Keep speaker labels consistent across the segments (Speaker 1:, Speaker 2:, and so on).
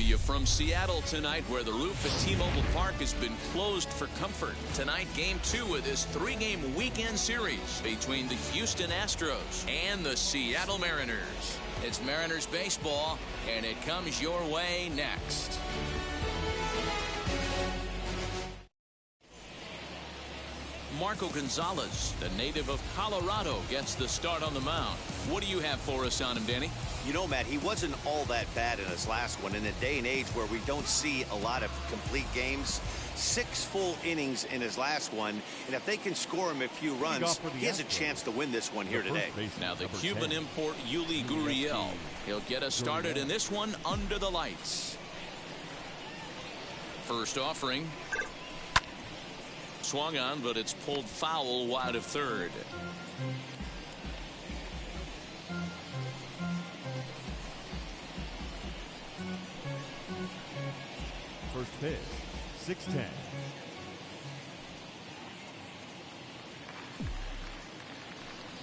Speaker 1: to you from Seattle tonight, where the roof at T-Mobile Park has been closed for comfort. Tonight, Game 2 of this 3-game weekend series between the Houston Astros and the Seattle Mariners. It's Mariners baseball, and it comes your way next. Marco Gonzalez, the native of Colorado, gets the start on the mound. What do you have for us on him, Danny?
Speaker 2: You know, Matt, he wasn't all that bad in his last one. In a day and age where we don't see a lot of complete games, 6 full innings in his last one, and if they can score him a few runs, he has a chance to win this one here today.
Speaker 1: Now the Cuban import Yuli Gurriel, he'll get us started in this one under the lights. First offering. Swung on, but it's pulled foul wide of third.
Speaker 3: First pitch, 6-10.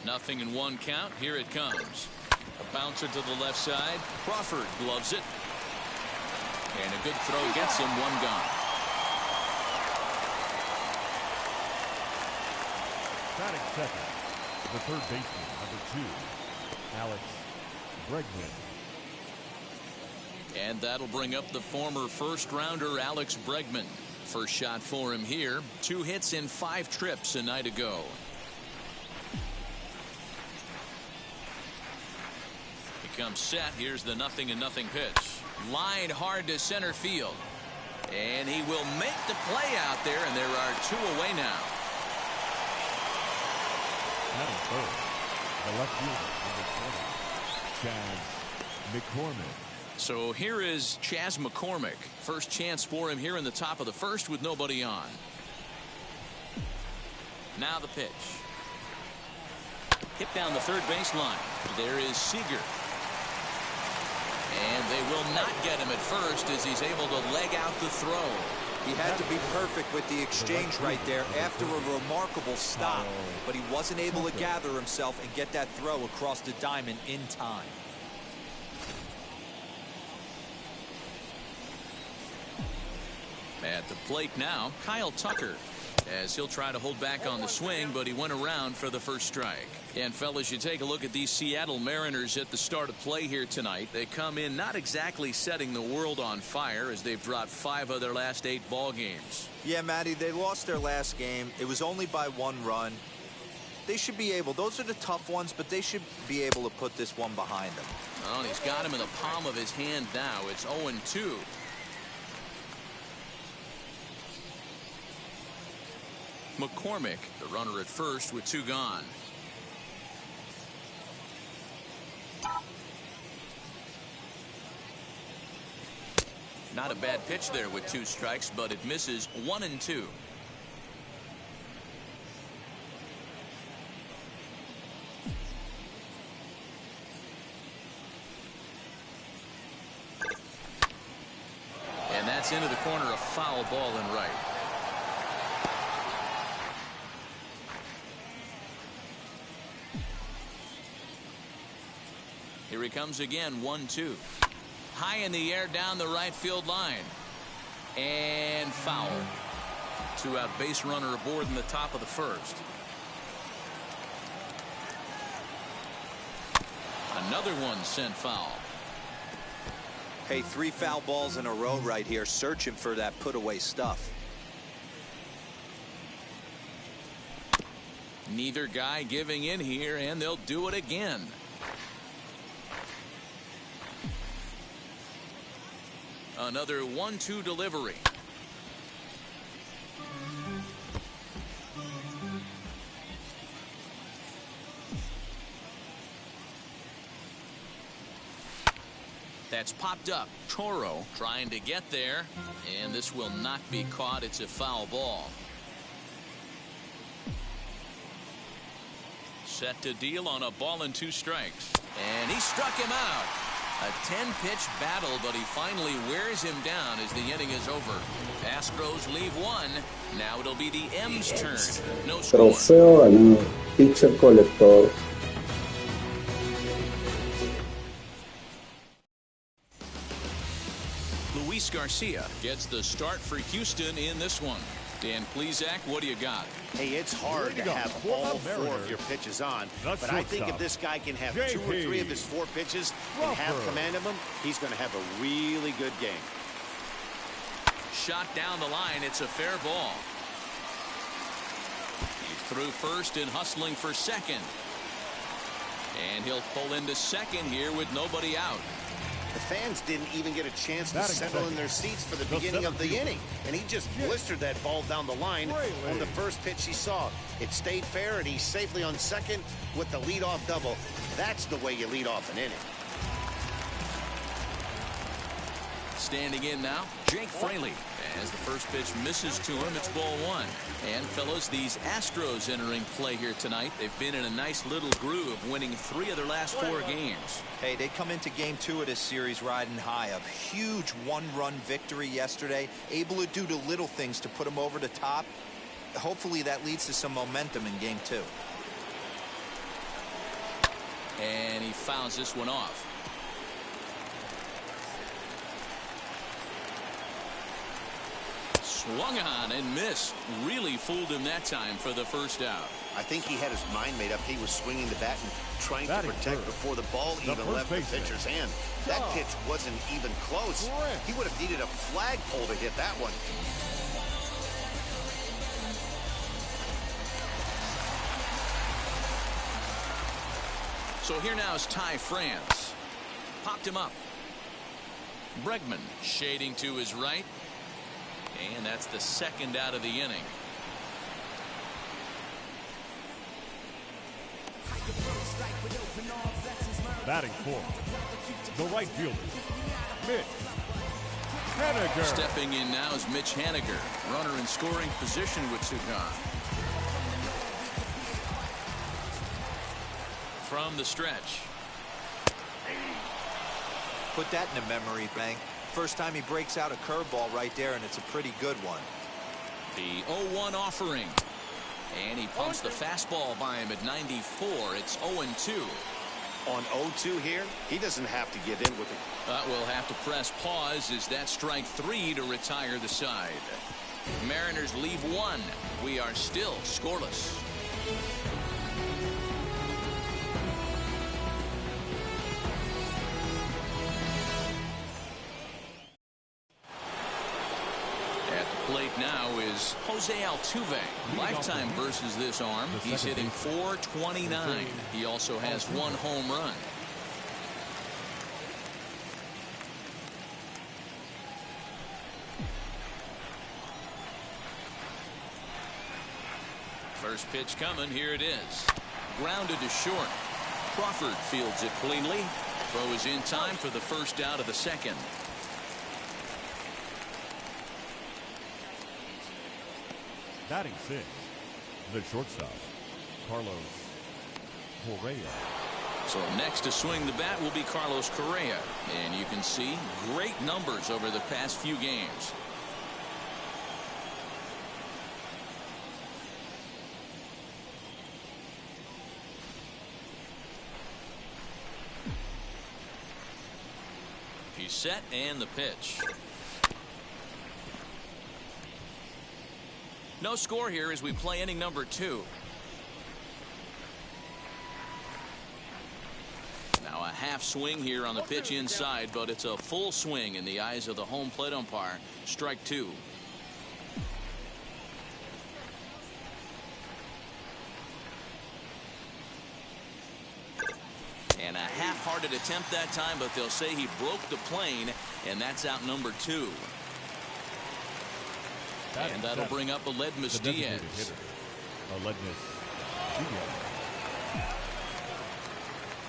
Speaker 1: Nothing in 1 count. Here it comes. A bouncer to the left side. Crawford gloves it. And a good throw gets him. 1 gone.
Speaker 3: Batting second, the third baseman, number 2, Alex Bregman.
Speaker 1: And that'll bring up the former first-rounder Alex Bregman. First shot for him here. 2 hits in 5 trips a night ago. He comes set. Here's the 0-0 pitch. Lined hard to center field. And he will make the play out there, and there are 2 away now.
Speaker 3: Batting third, the left fielder, number 20, Chas McCormick.
Speaker 1: So here is Chas McCormick. First chance for him here in the top of the first with nobody on. Now the pitch. Hit down the third baseline. There is Seager. And they will not get him at first as he's able to leg out the throw.
Speaker 4: He had to be perfect with the exchange right there after a remarkable stop, but he wasn't able to gather himself and get that throw across the diamond in time.
Speaker 1: At the plate now, Kyle Tucker, as he'll try to hold back on the swing, but he went around for the first strike. And fellas, you take a look at these Seattle Mariners at the start of play here tonight. They come in not exactly setting the world on fire, as they've dropped 5 of their last 8 ball games.
Speaker 4: Yeah, Matty, they lost their last game. It was only by 1 run. They should be able, those are the tough ones, but they should be able to put this one behind them.
Speaker 1: Oh, and he's got him in the palm of his hand now. It's 0-2. McCormick, the runner at first with 2 gone. Not a bad pitch there with 2 strikes, but it misses. 1-2. And that's into the corner, a foul ball and right. Here he comes again, 1-2. High in the air down the right field line. And foul. 2-out base runner aboard in the top of the first. Another one sent foul.
Speaker 4: Hey, 3 foul balls in a row right here, searching for that put-away stuff.
Speaker 1: Neither guy giving in here, and they'll do it again. Another 1-2 delivery. That's popped up. Toro trying to get there, and this will not be caught. It's a foul ball. Set to deal on a ball and 2 strikes. And he struck him out. A 10-pitch battle, but he finally wears him down as the inning is over. Astros leave 1. Now it'll be the M's turn. No score.
Speaker 5: Trofeo al pitcher colector.
Speaker 1: Garcia gets the start for Houston in this one. Dan Plesac, what do you got?
Speaker 2: Hey, it's hard to have all 4 of your pitches on, but I think if this guy can have 2 or 3 of his 4 pitches and have command of them, he's going to have a really good game.
Speaker 1: Shot down the line. It's a fair ball. He's through first and hustling for second. And he'll pull into second here with nobody out.
Speaker 2: The fans didn't even get a chance to settle in their seats for the beginning of the inning. And he just blistered that ball down the line on the first pitch he saw. It stayed fair, and he's safely on second with the leadoff double. That's the way you lead off an inning.
Speaker 1: Standing in now, Jake Fraley. As the first pitch misses to him, it's ball 1. And fellas, these Astros entering play here tonight. They've been in a nice little groove, winning 3 of their last 4 games.
Speaker 4: Hey, they come into game 2 of this series riding high. A huge 1-run victory yesterday, able to do the little things to put them over the top. Hopefully that leads to some momentum in game 2.
Speaker 1: And he fouls this one off. Swung on and missed. Really fooled him that time for the first out.
Speaker 2: I think he had his mind made up. He was swinging the bat and trying to protect before the ball even left the pitcher's hand. That pitch wasn't even close. He would have needed a flagpole to hit that one.
Speaker 1: So here now is Ty France. Popped him up. Bregman shading to his right. And that's the second out of the inning.
Speaker 3: Batting fourth, the right fielder, Mitch Haniger.
Speaker 1: Stepping in now is Mitch Haniger. Runner in scoring position with 2 gone. From the stretch.
Speaker 4: Put that in a memory bank. First time he breaks out a curveball right there, and it's a pretty good one.
Speaker 1: The 0-1 offering. And he pumps the fastball by him at 94. It's 0-2.
Speaker 2: On 0-2 here, he doesn't have to give in with it.
Speaker 1: We'll have to press pause as that strike 3 to retire the side. Mariners leave 1. We are still scoreless. Plate now is Jose Altuve. Lifetime versus this arm. He's hitting .429. He also has 1 home run. First pitch coming. Here it is. Grounded to short. Crawford fields it cleanly. Throw is in time for the first out of the second.
Speaker 3: Batting 6, the shortstop, Carlos Correa.
Speaker 1: So next to swing the bat will be Carlos Correa. And you can see great numbers over the past few games. He's set, and the pitch. No score here as we play inning number 2. Now a half swing here on the pitch inside, but it's a full swing in the eyes of the home plate umpire. Strike 2. And a half-hearted attempt that time, but they'll say he broke the plane, and that's out number 2. And that'll bring up Aledmus Diaz.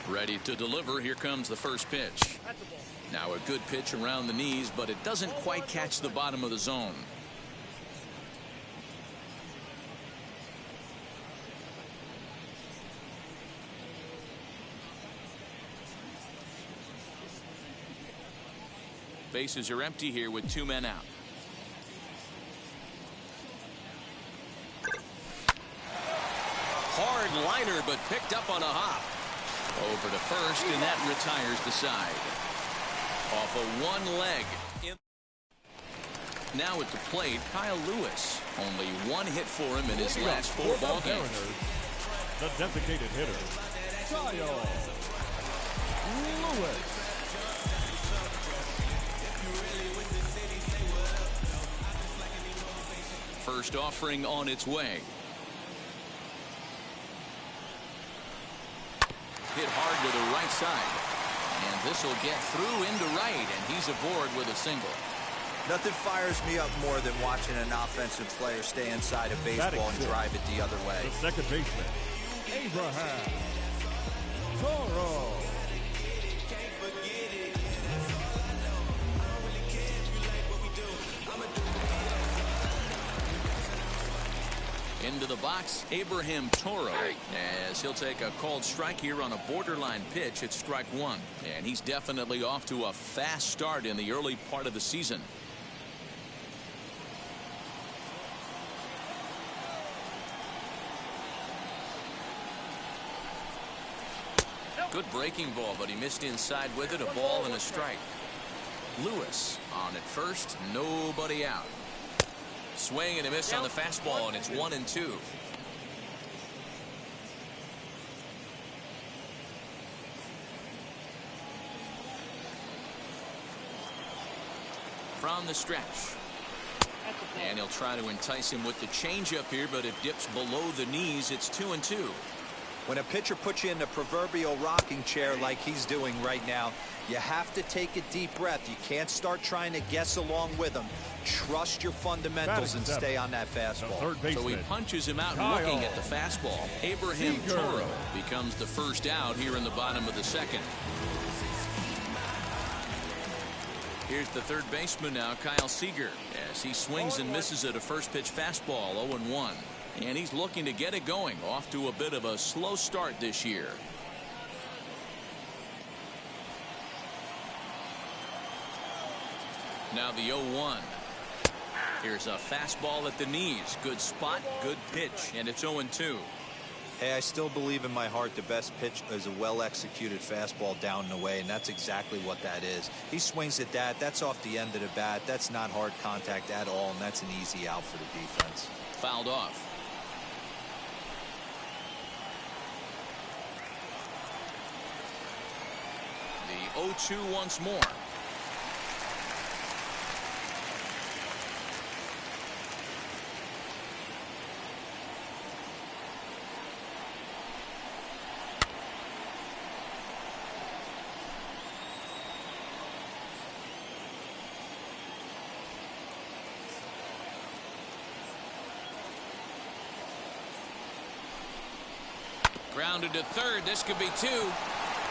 Speaker 1: Ready to deliver. Here comes the first pitch. Now a good pitch around the knees, but it doesn't quite catch the bottom of the zone. Bases are empty here with 2 men out. Hard liner, but picked up on a hop. Over to first, and that retires the side. Off of 1 leg. Now at the plate, Kyle Lewis. Only one hit for him in his last 4 ball games.
Speaker 3: The designated hitter, Kyle Lewis.
Speaker 1: First offering on its way. Hit hard to the right side. And this will get through into right, and he's aboard with a single.
Speaker 4: Nothing fires me up more than watching an offensive player stay inside of baseball and drive it the other way.
Speaker 3: The second baseman, Abraham Toro.
Speaker 1: Into the box, Abraham Toro, as he'll take a called strike here on a borderline pitch at strike 1. And he's definitely off to a fast start in the early part of the season. Good breaking ball, but he missed inside with it. A ball and a strike. Lewis on at first, nobody out. Swing and a miss on the fastball, and it's 1-2. From the stretch. And he'll try to entice him with the changeup here, but it dips below the knees. It's 2-2.
Speaker 4: When a pitcher puts you in the proverbial rocking chair like he's doing right now, you have to take a deep breath. You can't start trying to guess along with him. Trust your fundamentals and stay on that fastball.
Speaker 1: So he punches him out looking at the fastball. Abraham Toro becomes the first out here in the bottom of the second. Here's the third baseman now, Kyle Seager, as he swings and misses at a first pitch fastball, 0-1. And he's looking to get it going, off to a bit of a slow start this year. Now the 0-1. Here's a fastball at the knees. Good spot, good pitch, and it's 0-2.
Speaker 4: Hey, I still believe in my heart the best pitch is a well-executed fastball down and away, and that's exactly what that is. He swings at that. That's off the end of the bat. That's not hard contact at all, and that's an easy out for the defense.
Speaker 1: Fouled off. The 0-2 once more. Grounded to third. This could be 2.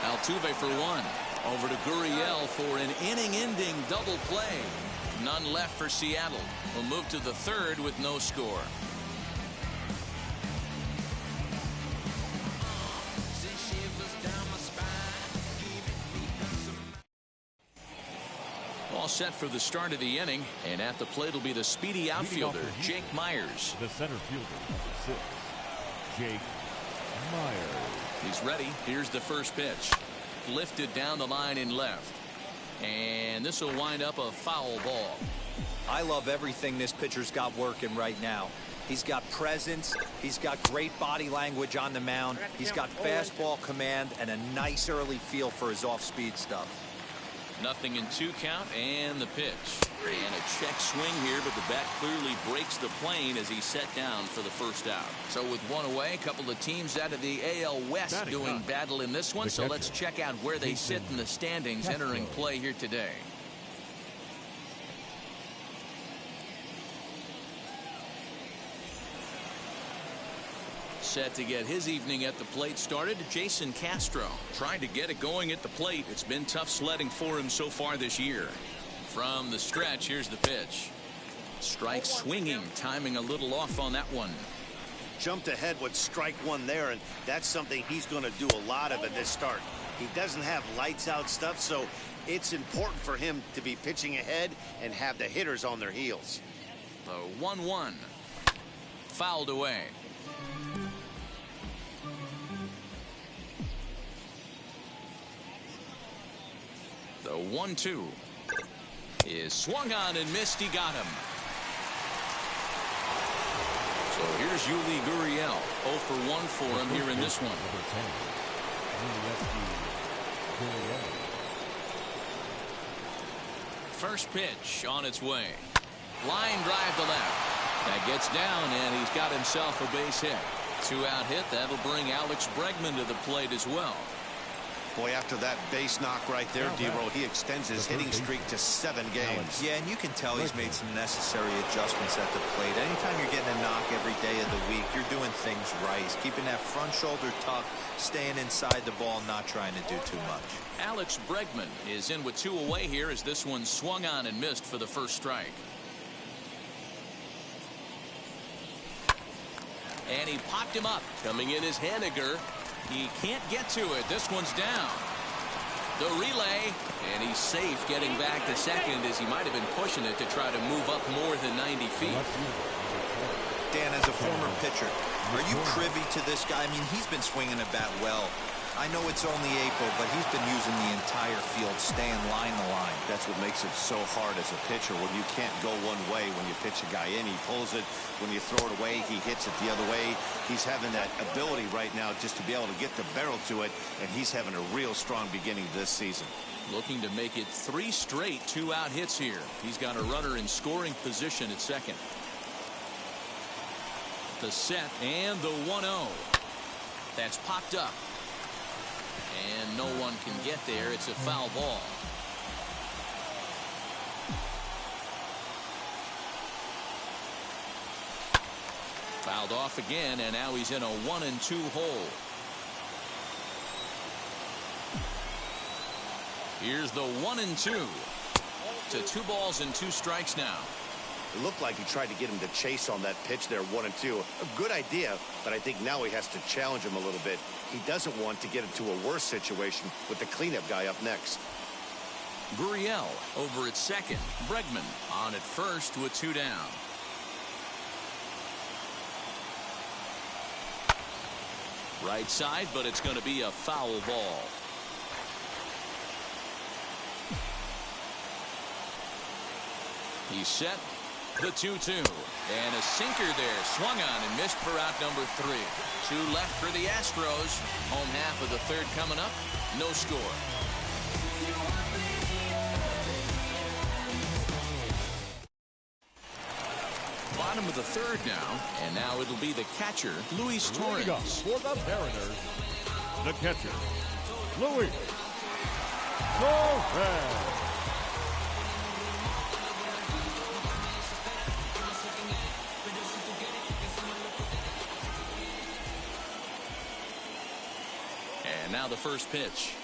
Speaker 1: Altuve for 1. Over to Gurriel for an inning-ending double play. None left for Seattle. We'll move to the third with no score. All set for the start of the inning, and at the plate will be the speedy outfielder, Jake Myers.
Speaker 3: The center fielder, number 6, Jake Myers.
Speaker 1: He's ready. Here's the first pitch. Lifted down the line in left. And this will wind up a foul ball.
Speaker 4: I love everything this pitcher's got working right now. He's got presence. He's got great body language on the mound. He's got fastball command and a nice early feel for his off-speed stuff.
Speaker 1: Nothing in 2 count, and the pitch. And a check swing here, but the bat clearly breaks the plane as he's set down for the first out. So with one away, a couple of teams out of the AL West doing battle in this one. So let's check out where they sit in the standings entering play here today. Set to get his evening at the plate started, Jason Castro. Trying to get it going at the plate. It's been tough sledding for him so far this year. From the stretch, here's the pitch. Strike swinging, timing a little off on that one.
Speaker 2: Jumped ahead with strike 1 there, and that's something he's going to do a lot of at this start. He doesn't have lights out stuff, so it's important for him to be pitching ahead and have the hitters on their heels.
Speaker 1: The 1-1. Fouled away. The 1-2 is swung on and missed. He got him. So here's Yuli Gurriel. 0 for 1 for him here in this one.
Speaker 3: Number 10, Gurriel.
Speaker 1: First pitch on its way. Line drive to left. That gets down, and he's got himself a base hit. 2-out hit. That'll bring Alex Bregman to the plate as well.
Speaker 2: Boy, after that base knock right there, D-Roll, he extends his hitting streak to 7 games.
Speaker 4: Yeah, and you can tell he's made some necessary adjustments at the plate. Anytime you're getting a knock every day of the week, you're doing things right. He's keeping that front shoulder tucked, staying inside the ball, not trying to do too much.
Speaker 1: Alex Bregman is in with 2 away here as this one swung on and missed for the first strike. And he popped him up. Coming in is Haniger. He can't get to it. This one's down. The relay, and he's safe getting back to second as he might have been pushing it to try to move up more than 90 feet.
Speaker 4: Dan, as a former pitcher, are you privy to this guy? I mean, he's been swinging a bat well. I know it's only April, but he's been using the entire field, staying line to line.
Speaker 2: That's what makes it so hard as a pitcher when you can't go one way. When you pitch a guy in, he pulls it. When you throw it away, he hits it the other way. He's having that ability right now just to be able to get the barrel to it, and he's having a real strong beginning this season.
Speaker 1: Looking to make it 3 straight 2-out hits here. He's got a runner in scoring position at second. The set and the 1-0. That's popped up. And no one can get there. It's a foul ball. Fouled off again, and now he's in a 1-2 hole. Here's the 1-2 to 2 balls and 2 strikes now.
Speaker 2: It looked like he tried to get him to chase on that pitch there, 1-2. A good idea, but I think now he has to challenge him a little bit. He doesn't want to get into a worse situation with the cleanup guy up next.
Speaker 1: Gurriel over at second. Bregman on at first with 2 down. Right side, but it's going to be a foul ball. He's set. The 2-2. And a sinker there. Swung on and missed for out number 3. 2 left for the Astros. Home half of the 3rd coming up. No score. Bottom of the 3rd now. And now it'll be the catcher, Luis Torres.
Speaker 3: For the Mariners, the catcher, Luis Torres.
Speaker 1: And now the first pitch.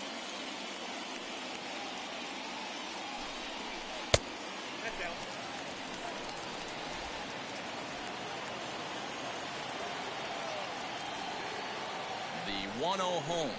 Speaker 1: The 1-0 home.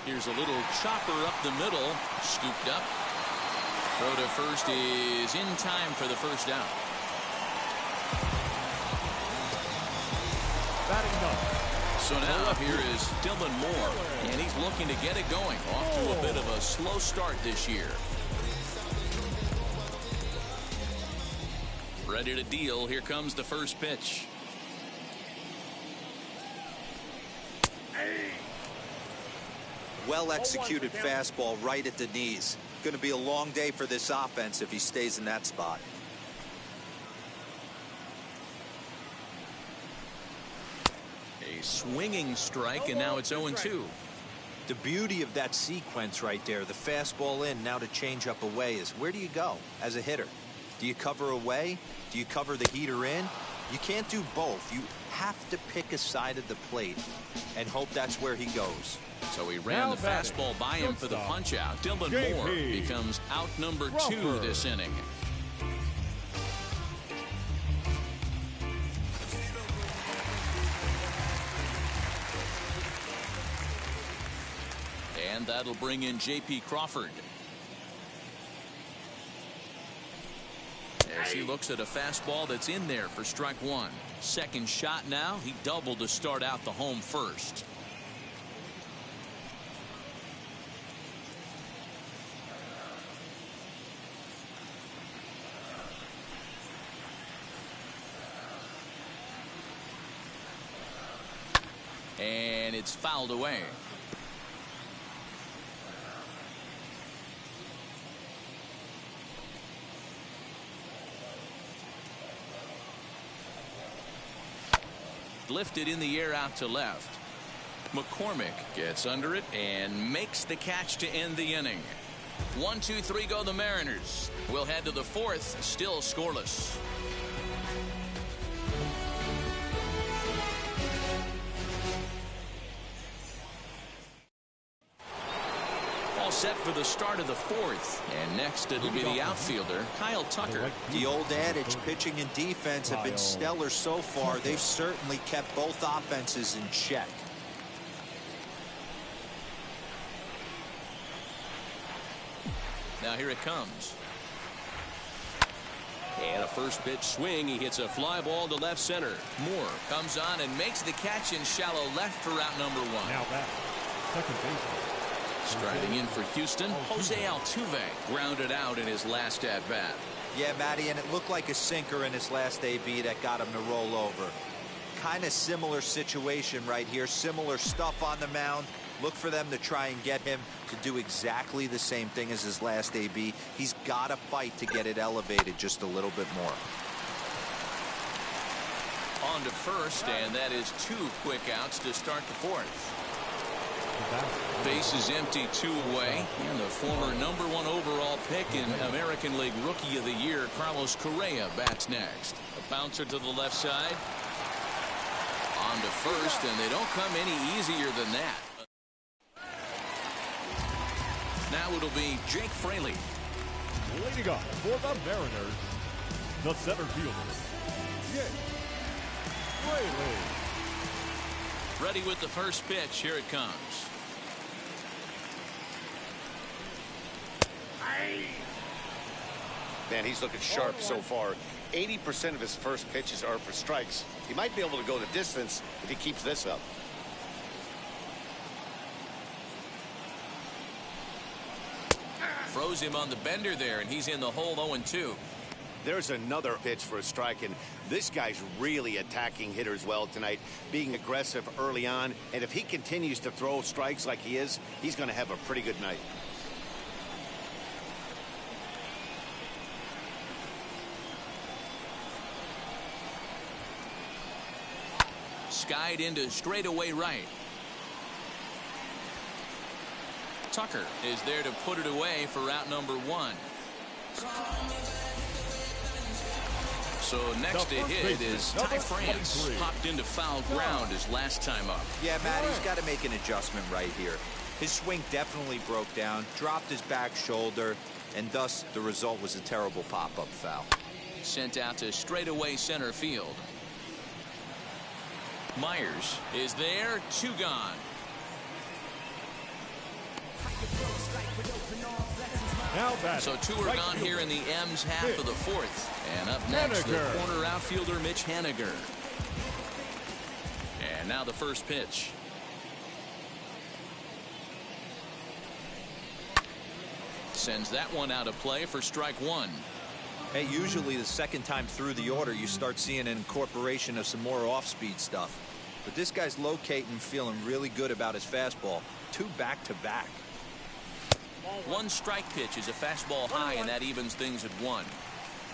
Speaker 1: Here's a little chopper up the middle. Scooped up. Throw to first is in time for the first down.
Speaker 3: Batting up.
Speaker 1: So now here is Dylan Moore, and he's looking to get it going. Off to a bit of a slow start this year. Ready to deal. Here comes the first pitch.
Speaker 4: Well executed fastball right at the knees. Going to be a long day for this offense if he stays in that spot.
Speaker 1: A swinging strike, and now it's 0-2.
Speaker 4: The beauty of that sequence right there, the fastball in, now to change up away, is where do you go as a hitter? Do you cover away? Do you cover the heater in? You can't do both. You have to pick a side of the plate and hope that's where he goes.
Speaker 1: So he ran the fastball by him for the punch out. Dylan Moore becomes out number 2 this inning. And that'll bring in J.P. Crawford. As he looks at a fastball that's in there for strike one. Second shot now. He doubled to start out the home first. And it's fouled away. Lifted in the air out to left. McCormick gets under it and makes the catch to end the inning. 1-2-3 go the Mariners. We'll head to the fourth, still scoreless. Set for the start of the fourth, and next it'll be the outfielder Kyle Tucker.
Speaker 4: The old adage, pitching and defense have been stellar so far. They've certainly kept both offenses in check.
Speaker 1: Now here it comes. And a first pitch swing. He hits a fly ball to left center. Moore comes on and makes the catch in shallow left for out number one.
Speaker 3: Now back, second baseman.
Speaker 1: Striding in for Houston, Jose Altuve grounded out in his last at bat.
Speaker 4: Yeah, Matty, and it looked like a sinker in his last AB that got him to roll over. Kind of similar situation right here. Similar stuff on the mound. Look for them to try and get him to do exactly the same thing as his last AB. He's got to fight to get it elevated just a little bit more.
Speaker 1: On to first, and that is 2 quick outs to start the fourth. Base is empty, 2 away, and the former #1 overall pick in American League Rookie of the Year, Carlos Correa, bats next. A bouncer to the left side. On to first, and they don't come any easier than that. Now it'll be Jake Fraley.
Speaker 3: Leading off for the Mariners, the center fielder, Jake Fraley.
Speaker 1: Ready with the first pitch. Here it comes.
Speaker 2: Man, he's looking sharp so far. 80% of his first pitches are for strikes. He might be able to go the distance if he keeps this up.
Speaker 1: Froze him on the bender there, and he's in the hole 0-2.
Speaker 2: There's another pitch for a strike, and this guy's really attacking hitters well tonight, being aggressive early on. And if he continues to throw strikes like he is, he's going to have a pretty good night.
Speaker 1: Skied into straightaway right. Tucker is there to put it away for out number 1. So next to hit is Ty France. Popped into foul ground his last time up.
Speaker 4: Yeah, Matt, he's got to make an adjustment right here. His swing definitely broke down, dropped his back shoulder, and thus the result was a terrible pop-up foul.
Speaker 1: Sent out to straightaway center field. Myers is there, 2 gone.
Speaker 3: Now
Speaker 1: so 2 are gone here in the M's half of the fourth. And up next, the corner outfielder Mitch Haniger. And now the first pitch. Sends that one out of play for strike 1.
Speaker 4: Hey, usually the second time through the order, you start seeing an incorporation of some more off-speed stuff. But this guy's locating, feeling really good about his fastball. 2 back-to-back.
Speaker 1: 1 strike pitch is a fastball high, and that evens things at 1.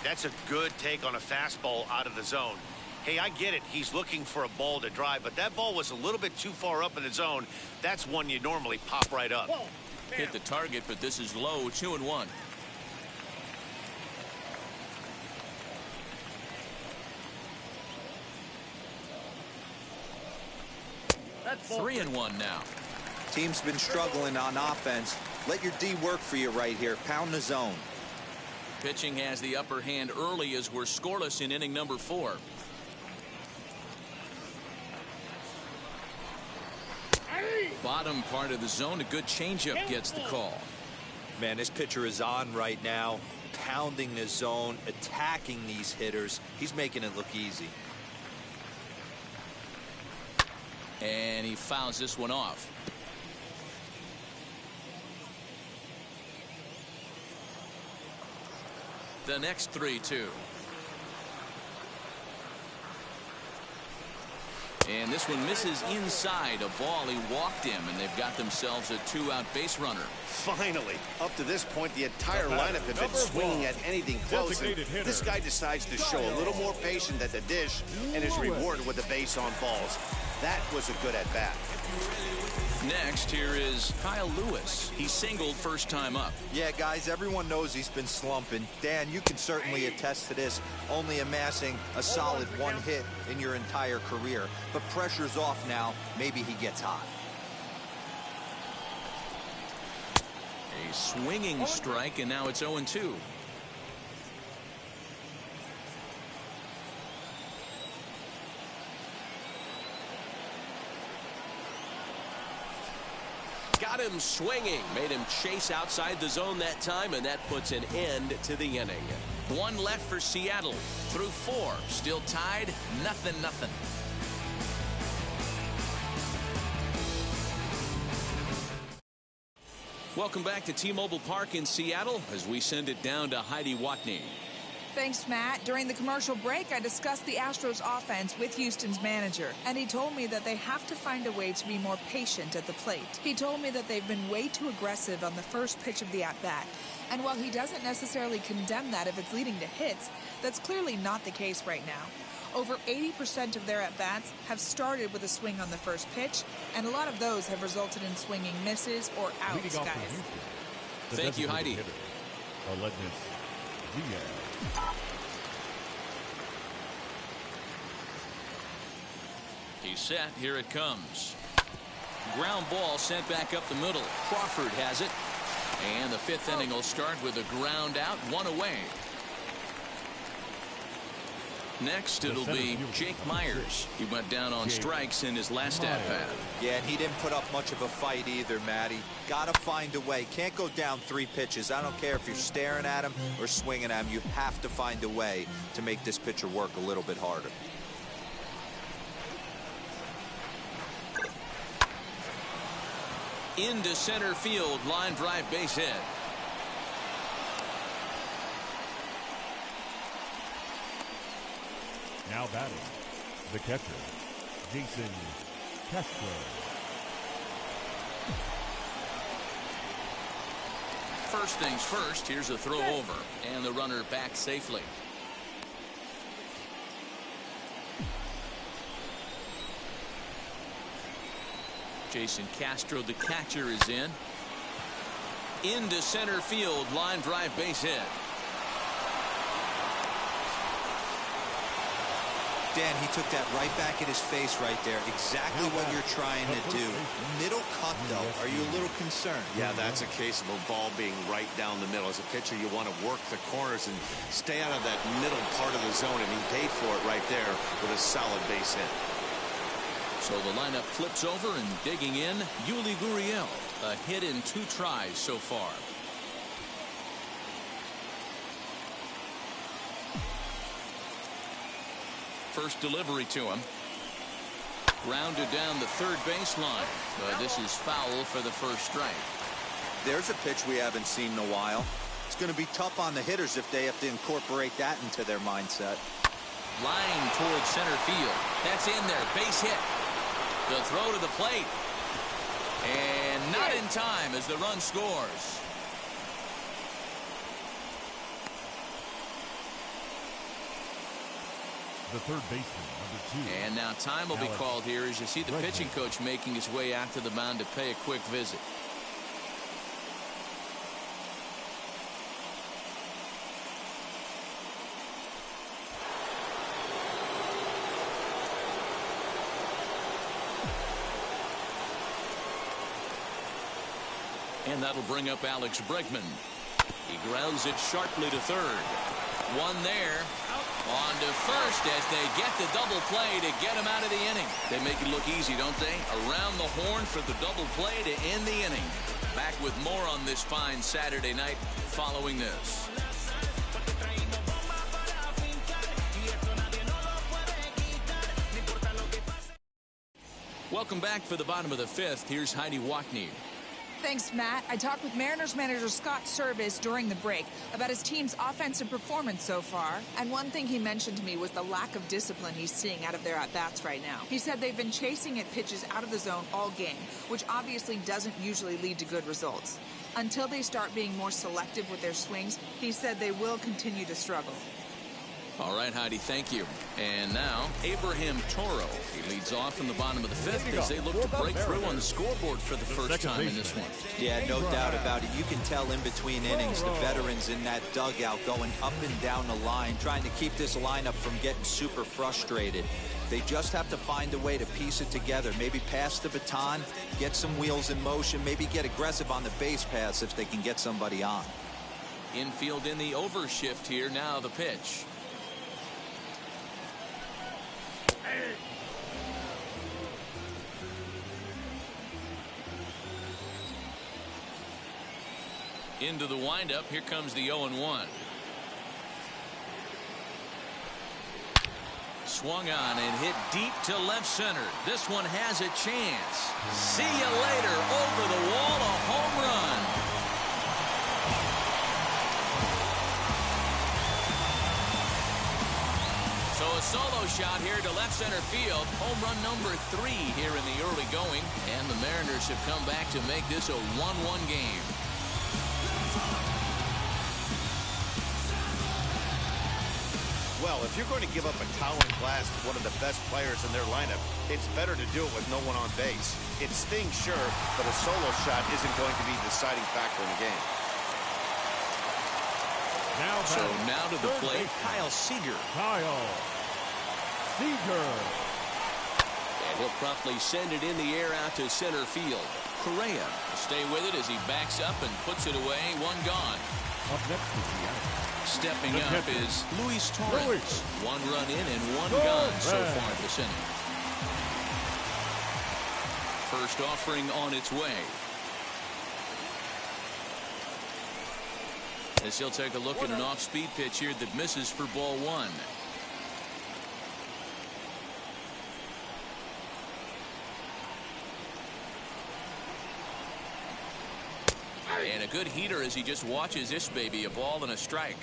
Speaker 2: That's a good take on a fastball out of the zone. Hey, I get it. He's looking for a ball to drive, but that ball was a little bit too far up in the zone. That's one you normally pop right up.
Speaker 1: Hit the target, but this is low, 2-1. 3-1 now.
Speaker 4: Team's been struggling on offense. Let your D work for you right here. Pound the zone.
Speaker 1: Pitching has the upper hand early as we're scoreless in inning number 4. Bottom part of the zone, a good changeup gets the call.
Speaker 4: Man, this pitcher is on right now, pounding the zone, attacking these hitters. He's making it look easy.
Speaker 1: And he fouls this one off. The next 3-2. And this one misses inside a ball. He walked him, and they've got themselves a 2-out base runner.
Speaker 2: Finally, up to this point, the entire lineup had been swinging at anything close. And this guy decides to show a little more patience at the dish and is rewarded with a base on balls. That was a good at-bat.
Speaker 1: Next, here is Kyle Lewis. He singled first time up.
Speaker 4: Yeah, guys, everyone knows he's been slumping. Dan, you can certainly attest to this, only amassing a solid 1 hit in your entire career. But pressure's off now. Maybe he gets hot.
Speaker 1: A swinging strike, and now it's 0-2.
Speaker 6: Got him swinging, made him chase outside the zone that time, and that puts an end to the inning.
Speaker 1: One left for Seattle. Through 4, still tied, 0-0. Welcome back to T-Mobile Park in Seattle as we send it down to Heidi Watney.
Speaker 7: Thanks, Matt. During the commercial break, I discussed the Astros offense with Houston's manager, and he told me that they have to find a way to be more patient at the plate. He told me that they've been way too aggressive on the first pitch of the at-bat, and while he doesn't necessarily condemn that if it's leading to hits, that's clearly not the case right now. Over 80% of their at-bats have started with a swing on the first pitch, and a lot of those have resulted in swinging misses or outs, guys.
Speaker 1: Thank you, Heidi. He's set. Here it comes. Ground ball sent back up the middle. Crawford has it. And the 5th inning will start with a ground out, 1 away. Next, it'll be Jake Myers. He went down on strikes in his last at-bat.
Speaker 4: Yeah, and he didn't put up much of a fight either, Matty. Got to find a way. Can't go down 3 pitches. I don't care if you're staring at him or swinging at him. You have to find a way to make this pitcher work a little bit harder.
Speaker 1: Into center field, line drive, base hit.
Speaker 3: Now batting, the catcher, Jason Castro.
Speaker 1: First things first, here's a throw over, and the runner back safely. Jason Castro, the catcher, is in. Into center field, line drive, base hit.
Speaker 4: Dan, he took that right back at his face right there. Exactly what you're trying to do. Middle cut, though. Are you a little concerned?
Speaker 2: Yeah, that's a case of a ball being right down the middle. As a pitcher, you want to work the corners and stay out of that middle part of the zone, and he paid for it right there with a solid base hit.
Speaker 1: So the lineup flips over, and digging in, Yuli Gurriel. A hit in 2 tries so far. First delivery to him. Grounded down the third baseline. But this is foul for the first strike.
Speaker 4: There's a pitch we haven't seen in a while. It's going to be tough on the hitters if they have to incorporate that into their mindset.
Speaker 1: Line towards center field. That's in there. Base hit. The throw to the plate. And not in time as the run scores.
Speaker 3: The third baseman, number 2.
Speaker 1: And now time will be called here as you see the pitching coach making his way out to the mound to pay a quick visit. And that'll bring up Alex Bregman. He grounds it sharply to third. One there. On to first as they get the double play to get him out of the inning. They make it look easy, don't they? Around the horn for the double play to end the inning. Back with more on this fine Saturday night following this. Welcome back for the bottom of the fifth. Here's Heidi Wackney.
Speaker 7: Thanks, Matt. I talked with Mariners manager Scott Service during the break about his team's offensive performance so far. And one thing he mentioned to me was the lack of discipline he's seeing out of their at-bats right now. He said they've been chasing at pitches out of the zone all game, which obviously doesn't usually lead to good results. Until they start being more selective with their swings, he said they will continue to struggle.
Speaker 1: All right, Heidi, thank you. And now, Abraham Toro. He leads off in the bottom of the fifth as they look to break through on the scoreboard for the first time in this one.
Speaker 4: Yeah, no doubt about it. You can tell in between innings, the veterans in that dugout going up and down the line, trying to keep this lineup from getting super frustrated. They just have to find a way to piece it together. Maybe pass the baton, get some wheels in motion, maybe get aggressive on the base paths if they can get somebody on.
Speaker 1: Infield in the overshift here. Now the pitch. Into the windup. Here comes the 0-1. Swung on and hit deep to left center. This one has a chance. See you later. Over the wall, a home run. So a solo shot here to left center field. Home run number 3 here in the early going. And the Mariners have come back to make this a 1-1 game.
Speaker 2: Well, if you're going to give up a towering blast to one of the best players in their lineup, it's better to do it with no one on base. It stings, sure, but a solo shot isn't going to be the deciding factor in the game.
Speaker 1: Now to the plate, Kyle Seager.
Speaker 3: Kyle Seager.
Speaker 1: And he'll promptly send it in the air out to center field. Correa will stay with it as he backs up and puts it away. One gone.
Speaker 3: Up next is the
Speaker 1: Stepping up is Luis Torres. 1 run in and 1 gone so far this inning. First offering on its way. As he'll take a look at an off-speed pitch here that misses for ball 1. And a good heater as he just watches this baby. A ball and a strike.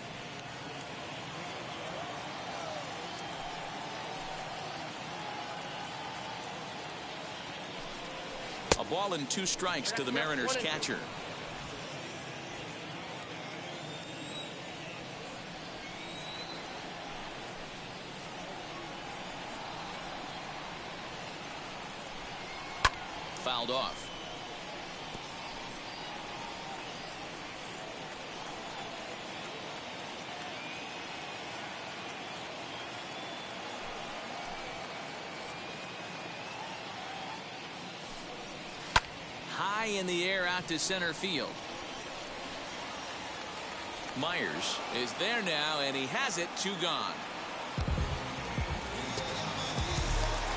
Speaker 1: A ball and 2 strikes to the Mariners catcher. Fouled off. High in the air out to center field. Myers is there now, and he has it. 2 gone.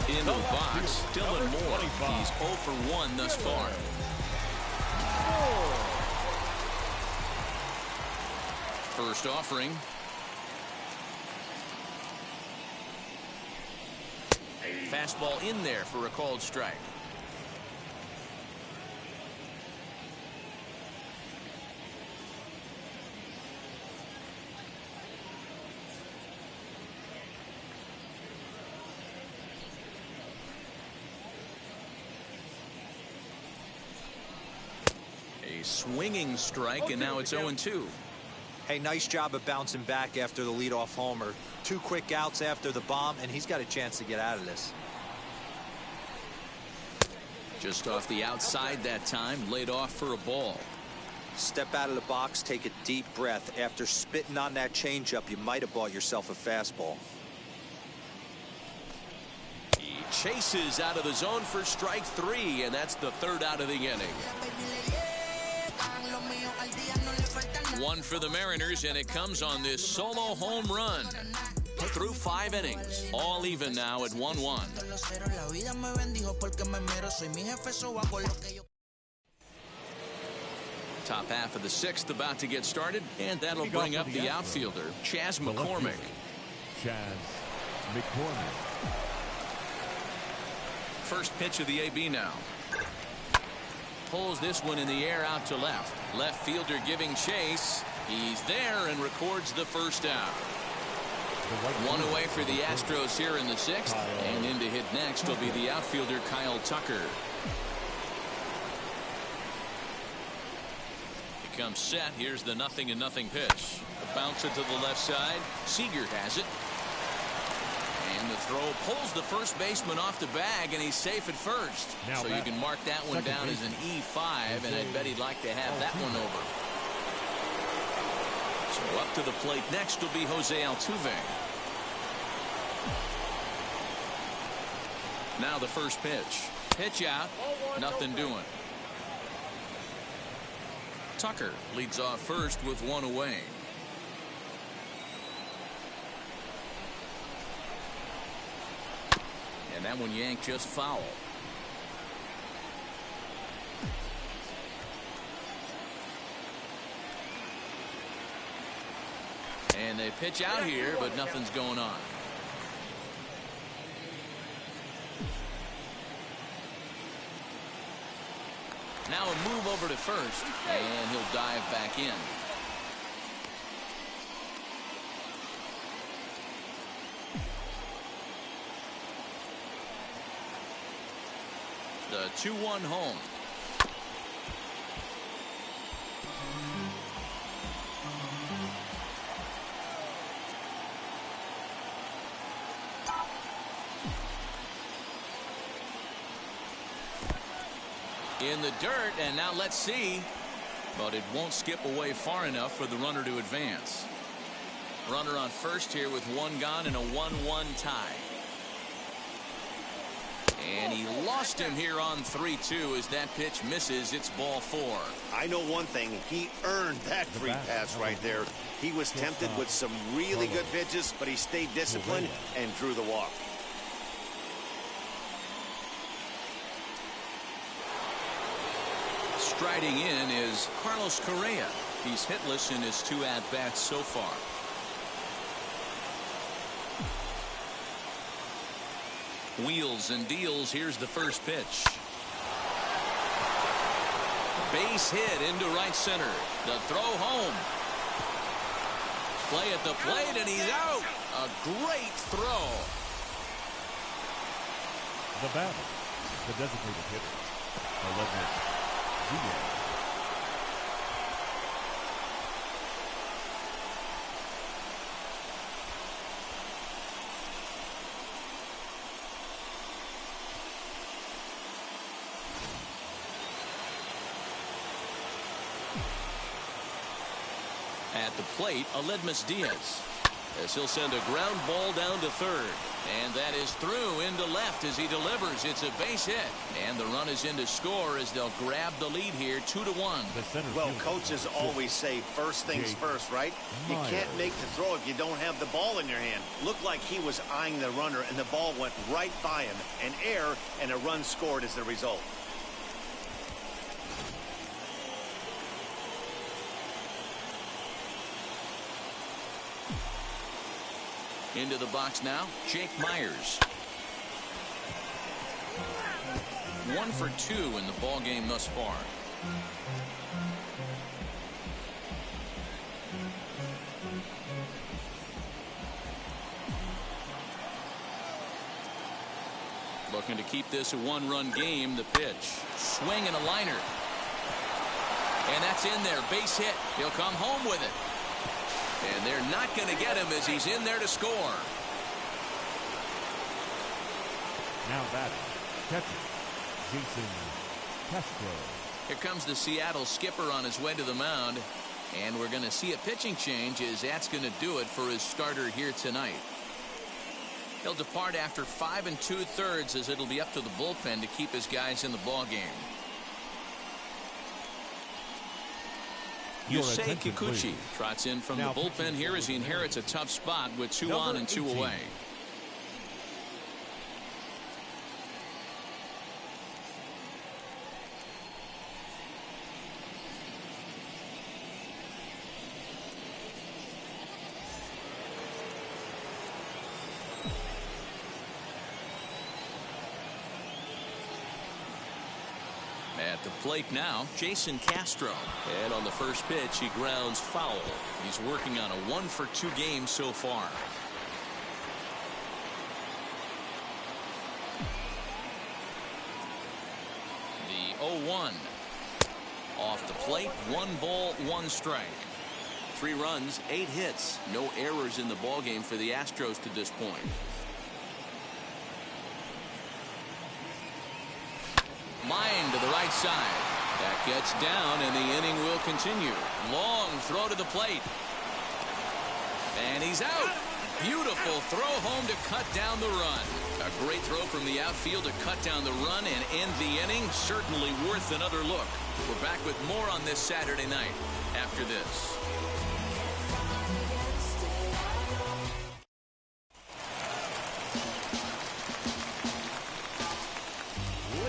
Speaker 1: In the box, Dylan Moore. He's 0 for 1 thus far. First offering. Fastball in there for a called strike. A swinging strike, and now it's 0-2.
Speaker 4: Hey, nice job of bouncing back after the leadoff homer. 2 quick outs after the bomb, and he's got a chance to get out of this.
Speaker 1: Just off the outside that time, laid off for a ball.
Speaker 4: Step out of the box, take a deep breath. After spitting on that changeup, you might have bought yourself a fastball.
Speaker 6: He chases out of the zone for strike 3, and that's the 3rd out of the inning.
Speaker 1: 1 for the Mariners, and it comes on this solo home run. Through 5 innings, all even now at 1-1. Top half of the 6th about to get started, and that'll bring up the outfielder, Chas McCormick.
Speaker 3: Chas McCormick.
Speaker 1: First pitch of the AB now. Pulls this one in the air out to left. Left fielder giving chase. He's there and records the first out. One away for the Astros here in the 6th, and in to hit next will be the outfielder Kyle Tucker. He comes set. Here's the 0-0 pitch. A bouncer to the left side. Seager has it. And the throw pulls the first baseman off the bag, and he's safe at first. So you can mark that one down as an E5, and I bet he'd like to have that one over. So up to the plate next will be Jose Altuve. Now the first pitch. Pitch out. Nothing doing. Tucker leads off first with one away. And that one yanked just foul. And they pitch out here, but nothing's going on. Now a move over to first, and he'll dive back in. The 2-1 home. In the dirt, and now let's see. But it won't skip away far enough for the runner to advance. Runner on first here with one gone and a 1-1 tie. And he lost him here on 3-2 as that pitch misses. It's ball 4.
Speaker 2: I know one thing. He earned that free pass right there. He was tempted with some really good pitches, but he stayed disciplined and drew the walk.
Speaker 1: Striding in is Carlos Correa. He's hitless in his 2 at-bats so far. Wheels and deals. Here's the first pitch. Base hit into right center. The throw home. Play at the plate, and he's out. A great throw.
Speaker 3: The batter, the designated hitter, 11.
Speaker 1: At the plate, Aledmus Diaz, as he'll send a ground ball down to third. And that is through into left as he delivers. It's a base hit. And the run is in to score as they'll grab the lead here 2-1.
Speaker 2: Well, coaches always say first things first, right? You can't make the throw if you don't have the ball in your hand. Looked like he was eyeing the runner, and the ball went right by him. An error, and a run scored as the result.
Speaker 1: Into the box now, Jake Myers. 1 for 2 in the ball game thus far. Looking to keep this a 1-run game. The pitch, swing and a liner, and that's in there. Base hit. He'll come home with it. And they're not going to get him as he's in there to score.
Speaker 3: Now batting, catcher, Jason Castro.
Speaker 1: Here comes the Seattle skipper on his way to the mound. And we're going to see a pitching change as that's going to do it for his starter here tonight. He'll depart after 5 2/3 as it'll be up to the bullpen to keep his guys in the ball game.
Speaker 3: Your
Speaker 1: Yusei
Speaker 3: attention,
Speaker 1: Kikuchi
Speaker 3: please.
Speaker 1: trots in from
Speaker 3: Now
Speaker 1: the bullpen here as he inherits a tough spot with 2 on and 2 away. At the plate now, Jason Castro.
Speaker 6: And on the first pitch, he grounds foul.
Speaker 1: He's working on a 1-for-2 game so far. The 0-1. Off the plate, 1 ball, 1 strike. 3 runs, 8 hits. No errors in the ballgame for the Astros to this point. Line to the right side. That gets down, and the inning will continue. Long throw to the plate. And he's out. Beautiful throw home to cut down the run. A great throw from the outfield to cut down the run and end the inning. Certainly worth another look. We're back with more on this Saturday night after this.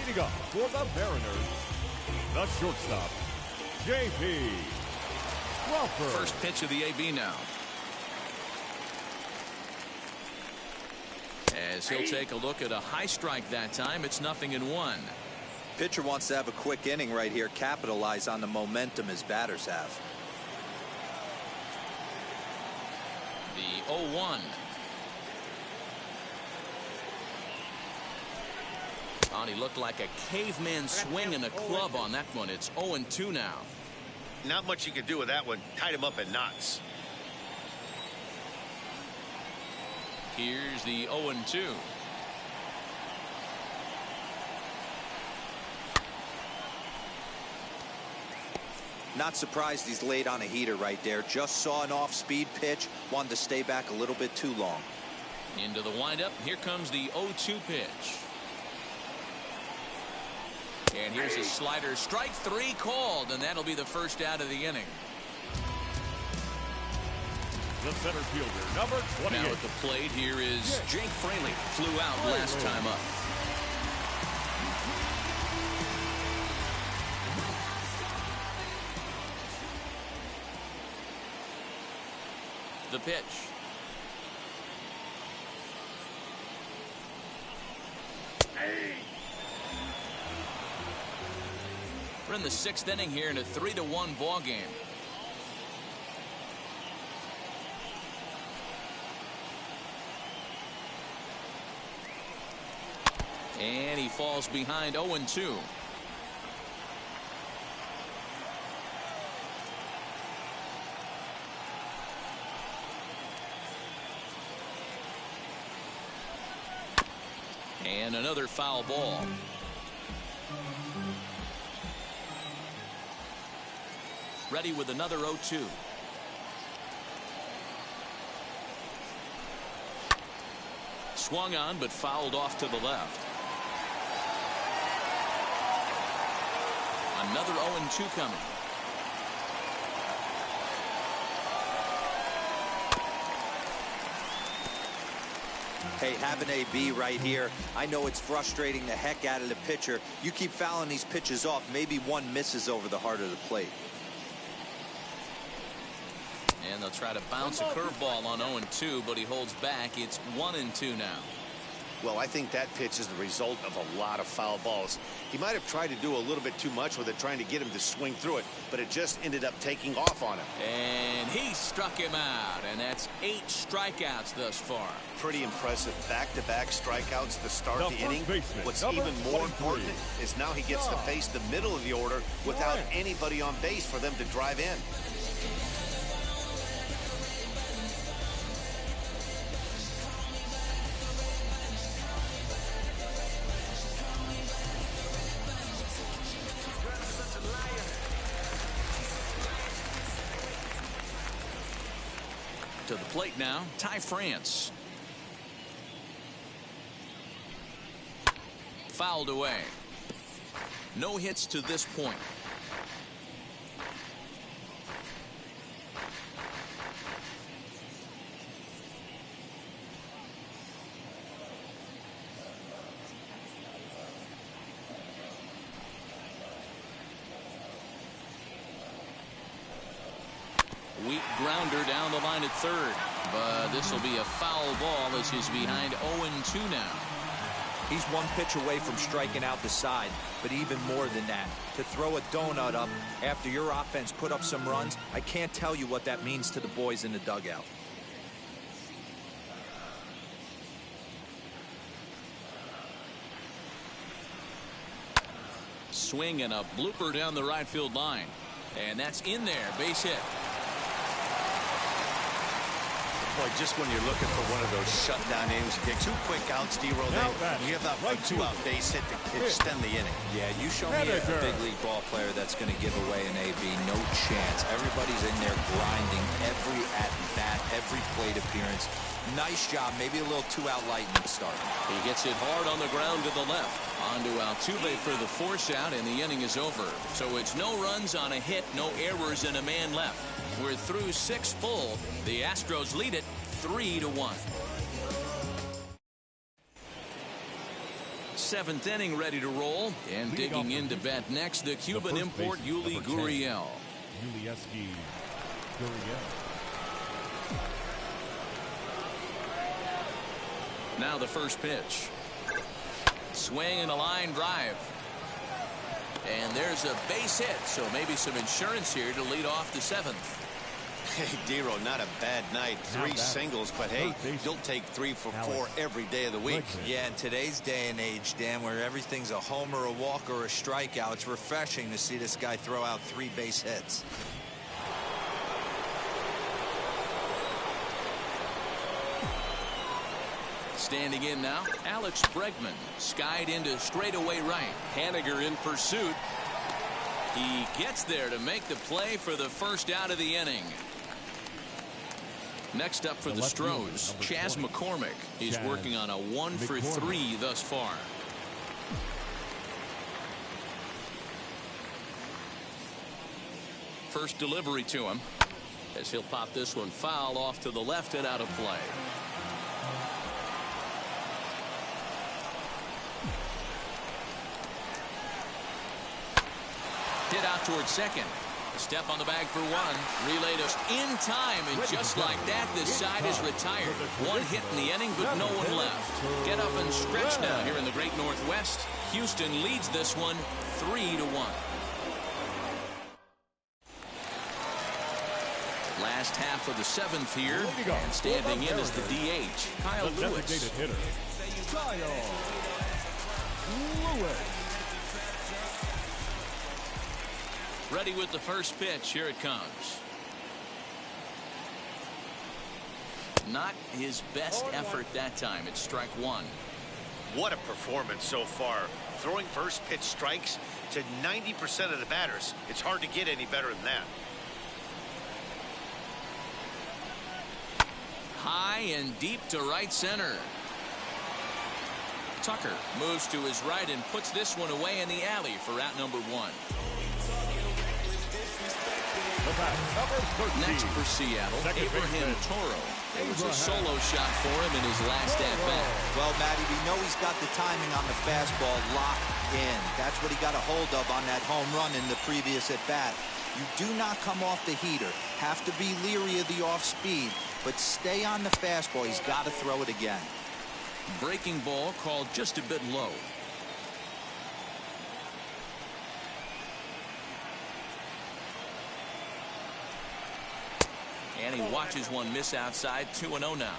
Speaker 3: Leading up for the Mariners, the shortstop, J.P. Crawford.
Speaker 1: First pitch of the AB now. As he'll take a look at a high strike that time, it's 0-1.
Speaker 4: Pitcher wants to have a quick inning right here, capitalize on the momentum his batters have.
Speaker 1: The 0-1. He looked like a caveman swinging a club on that one. It's 0-2 now.
Speaker 2: Not much you can do with that one. Tied him up in knots.
Speaker 1: Here's the 0-2.
Speaker 4: Not surprised he's laid on a heater right there. Just saw an off-speed pitch. Wanted to stay back a little bit too long.
Speaker 1: Into the windup. Here comes the 0-2 pitch. And here's a slider. Strike 3 called, and that'll be the first out of the inning.
Speaker 3: The center fielder, number 28.
Speaker 1: Now at the plate, here is Jake Fraley. Flew out last time up. The pitch. We're in the 6th inning here in a 3-1 ball game. And he falls behind 0-2. And another foul ball. Ready with another 0-2. Swung on, but fouled off to the left. Another 0-2 coming.
Speaker 4: Hey, have an AB right here. I know it's frustrating the heck out of the pitcher. You keep fouling these pitches off, maybe one misses over the heart of the plate.
Speaker 1: And they'll try to bounce a curveball on 0-2, but he holds back. It's 1-2 now.
Speaker 2: Well, I think that pitch is the result of a lot of foul balls. He might have tried to do a little bit too much with it, trying to get him to swing through it, but it just ended up taking off on him.
Speaker 1: And he struck him out, and that's 8 strikeouts thus far.
Speaker 2: Pretty impressive back-to-back strikeouts to start the inning. What's even more important is now he gets to face the middle of the order without anybody on base for them to drive in.
Speaker 1: To the plate now, Ty France. Fouled away. No hits to this point. grounder down the line at third. But this will be a foul ball as he's behind 0-2 now.
Speaker 4: He's one pitch away from striking out the side, but even more than that, to throw a donut up after your offense put up some runs, I can't tell you what that means to the boys in the dugout.
Speaker 1: Swing and a blooper down the right field line. And that's in there. Base hit.
Speaker 2: Boy, just when you're looking for one of those shutdown innings, you get 2 quick outs, D-roll, then you have that right 2-out base hit to extend the inning.
Speaker 4: Yeah, you show me a big league ball player that's going to give away an AB. No chance. Everybody's in there grinding every at-bat, every plate appearance. Nice job. Maybe a little 2-out lightning start.
Speaker 1: He gets it hard on the ground to the left. On to Altuve for the force out, and the inning is over. So it's no runs on a hit, no errors, and a man left. We're through 6 full. The Astros lead it 3-1. 7th inning ready to roll. And digging in to bat next, the Cuban import Yuli Gurriel.
Speaker 3: Yuli Gurriel.
Speaker 1: Now the first pitch. Swing and a line drive. And there's a base hit, so maybe some insurance here to lead off the 7th.
Speaker 2: Hey, D-roll, not a bad night. 3 singles, but hey, you'll take 3 for 4 every day of the week.
Speaker 4: Yeah, in today's day and age, Dan, where everything's a homer, a walk, or a strikeout, it's refreshing to see this guy throw out 3 base hits.
Speaker 1: Standing in now, Alex Bregman skied into straightaway right. Haniger in pursuit. He gets there to make the play for the first out of the inning. Next up for the Stros, Chas McCormick. He's working on a 1 for 3 thus far. First delivery to him as he'll pop this one foul off to the left and out of play. Hit out towards second. Step on the bag for 1. Relay just in time, and just like that, this side is retired. 1 hit in the inning, but no one left. Get up and stretch now here in the great Northwest. Houston leads this one 3-1. Last half of the 7th here, and standing in is the DH, Kyle Lewis. Ready with the first pitch. Here it comes. Not his best effort that time. It's strike 1.
Speaker 2: What a performance so far. Throwing first pitch strikes to 90% of the batters. It's hard to get any better than that.
Speaker 1: High and deep to right center. Tucker moves to his right and puts this one away in the alley for out number 1. Next for Seattle, Abraham Toro. It was a solo shot for him in his last at-bat.
Speaker 4: Well, Matty, we know he's got the timing on the fastball locked in. That's what he got a hold of on that home run in the previous at-bat. You do not come off the heater. Have to be leery of the off-speed, but stay on the fastball. He's got to throw it again.
Speaker 1: Breaking ball called just a bit low. And he watches one miss outside. 2-0 now.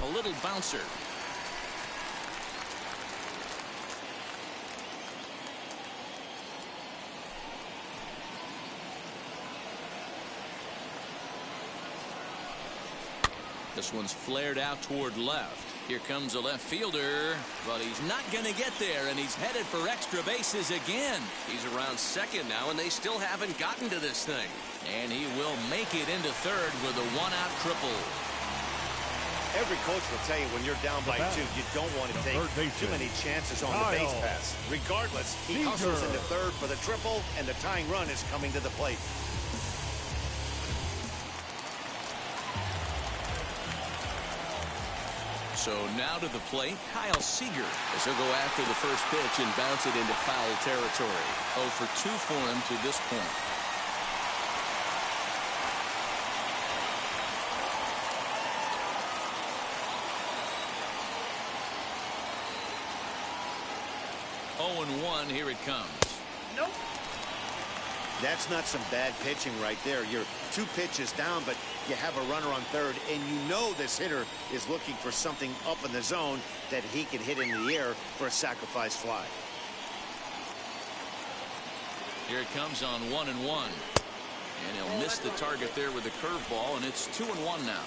Speaker 1: A little bouncer. This one's flared out toward left. Here comes a left fielder, but he's not going to get there, and he's headed for extra bases again. He's around second now, and they still haven't gotten to this thing. And he will make it into third with a 1-out triple.
Speaker 2: Every coach will tell you when you're down by 2, you don't want to take too many chances on the base pass. Regardless, he hustles into third for the triple, and the tying run is coming to the plate.
Speaker 1: So now to the plate, Kyle Seager, as he'll go after the first pitch and bounce it into foul territory. 0 for 2 for him to this point. Oh, and 1, here it comes.
Speaker 2: Nope. That's not some bad pitching right there. You're 2 pitches down, but you have a runner on third, and you know this hitter is looking for something up in the zone that he can hit into the air for a sacrifice fly.
Speaker 1: Here it comes on 1 and 1. And he'll miss the target there with the curveball, and it's 2 and 1 now.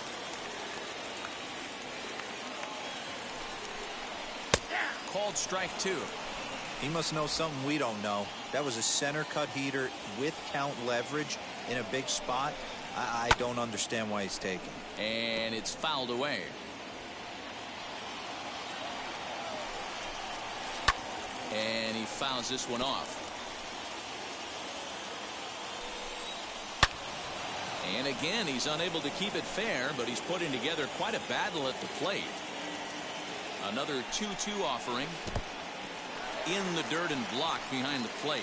Speaker 1: Called strike 2.
Speaker 4: He must know something we don't know. That was a center cut heater with count leverage in a big spot. I don't understand why he's taking.
Speaker 1: And it's fouled away. And he fouls this one off. And again, he's unable to keep it fair, but he's putting together quite a battle at the plate. Another 2-2 offering. In the dirt and blocked behind the plate,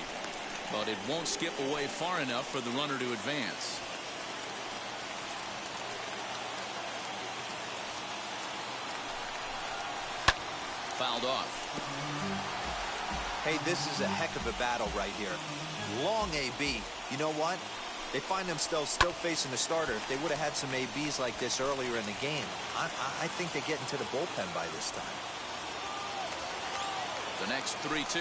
Speaker 1: but it won't skip away far enough for the runner to advance. Fouled off.
Speaker 4: Hey, this is a heck of a battle right here. Long AB. You know what? They find themselves still facing the starter. If they would have had some ABs like this earlier in the game, I think they get into the bullpen by this time.
Speaker 1: The next 3-2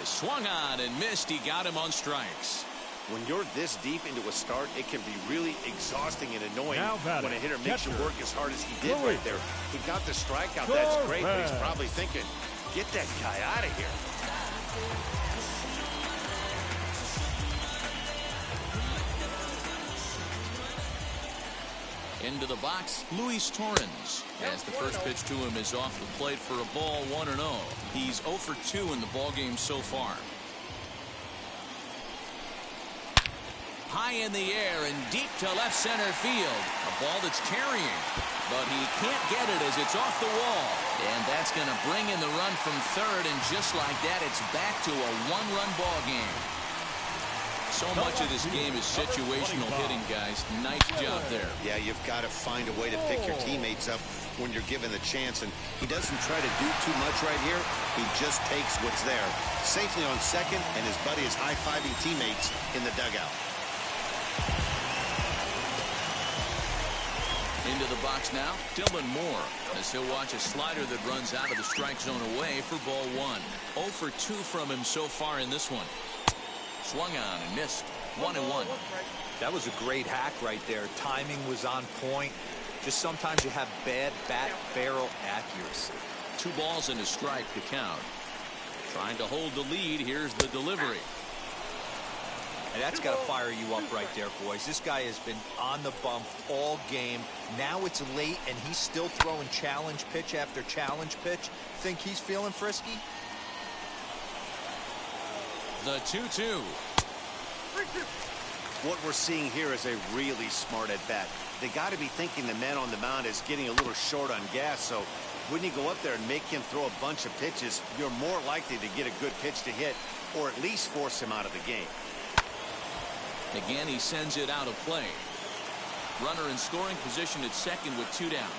Speaker 1: is swung on and missed. He got him on strikes.
Speaker 2: When you're this deep into a start, it can be really exhausting and annoying when a hitter makes you work as hard as he did right there. He got the strikeout. That's great, but he's probably thinking, get that guy out of here.
Speaker 1: Into the box, Luis Torrens, as the first pitch to him is off the plate for a ball, 1-0. He's 0 for 2 in the ballgame so far. High in the air and deep to left center field. A ball that's carrying, but he can't get it as it's off the wall. And that's going to bring in the run from third, and just like that, it's back to a 1-run ball game. So much of this game is situational hitting, guys. Nice job there.
Speaker 2: Yeah, you've got to find a way to pick your teammates up when you're given the chance, and he doesn't try to do too much right here. He just takes what's there. Safely on second, and his buddy is high-fiving teammates in the dugout.
Speaker 1: Into the box now, Dylan Moore, as he'll watch a slider that runs out of the strike zone away for ball 1. 0 for 2 from him so far in this one. Swung on and missed. 1-1.
Speaker 4: That was a great hack right there. Timing was on point. Just sometimes you have bad bat barrel accuracy.
Speaker 1: 2 balls and a strike to count. Trying to hold the lead. Here's the delivery.
Speaker 4: And that's got to fire you up right there, boys. This guy has been on the bump all game. Now it's late, and he's still throwing challenge pitch after challenge pitch. Think he's feeling frisky?
Speaker 1: The 2-2.
Speaker 2: What we're seeing here is a really smart at-bat. They got to be thinking the man on the mound is getting a little short on gas, so when you go up there and make him throw a bunch of pitches, you're more likely to get a good pitch to hit, or at least force him out of the game.
Speaker 1: Again, he sends it out of play. Runner in scoring position at second with 2 down.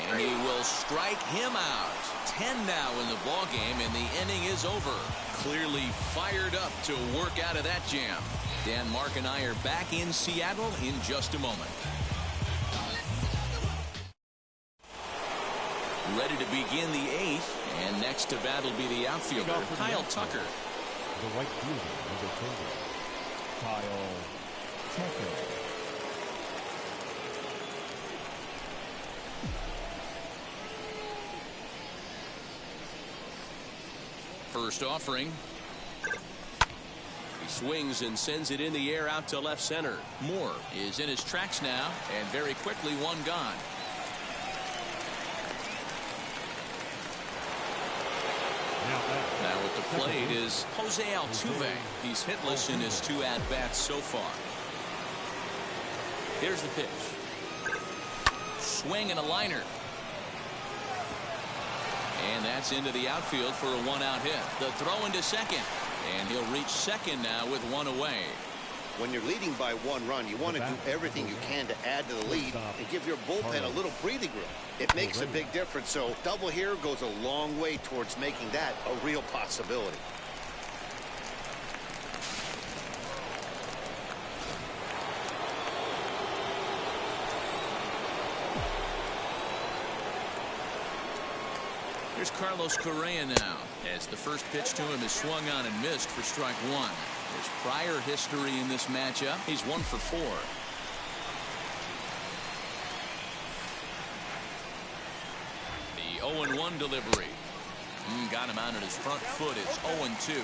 Speaker 1: And he will strike him out. 10 now in the ballgame, and the inning is over. Clearly fired up to work out of that jam. Dan, Mark, and I are back in Seattle in just a moment. Ready to begin the 8th, and next to bat will be the outfielder, Kyle Tucker.
Speaker 3: The right fielder, number 20, Kyle Tucker.
Speaker 1: First offering. He swings and sends it in the air out to left center. Moore is in his tracks now, and very quickly 1 gone. Now at the plate is Jose Altuve. He's hitless in his 2 at-bats so far. Here's the pitch. swing and a liner. And that's into the outfield for a one-out hit. The throw into second. And he'll reach second now with one away.
Speaker 2: When you're leading by 1 run, you want to do everything you can to add to the lead and give your bullpen a little breathing room. It makes a big difference, so double here goes a long way towards making that a real possibility.
Speaker 1: Here's Carlos Correa now, as the first pitch to him is swung on and missed for strike one. There's prior history in this matchup. He's 1 for 4. The 0-1 delivery. Got him out at his front foot. It's 0-2.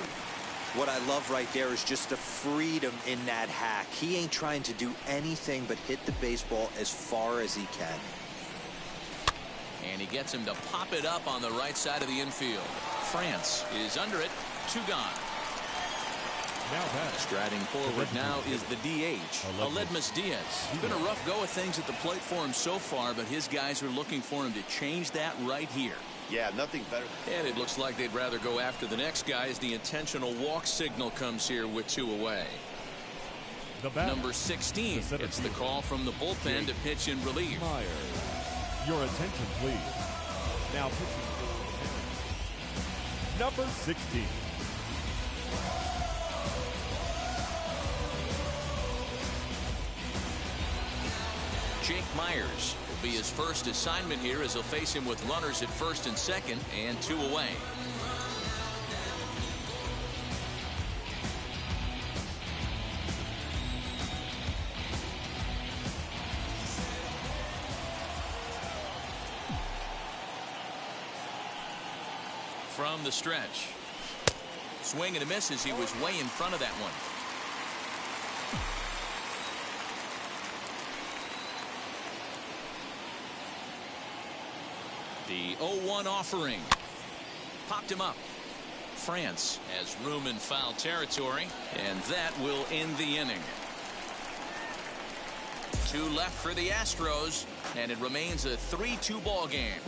Speaker 4: What I love right there is just the freedom in that hack. He ain't trying to do anything but hit the baseball as far as he can.
Speaker 1: And he gets him to pop it up on the right side of the infield. France is under it. 2 gone. Striding forward now is the DH, Aledmus Diaz. It's been a rough go of things at the plate for him so far, but his guys are looking for him to change that right here.
Speaker 2: Yeah, nothing better.
Speaker 1: And it looks like they'd rather go after the next guy as the intentional walk signal comes here with 2 away. Number 16 gets the call from the bullpen to pitch in relief.
Speaker 3: Your attention, please. Now pitching for number 16.
Speaker 1: Jake Myers will be his first assignment here as he'll face him with runners at first and second and 2 away. From the stretch. Swing and a miss as he was way in front of that one. The 0-1 offering. Popped him up. France has room in foul territory, and that will end the inning. 2 left for the Astros, and it remains a 3-2 ball game.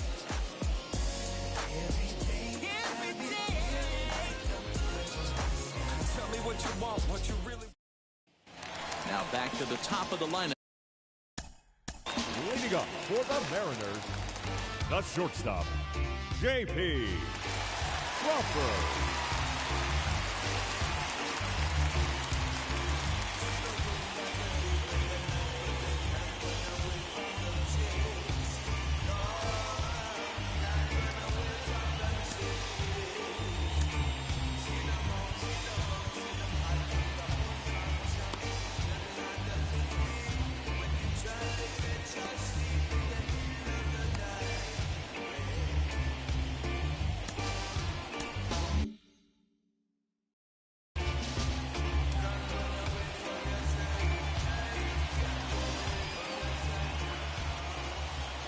Speaker 1: Now back to the top of the lineup.
Speaker 3: Leading up for the Mariners, the shortstop, J.P. Crawford.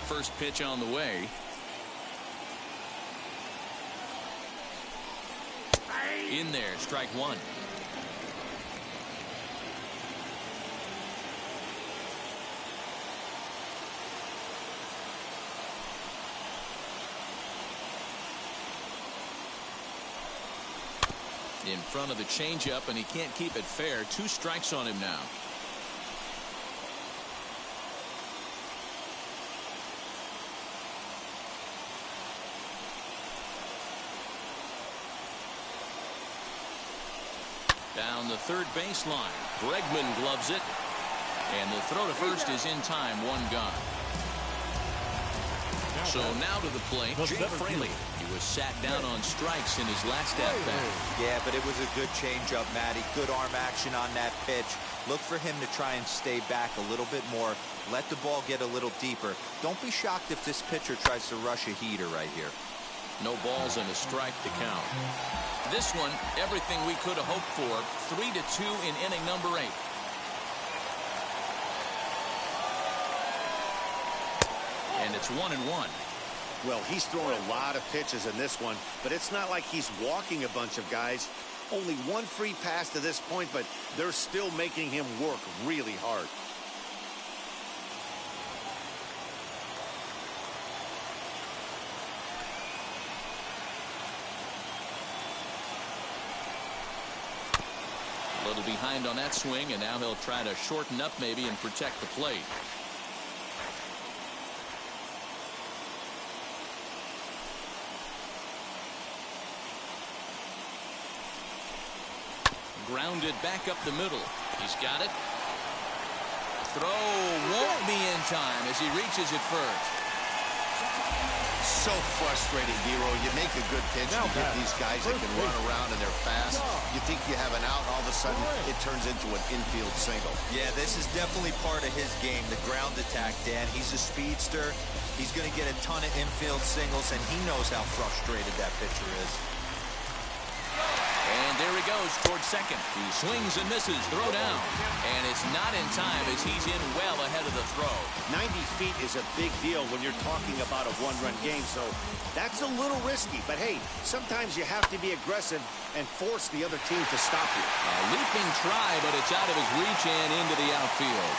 Speaker 1: First pitch on the way. In there, strike one. In front of the changeup, and he can't keep it fair. 2 strikes on him now. Down the third baseline. Bregman gloves it. And the throw to first is in time. 1 gone. So now to the plate, Jake Fraley. He was sat down on strikes in his last at-bat.
Speaker 4: Yeah, but it was a good changeup, Matty. Good arm action on that pitch. Look for him to try and stay back a little bit more. Let the ball get a little deeper. Don't be shocked if this pitcher tries to rush a heater right here.
Speaker 1: No balls and a strike to count. This one, everything we could have hoped for. 3-2 in inning number 8. And it's 1-1.
Speaker 2: Well, he's thrown a lot of pitches in this one, but it's not like he's walking a bunch of guys. Only 1 free pass to this point, but they're still making him work really hard.
Speaker 1: A little behind on that swing, and now he'll try to shorten up maybe and protect the plate. Grounded back up the middle. He's got it. Throw won't be in time as he reaches it first.
Speaker 2: So frustrating, Dero. You make a good pitch. You get these guys that can run around and they're fast. You think you have an out, all of a sudden it turns into an infield single.
Speaker 4: Yeah, this is definitely part of his game, the ground attack, Dan. He's a speedster. He's going to get a ton of infield singles, and he knows how frustrated that pitcher is.
Speaker 1: And there he goes towards second. He swings and misses. Throw down. And it's not in time as he's in well ahead of the throw.
Speaker 2: 90 feet is a big deal when you're talking about a one-run game, so that's a little risky. But, hey, sometimes you have to be aggressive and force the other team to stop you.
Speaker 1: A leaping try, but it's out of his reach and into the outfield.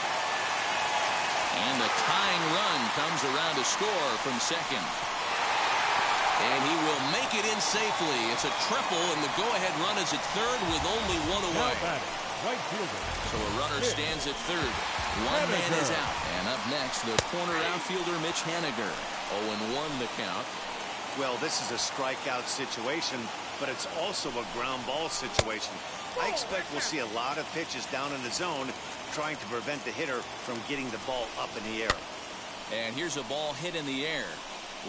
Speaker 1: And the tying run comes around to score from second. And he will make it in safely. It's a triple, and the go-ahead run is at third with only one away.
Speaker 3: Right fielder.
Speaker 1: So a runner stands at third. One man is out. And up next, the corner outfielder, Mitch Haniger. 0-1 the count.
Speaker 2: Well, this is a strikeout situation, but it's also a ground ball situation. I expect we'll see a lot of pitches down in the zone trying to prevent the hitter from getting the ball up in the air.
Speaker 1: And here's a ball hit in the air.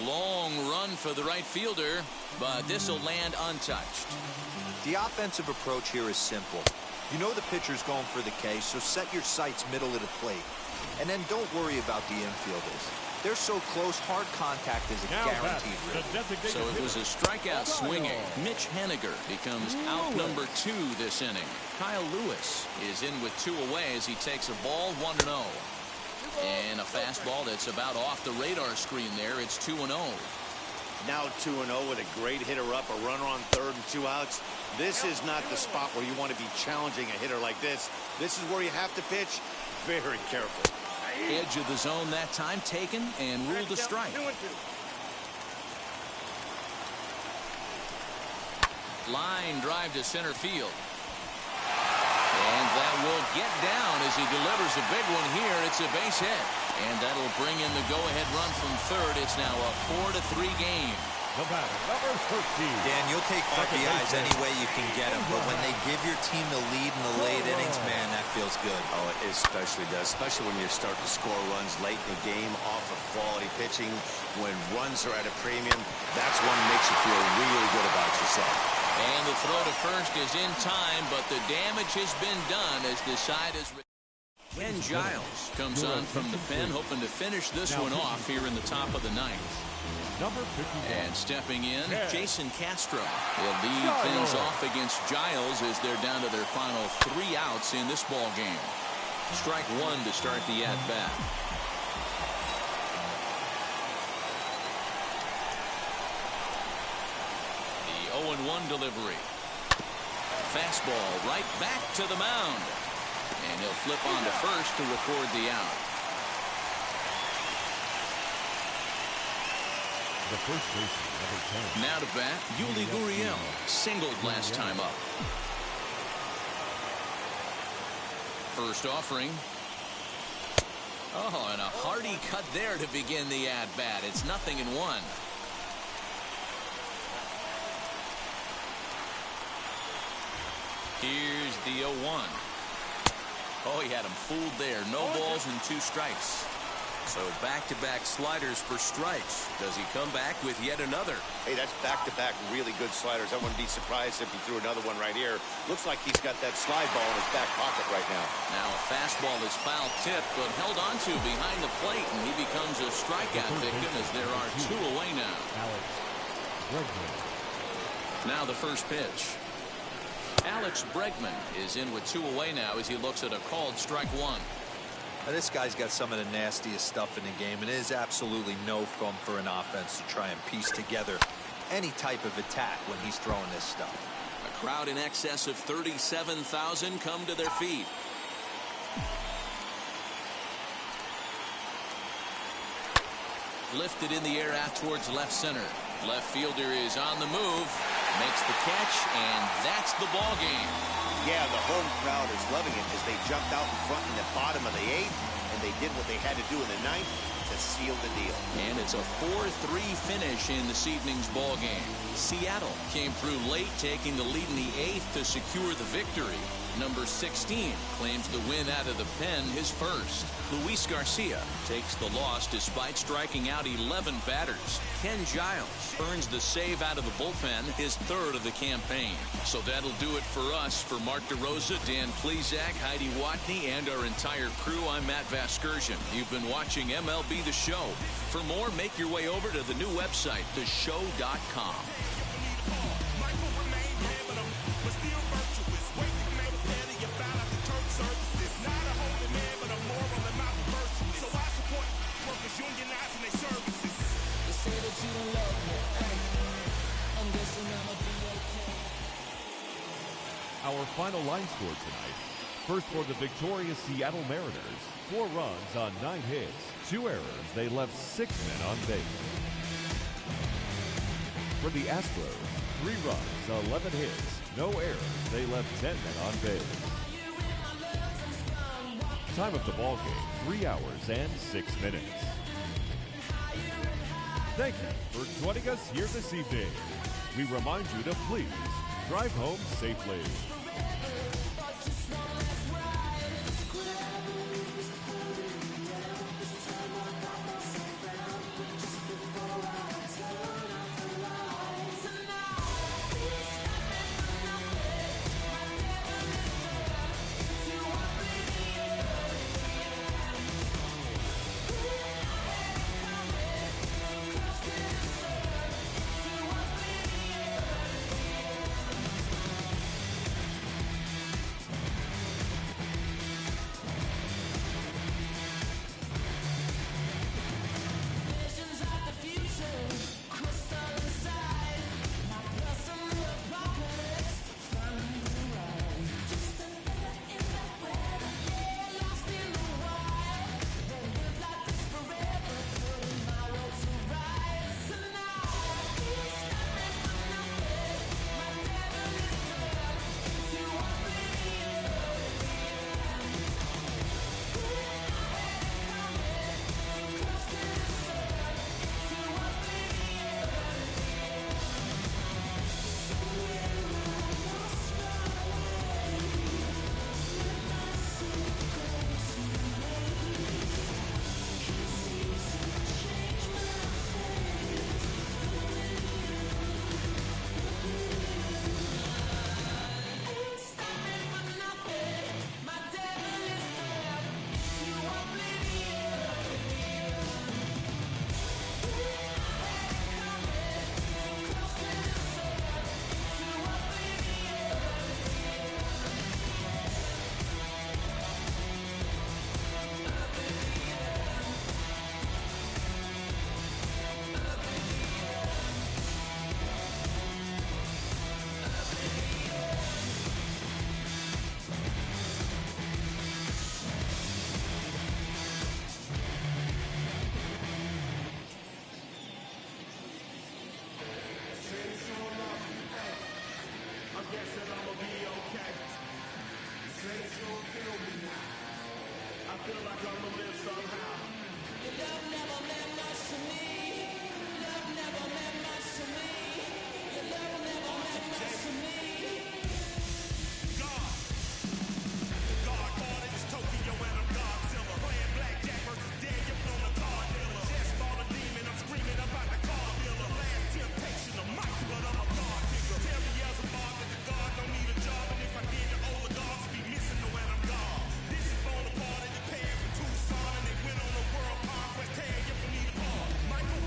Speaker 1: Long run for the right fielder, but this will land untouched.
Speaker 4: The offensive approach here is simple. You know the pitcher's going for the K, so set your sights middle of the plate. And then don't worry about the infielders. They're so close, hard contact is a guaranteed risk.
Speaker 1: So it was a strikeout swinging. Mitch Haniger becomes out number 2 this inning. Kyle Lewis is in with 2 away as he takes a ball 1-0. And a fastball that's about off the radar screen there. It's 2-0.
Speaker 2: Now 2-0 with a great hitter up, a runner on third and 2 outs. This is not the spot where you want to be challenging a hitter like this. This is where you have to pitch very careful.
Speaker 1: Edge of the zone that time taken and ruled a strike. Line drive to center field. And that will get down as he delivers a big one here. It's a base hit. And that'll bring in the go-ahead run from third. It's now a 4-3 game.
Speaker 3: The batter, number 13.
Speaker 4: Dan, you'll take RBIs any way you can get them, but when they give your team the lead in the late innings, man, that feels good.
Speaker 2: Oh, it especially does, especially when you start to score runs late in the game off of quality pitching. When runs are at a premium, that's one that makes you feel really good about yourself.
Speaker 1: And the throw to first is in time, but the damage has been done as the side is... Ken Giles comes on from the pen, hoping to finish this one off here in the top of the ninth.
Speaker 3: Number 51.
Speaker 1: And stepping in, Jason Castro. He'll lead things off against Giles as they're down to their final 3 outs in this ball game. Strike 1 to start the at-bat. The 0-1 delivery. Fastball right back to the mound. And he'll flip on to first to record the out.
Speaker 3: The first baseman, number 10.
Speaker 1: Now to bat, Yuli Gurriel. Singled last time up. First offering. Oh, and a hearty cut there to begin the at-bat. It's 0-1. Here's the 0-1. Oh, he had him fooled there. No balls and 2 strikes. So back-to-back sliders for strikes. Does he come back with yet another?
Speaker 2: Hey, that's back-to-back really good sliders. I wouldn't be surprised if he threw another one right here. Looks like he's got that slide ball in his back pocket right now.
Speaker 1: Now a fastball is foul tipped, but held onto behind the plate, and he becomes a strikeout victim as there are 2 away now.
Speaker 3: Alex Bregman.
Speaker 1: Now the first pitch. Alex Bregman is in with 2 away now as he looks at a called strike 1.
Speaker 4: Now, this guy's got some of the nastiest stuff in the game, and it is absolutely no fun for an offense to try and piece together any type of attack when he's throwing this stuff.
Speaker 1: A crowd in excess of 37,000 come to their feet. Lifted in the air out towards left center. Left fielder is on the move, makes the catch, and that's the ball game.
Speaker 2: Yeah, the home crowd is loving it as they jumped out in front in the bottom of the 8th, and they did what they had to do in the 9th to seal the deal.
Speaker 1: And it's a 4-3 finish in this evening's ball game. Seattle came through late, taking the lead in the 8th to secure the victory. Number 16 claims the win out of the pen, his first. Luis Garcia takes the loss despite striking out 11 batters. Ken Giles earns the save out of the bullpen, his third of the campaign. So that'll do it for us. For Mark DeRosa, Dan Plesac, Heidi Watney, and our entire crew, I'm Matt Vasgersian. You've been watching MLB The Show. For more, make your way over to the new website, theshow.com.
Speaker 3: Our final line score tonight. First for the victorious Seattle Mariners, 4 runs on 9 hits, 2 errors. They left 6 men on base. For the Astros, 3 runs, 11 hits, no errors. They left 10 men on base. Time of the ball game, 3 hours and 6 minutes. Thank you for joining us here this evening. We remind you to please drive home safely.
Speaker 8: Michael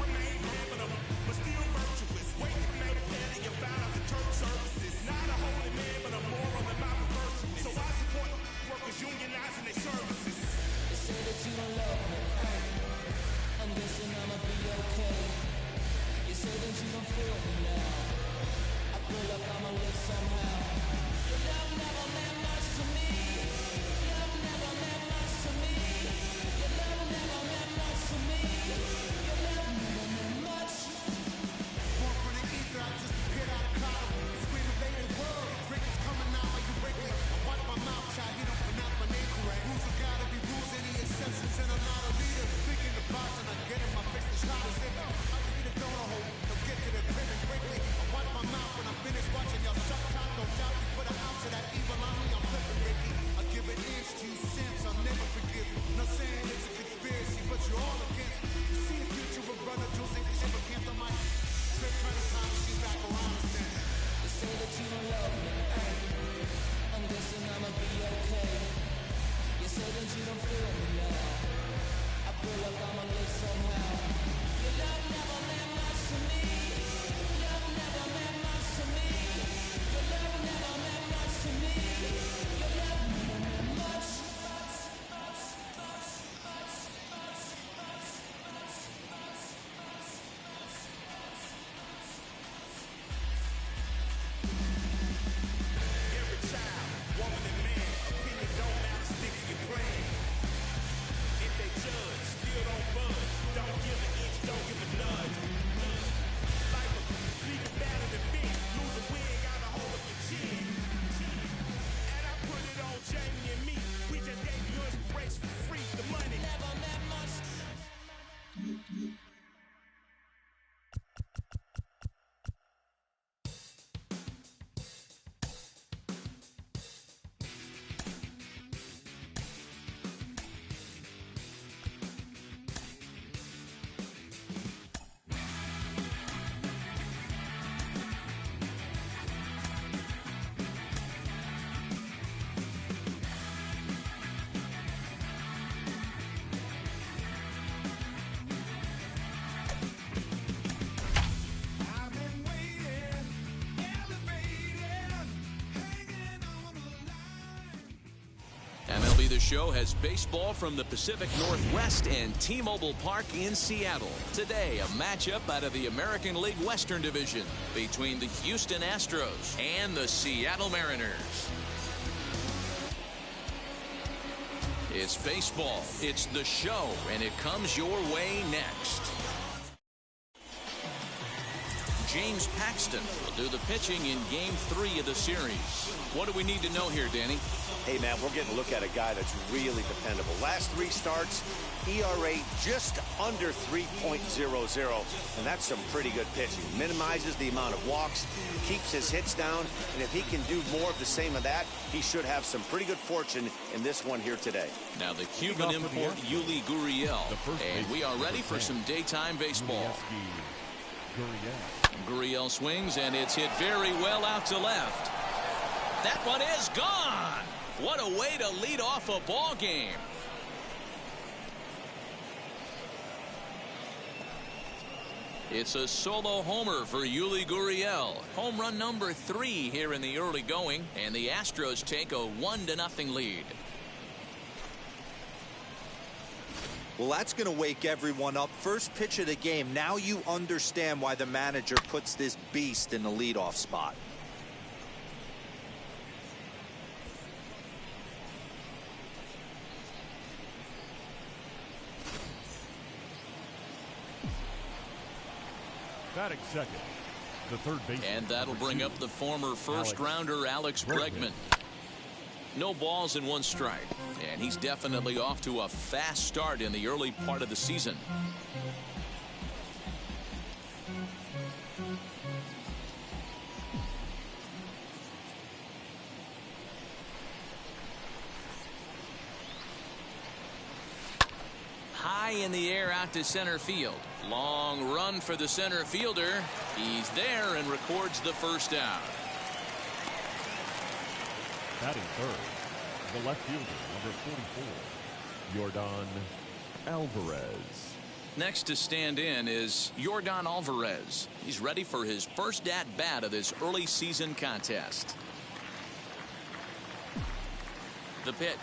Speaker 1: MLB The Show has baseball from the Pacific Northwest and T-Mobile Park in Seattle. Today, a matchup out of the American League Western Division between the Houston Astros and the Seattle Mariners. It's baseball, it's The Show, and it comes your way next. James Paxton will do the pitching in Game 3 of the series. What do we need to know here, Danny?
Speaker 2: Hey, man, we're getting a look at a guy that's really dependable. Last 3 starts, ERA just under 3.00, and that's some pretty good pitching. Minimizes the amount of walks, keeps his hits down, and if he can do more of the same of that, he should have some pretty good fortune in this one here today.
Speaker 1: Now the Cuban import, Yuli Gurriel, and we are ready for some daytime baseball. Gurriel swings, and it's hit very well out to left. That one is gone. What a way to lead off a ball game. It's a solo homer for Yuli Gurriel. Home run number 3 here in the early going, and the Astros take a 1-0 lead.
Speaker 4: Well, that's going to wake everyone up. First pitch of the game. Now you understand why the manager puts this beast in the leadoff spot.
Speaker 3: Batting second, the third baseman.
Speaker 1: And that'll bring up the former first-rounder Alex Bregman. No balls and 1 strike. And he's definitely off to a fast start in the early part of the season. High in the air out to center field. Long run for the center fielder. He's there and records the first out.
Speaker 3: Batting third, the left fielder, number 44, Yordan Alvarez.
Speaker 1: Next to stand in is Yordan Alvarez. He's ready for his first at-bat of this early season contest. The pitch.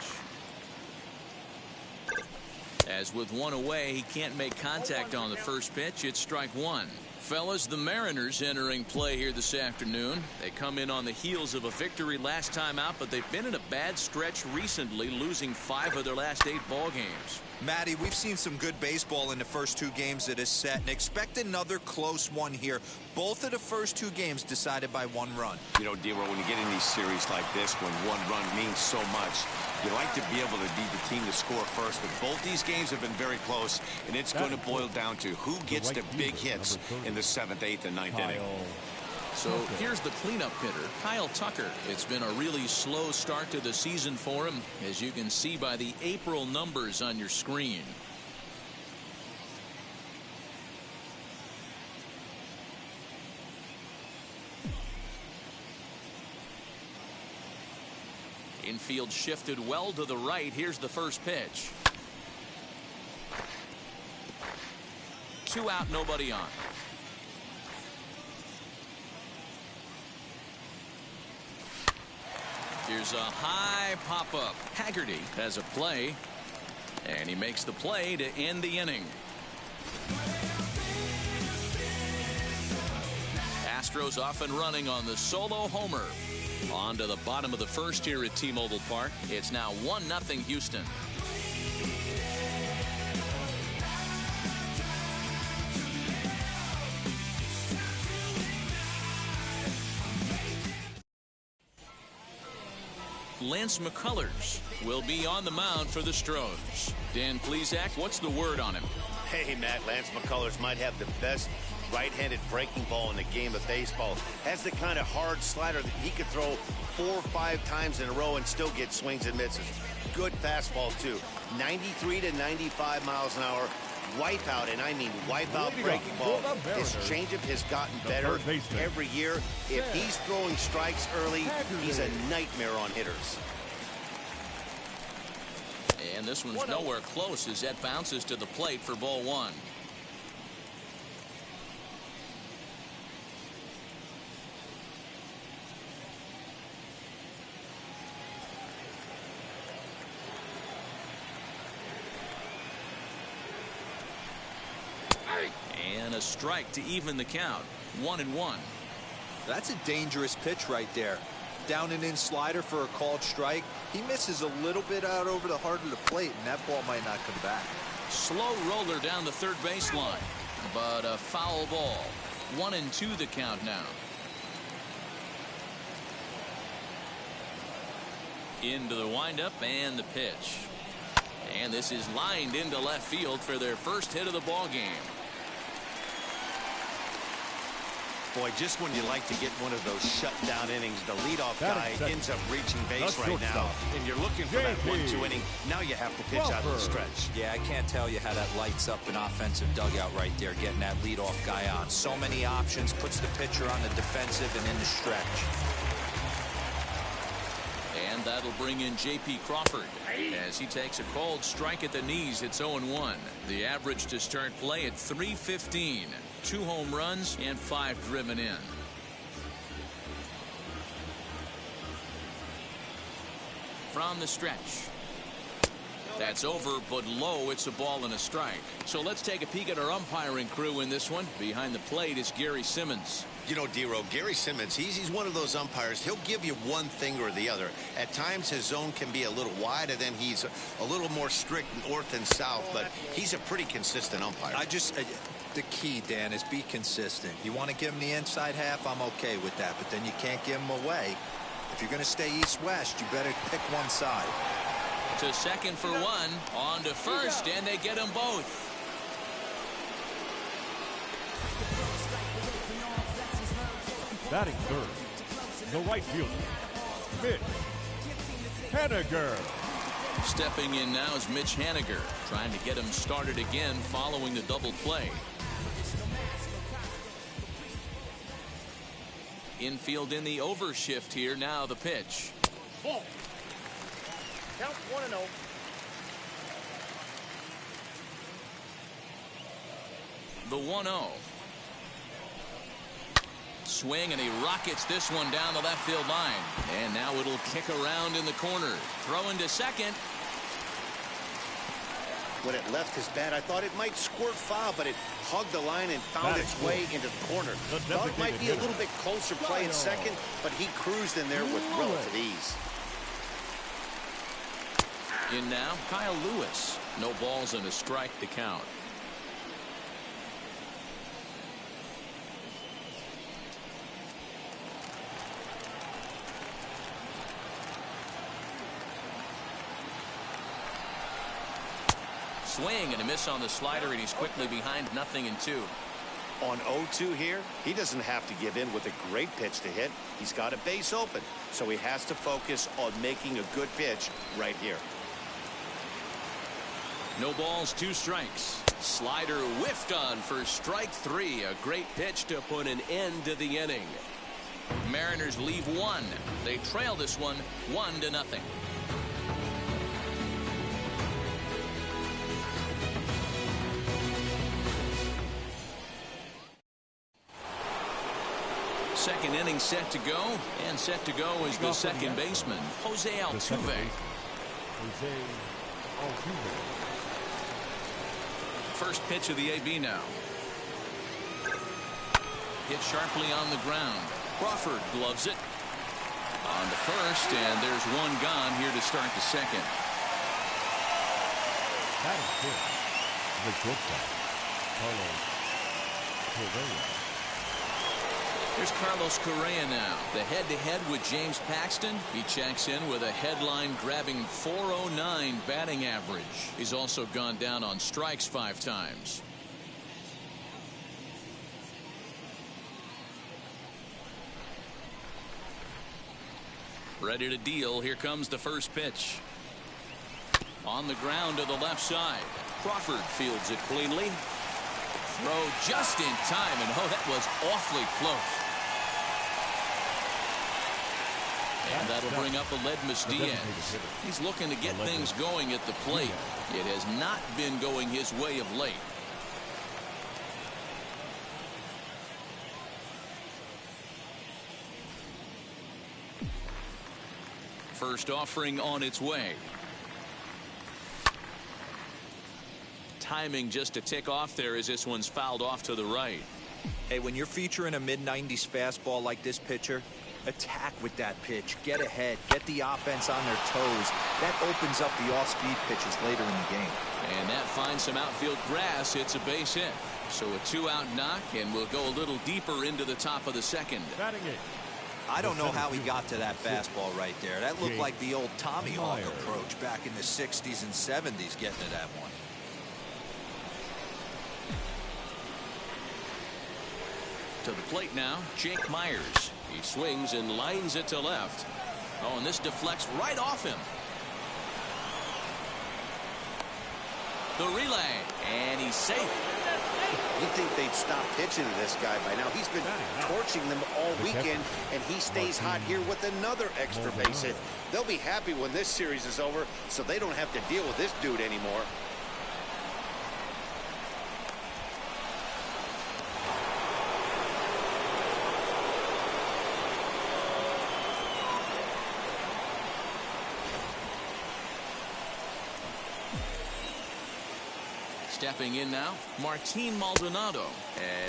Speaker 1: As with 1 away, he can't make contact on the first pitch. It's strike 1. Fellas, the Mariners entering play here this afternoon. They come in on the heels of a victory last time out, but they've been in a bad stretch recently, losing 5 of their last 8 ball games.
Speaker 4: Matty, we've seen some good baseball in the first 2 games of this set, and expect another close one here. Both of the first 2 games decided by 1 run.
Speaker 2: You know, D-Roll, when you get in these series like this, when 1 run means so much, you like to be able to be the team to score first. But both these games have been very close, and it's going to boil down to who gets the big hits in the 7th, 8th, and 9th inning.
Speaker 1: So here's the cleanup hitter, Kyle Tucker. It's been a really slow start to the season for him, as you can see by the April numbers on your screen. Infield shifted well to the right. Here's the first pitch. 2 out, nobody on. Here's a high pop-up. Haggerty has a play, and he makes the play to end the inning. Astros off and running on the solo homer. On to the bottom of the first here at T-Mobile Park. It's now 1-0 Houston. Lance McCullers will be on the mound for the Stros. Dan Plesac, what's the word on him?
Speaker 2: Hey, Matt, Lance McCullers might have the best right-handed breaking ball in the game of baseball. Has the kind of hard slider that he could throw 4 or 5 times in a row and still get swings and misses. Good fastball, too. 93 to 95 miles an hour. Wipeout, and I mean wipeout breaking ball. His changeup has gotten better every year. If he's throwing strikes early, he's a nightmare on hitters.
Speaker 1: And this one's nowhere close as that bounces to the plate for ball 1. And a strike to even the count. 1-1.
Speaker 4: That's a dangerous pitch right there. Down and in slider for a called strike. He misses a little bit out over the heart of the plate, and that ball might not come back.
Speaker 1: Slow roller down the third baseline, but a foul ball. 1-2 the count now. Into the windup and the pitch. And this is lined into left field for their first hit of the ball game.
Speaker 2: Boy, just when you like to get one of those shutdown innings, the leadoff guy ends up reaching base right now, and you're looking for that 1-2 inning. Now you have to pitch out of the stretch.
Speaker 4: Yeah, I can't tell you how that lights up an offensive dugout right there, getting that leadoff guy on. So many options, puts the pitcher on the defensive and in the stretch.
Speaker 1: And that'll bring in J.P. Crawford as he takes a cold strike at the knees. It's 0-1. The average to start play at .315. 2 home runs and 5 driven in. From the stretch. That's over, but low. It's a ball and a strike. So let's take a peek at our umpiring crew in this one. Behind the plate is Gary Simmons.
Speaker 2: You know, D-Row, Gary Simmons, he's one of those umpires. He'll give you one thing or the other. At times his zone can be a little wide, and then he's a little more strict north and south, but he's a pretty consistent umpire.
Speaker 4: The key, Dan, is be consistent. You want to give him the inside half, I'm okay with that, but then you can't give him away. If you're going to stay east-west, you better pick one side.
Speaker 1: To second for one, on to first, and they get them both.
Speaker 3: Batting third, the right fielder, Mitch Haniger.
Speaker 1: Stepping in now is Mitch Haniger, trying to get him started again following the double play. Infield in the overshift here. Now the pitch.
Speaker 8: Ball. Count 1-0.
Speaker 1: The 1-0. Swing, and he rockets this one down the left field line. And now it'll kick around in the corner. Throwing to second.
Speaker 2: When it left his bat, I thought it might squirt foul, but it hugged the line and found its way into the corner. Thought it might be a little bit closer play in second, but he cruised in there with relative ease.
Speaker 1: In now, Kyle Lewis. No balls and a strike to count. Swing and a miss on the slider, and he's quickly behind 0-2.
Speaker 2: On 0-2 here, he doesn't have to give in with a great pitch to hit. He's got a base open, so he has to focus on making a good pitch right here.
Speaker 1: No balls, 2 strikes. Slider whiffed on for strike 3. A great pitch to put an end to the inning. Mariners leave 1. They trail this one 1-0. second inning set to go, and set to go is the second baseman, Jose Altuve. First pitch of the AB now. Hit sharply on the ground. Crawford gloves it. On to first, and there's one gone here to start the second.
Speaker 3: That is good. The shortstop, Carlos Correa.
Speaker 1: Here's Carlos Correa now. The head-to-head with James Paxton. He checks in with a headline-grabbing .409 batting average. He's also gone down on strikes 5 times. Ready to deal. Here comes the first pitch. On the ground to the left side. Crawford fields it cleanly. Throw just in time, and oh, that was awfully close. And that'll bring up Aledmus Diaz. He's looking to get things going at the plate. It has not been going his way of late. First offering on its way. Timing just a tick off there as this one's fouled off to the right.
Speaker 4: Hey, when you're featuring a mid-90s fastball like this pitcher, attack with that pitch. Get ahead. Get the offense on their toes. That opens up the off-speed pitches later in the game.
Speaker 1: And that finds some outfield grass. It's a base hit. So a 2-out knock, and we'll go a little deeper into the top of the second.
Speaker 4: I don't know how he got to that fastball right there. That looked like the old Tommy Hawk approach back in the 60s and 70s getting to that one.
Speaker 1: To the plate now, Jake Myers. He swings and lines it to left. Oh, and this deflects right off him. The relay, and he's safe.
Speaker 2: You'd think they'd stop pitching to this guy by now. He's been torching them all weekend, and he stays hot here with another extra base hit. They'll be happy when this series is over, so they don't have to deal with this dude anymore.
Speaker 1: Stepping in now, Martin Maldonado,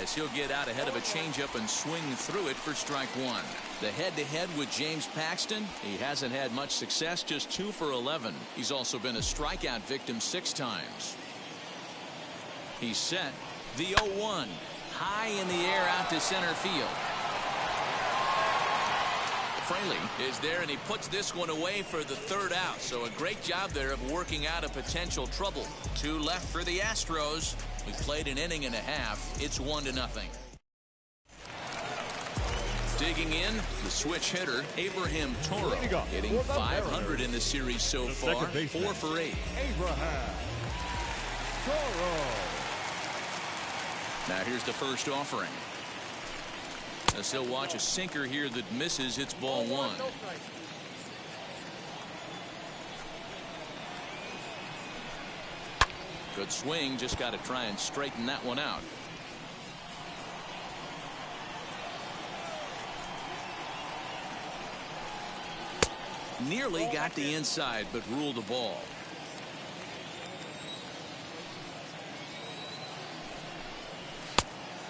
Speaker 1: as he'll get out ahead of a changeup and swing through it for strike one. The head-to-head with James Paxton. He hasn't had much success, just 2 for 11. He's also been a strikeout victim 6 times. He's set. The 0-1. High in the air out to center field. Fraley is there, and he puts this one away for the 3rd out. So a great job there of working out a potential trouble. 2 left for the Astros. We played an inning and a half. It's 1-0. Digging in, the switch hitter, Abraham Toro, hitting .500 in the series so far, 4 for 8.
Speaker 3: Abraham Toro.
Speaker 1: Now here's the first offering. As he'll watch a sinker here that misses. It's ball 1. Good swing. Just got to try and straighten that one out. Nearly got the inside, but ruled the ball.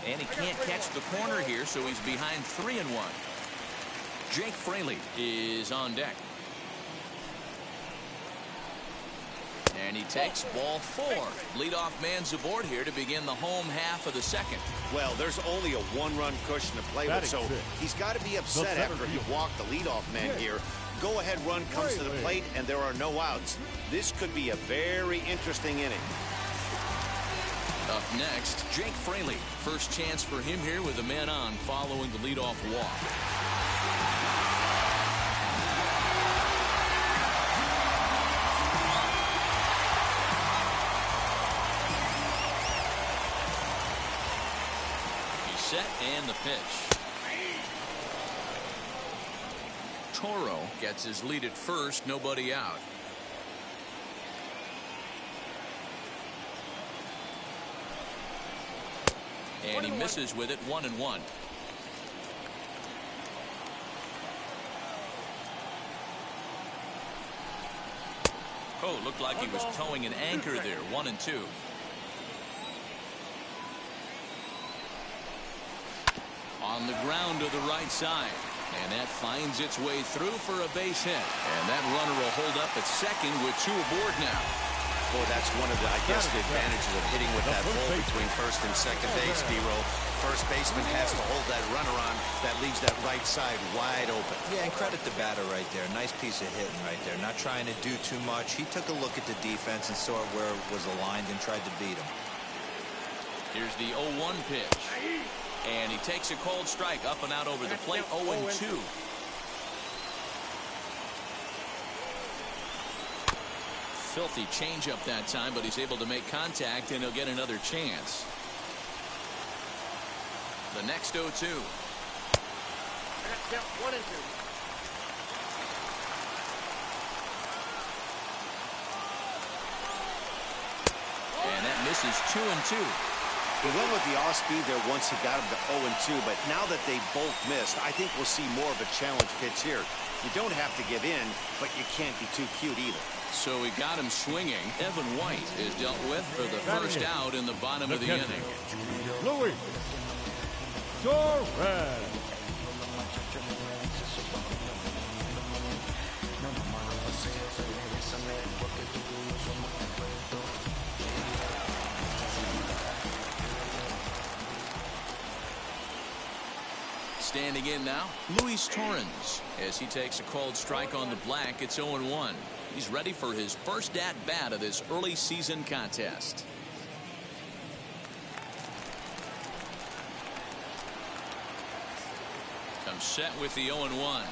Speaker 1: And he can't catch the corner here, so he's behind 3-1. Jake Fraley is on deck. And he takes ball 4. Leadoff man's aboard here to begin the home half of the second.
Speaker 2: Well, there's only a 1-run cushion to play with, so he's got to be upset after he walked the leadoff man here. Go-ahead run comes to the plate, and there are no outs. This could be a very interesting inning.
Speaker 1: Up next, Jake Fraley. First chance for him here with a man on following the leadoff walk. He's set and the pitch. Toro gets his lead at first, nobody out. And he misses with it, 1-1. Oh, looked like he was towing an anchor there. 1-2. On the ground to the right side. And that finds its way through for a base hit. And that runner will hold up at second with 2 aboard now.
Speaker 2: Boy, that's one of the, I guess, the advantages of hitting with that ball between first and second base, D-Row. First baseman has to hold that runner on. That leaves that right side wide open.
Speaker 4: Yeah, and credit the batter right there. Nice piece of hitting right there. Not trying to do too much. He took a look at the defense and saw where it was aligned and tried to beat him.
Speaker 1: Here's the 0-1 pitch. And he takes a cold strike up and out over the plate. 0-2. Filthy changeup that time, but he's able to make contact, and he'll get another chance. The next 0-2.
Speaker 8: 1-2.
Speaker 1: And that misses 2-2.
Speaker 2: He went with the off-speed there once he got him to 0-2, but now that they both missed, I think we'll see more of a challenge pitch here. You don't have to give in, but you can't be too cute either.
Speaker 1: So he got him swinging. Evan White is dealt with for the first out in the bottom of the inning.
Speaker 3: Luis Torres.
Speaker 1: Standing in now, Luis Torres, as he takes a cold strike on the black. It's 0-1. He's ready for his first at-bat of this early season contest. Comes set with the 0-1.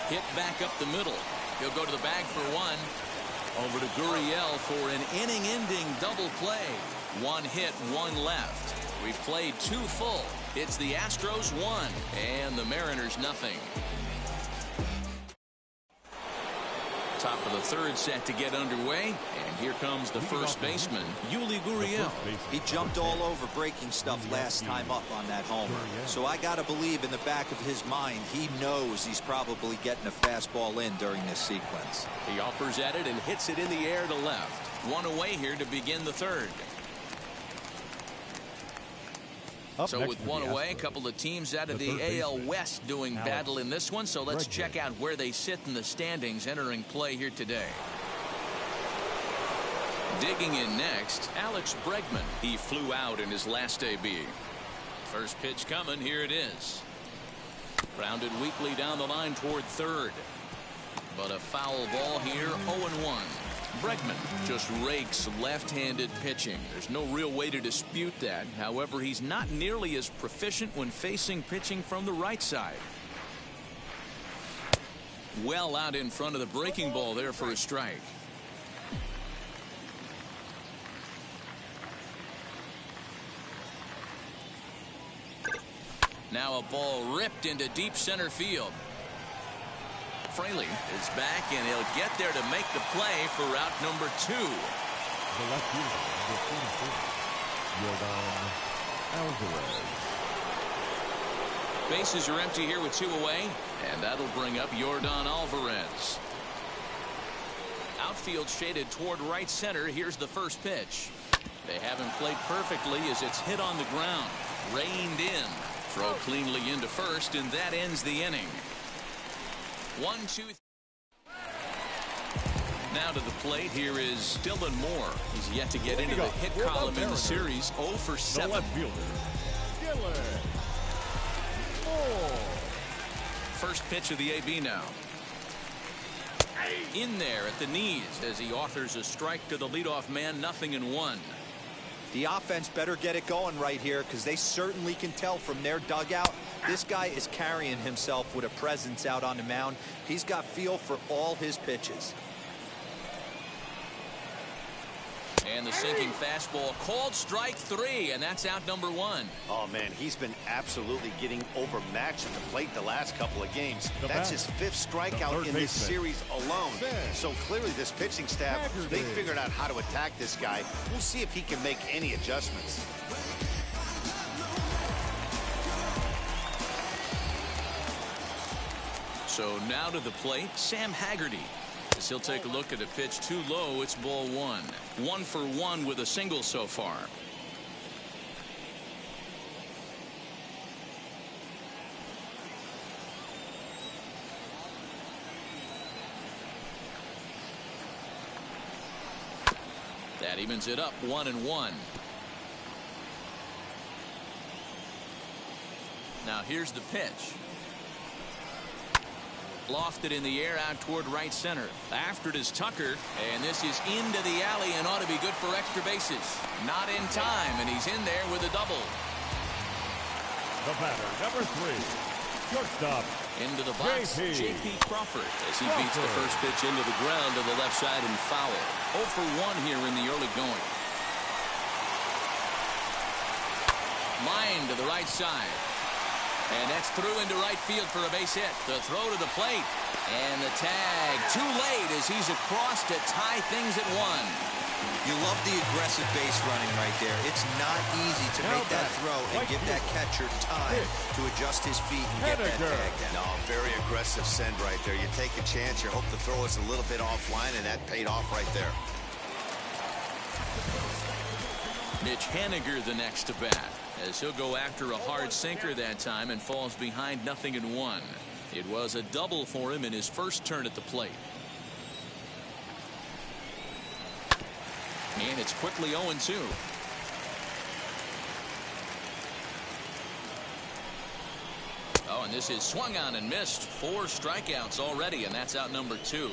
Speaker 1: Hit back up the middle. He'll go to the bag for 1. Over to Gurriel for an inning-ending double play. 1 hit, 1 left. We've played 2 full. It's the Astros 1 and the Mariners nothing. Top of the third set to get underway, and here comes the first baseman, Yuli Gurriel.
Speaker 4: He jumped all over breaking stuff last time up on that homer. So I got to believe in the back of his mind, he knows he's probably getting a fastball in during this sequence.
Speaker 1: He offers at it and hits it in the air to left. 1 away here to begin the third. So with 1 away, a couple of teams out of the AL West doing battle in this one. So let's check out where they sit in the standings entering play here today. Digging in next, Alex Bregman. He flew out in his last AB. First pitch coming. Here it is. Grounded weakly down the line toward third. But a foul ball here, 0-1. Bregman just rakes left-handed pitching. There's no real way to dispute that. However, he's not nearly as proficient when facing pitching from the right side. Well out in front of the breaking ball there for a strike. Now a ball ripped into deep center field. Fraley is back, and he'll get there to make the play for route number 2.
Speaker 3: The left fielder, number 44, Yordan Alvarez.
Speaker 1: Bases are empty here with 2 away, and that'll bring up Yordan Alvarez. Outfield shaded toward right center. Here's the first pitch. They haven't played perfectly as it's hit on the ground. Reined in. Throw cleanly into first, and that ends the inning. 1-2. Now to the plate, here is Dylan Moore. He's yet to get into the hit column in the series. 0 for 7.
Speaker 3: The left fielder, Dylan Moore.
Speaker 1: First pitch of the AB now. In there at the knees as he authors a strike to the leadoff man. 0-1.
Speaker 4: The offense better get it going right here, because they certainly can tell from their dugout this guy is carrying himself with a presence out on the mound. He's got feel for all his pitches.
Speaker 1: And the sinking fastball, called strike 3, and that's out number 1.
Speaker 2: Oh, man, he's been absolutely getting overmatched at the plate the last couple of games. That's his 5th strikeout in this series alone. So clearly this pitching staff, they figured out how to attack this guy. We'll see if he can make any adjustments.
Speaker 1: So now to the plate, Sam Haggerty. As he'll take a look at a pitch too low. It's ball one. 1 for 1 with a single so far. That evens it up 1-1. Now here's the pitch. Lofted in the air out toward right center. After it is Tucker, and this is into the alley and ought to be good for extra bases. Not in time, and he's in there with a double.
Speaker 3: The batter, number 3, shortstop.
Speaker 1: Into the box, J.P. Crawford, as he beats the first pitch into the ground to the left side and foul. 0 for 1 here in the early going. Line to the right side. And that's through into right field for a base hit. The throw to the plate. And the tag too late as he's across to tie things at 1.
Speaker 4: You love the aggressive base running right there. It's not easy to make that throw and give that catcher time to adjust his feet and get that tag down.
Speaker 2: No, very aggressive send right there. You take a chance, you hope the throw is a little bit offline, and that paid off right there.
Speaker 1: Mitch Haniger the next to bat, as he'll go after a hard sinker that time and falls behind 0-1. It was a double for him in his first turn at the plate. And it's quickly 0-2. Oh, and this is swung on and missed. 4 strikeouts already, and that's out number 2.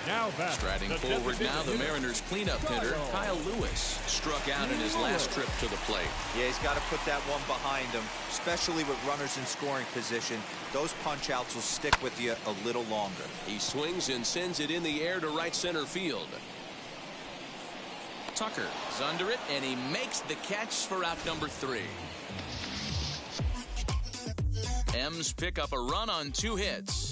Speaker 3: Now back.
Speaker 1: Striding forward now, the Mariners cleanup hitter, Kyle Lewis, struck out in his last trip to the plate.
Speaker 4: Yeah, he's got to put that one behind him, especially with runners in scoring position. Those punch-outs will stick with you a little longer.
Speaker 6: He swings and sends it in the air to right center field.
Speaker 1: Tucker is under it, and he makes the catch for out number 3. M's pick up a run on 2 hits.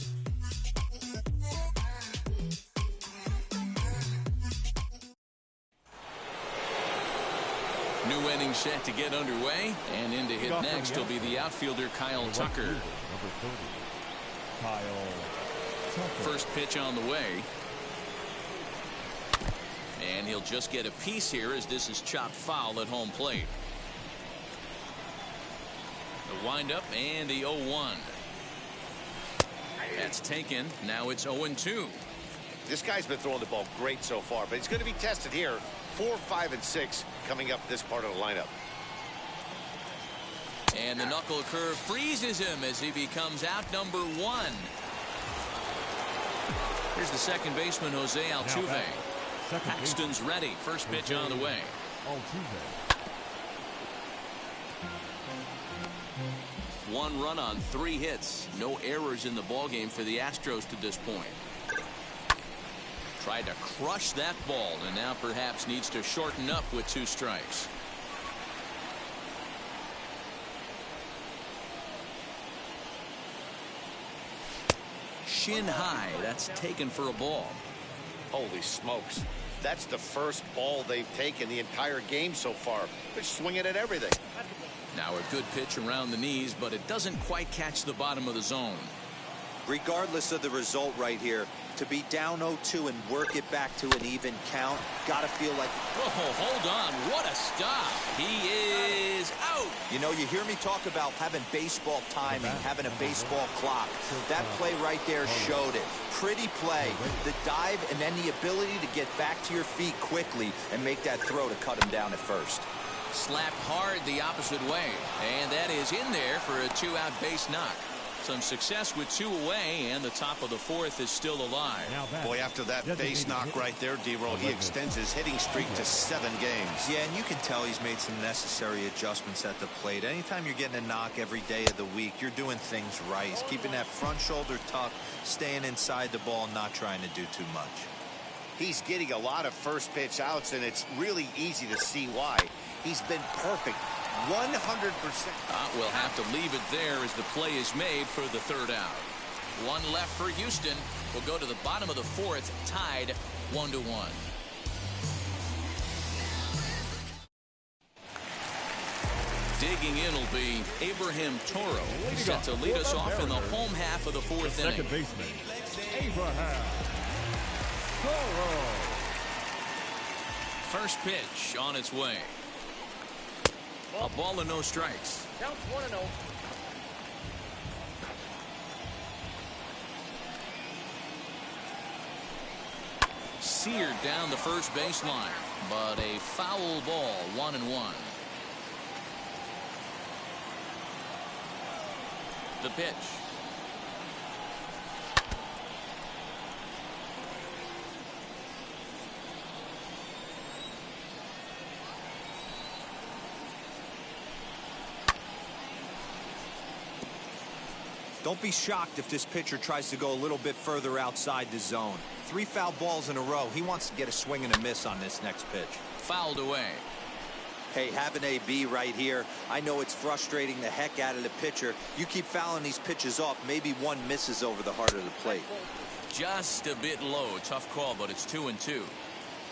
Speaker 1: New inning set to get underway, and in to hit next will be the outfielder Kyle Tucker.
Speaker 3: Number 30, Kyle Tucker.
Speaker 1: First pitch on the way. And he'll just get a piece here as this is chopped foul at home plate. The windup and the 0-1. That's taken. Now it's 0-2.
Speaker 2: This guy's been throwing the ball great so far, but he's going to be tested here. 4, 5, and 6 coming up this part of the lineup.
Speaker 1: And the knuckle curve freezes him as he becomes out number 1. Here's the second baseman, Jose Altuve. Paxton's ready. First pitch on the way.
Speaker 3: Altuve.
Speaker 1: 1 run on 3 hits. No errors in the ballgame for the Astros to this point. Tried to crush that ball, and now perhaps needs to shorten up with 2 strikes. Shin high. That's taken for a ball.
Speaker 2: Holy smokes. That's the first ball they've taken the entire game so far. They're swinging at everything.
Speaker 1: Now a good pitch around the knees, but it doesn't quite catch the bottom of the zone.
Speaker 4: Regardless of the result right here, to be down 0-2 and work it back to an even count, gotta feel like...
Speaker 1: Oh, hold on. What a stop. He is out.
Speaker 4: You know, you hear me talk about having baseball timing, having a baseball clock. That play right there showed it. Pretty play. The dive and then the ability to get back to your feet quickly and make that throw to cut him down at first.
Speaker 1: Slapped hard the opposite way. And that is in there for a 2-out base knock. Some success with 2 away, and the top of the 4th is still alive.
Speaker 2: Boy, after that base knock right there, D-Roll, he extends his hitting streak to 7 games.
Speaker 4: Yeah, and you can tell he's made some necessary adjustments at the plate. Anytime you're getting a knock every day of the week, you're doing things right. He's keeping that front shoulder tucked, staying inside the ball, not trying to do too much.
Speaker 2: He's getting a lot of first pitch outs, and it's really easy to see why. He's been perfect. 100%.
Speaker 1: We'll have to leave it there as the play is made for the 3rd out. 1 left for Houston. We'll go to the bottom of the 4th, tied 1-1. Digging in will be Abraham Toro, set to lead us off in the home half of the 4th inning.
Speaker 3: Second baseman, Abraham Solo.
Speaker 1: First pitch on its way. A ball and no strikes.
Speaker 8: Counts 1-0.
Speaker 1: Seared down the first baseline, but a foul ball, 1-1. The pitch.
Speaker 4: Don't be shocked if this pitcher tries to go a little bit further outside the zone. 3 foul balls in a row. He wants to get a swing and a miss on this next pitch.
Speaker 1: Fouled away.
Speaker 4: Hey, have an AB right here. I know it's frustrating the heck out of the pitcher. You keep fouling these pitches off, maybe one misses over the heart of the plate.
Speaker 1: Just a bit low. Tough call, but it's 2-2.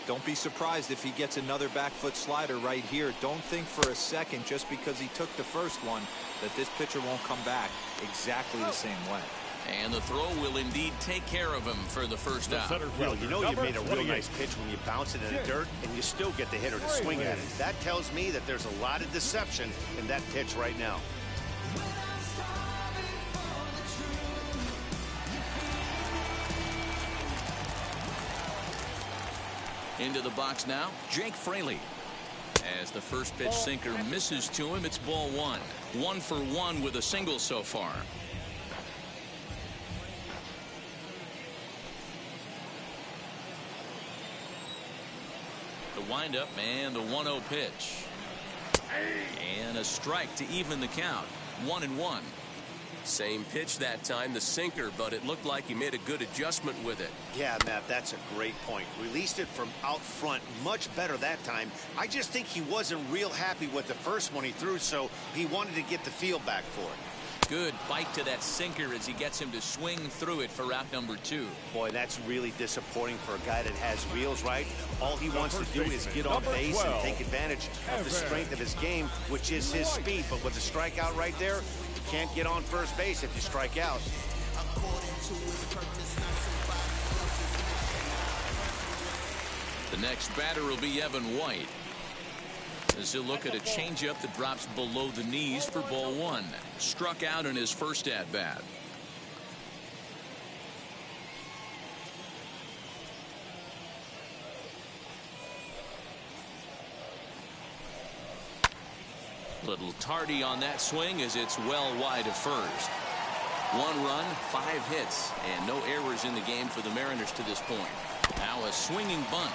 Speaker 4: Don't be surprised if he gets another back foot slider right here. Don't think for a second, just because he took the first one, that this pitcher won't come back exactly the same way.
Speaker 1: And the throw will indeed take care of him for the first out.
Speaker 2: Well, you know you made a real nice pitch when you bounce it in the dirt and you still get the hitter to swing at it. That tells me that there's a lot of deception in that pitch right now.
Speaker 1: Into the box now, Jake Fraley. As the first pitch sinker misses to him, it's ball 1. 1 for 1 with a single so far. The windup and the 1-0 pitch. And a strike to even the count. 1-1.
Speaker 6: Same pitch that time, the sinker, but it looked like he made a good adjustment with it.
Speaker 2: Yeah, Matt, that's a great point. Released it from out front much better that time. I just think he wasn't real happy with the first one he threw, so he wanted to get the feel back for it.
Speaker 1: Good bite to that sinker as he gets him to swing through it for out number 2.
Speaker 2: Boy, that's really disappointing for a guy that has wheels, right? All he wants to do is get on base and take advantage of the strength of his game, which is his speed. But with a strikeout right there, you can't get on first base if you strike out.
Speaker 1: The next batter will be Evan White, as he'll look at a changeup that drops below the knees for ball 1. Struck out in his first at bat. Little tardy on that swing as it's well wide of first. 1 run, 5 hits, and no errors in the game for the Mariners to this point. Now a swinging bunt.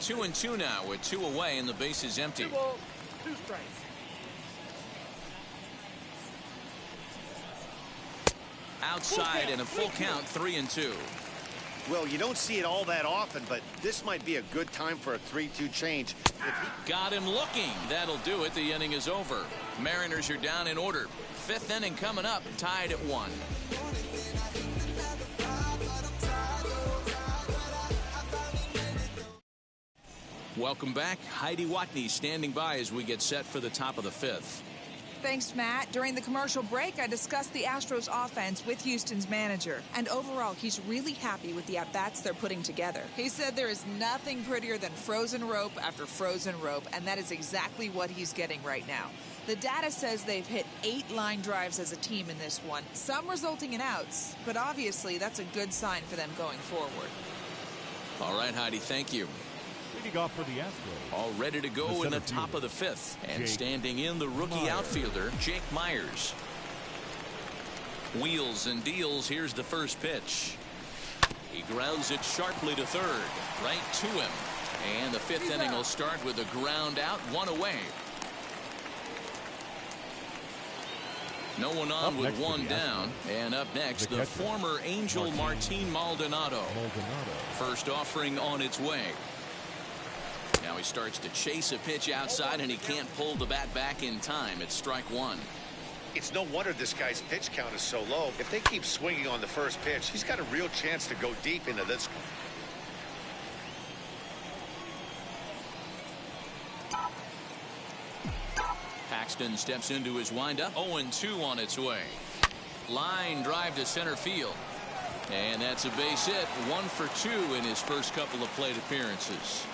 Speaker 1: Two and 2 now with 2 away and the base is empty.
Speaker 8: 2 strikes.
Speaker 1: Outside and a full count, 3-2.
Speaker 2: Well, you don't see it all that often, but this might be a good time for a 3-2 change.
Speaker 1: Got him looking. That'll do it. The inning is over. Mariners are down in order. 5th inning coming up, tied at 1. Welcome back. Heidi Watney standing by as we get set for the top of the 5th.
Speaker 7: Thanks, Matt. During the commercial break, I discussed the Astros offense with Houston's manager. And overall, he's really happy with the at-bats they're putting together. He said there is nothing prettier than frozen rope after frozen rope, and that is exactly what he's getting right now. The data says they've hit 8 line drives as a team in this one, some resulting in outs, but obviously that's a good sign for them going forward.
Speaker 1: All right, Heidi, thank you.
Speaker 3: Leading off for the Astros.
Speaker 1: All ready to go in the top of the 5th. And standing in, the rookie outfielder, Jake Myers. Wheels and deals. Here's the first pitch. He grounds it sharply to third. Right to him. And the 5th inning will start with a ground out, 1 away. No one on with 1 down. And up next, the former Angel Martin Maldonado. First offering on its way. Now he starts to chase a pitch outside, and he can't pull the bat back in time. It's strike 1.
Speaker 2: It's no wonder this guy's pitch count is so low. If they keep swinging on the first pitch, he's got a real chance to go deep into this one.
Speaker 1: Houston steps into his windup. 0-2 on its way. Line drive to center field. And that's a base hit. 1 for 2 in his first couple of plate appearances.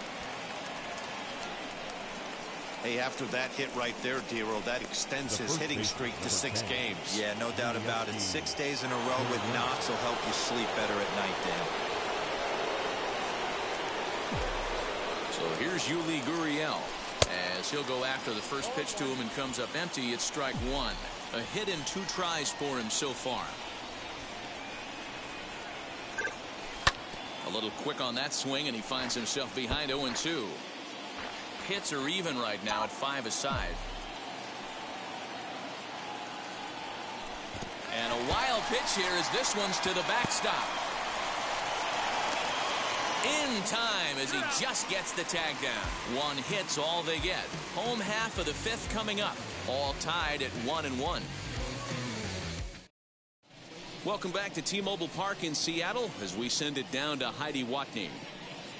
Speaker 2: Hey, after that hit right there, Dero, that extends his hitting streak to 6 games.
Speaker 4: Yeah, no doubt about it. 6 days in a row with knocks will help you sleep better at night, Dan.
Speaker 1: So here's Yuli Gurriel as he'll go after the first pitch to him and comes up empty. It's strike 1. A hit in 2 tries for him so far. A little quick on that swing, and he finds himself behind 0-2. Hits are even right now at 5 aside. And a wild pitch here as this one's to the backstop. In time as he just gets the tag down. 1 hit's all they get. Home half of the 5th coming up. All tied at 1-1. Welcome back to T-Mobile Park in Seattle as we send it down to Heidi Watney.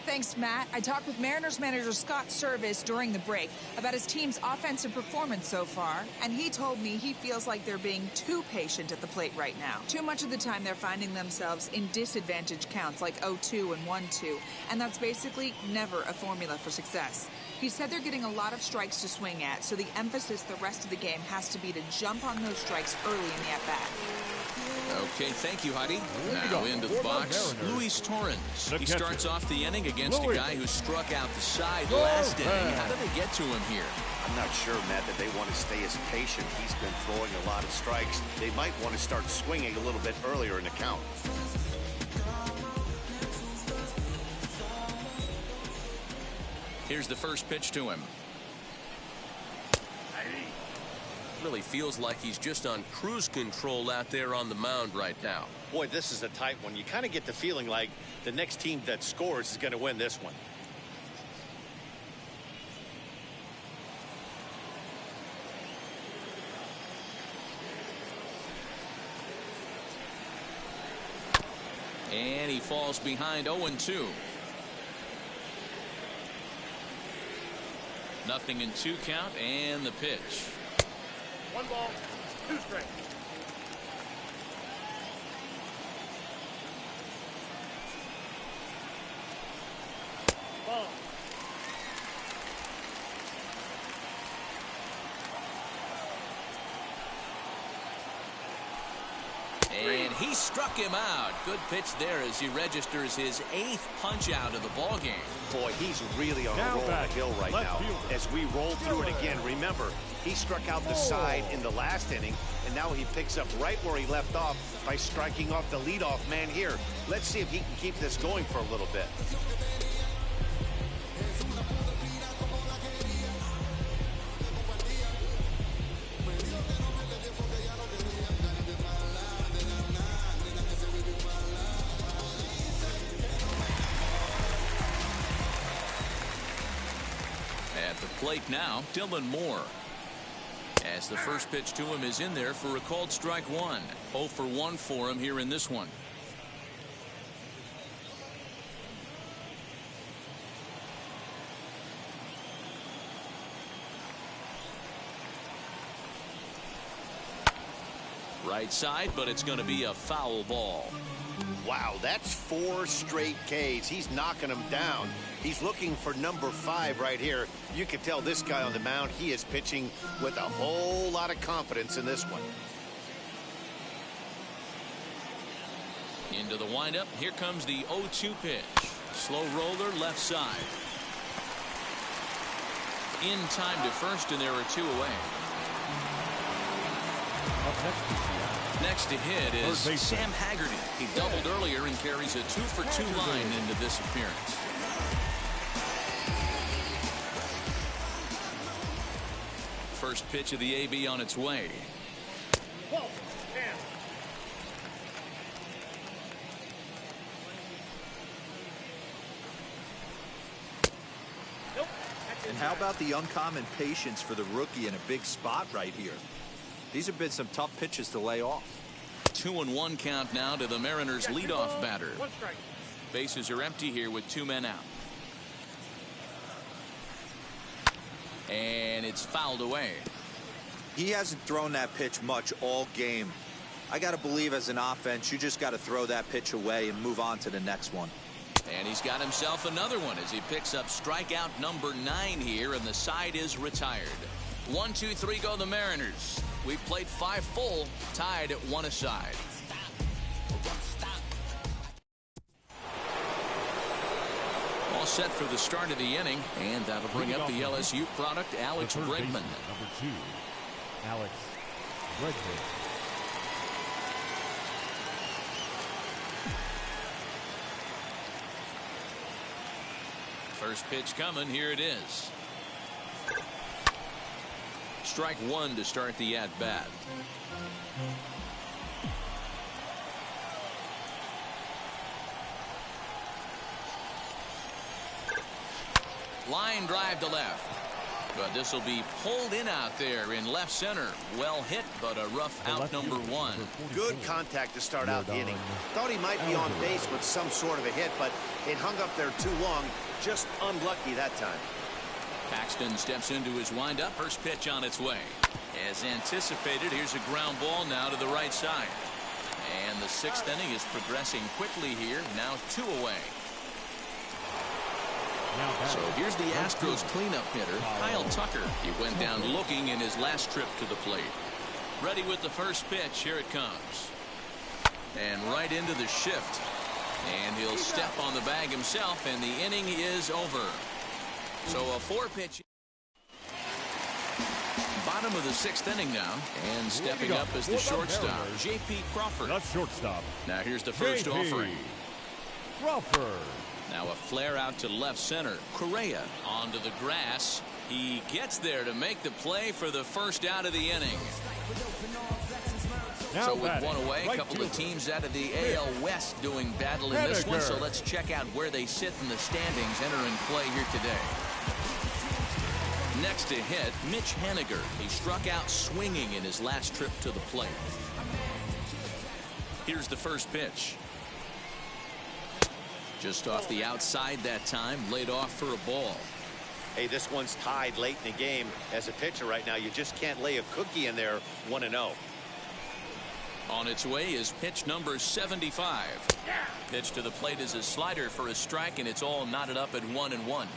Speaker 7: Thanks, Matt. I talked with Mariners manager Scott Service during the break about his team's offensive performance so far, and he told me he feels like they're being too patient at the plate right now. Too much of the time they're finding themselves in disadvantage counts like 0-2 and 1-2, and that's basically never a formula for success. He said they're getting a lot of strikes to swing at, so the emphasis the rest of the game has to be to jump on those strikes early in the at-bat.
Speaker 1: Okay, thank you, Heidi. Now into the box, Luis Torrens. He starts off the inning against a guy who struck out the side last inning. How did they get to him here?
Speaker 2: I'm not sure, Matt, that they want to stay as patient. He's been throwing a lot of strikes. They might want to start swinging a little bit earlier in the count.
Speaker 1: Here's the first pitch to him.
Speaker 6: Really feels like he's just on cruise control out there on the mound right now.
Speaker 2: Boy, this is a tight one. You kind of get the feeling like the next team that scores is going to win this one.
Speaker 1: And he falls behind 0-2. Nothing in 2 count, and the pitch.
Speaker 8: 1 ball, 2 strikes. Ball.
Speaker 1: And he struck him out. Good pitch there as he registers his 8th punch out of the ball game.
Speaker 2: Boy, he's really on a roll on the hill right now. As we roll through it again, remember, he struck out the side in the last inning, and now he picks up right where he left off by striking off the leadoff man here. Let's see if he can keep this going for a little bit.
Speaker 1: At the plate now, Dylan Moore. As the first pitch to him is in there for a called strike 1. 0 for 1 for him here in this one. Right side, but it's going to be a foul ball.
Speaker 2: Wow, that's 4 straight Ks. He's knocking them down. He's looking for number 5 right here. You can tell this guy on the mound, he is pitching with a whole lot of confidence in this one.
Speaker 1: Into the windup. Here comes the 0-2 pitch. Slow roller left side. In time to first, and there are 2 away. Next to hit is Sam Haggerty. He doubled earlier and carries a 2 for 2 line into this appearance. First pitch of the AB on its way.
Speaker 4: And how about the uncommon patience for the rookie in a big spot right here? These have been some tough pitches to lay off.
Speaker 1: 2-1 count now to the Mariners leadoff batter. Bases are empty here with 2 men out. And it's fouled away.
Speaker 4: He hasn't thrown that pitch much all game. I got to believe as an offense, you just got to throw that pitch away and move on to the next one.
Speaker 1: And he's got himself another one as he picks up strikeout number 9 here, and the side is retired. 1, 2, 3 go the Mariners. We've played 5 full, tied at 1 aside. All set for the start of the inning, and that'll bring up the LSU product, Alex Bregman.
Speaker 3: Number 2, Alex Bregman.
Speaker 1: First pitch coming. Here it is. Strike 1 to start the at-bat. Line drive to left. But this will be pulled in out there in left center. Well hit, but a rough out number 1.
Speaker 2: Good contact to start out the inning. Thought he might be on base with some sort of a hit, but it hung up there too long. Just unlucky that time.
Speaker 1: Paxton steps into his windup. First pitch on its way. As anticipated, here's a ground ball now to the right side. And the 6th inning is progressing quickly here. Now 2 away. So here's the Astros cleanup hitter, Kyle Tucker. He went down looking in his last trip to the plate. Ready with the first pitch. Here it comes. And right into the shift. And he'll step on the bag himself, and the inning is over. So a 4-pitch. Bottom of the 6th inning now, and stepping up as the shortstop, J.P. Crawford.
Speaker 3: The shortstop.
Speaker 1: Now here's the first offering.
Speaker 3: Crawford.
Speaker 1: Now a flare out to left center. Correa onto the grass. He gets there to make the play for the first out of the inning. So with 1 away, a couple of teams out of the AL West doing battle in this one. So let's check out where they sit in the standings entering play here today. Next to hit, Mitch Haniger. He struck out swinging in his last trip to the plate. Here's the first pitch. Just off the outside that time, laid off for a ball.
Speaker 2: Hey, this one's tied late in the game. As a pitcher right now, you just can't lay a cookie in there 1-0.
Speaker 1: On its way is pitch number 75. Pitch to the plate is a slider for a strike, and it's all knotted up at 1-1.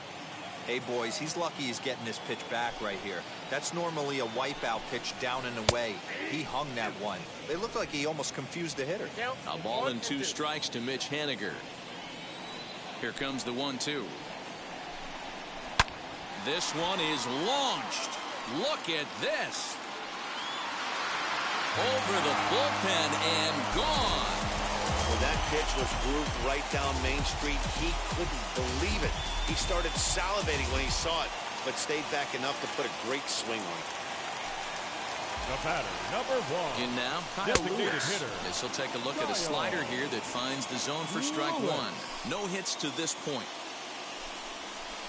Speaker 4: Hey, boys, he's lucky he's getting this pitch back right here. That's normally a wipeout pitch down and away. He hung that one. It looked like he almost confused the hitter.
Speaker 1: A ball and 2 strikes to Mitch Haniger. Here comes the 1-2. This one is launched. Look at this. Over the bullpen and gone.
Speaker 2: Well, that pitch was grooved right down Main Street. He couldn't believe it. He started salivating when he saw it, but stayed back enough to put a great swing on it.
Speaker 3: The batter, number 1.
Speaker 1: In now, Kyle Lewis. This will take a look at a slider here that finds the zone for strike 1. No hits to this point.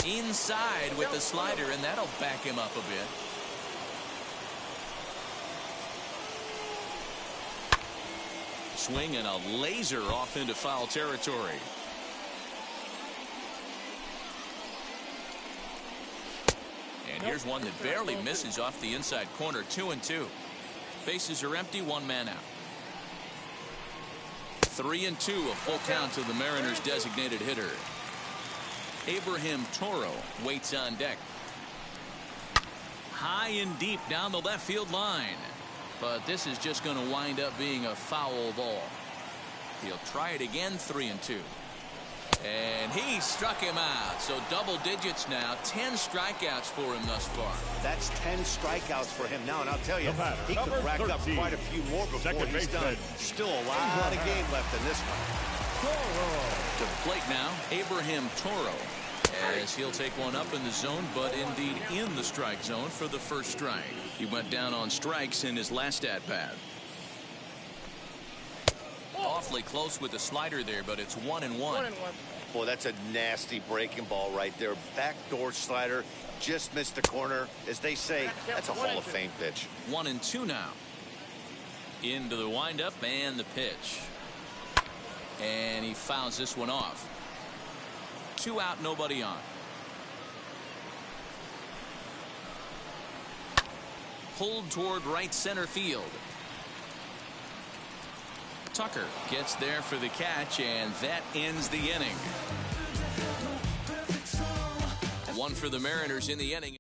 Speaker 1: Inside with the slider, and that'll back him up a bit. Swing and a laser off into foul territory. And here's one that barely misses off the inside corner. 2-2. Bases are empty. 1 man out. 3-2. A full count to the Mariners' designated hitter. Abraham Toro waits on deck. High and deep down the left field line. But this is just going to wind up being a foul ball. He'll try it again. 3-2. And he struck him out. So double digits now. 10 strikeouts for him thus far.
Speaker 2: That's 10 strikeouts for him now. And I'll tell you, he could rack up quite a few more before he's done. Still a lot of game left in this one.
Speaker 1: To the plate now, Abraham Toro. As he'll take one up in the zone, but indeed in the strike zone for the first strike. He went down on strikes in his last at-bat. Awfully close with the slider there, but it's 1-1.
Speaker 2: Boy, that's a nasty breaking ball right there. Backdoor slider, just missed the corner. As they say, that's a Hall of Fame pitch.
Speaker 1: 1-2 now. Into the windup and the pitch. And he fouls this one off. 2 out, nobody on. pulled toward right center field. Tucker gets there for the catch, and that ends the inning. One for the Mariners in the inning.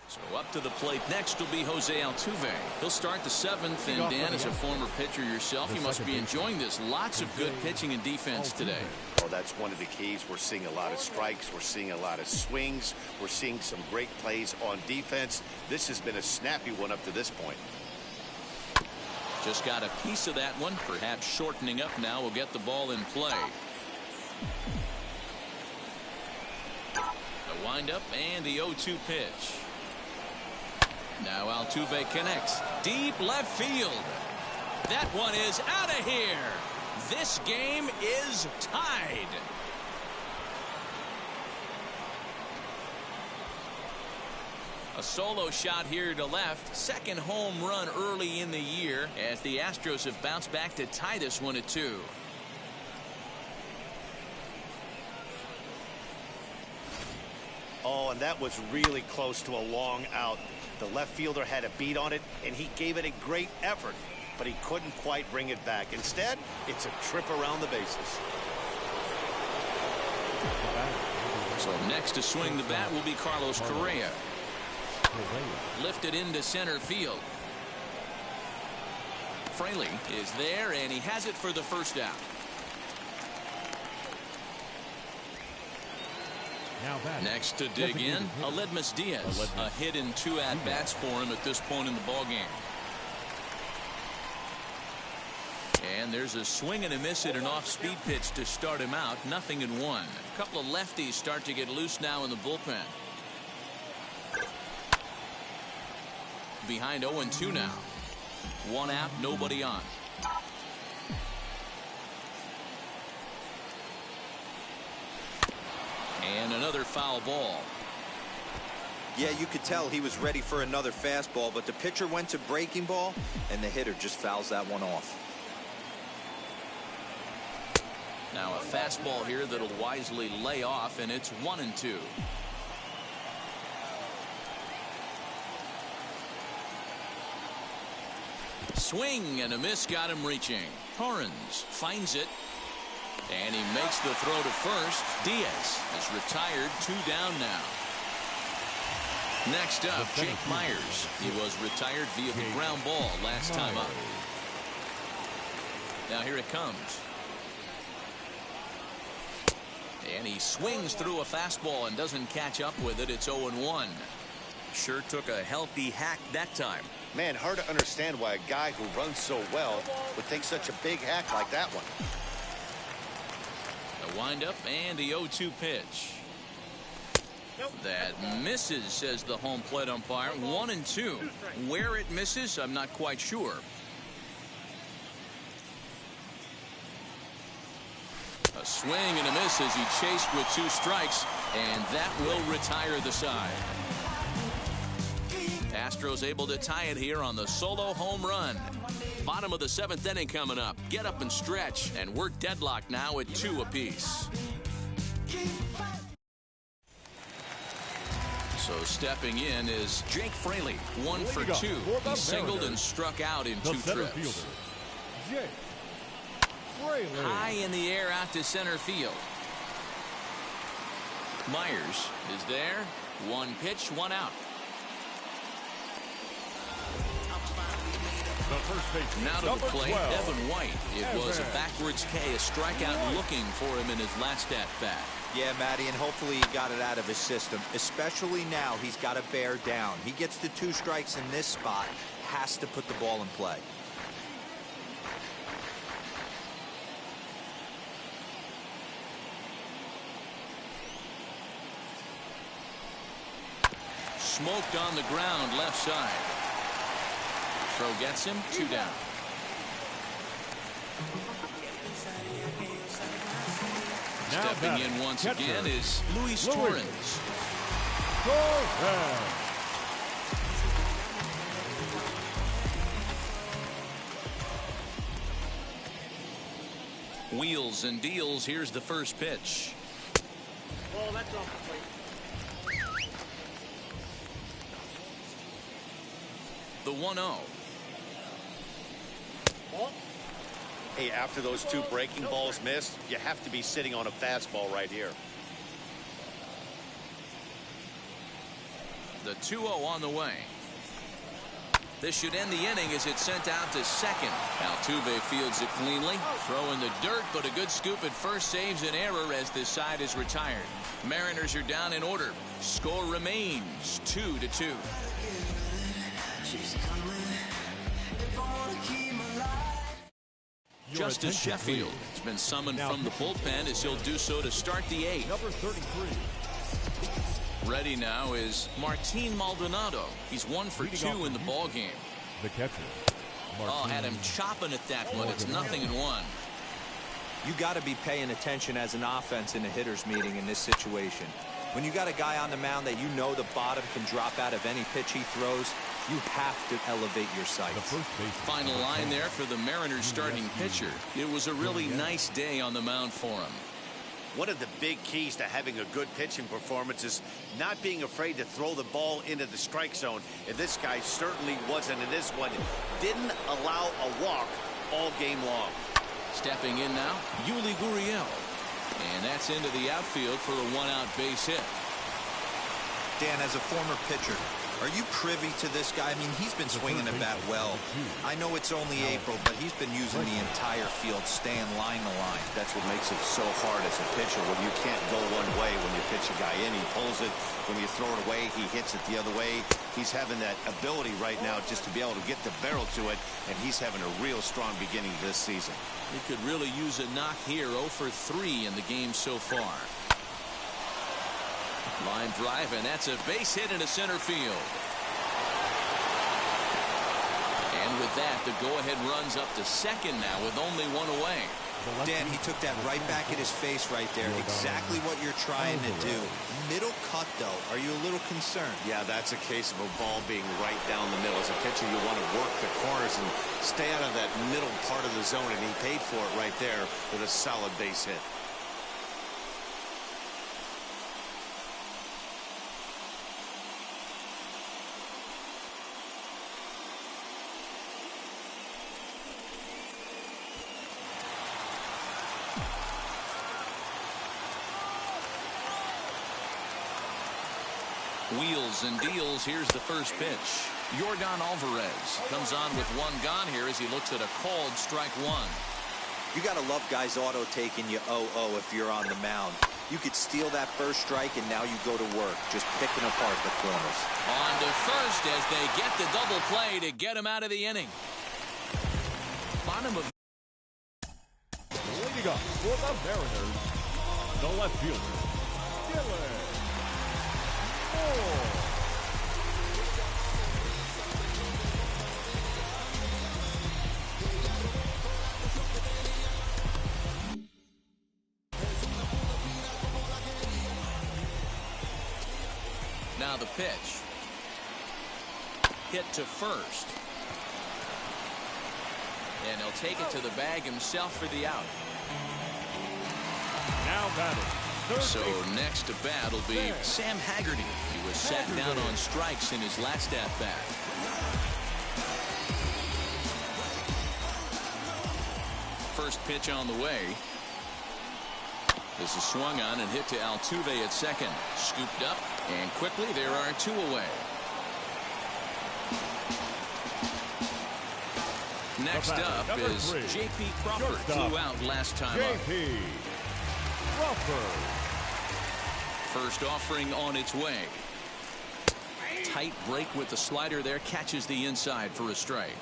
Speaker 1: So up to the plate next will be Jose Altuve. He'll start the seventh, and Dan, as a former pitcher yourself, you must be enjoying this. Lots of good pitching and defense today.
Speaker 2: Well, that's one of the keys. We're seeing a lot of strikes. We're seeing a lot of swings. We're seeing some great plays on defense. This has been a snappy one up to this point.
Speaker 1: Just got a piece of that one. Perhaps shortening up now will get the ball in play. The windup and the 0-2 pitch. Now Altuve connects. Deep left field. That one is out of here. This game is tied. A solo shot here to left. Second home run early in the year as the Astros have bounced back to tie this one at 2.
Speaker 2: Oh, and that was really close to a long out. The left fielder had a beat on it, and he gave it a great effort, but he couldn't quite bring it back. Instead, it's a trip around the bases.
Speaker 1: So next to swing the bat will be Carlos Correa. Lifted into center field. Fraley is there, and he has it for the first out. Next to dig in, Aledmys Diaz. A hit in 2 at-bats for him at this point in the ballgame. And there's a swing and a miss at an off-speed pitch to start him out. 0-1. A couple of lefties start to get loose now in the bullpen. Behind 0-2 now. 1 out, nobody on. And another foul ball.
Speaker 4: Yeah, you could tell he was ready for another fastball, but the pitcher went to breaking ball, and the hitter just fouls that one off.
Speaker 1: Now a fastball here that'll wisely lay off, and it's 1-2. Swing and a miss got him reaching. Torrens finds it. And he makes the throw to first. Diaz is retired. 2 down now. Next up, Jake Myers. He was retired via the ground ball last time up. Now here it comes. And he swings through a fastball and doesn't catch up with it. It's 0-1. Sure took a healthy hack that time.
Speaker 2: Man, hard to understand why a guy who runs so well would take such a big hack like that one.
Speaker 1: The windup and the 0-2 pitch. That misses, says the home plate umpire. 1-2. Where it misses, I'm not quite sure. A swing and a miss as he chased with 2 strikes, and that will retire the side. Astros able to tie it here on the solo home run. Bottom of the 7th inning coming up. Get up and stretch, and we're deadlocked now at 2 apiece. So stepping in is Jake Fraley. 1 for 2. He singled and struck out in 2 trips.
Speaker 3: Jake Fraley.
Speaker 1: High in the air out to center field. Myers is there. 1 pitch, 1 out. Now to the plate, Evan White. It was a backwards K, a strikeout looking for him in his last at-bat.
Speaker 4: Yeah, Matty, and hopefully he got it out of his system. Especially now, he's got to bear down. He gets the 2 strikes in this spot, has to put the ball in play.
Speaker 1: Smoked on the ground, left side. Throw gets him, 2 down. Stepping in once again is Luis Torrens. Wheels and deals. Here's the first pitch.
Speaker 8: Well, that's off the plate.
Speaker 1: The 1-0.
Speaker 2: Hey, after those two breaking balls missed, you have to be sitting on a fastball right here.
Speaker 1: The 2-0 on the way. This should end the inning as it's sent out to second. Altuve fields it cleanly. Throw in the dirt, but a good scoop at first saves an error as this side is retired. Mariners are down in order. Score remains 2-2. Justice Sheffield has been summoned from the bullpen as he'll do so to start the eighth.
Speaker 3: Number 33.
Speaker 1: Ready now is Martin Maldonado. He's 1 for 2 in the ball game.
Speaker 3: The catcher.
Speaker 1: Oh, had him chopping at that one. It's 0-1.
Speaker 4: You got to be paying attention as an offense in a hitter's meeting in this situation. When you got a guy on the mound that you know the bottom can drop out of any pitch he throws, you have to elevate your sights.
Speaker 1: Final line there for the Mariners starting pitcher. It was a really nice day on the mound for him.
Speaker 2: One of the big keys to having a good pitching performance is not being afraid to throw the ball into the strike zone. And this guy certainly wasn't in this one. Didn't allow a walk all game long.
Speaker 1: Stepping in now, Yuli Gurriel. And that's into the outfield for a 1-out base hit.
Speaker 4: Dan, as a former pitcher, are you privy to this guy? I mean, he's been swinging the bat well. I know it's only April, but he's been using the entire field, staying line to line.
Speaker 2: That's what makes it so hard as a pitcher when you can't go one way when you pitch a guy in. He pulls it. When you throw it away, he hits it the other way. He's having that ability right now just to be able to get the barrel to it, and he's having a real strong beginning this season.
Speaker 1: He could really use a knock here. 0 for 3 in the game so far. Line drive, and that's a base hit into center field. And with that, the go-ahead runs up to second now with only 1 away.
Speaker 4: Dan, he took that right back at his face right there. Exactly what you're trying to do. Middle cut, though. Are you a little concerned?
Speaker 2: Yeah, that's a case of a ball being right down the middle. As a pitcher, you want to work the corners and stay out of that middle part of the zone, and he paid for it right there with a solid base hit.
Speaker 1: Wheels and deals. Here's the first pitch. Yordan Alvarez comes on with 1 gone here as he looks at a called strike 1.
Speaker 4: You got to love guys auto taking you 0-0 if you're on the mound. You could steal that first strike, and now you go to work, just picking apart the corners.
Speaker 1: On to first as they get the double play to get him out of the inning. Bottom of.
Speaker 3: Leading up for the Mariners, the left fielder, Dylan.
Speaker 1: Now the pitch. Hit to first. And he'll take it to the bag himself for the out.
Speaker 3: Now batting.
Speaker 1: So next to bat will be Sam Haggerty. He was sat down on strikes in his last at-bat. First pitch on the way. This is swung on and hit to Altuve at second. Scooped up, and quickly there are 2 away. Next up is J.P. Crawford, flew out last time up.
Speaker 3: J.P. Crawford.
Speaker 1: First offering on its way. Tight break with the slider there, catches the inside for a strike.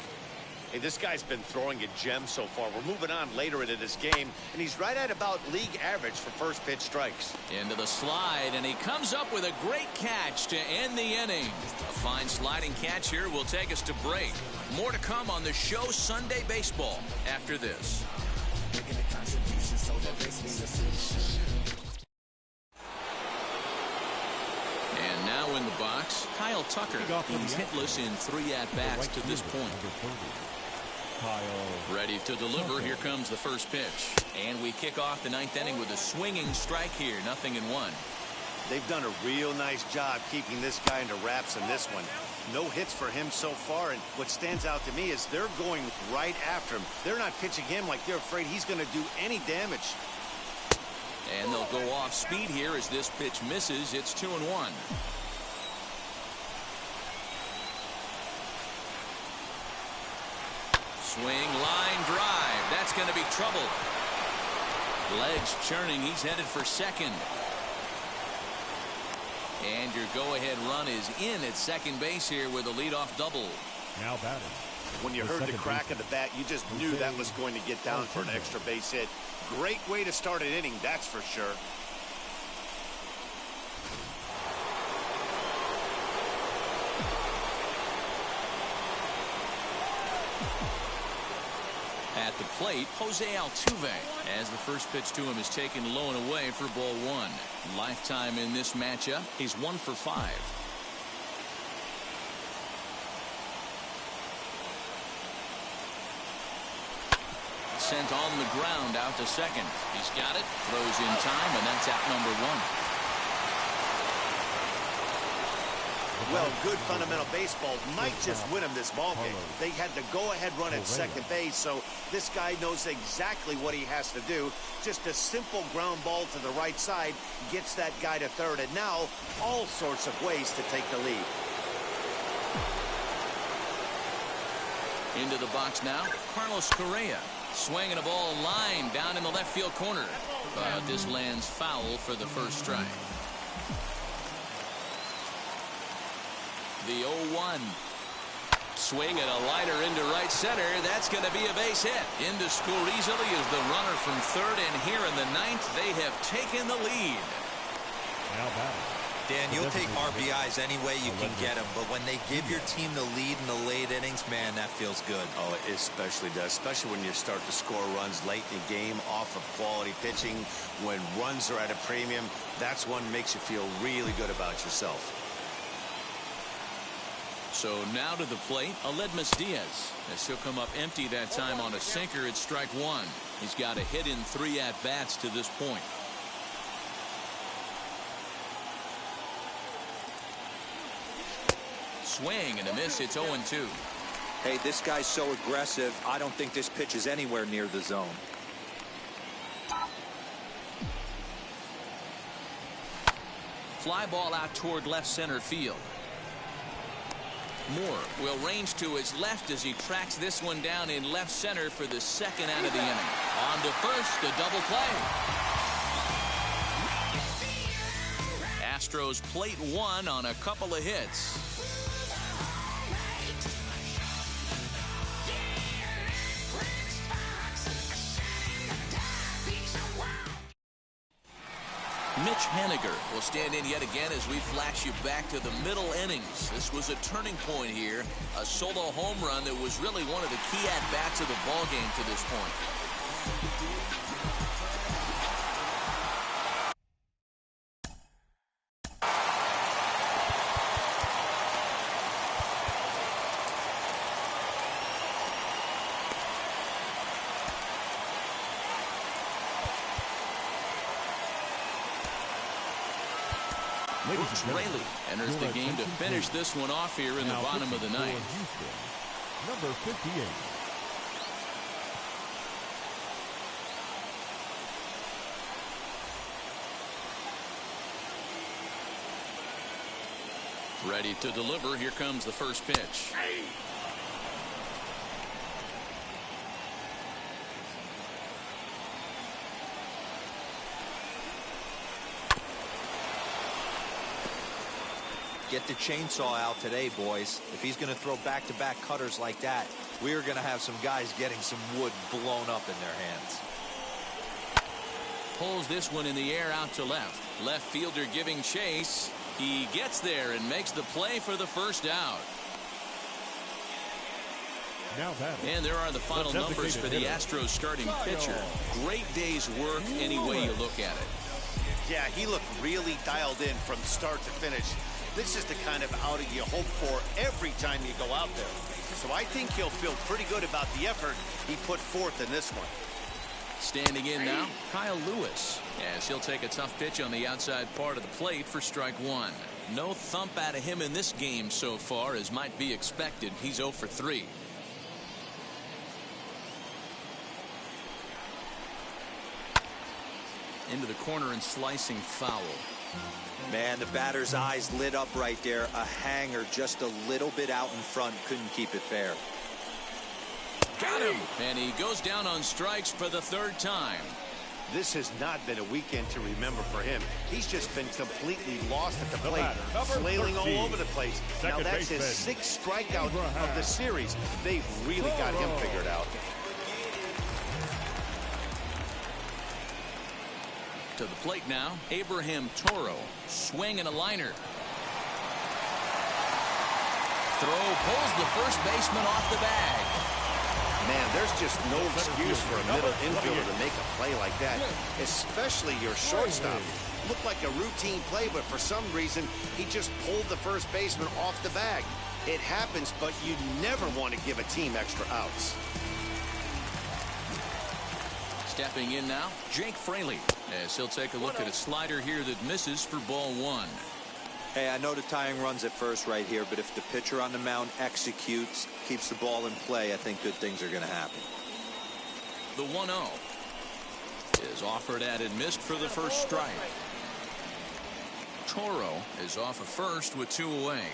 Speaker 2: Hey, this guy's been throwing a gem so far. We're moving on later into this game, and he's right at about league average for first pitch strikes.
Speaker 1: Into the slide, and he comes up with a great catch to end the inning. A fine sliding catch here will take us to break. More to come on the show Sunday Baseball after this. And now in the box, Kyle Tucker. He's hitless in 3 at-bats to this point. Ready to deliver. Here comes the first pitch. And we kick off the 9th inning with a swinging strike here. 0-1.
Speaker 2: They've done a real nice job keeping this guy into wraps in this one. No hits for him so far, and what stands out to me is they're going right after him. They're not pitching him like they're afraid he's going to do any damage.
Speaker 1: And they'll go off speed here as this pitch misses. It's 2-1. Swing, line drive. That's going to be trouble. Legs churning. He's headed for second. And your go-ahead run is in at second base here with a leadoff double.
Speaker 3: Now batting.
Speaker 2: When you heard the crack of the bat, you just knew that was going to get down for an extra base hit. Great way to start an inning, that's for sure.
Speaker 1: At the plate, Jose Altuve, as the first pitch to him is taken low and away for ball one. Lifetime in this matchup, he's 1 for 5. Sent on the ground out to second. He's got it, throws in time, and that's out number 1.
Speaker 2: Well, good fundamental baseball might just win him this ball game. They had the go-ahead run at second base, so this guy knows exactly what he has to do. Just a simple ground ball to the right side gets that guy to third, and now all sorts of ways to take the lead.
Speaker 1: Into the box now, Carlos Correa. Swinging a ball line down in the left field corner. But this lands foul for the first strike. The 0-1. Swing and a liner into right center. That's going to be a base hit. In to score easily is the runner from third, and here in the ninth, they have taken the lead.
Speaker 3: Now batting.
Speaker 4: Dan, you'll take RBIs any way you can get them, but when they give your team the lead in the late innings, man, that feels good.
Speaker 2: Oh, it especially does, especially when you start to score runs late in the game off of quality pitching. When runs are at a premium, that's one makes you feel really good about yourself.
Speaker 1: So now to the plate, Aledmus Diaz, as he'll come up empty that time on a sinker at strike 1. He's got a hit in 3 at-bats to this point. Swing and a miss. It's 0-2.
Speaker 4: Hey, this guy's so aggressive. I don't think this pitch is anywhere near the zone.
Speaker 1: Fly ball out toward left center field. Moore will range to his left as he tracks this one down in left center for the second out of the inning. On to first, a double play. Astros plate 1 on a couple of hits. Mitch Haniger will stand in yet again as we flash you back to the middle innings. This was a turning point here. A solo home run that was really one of the key at-bats of the ball game to this point. Raley enters the game to finish this one off here in the bottom of the ninth.
Speaker 3: Number 58.
Speaker 1: Ready to deliver. Here comes the first pitch.
Speaker 4: Get the chainsaw out today, boys. If he's going to throw back-to-back cutters like that, we are going to have some guys getting some wood blown up in their hands.
Speaker 1: Pulls this one in the air out to left. Left fielder giving chase. He gets there and makes the play for the first out. And there are the final numbers for the Astros starting pitcher. Great day's work any way you look at it.
Speaker 2: Yeah, he looked really dialed in from start to finish. This is the kind of outing you hope for every time you go out there. So I think he'll feel pretty good about the effort he put forth in this one.
Speaker 1: Standing in now, Kyle Lewis, as he'll take a tough pitch on the outside part of the plate for strike 1. No thump out of him in this game so far, as might be expected. He's 0 for 3. Into the corner and slicing foul.
Speaker 4: Man, the batter's eyes lit up right there. A hanger just a little bit out in front. Couldn't keep it fair.
Speaker 1: Got him. And he goes down on strikes for the 3rd time.
Speaker 2: This has not been a weekend to remember for him. He's just been completely lost at the plate, flailing all over the place. Now that's his 6th strikeout of the series. They've really got him figured out.
Speaker 1: To the plate now, Abraham Toro. Swing and a liner. Throw pulls the first baseman off the bag.
Speaker 2: Man, there's just no excuse for a middle infielder to make a play like that, especially your shortstop. Looked like a routine play, but for some reason, he just pulled the first baseman off the bag. It happens, but you never want to give a team extra outs.
Speaker 1: Stepping in now, Jake Fraley, as he'll take a look at a slider here that misses for ball 1.
Speaker 4: Hey, I know the tying run's at first right here, but if the pitcher on the mound executes, keeps the ball in play, I think good things are going to happen.
Speaker 1: The 1-0 is offered at and missed for the first strike. Toro is off of first with 2 away.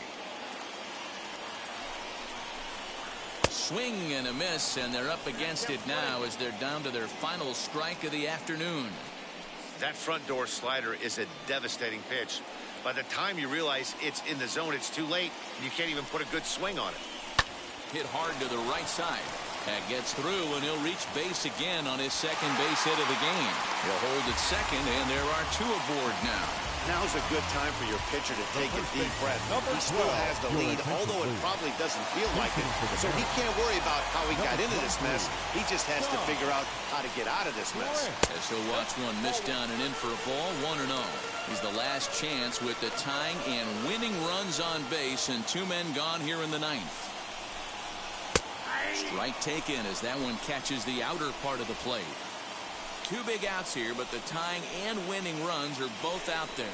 Speaker 1: Swing and a miss, and they're up against it now as they're down to their final strike of the afternoon.
Speaker 2: That front door slider is a devastating pitch. By the time you realize it's in the zone, it's too late, and you can't even put a good swing on it.
Speaker 1: Hit hard to the right side. That gets through, and he'll reach base again on his 2nd base hit of the game. He'll hold at 2nd, and there are 2 aboard now.
Speaker 2: Now's a good time for your pitcher to take a deep breath. He still has the lead, although it probably doesn't feel like it. So he can't worry about how he got into this mess. He just has to figure out how to get out of this mess.
Speaker 1: As he'll watch one miss down and in for a ball, 1-0. He's the last chance with the tying and winning runs on base, and 2 men gone here in the 9th. Strike taken as that one catches the outer part of the plate. 2 big outs here, but the tying and winning runs are both out there.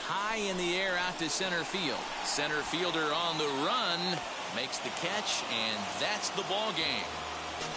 Speaker 1: High in the air out to center field. Center fielder on the run makes the catch, and that's the ball game.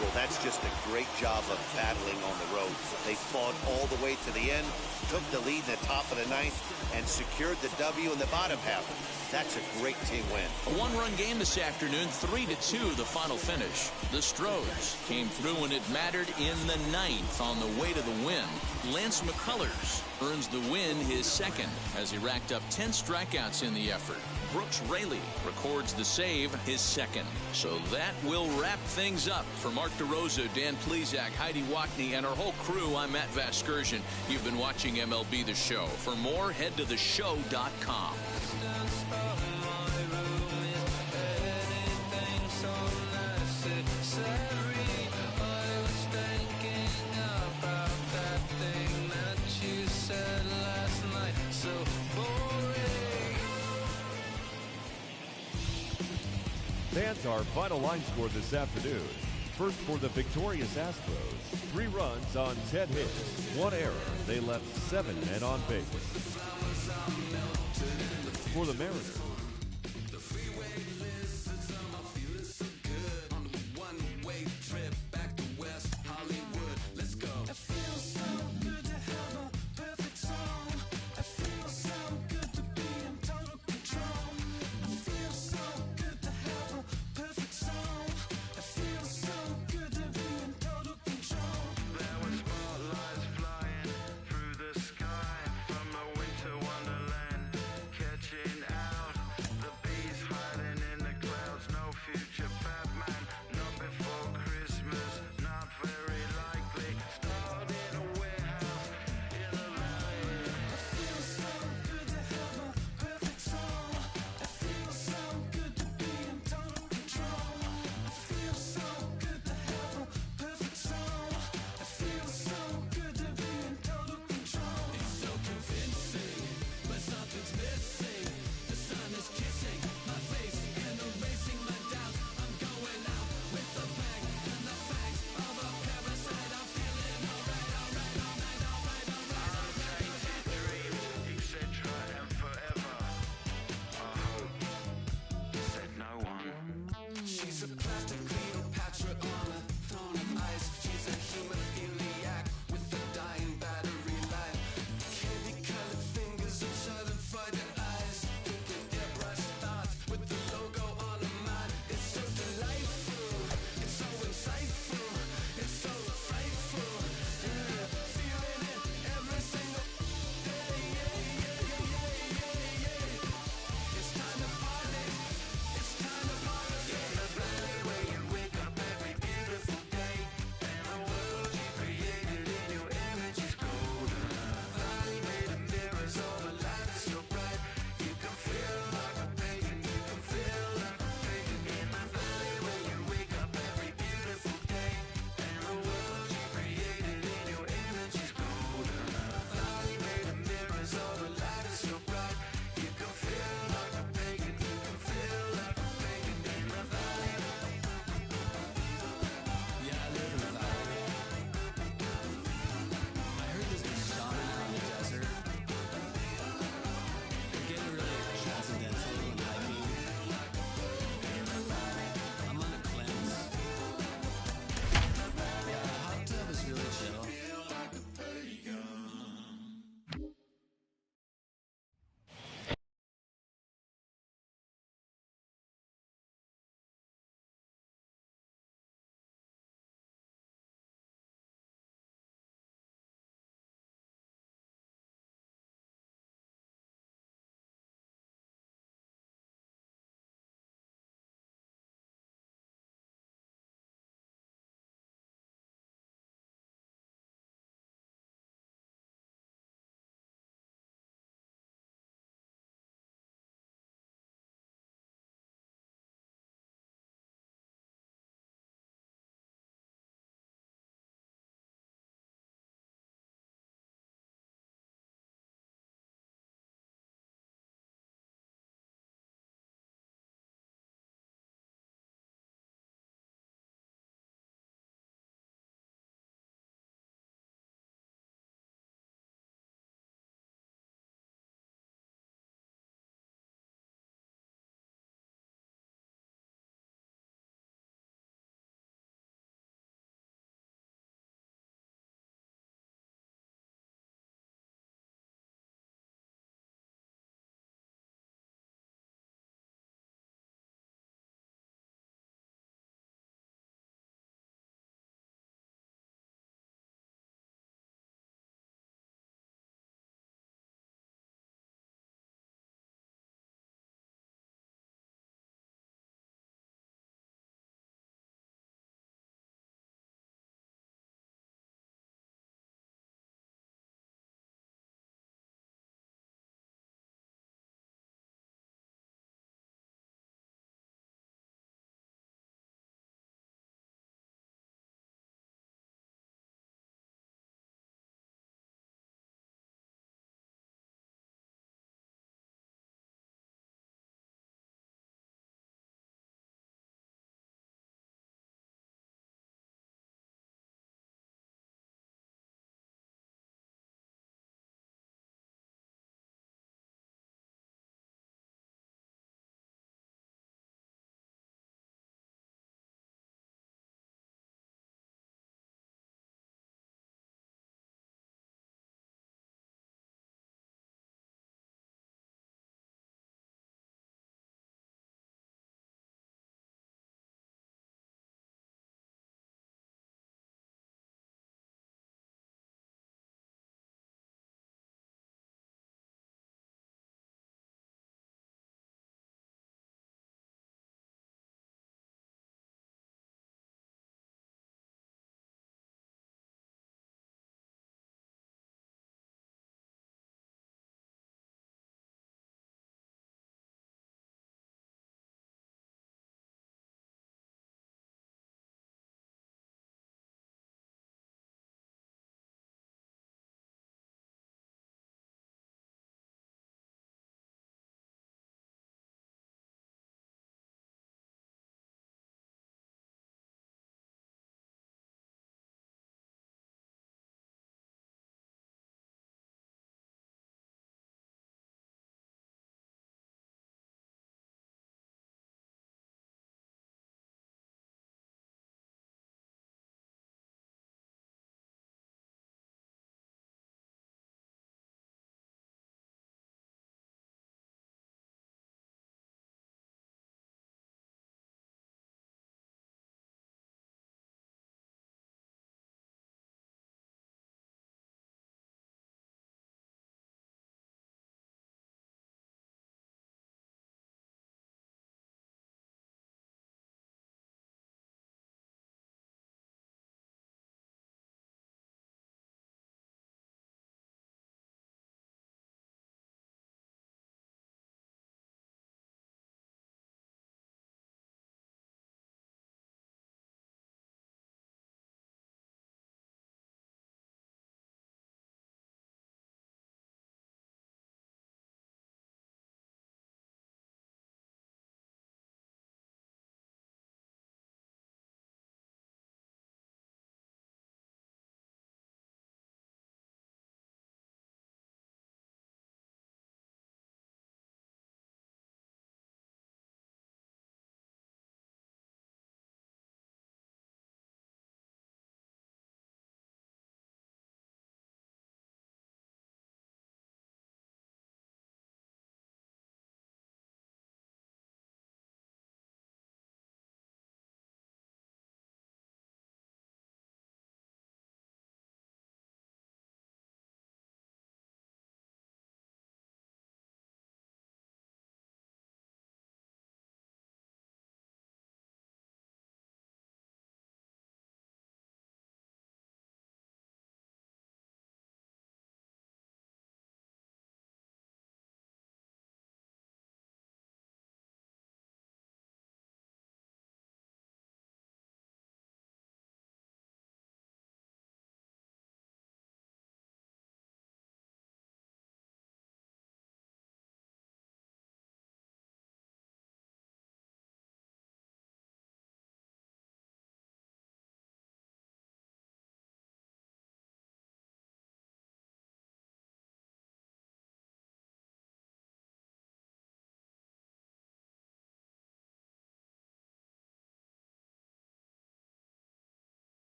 Speaker 2: Well, that's just a great job of battling on the road. They fought all the way to the end, took the lead in the top of the 9th, and secured the W in the bottom half. That's a great team win.
Speaker 1: A 1-run game this afternoon, 3-2 the final finish. The Stros came through when it mattered in the 9th on the way to the win. Lance McCullers earns the win, his 2nd, as he racked up 10 strikeouts in the effort. Brooks Raley records the save, his 2nd. So that will wrap things up. For Mark DeRosa, Dan Plesac, Heidi Watney, and our whole crew, I'm Matt Vasgersian. You've been watching MLB The Show. For more, head to theshow.com.
Speaker 3: Fans, our final line score this afternoon. First for the victorious Astros, 3 runs on 10 hits, 1 error. They left 7 men on base. For the Mariners,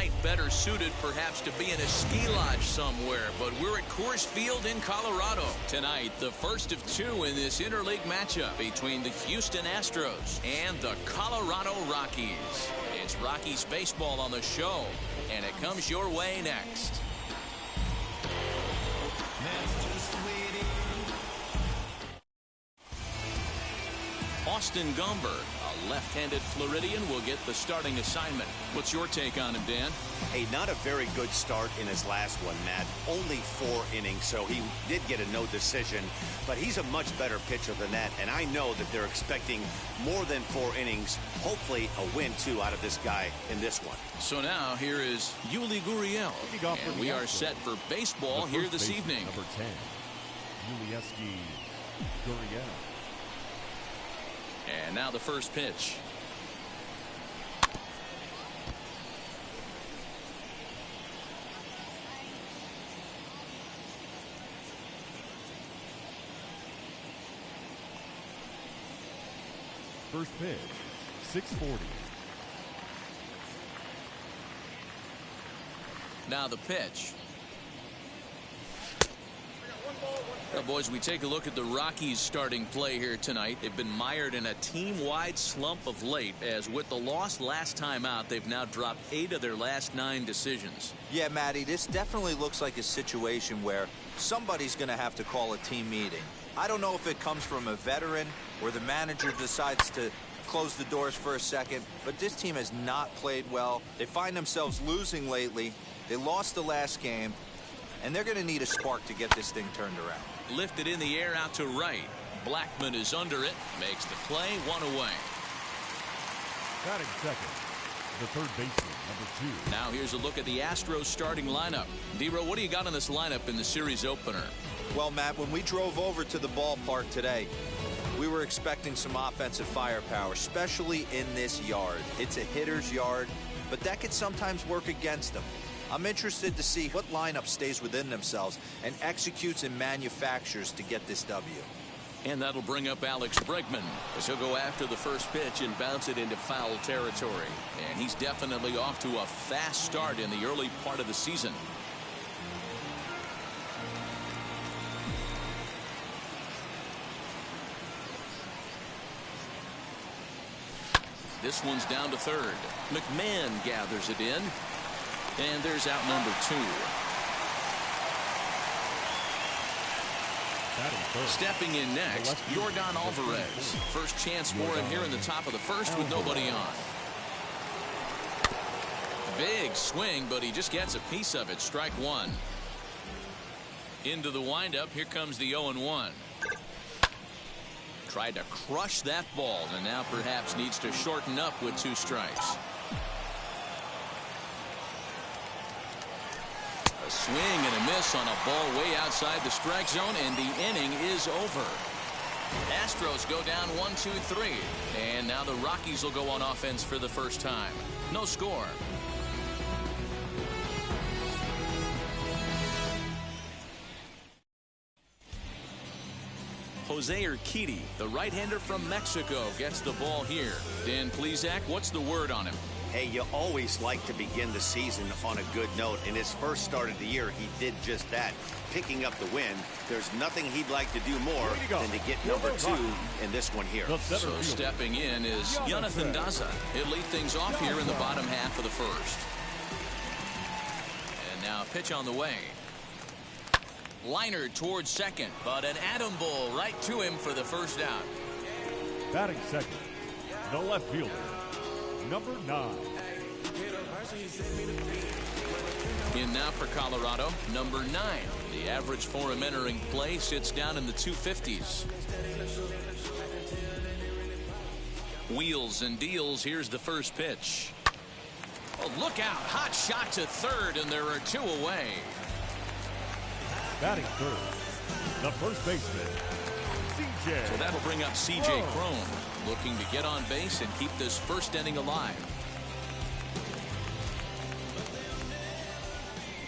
Speaker 1: night better suited perhaps to be in a ski lodge somewhere, but we're at Coors Field in Colorado. Tonight, the first of two in this interleague matchup between the Houston Astros and the Colorado Rockies. It's Rockies baseball on the show, and it comes your way next. Austin Gomber, a left-handed Floridian, will get the starting assignment. What's your take on him, Dan?
Speaker 2: Hey, not a very good start in his last one, Matt. Only 4 innings, so he did get a no decision. But he's a much better pitcher than that, and I know that they're expecting more than 4 innings, hopefully a win, too, out of this guy in this one.
Speaker 1: So now here is Yuli Gurriel, and we are set for baseball here this evening.
Speaker 3: Number 10, Yuli Gurriel.
Speaker 1: And now the first pitch.
Speaker 3: First pitch, 640.
Speaker 1: Now the pitch. Well, boys, we take a look at the Rockies starting play here tonight. They've been mired in a team-wide slump of late, as with the loss last time out, they've now dropped 8 of their last 9 decisions.
Speaker 4: Yeah, Matty, this definitely looks like a situation where somebody's going to have to call a team meeting. I don't know if it comes from a veteran or the manager decides to close the doors for a second, but this team has not played well. They find themselves losing lately. They lost the last game, and they're going to need a spark to get this thing turned around.
Speaker 1: Lifted in the air out to right. Blackman is under it. Makes the play, 1 away.
Speaker 3: Batting second, the third baseman, number 2.
Speaker 1: Now here's a look at the Astros starting lineup. D-Row, what do you got on this lineup in the series opener?
Speaker 4: Well, Matt, when we drove over to the ballpark today, we were expecting some offensive firepower, especially in this yard. It's a hitter's yard, but that could sometimes work against them. I'm interested to see what lineup stays within themselves and executes and manufactures to get this W.
Speaker 1: And that'll bring up Alex Bregman, as he'll go after the first pitch and bounce it into foul territory. And he's definitely off to a fast start in the early part of the season. This one's down to third. McMahon gathers it in. And there's out number 2. Stepping in next, Yordan Alvarez. First chance for him here in the top of the first with nobody on. Big swing, but he just gets a piece of it. Strike 1. Into the windup. Here comes the 0-1. Tried to crush that ball, and now perhaps needs to shorten up with 2 strikes. A swing and a miss on a ball way outside the strike zone, and the inning is over. Astros go down 1-2-3, and now the Rockies will go on offense for the first time. No score. Jose Urquidy, the right-hander from Mexico, gets the ball here. Dan Plesac, what's the word on him?
Speaker 2: Hey, you always like to begin the season on a good note. In his first start of the year, he did just that, picking up the win. There's nothing he'd like to do more than to get number 2 in this one here.
Speaker 1: So stepping in is Jonathan Daza. He'll lead things off here in the bottom half of the first. And now pitch on the way. Liner towards second, but an atom ball right to him for the first out.
Speaker 3: Batting second, the left fielder, number 9.
Speaker 1: In now for Colorado, number 9. The average for him entering play sits down in the 250s. Wheels and deals. Here's the first pitch. Oh, look out. Hot shot to third, and there are 2 away.
Speaker 3: Batting third, the first baseman, C.J.
Speaker 1: So that'll bring up C.J. Cron, looking to get on base and keep this first inning alive.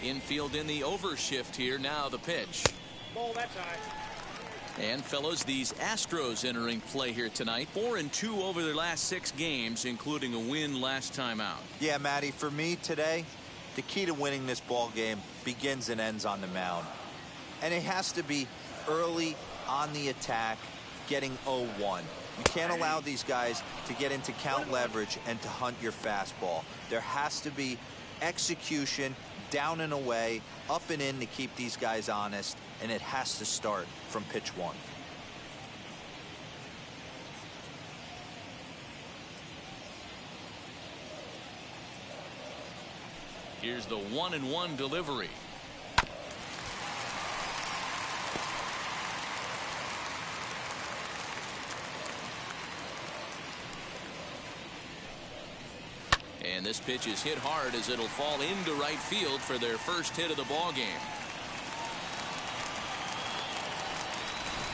Speaker 1: Infield in the overshift here. Now the pitch.
Speaker 8: Ball, that's high.
Speaker 1: And fellas, these Astros entering play here tonight. 4-2 over their last 6 games, including a win last time out.
Speaker 4: Yeah, Matty, for me today, The key to winning this ball game begins and ends on the mound. And it has to be early on the attack, getting 0-1. You can't allow these guys to get into count leverage and to hunt your fastball. There has to be execution, down and away, up and in to keep these guys honest, and it has to start from pitch 1.
Speaker 1: Here's the 1-1 delivery. And this pitch is hit hard as it'll fall into right field for their first hit of the ball game.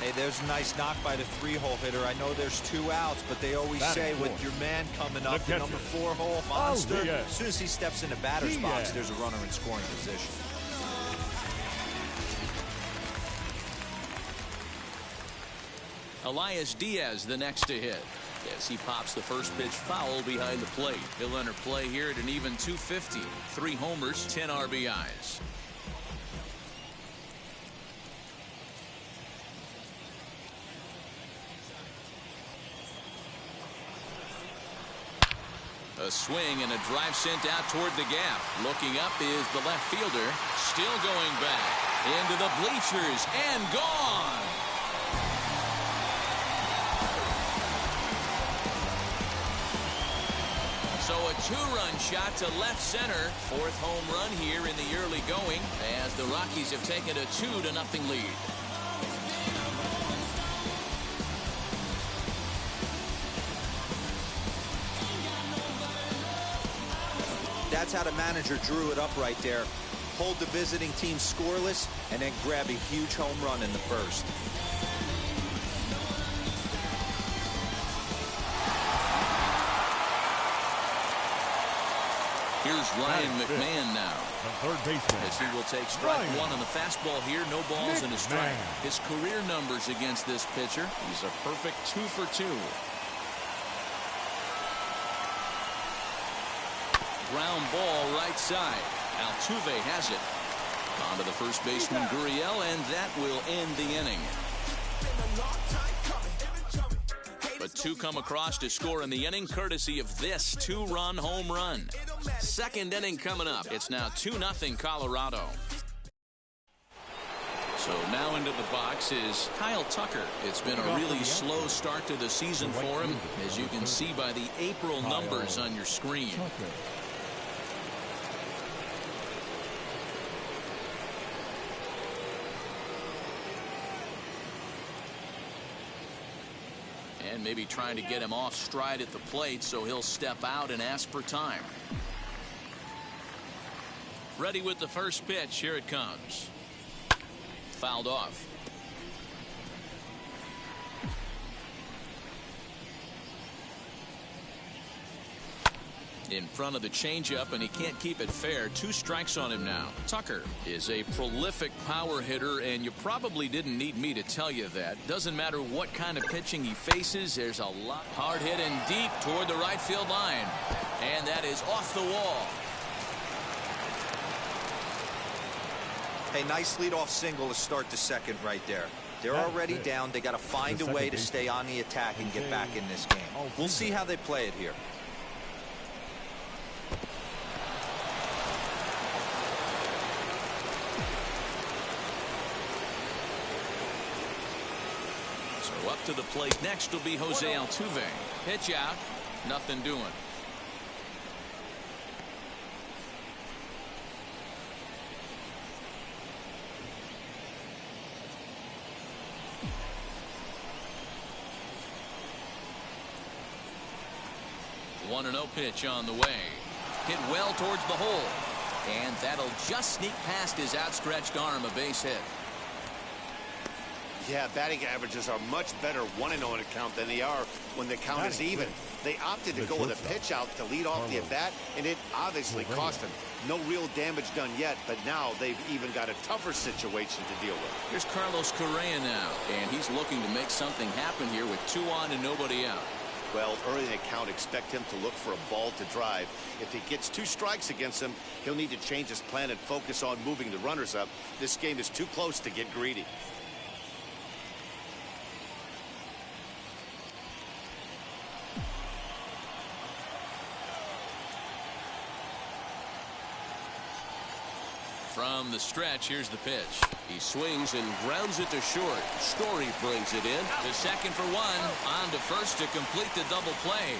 Speaker 4: Hey, there's a nice knock by the 3-hole hitter. I know there's 2 outs, but they always say with your man coming up, the number 4-hole monster, as soon as he steps in the batter's box, there's a runner in scoring position.
Speaker 1: Elias Diaz the next to hit as he pops the first pitch foul behind the plate. He'll enter play here at an even 250. 3 homers, 10 RBIs. A swing and a drive sent out toward the gap. Looking up is the left fielder. Still going back into the bleachers and gone. So a 2-run shot to left center. 4th home run here in the early going as the Rockies have taken a 2-0 lead.
Speaker 4: That's how the manager drew it up right there. Hold the visiting team scoreless and then grab a huge home run in the first.
Speaker 1: Here's Ryan McMahon now.
Speaker 3: The third baseman.
Speaker 1: As he will take strike 1 on the fastball here. No balls and a strike. His career numbers against this pitcher. He's a perfect 2 for 2. Ground ball right side. Altuve has it. On to the first baseman Gurriel, and that will end the inning. But 2 come across to score in the inning, courtesy of this 2-run home run. Second inning coming up. It's now 2-0 Colorado. So now into the box is Kyle Tucker. It's been a really slow start to the season for him, as you can see by the April numbers on your screen. And maybe trying to get him off stride at the plate so he'll step out and ask for time. Ready with the first pitch. Here it comes. Fouled off. In front of the changeup, and he can't keep it fair. 2 strikes on him now. Tucker is a prolific power hitter, and you probably didn't need me to tell you that. Doesn't matter what kind of pitching he faces, there's a lot. Hard hit and deep toward the right field line. And that is off the wall.
Speaker 4: Hey, nice leadoff single to start the second right there. They're already down. They got to find a way to stay on the attack and get back in this game. We'll see how they play it here.
Speaker 1: Up to the plate next will be Jose Altuve. Pitch out. Nothing doing. The 1-0 pitch on the way. Hit well towards the hole. And that'll just sneak past his outstretched arm. A base hit.
Speaker 2: Yeah, batting averages are much better 1-0 in a count than they are when the count is even. They opted to go with a pitch out to lead off the at-bat, and it obviously cost them. No real damage done yet, but now they've even got a tougher situation to deal with.
Speaker 1: Here's Carlos Correa now, and he's looking to make something happen here with 2 on and nobody out.
Speaker 2: Well, early in the count, expect him to look for a ball to drive. If he gets 2 strikes against him, he'll need to change his plan and focus on moving the runners up. This game is too close to get greedy.
Speaker 1: From the stretch, here's the pitch.
Speaker 6: He swings and grounds it to short. Story brings it in.
Speaker 1: The second for 1. On to first to complete the double play.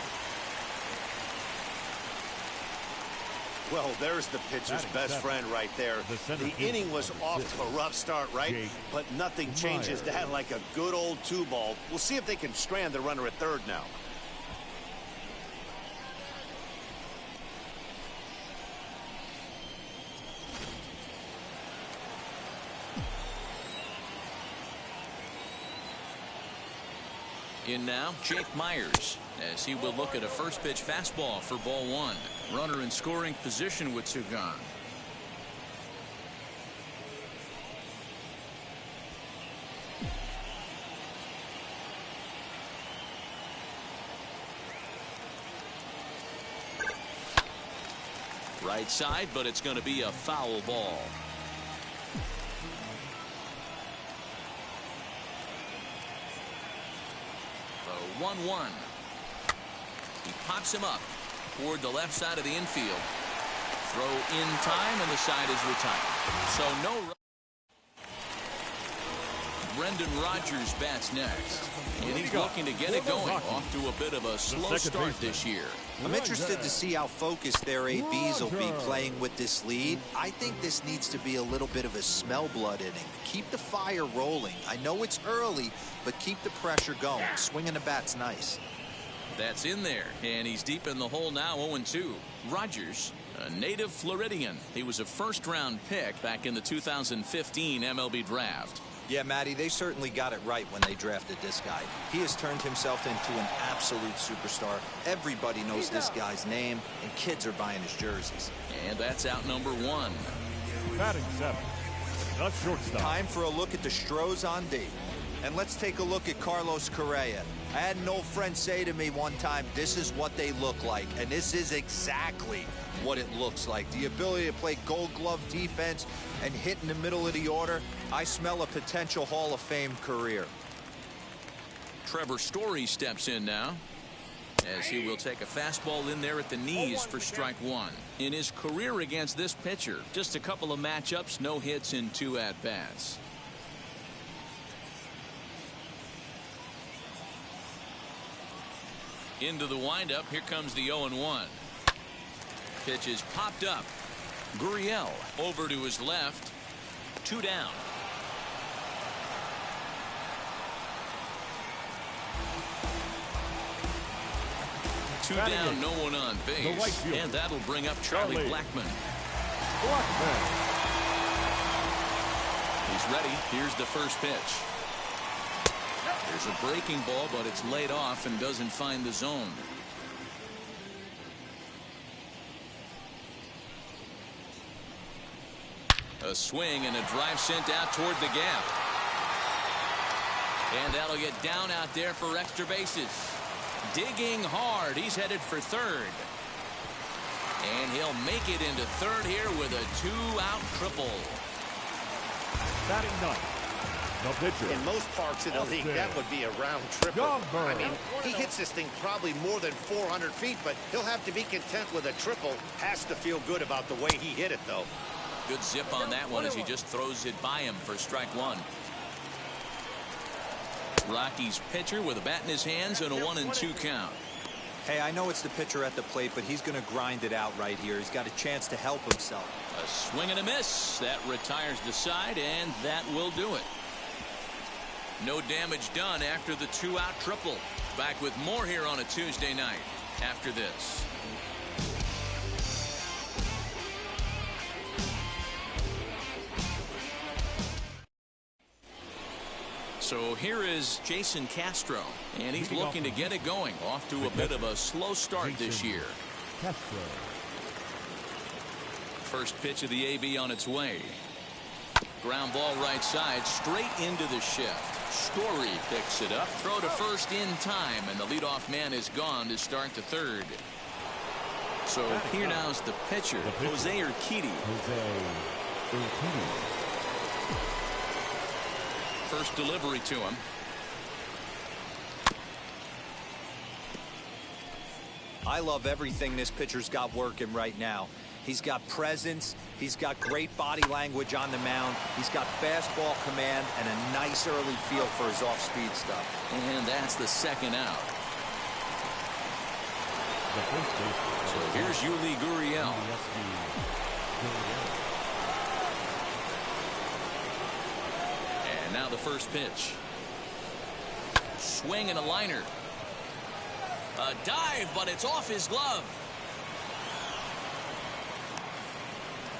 Speaker 2: Well, there's the pitcher's best friend right there. The inning was off to a rough start, right? But nothing changes that like a good old 2-ball. We'll see if they can strand the runner at third now.
Speaker 1: In now, Jake Myers, as he will look at a first pitch fastball for ball 1. Runner in scoring position with 2 gone. Right side, but it's going to be a foul ball. The 1-1. He pops him up toward the left side of the infield. Throw in time, and the side is retired. So no. Brendan Rodgers bats next, and he's looking to get it going. Off to a bit of a slow start this year.
Speaker 4: I'm interested to see how focused their ABs will be playing with this lead. I think this needs to be a little bit of a smell blood inning. Keep the fire rolling. I know it's early, but keep the pressure going. Swinging the bat's nice.
Speaker 1: That's in there, and he's deep in the hole now, 0-2. Rodgers, a native Floridian. He was a first-round pick back in the 2015 MLB draft.
Speaker 4: Yeah, Matty, they certainly got it right when they drafted this guy. He has turned himself into an absolute superstar. Everybody knows this guy's name, and kids are buying his jerseys.
Speaker 1: And that's out number 1.
Speaker 3: Batting 7. The shortstop.
Speaker 4: Time for a look at the Stros on D. And let's take a look at Carlos Correa. I had an old friend say to me one time, this is what they look like. And this is exactly what it looks like. The ability to play gold glove defense and hit in the middle of the order. I smell a potential Hall of Fame career.
Speaker 1: Trevor Story steps in now, as he will take a fastball in there at the knees for strike 1. In his career against this pitcher, just a couple of matchups, no hits in 2 at-bats. Into the windup, here comes the 0-1. Pitch is popped up. Gurriel over to his left. 2 down. Two down, no one on base. And that'll bring up Charlie Blackmon. He's ready. Here's the first pitch. There's a breaking ball, but it's laid off and doesn't find the zone. A swing and a drive sent out toward the gap. And that'll get down out there for extra bases. Digging hard. He's headed for third. And he'll make it into third here with a 2-out triple.
Speaker 3: Batting 9. The pitcher.
Speaker 2: In most parks in the league, that would be a round triple. I mean, he hits this thing probably more than 400 feet, but he'll have to be content with a triple. Has to feel good about the way he hit it, though.
Speaker 1: Good zip on that one as he just throws it by him for strike 1. Rockies pitcher with a bat in his hands and a 1-2 count.
Speaker 4: Hey, I know it's the pitcher at the plate, but he's going to grind it out right here. He's got a chance to help himself.
Speaker 1: A swing and a miss. That retires the side, and that will do it. No damage done after the 2-out triple. Back with more here on a Tuesday night after this. So here is Jason Castro, and he's looking to get it going. Off to a bit of a slow start this year. First pitch of the AB on its way. Ground ball right side, straight into the shift. Story picks it up. Throw to first in time, and the leadoff man is gone to start the third. So here now's the pitcher, Jose Urquidy. First delivery to him.
Speaker 4: I love everything this pitcher's got working right now. He's got presence. He's got great body language on the mound. He's got fastball command and a nice early feel for his off-speed stuff.
Speaker 1: And that's the second out. So here's Yuli Gurriel. And now the first pitch. Swing and a liner. A dive, but it's off his glove.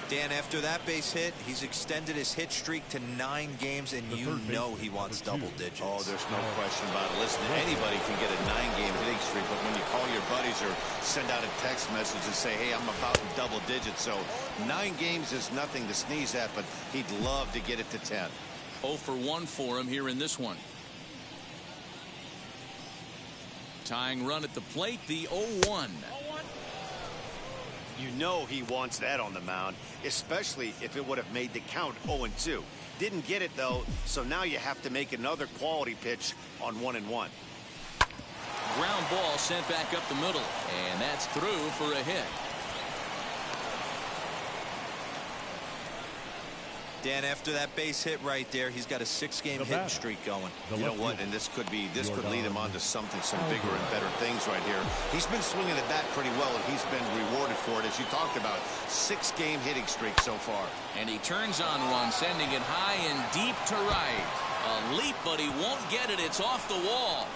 Speaker 4: Dan, after that base hit, he's extended his hit streak to 9 games, and you know he wants double digits.
Speaker 2: Oh, there's no question about it. Listen, anybody can get a 9-game hitting streak, but when you call your buddies or send out a text message and say, hey, I'm about in double digits, so 9 games is nothing to sneeze at, but he'd love to get it to 10.
Speaker 1: 0 for 1 for him here in this one. Tying run at the plate, the 0-1.
Speaker 2: You know he wants that on the mound, especially if it would have made the count 0-2. Didn't get it, though, so now you have to make another quality pitch on 1-1.
Speaker 1: Ground ball sent back up the middle, and that's through for a hit.
Speaker 4: Dan, after that base hit right there, he's got a 6-game hitting streak going.
Speaker 2: You know what? And this could lead him on to some bigger and better things right here. He's been swinging the bat pretty well, and he's been rewarded for it, as you talked about. 6-game hitting streak so far.
Speaker 1: And he turns on one, sending it high and deep to right. A leap, but he won't get it. It's off the wall.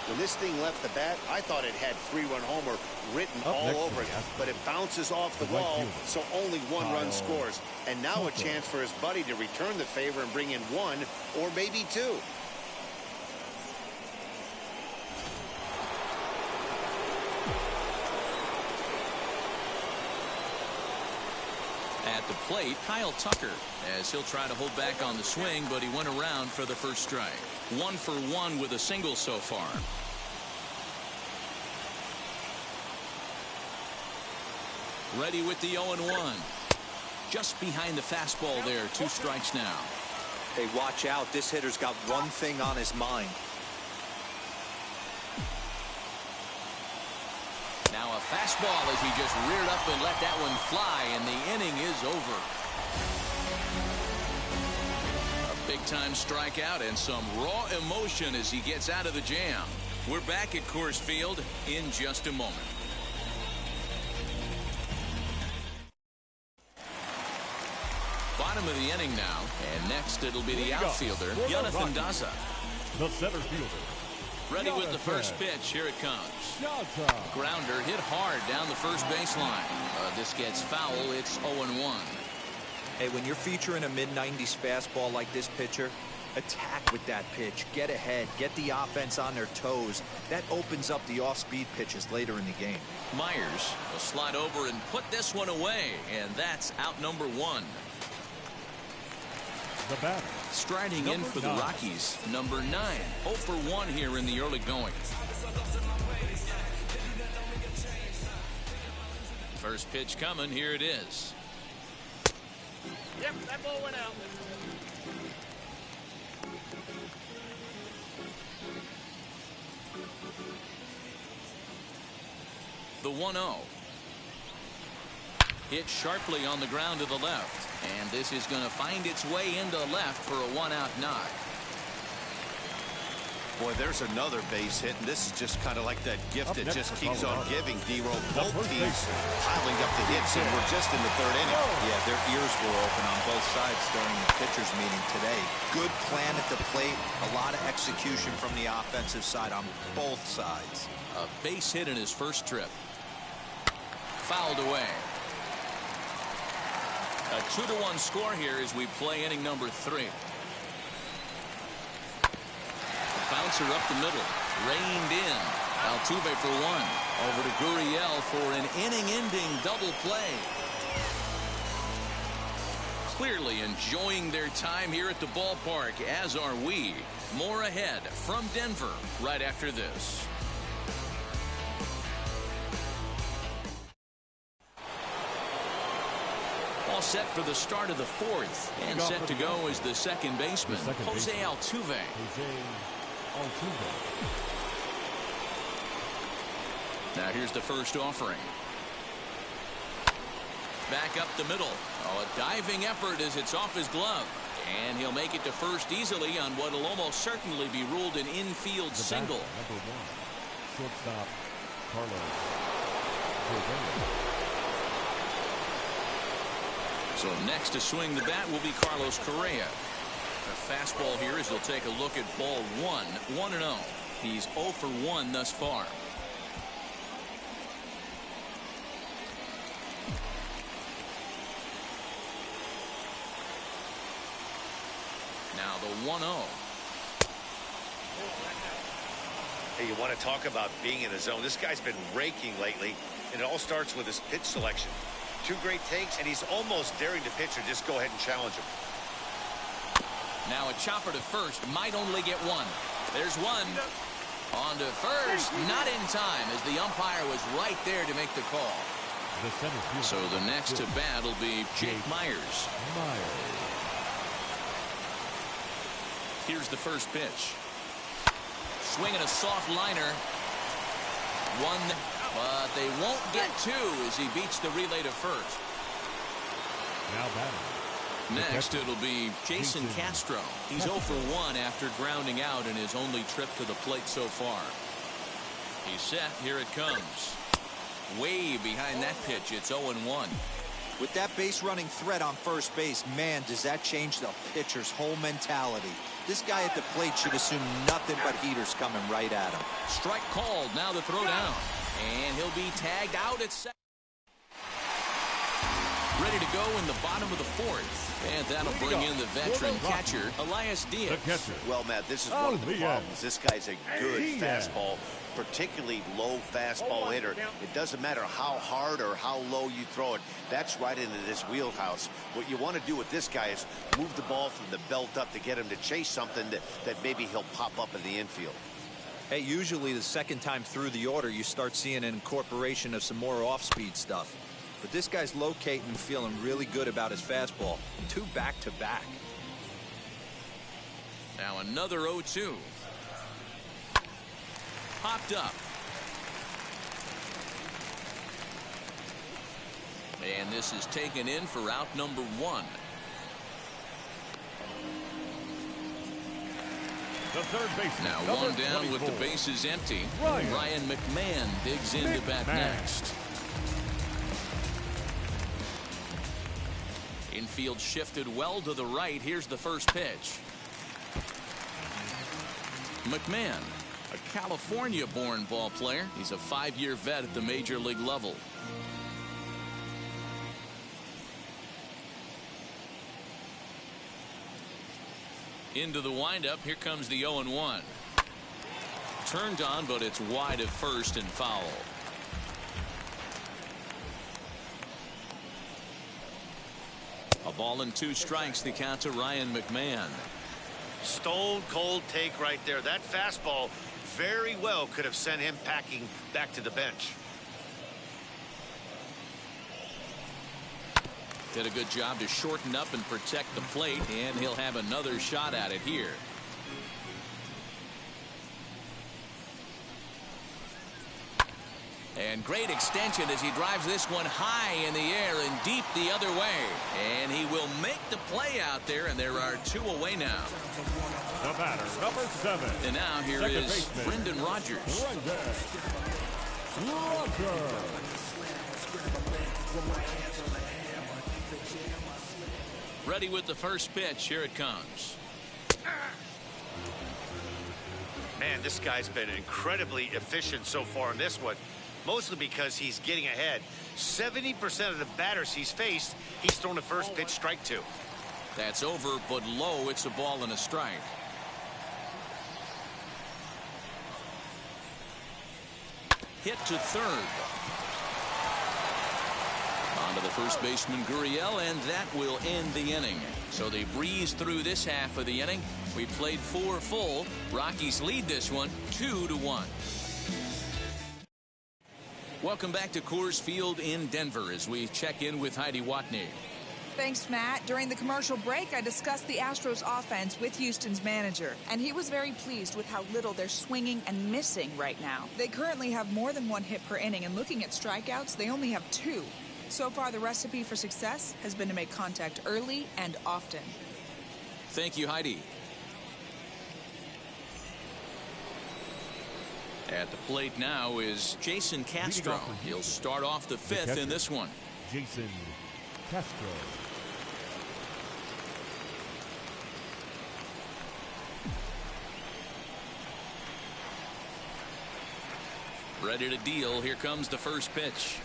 Speaker 2: When this thing left the bat, I thought it had 3-run homer written all over it, but it bounces off the wall, so only 1 run scores. And now a chance for his buddy to return the favor and bring in 1 or maybe 2.
Speaker 1: At the plate, Kyle Tucker, as he'll try to hold back on the swing, but he went around for the first strike. 1 for 1 with a single so far. Ready with the 0-1. Just behind the fastball there. 2 strikes now.
Speaker 4: Hey, watch out. This hitter's got one thing on his mind.
Speaker 1: Now a fastball as he just reared up and let that one fly, and the inning is over. A big-time strikeout and some raw emotion as he gets out of the jam. We're back at Coors Field in just a moment. Bottom of the inning now, and next it'll be the outfielder, Jonathan Daza.
Speaker 3: The center fielder.
Speaker 1: Ready with the first pitch. Here it comes. Grounder hit hard down the first baseline. This gets foul. It's 0-1.
Speaker 4: Hey, when you're featuring a mid-90s fastball like this pitcher, attack with that pitch. Get ahead. Get the offense on their toes. That opens up the off-speed pitches later in the game.
Speaker 1: Myers will slide over and put this one away, and that's out number 1.
Speaker 3: The batter.
Speaker 1: Striding in for the Rockies, number 9. 0 for 1 here in the early going. First pitch coming. Here it is.
Speaker 8: Yep, that ball went out.
Speaker 1: The 1-0. Hit sharply on the ground to the left. And this is going to find its way into left for a 1-out knock.
Speaker 2: Boy, there's another base hit, and this is just kind of like that gift that just keeps on giving, D-Roll. Both teams piling up the hits, and we're just in the 3rd inning.
Speaker 4: Yeah, their ears were open on both sides during the pitchers' meeting today. Good plan at the plate, a lot of execution from the offensive side on both sides.
Speaker 1: A base hit in his first trip. Fouled away. A 2-1 score here as we play inning number 3. Bouncer up the middle, reined in. Altuve for 1. Over to Gurriel for an inning-ending double play. Clearly enjoying their time here at the ballpark, as are we. More ahead from Denver right after this. All set for the start of the fourth. And set to go is the second baseman, Jose Altuve. Now here's the first offering. Back up the middle. Oh, a diving effort as it's off his glove. And he'll make it to first easily on what will almost certainly be ruled an infield single.
Speaker 3: Number 1, shortstop Carlos.
Speaker 1: So next to swing the bat will be Carlos Correa. A fastball here as he'll take a look at ball 1, 1-0. He's 0 for 1 thus far. Now the 1-0.
Speaker 2: Hey, you want to talk about being in the zone. This guy's been raking lately, and it all starts with his pitch selection. 2 great takes, and he's almost daring the pitcher just go ahead and challenge him.
Speaker 1: Now a chopper to first, might only get 1. There's 1. On to first, not in time, as the umpire was right there to make the call. So the next to bat will be Jake Myers. Here's the first pitch. Swinging a soft liner. 1, but they won't get 2 as he beats the relay to first.
Speaker 3: Now batting.
Speaker 1: Next it'll be Jason Castro. He's 0 for 1 after grounding out in his only trip to the plate so far. He's set. Here it comes. Way behind that pitch. It's 0-1.
Speaker 4: With that base running threat on first base, man, does that change the pitcher's whole mentality. This guy at the plate should assume nothing but heaters coming right at him.
Speaker 1: Strike called. Now the throw down. And he'll be tagged out at second. Ready to go in the bottom of the fourth. And that'll bring in the veteran catcher, Elias Diaz.
Speaker 2: Well, Matt, this is one of the problems. This guy's a good fastball, particularly low fastball hitter. It doesn't matter how hard or how low you throw it. That's right into this wheelhouse. What you want to do with this guy is move the ball from the belt up to get him to chase something that maybe he'll pop up in the infield.
Speaker 4: Hey, usually the second time through the order, you start seeing an incorporation of some more off-speed stuff. But this guy's locating and feeling really good about his fastball. 2 back-to-back.
Speaker 1: Now another 0-2. Popped up. And this is taken in for out number 1.
Speaker 3: The third baseman.
Speaker 1: Now 1 down 24. With the bases empty. Ryan McMahon digs into bat next. Infield shifted well to the right. Here's the first pitch. McMahon, a California-born ball player. He's a 5-year vet at the major league level. Into the windup. Here comes the 0-1. Turned on, but it's wide at first and foul. A ball and 2 strikes. The count to Ryan McMahon.
Speaker 2: Stone cold take right there. That fastball very well could have sent him packing back to the bench.
Speaker 1: Did a good job to shorten up and protect the plate, and he'll have another shot at it here. And great extension as he drives this one high in the air and deep the other way. And he will make the play out there, and there are 2 away now.
Speaker 3: The batter, number 7.
Speaker 1: And now here
Speaker 3: second
Speaker 1: is
Speaker 3: baseman,
Speaker 1: Brendan Rodgers. Ready with the first pitch. Here it comes.
Speaker 2: Man, this guy's been incredibly efficient so far in this one. Mostly because he's getting ahead. 70% of the batters he's faced, he's thrown the first pitch strike to.
Speaker 1: That's over, but low. It's a ball and a strike. hit to third. On to the first baseman, Gurriel, and that will end the inning. So they breeze through this half of the inning. We played 4 full. Rockies lead this one 2-1. Welcome back to Coors Field in Denver as we check in with Heidi Watney.
Speaker 7: Thanks, Matt. During the commercial break, I discussed the Astros offense with Houston's manager, and he was very pleased with how little they're swinging and missing right now. They currently have more than 1 hit per inning, and looking at strikeouts, they only have 2. So far, the recipe for success has been to make contact early and often.
Speaker 1: Thank you, Heidi. At the plate now is Jason Castro. He'll start off the 5th in this one.
Speaker 3: Jason Castro.
Speaker 1: Ready to deal. Here comes the first pitch.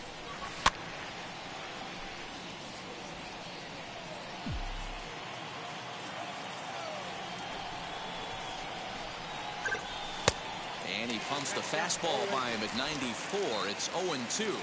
Speaker 1: And he pumps the fastball by him at 94. It's 0-2.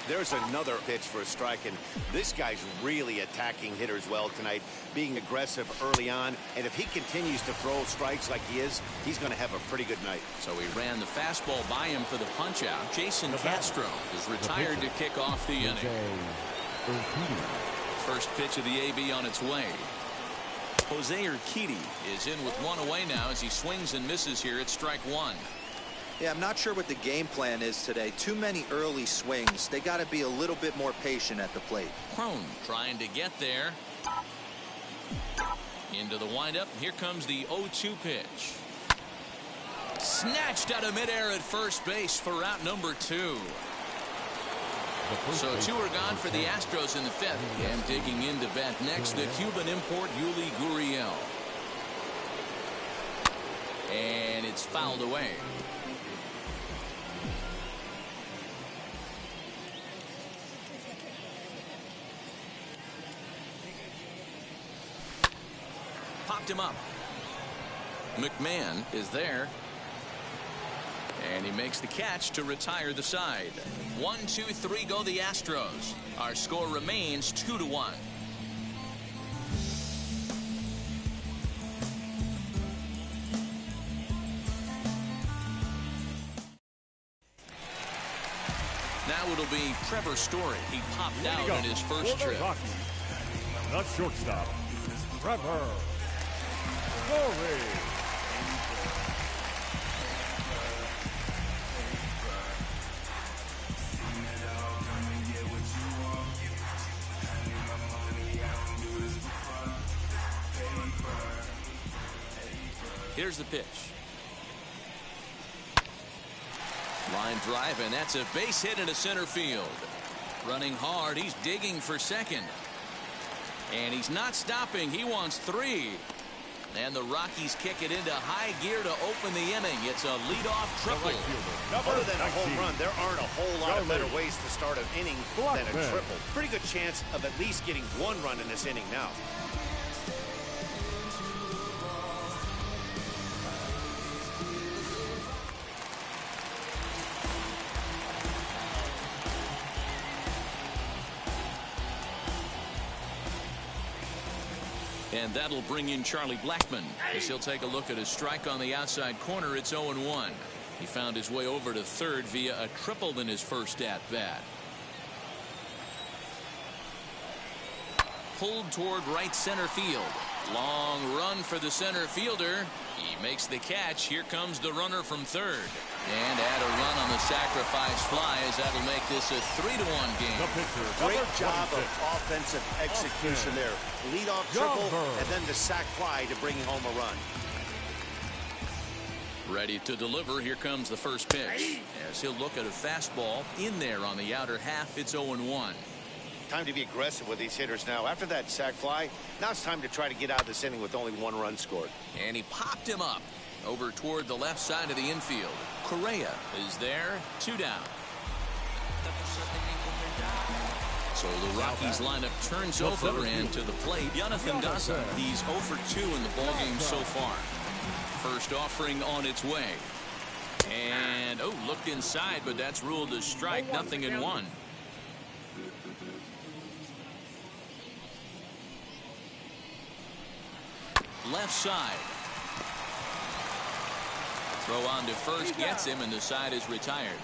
Speaker 2: There's another pitch for a strike, and this guy's really attacking hitters well tonight, being aggressive early on. And if he continues to throw strikes like he is, he's going to have a pretty good night.
Speaker 1: So he ran the fastball by him for the punch out. Jason Castro is retired to kick off the inning. First pitch of the AB on its way. Jose Urquidy is in with 1 away now as he swings and misses here at strike 1.
Speaker 4: Yeah, I'm not sure what the game plan is today. Too many early swings. They got to be a little bit more patient at the plate.
Speaker 1: Crone trying to get there. Into the windup. Here comes the 0-2 pitch. Snatched out of midair at first base for out number 2. So 2 are gone for the Astros in the 5th. And digging into bat next, the Cuban import Yuli Gurriel. And it's fouled away. Popped him up. McMahon is there. And he makes the catch to retire the side. 1-2-3 go the Astros. Our score remains 2-1. Now it'll be Trevor Story. He popped out in his first trip.
Speaker 3: The shortstop, Trevor Story.
Speaker 1: Here's the pitch. Line drive, and that's a base hit into center field. Running hard, he's digging for second. And he's not stopping. He wants 3. And the Rockies kick it into high gear to open the inning. It's a leadoff triple.
Speaker 2: Other than a home run, there aren't a whole lot of better ways to start an inning than a triple. Pretty good chance of at least getting 1 run in this inning now.
Speaker 1: And that'll bring in Charlie Blackmon as he'll take a look at a strike on the outside corner. It's 0-1. He found his way over to third via a triple in his first at-bat. Pulled toward right center field. Long run for the center fielder. He makes the catch. Here comes the runner from third. And add a run on the sacrifice fly as that'll make this a 3-1 game.
Speaker 2: Great job of offensive execution there. Leadoff triple and then the sac fly to bring home a run.
Speaker 1: Ready to deliver. Here comes the first pitch. As he'll look at a fastball in there on the outer half. It's 0-1.
Speaker 2: Time to be aggressive with these hitters now. After that sac fly, now it's time to try to get out of this inning with only 1 run scored.
Speaker 1: And he popped him up over toward the left side of the infield. Correa is there. 2 down. So the Rockies lineup turns over, and to the plate, Jonathan Daza. He's 0 for 2 in the ballgame so far. First offering on its way. And, oh, looked inside, but that's ruled a strike. 0-1. Left side. Throw on to first gets him, and the side is retired.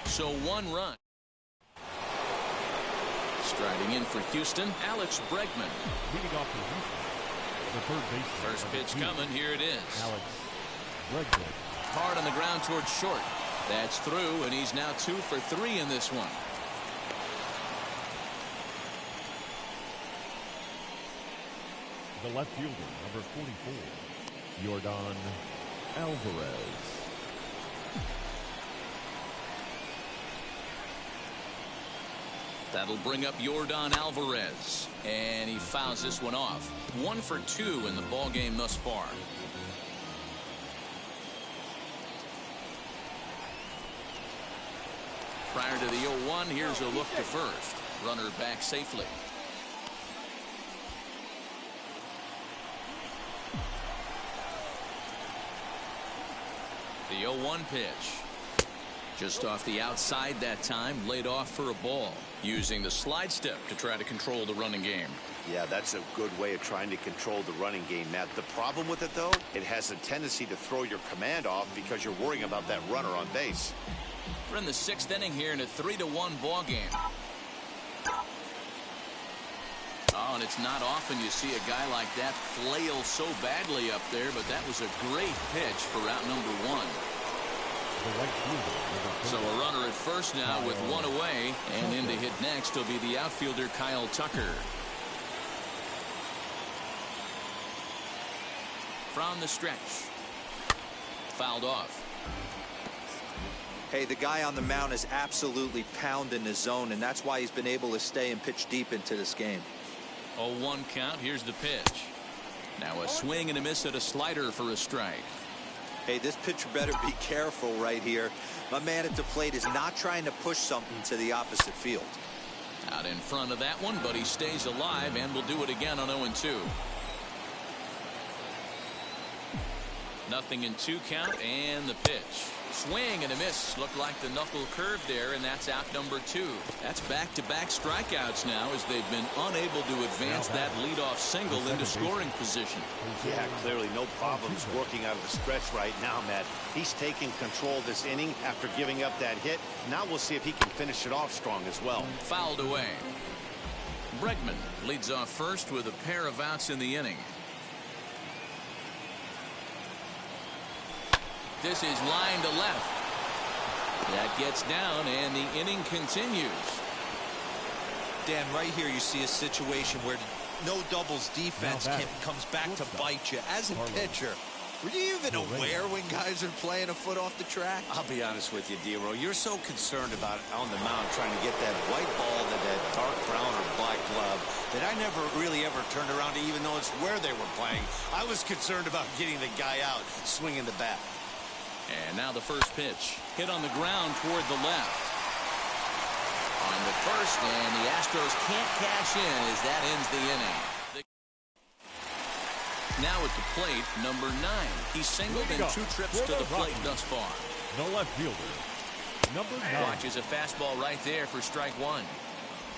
Speaker 1: So 1 run. Striding in for Houston, Alex Bregman.
Speaker 3: Leading off for Houston, the third baseman.
Speaker 1: First pitch coming. Here it is.
Speaker 3: Alex Bregman.
Speaker 1: Hard on the ground towards short. That's through, and he's now 2 for 3 in this one.
Speaker 3: The left fielder, number 44, Yordan Alvarez.
Speaker 1: That'll bring up Yordan Alvarez, and he fouls this one off. 1 for 2 in the ball game thus far. Prior to the 0-1, here's a look to first. Runner back safely. The 0-1 pitch. Just off the outside that time, laid off for a ball. Using the slide step to try to control the running game.
Speaker 2: Yeah, that's a good way of trying to control the running game, Matt. The problem with it, though, it has a tendency to throw your command off because you're worrying about that runner on base.
Speaker 1: We're in the 6th inning here in a 3-1 ball game. Oh, and it's not often you see a guy like that flail so badly up there, but that was a great pitch for route number 1. So a runner at first now with 1 away, and in to hit next will be the outfielder Kyle Tucker. From the stretch. Fouled off.
Speaker 4: Hey, the guy on the mound is absolutely pounding the zone, and that's why he's been able to stay and pitch deep into this game.
Speaker 1: 0-1 count. Here's the pitch. Now a swing and a miss at a slider for a strike.
Speaker 4: Hey, this pitcher better be careful right here. My man at the plate is not trying to push something to the opposite field.
Speaker 1: Out in front of that one, but he stays alive and will do it again on 0-2. 0-2 count, and the pitch. Swing and a miss. Looked like the knuckle curve there, and that's out number 2. That's back-to-back strikeouts now as they've been unable to advance that leadoff single into scoring position.
Speaker 2: Yeah, clearly no problems working out of the stretch right now, Matt. He's taking control of this inning after giving up that hit. Now we'll see if he can finish it off strong as well.
Speaker 1: Fouled away. Bregman leads off first with a pair of outs in the inning. This is line to left. That gets down, and the inning continues.
Speaker 4: Dan, right here you see a situation where no doubles defense comes back to bite you. As a pitcher, were you even aware when guys are playing a foot off the track?
Speaker 2: I'll be honest with you, D-Row. You're so concerned about on the mound trying to get that white ball to that dark brown or black glove that I never really ever turned around to even know it's where they were playing. I was concerned about getting the guy out swinging the bat.
Speaker 1: And now the first pitch. Hit on the ground toward the left. On the first, and the Astros can't cash in as that ends the inning. Now at the plate, number 9. He singled in 2 trips to the plate thus far.
Speaker 3: The left fielder, number 9.
Speaker 1: Watches a fastball right there for strike 1.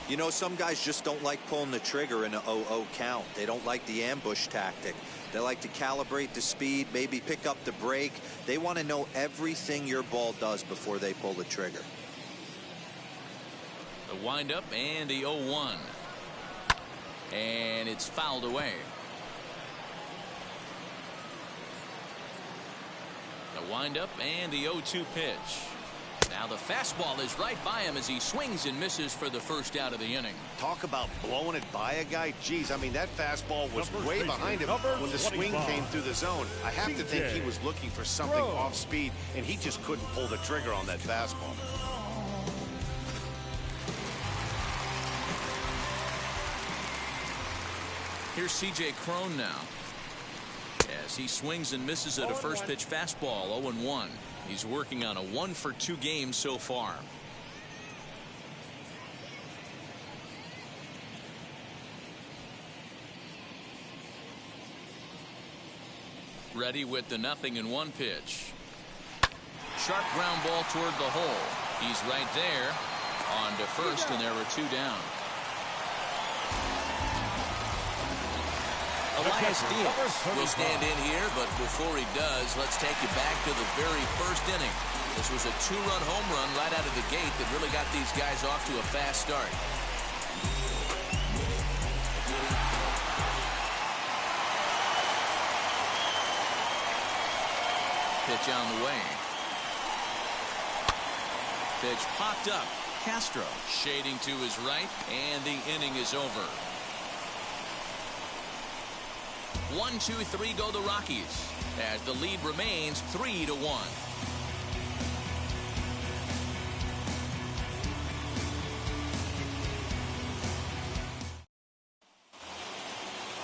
Speaker 4: You know, some guys just don't like pulling the trigger in a 0-0 count. They don't like the ambush tactic. They like to calibrate the speed, maybe pick up the break. They want to know everything your ball does before they pull the trigger.
Speaker 1: The windup and the 0-1. And it's fouled away. The windup and the 0-2 pitch. Now the fastball is right by him as he swings and misses for the first out of the inning.
Speaker 2: Talk about blowing it by a guy. Geez, I mean, that fastball was way behind him when the swing came through the zone. I have to think he was looking for something off speed, and he just couldn't pull the trigger on that fastball.
Speaker 1: Here's C.J. Cron now. As he swings and misses at a first pitch fastball, 0-1. He's working on a 1-for-2 game so far. Ready with the 0-1 pitch. Sharp ground ball toward the hole. He's right there on to first, and there were 2 down. Elias Diaz will stand in here, but before he does, let's take you back to the very first inning. This was a 2-run home run right out of the gate that really got these guys off to a fast start. Pitch on the way. Pitch popped up. Castro shading to his right, and the inning is over. 1, 2, 3 go the Rockies as the lead remains 3-1.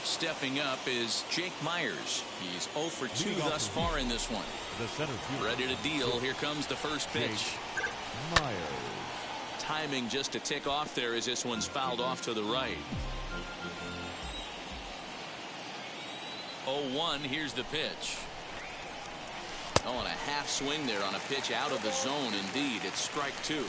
Speaker 1: Stepping up is Jake Myers. He's 0 for 2 thus far in this one.
Speaker 3: The center field.
Speaker 1: Ready to deal. Here comes the first pitch.
Speaker 3: Myers.
Speaker 1: Timing just to tick off there as this one's fouled off to the right. 0-1. Here's the pitch. Oh, and a half swing there on a pitch out of the zone. Indeed, it's strike 2.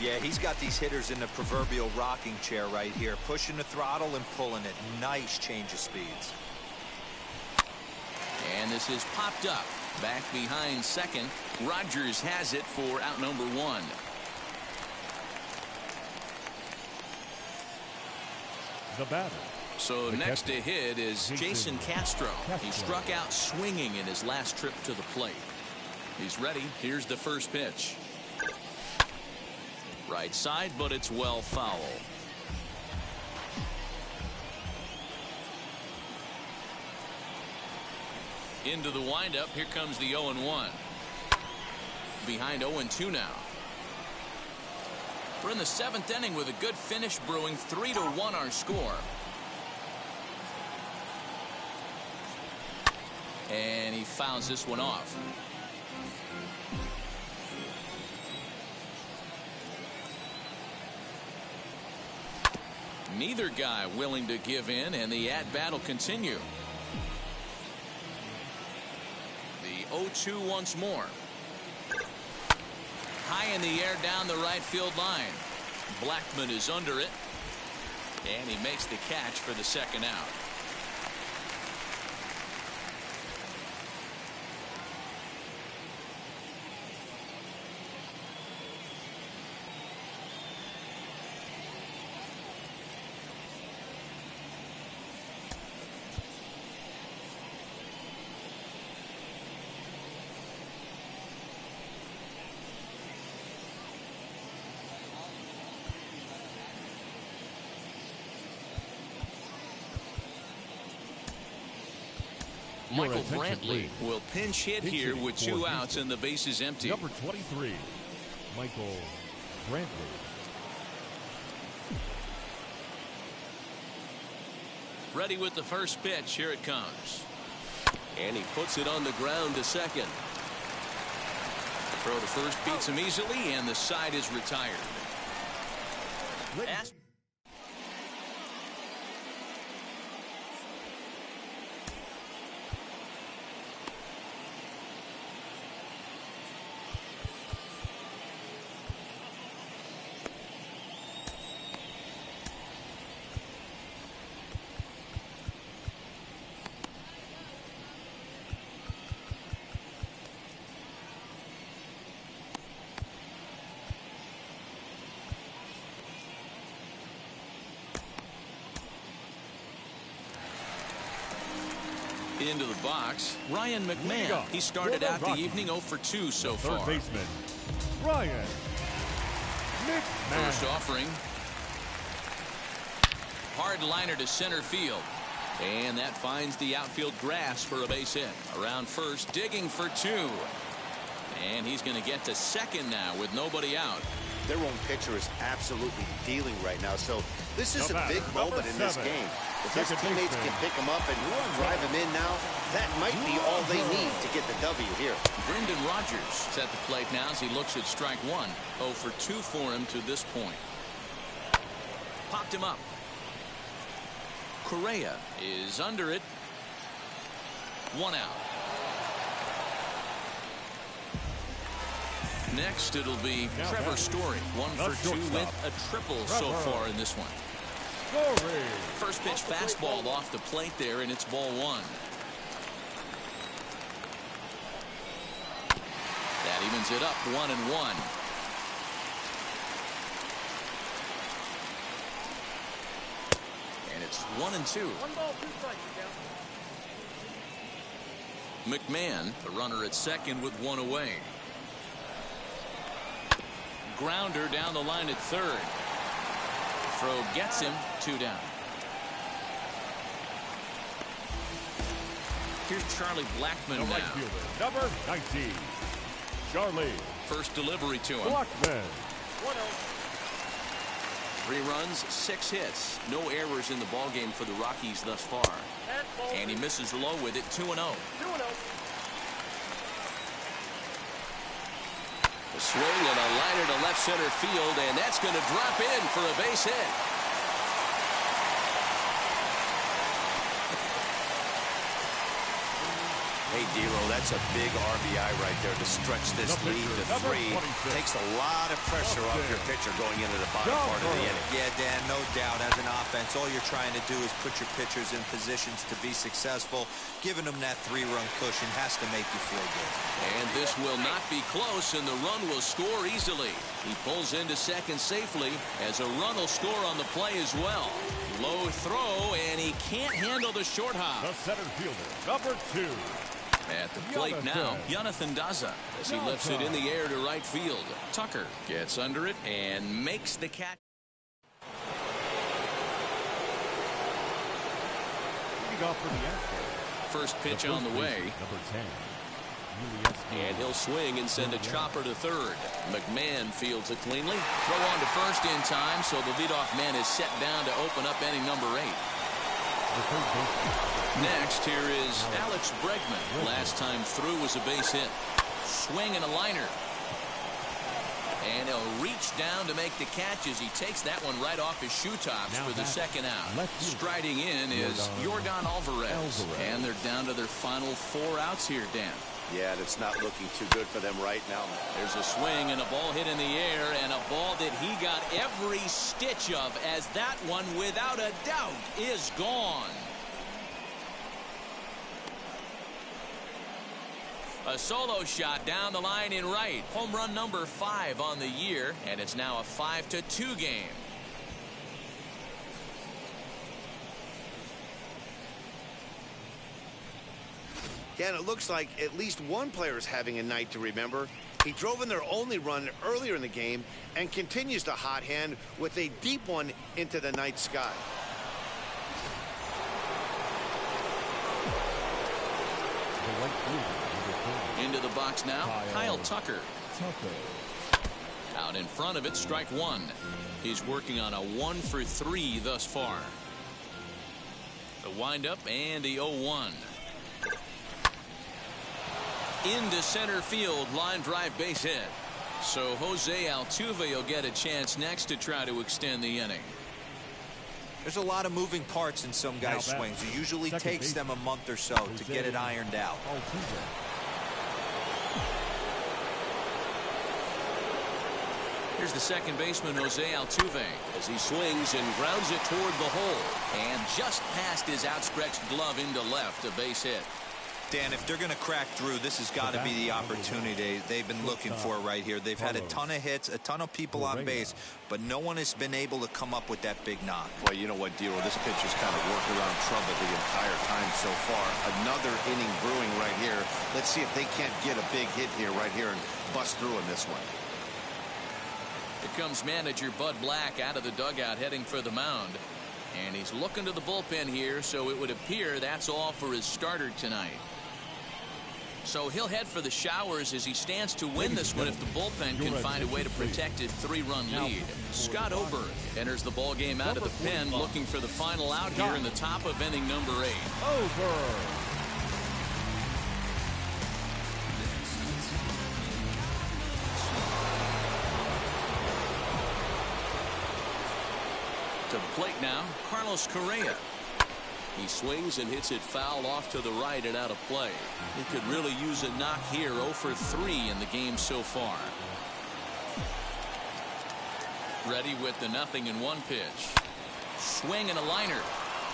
Speaker 4: Yeah, he's got these hitters in the proverbial rocking chair right here, pushing the throttle and pulling it. Nice change of speeds.
Speaker 1: And this is popped up. Back behind second. Rogers has it for out number 1.
Speaker 3: The batter.
Speaker 1: So next to hit is Jason Castro. He struck out swinging in his last trip to the plate. He's ready. Here's the first pitch. Right side, but it's well foul. Into the windup. Here comes the 0-1. Behind 0-2 now. We're in the 7th inning with a good finish brewing. 3-1 our score. And he fouls this one off. Neither guy willing to give in, and the at-bat will continue. The 0-2 once more. High in the air down the right field line. Blackman is under it, and he makes the catch for the second out. Michael Brantley will pinch hit here with 2 outs and the bases empty.
Speaker 3: Number 23, Michael Brantley.
Speaker 1: Ready with the first pitch. Here it comes.
Speaker 6: And he puts it on the ground to second.
Speaker 1: Throw to first beats him easily, and the side is retired. Into the box, Ryan McMahon. He started out the evening 0 for 2 so far.
Speaker 3: Third baseman, Ryan McMahon.
Speaker 1: First offering. Hard liner to center field. And that finds the outfield grass for a base hit. Around first, digging for 2. And he's going to get to second now with nobody out.
Speaker 2: Their own pitcher is absolutely dealing right now. So this is a big moment in this game. If his teammates can pick him up and drive him in now, that might be all they need to get the W here.
Speaker 1: Brendan Rodgers is at the plate now as he looks at strike 1. 0 for 2 for him to this point. Popped him up. Correa is under it. 1 out. Next, it'll be Trevor Story. 1 for 2 with a triple so far in this one. First pitch fastball off the plate there, and it's ball 1. That evens it up 1-1. And it's 1-2.
Speaker 8: 1 ball, 2 strikes,
Speaker 1: McMahon, the runner at second with 1 away. Grounder down the line at third. Throw gets him 2 down. Here's Charlie Blackmon
Speaker 3: the
Speaker 1: now.
Speaker 3: right fielder, number 19, Charlie.
Speaker 1: First delivery to him.
Speaker 3: Blackmon.
Speaker 8: 1-0.
Speaker 1: 3 runs, 6 hits. No errors in the ballgame for the Rockies thus far. And he misses low with it, 2-0.
Speaker 8: 2-0.
Speaker 6: A swing and a liner to left center field, and that's going to drop in for a base hit.
Speaker 2: Hey, D'Lo, that's a big RBI right there to stretch this lead to 3. Takes a lot of pressure off your pitcher going into the bottom part of the inning.
Speaker 4: Yeah, Dan, no doubt. As an offense, all you're trying to do is put your pitchers in positions to be successful. Giving them that 3-run cushion has to make you feel good.
Speaker 1: And this will not be close, and the run will score easily. He pulls into second safely as a run will score on the play as well. Low throw, and he can't handle the short hop.
Speaker 3: The center fielder, number 2.
Speaker 1: At the plate now, Jonathan Daza, as he lifts it in the air to right field. Tucker gets under it and makes the catch.
Speaker 3: Off for the Astros.
Speaker 1: First pitch on the way.
Speaker 3: Number 10.
Speaker 1: And he'll swing and send a chopper to third. McMahon fields it cleanly. Throw on to first in time, so the leadoff man is set down to open up inning number 8. Next, here is Alex Bregman. Last time through was a base hit. Swing and a liner. And he'll reach down to make the catch as he takes that one right off his shoe tops for the second out. Striding in is Yordan Alvarez. And they're down to their final 4 outs here, Dan.
Speaker 2: Yeah, it's not looking too good for them right now.
Speaker 1: There's a swing and a ball hit in the air, and a ball that he got every stitch of, as that one, without a doubt, is gone. A solo shot down the line in right. Home run number 5 on the year, and it's now a 5-2 game.
Speaker 2: Yeah, and it looks like at least one player is having a night to remember. He drove in their only run earlier in the game and continues to hot hand with a deep one into the night sky.
Speaker 1: Into the box now, Kyle Tucker. Out in front of it, strike 1. He's working on a 1 for 3 thus far. The windup and the 0-1. Into center field, line drive base hit. So Jose Altuve will get a chance next to try to extend the inning.
Speaker 4: There's a lot of moving parts in some guys' swings. It usually takes them a month or so to get it ironed out.
Speaker 1: Here's the second baseman, Jose Altuve, as he swings and grounds it toward the hole. And just past his outstretched glove into left, a base hit.
Speaker 4: Dan, if they're going to crack through, this has got to be the opportunity they've been looking for right here. They've had a ton of hits, a ton of people on base, but no one has been able to come up with that big knock.
Speaker 2: Well, you know what, D'Lo, this pitch has kind of worked around trouble the entire time so far. Another inning brewing right here. Let's see if they can't get a big hit here right here and bust through in this one.
Speaker 1: Here comes manager Bud Black out of the dugout heading for the mound. And he's looking to the bullpen here, so it would appear that's all for his starter tonight. So he'll head for the showers as he stands to win this one if the bullpen can find a way to protect his 3-run lead. Scott Oberth enters the ball game out of the pen, looking for the final out here in the top of inning number 8. To the plate now, Carlos Correa. He swings and hits it foul off to the right and out of play. He could really use a knock here. 0 for 3 in the game so far. Ready with the 0-1 pitch. Swing and a liner,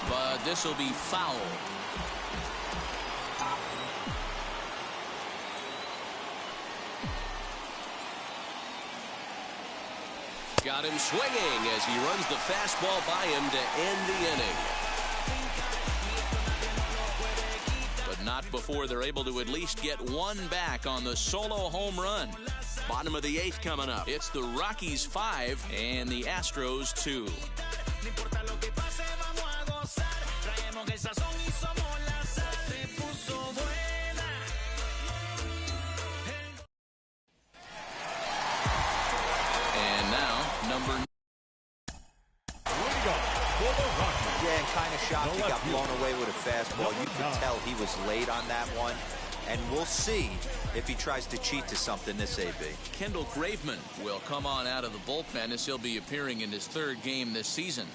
Speaker 1: but this will be foul. Got him swinging as he runs the fastball by him to end the inning. But not before they're able to at least get one back on the solo home run. Bottom of the 8th coming up. It's the Rockies 5 and the Astros 2. And now, number 9.
Speaker 4: Yeah, and kind of shocked he got blown away with a fastball. You could tell he was late on that one. And we'll see if he tries to cheat to something this AB.
Speaker 1: Kendall Graveman will come on out of the bullpen as he'll be appearing in his 3rd game this season.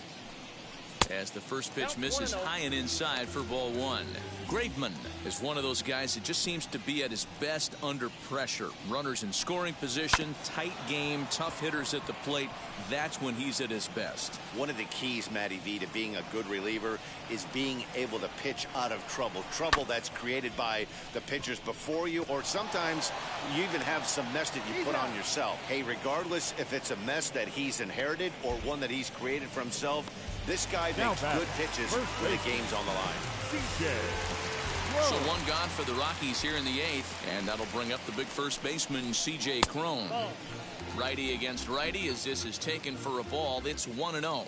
Speaker 1: As the first pitch misses high and inside for ball 1. Graveman is one of those guys that just seems to be at his best under pressure. Runners in scoring position, tight game, tough hitters at the plate. That's when he's at his best.
Speaker 2: One of the keys, Matty V, to being a good reliever is being able to pitch out of trouble. Trouble that's created by the pitchers before you, or sometimes you even have some mess that you put on yourself. Hey, regardless if it's a mess that he's inherited or one that he's created for himself, this guy makes good pitches when the game's on the line.
Speaker 1: So one gone for the Rockies here in the 8th, and that'll bring up the big first baseman, C.J. Cron. Righty against righty as this is taken for a ball. It's 1-0.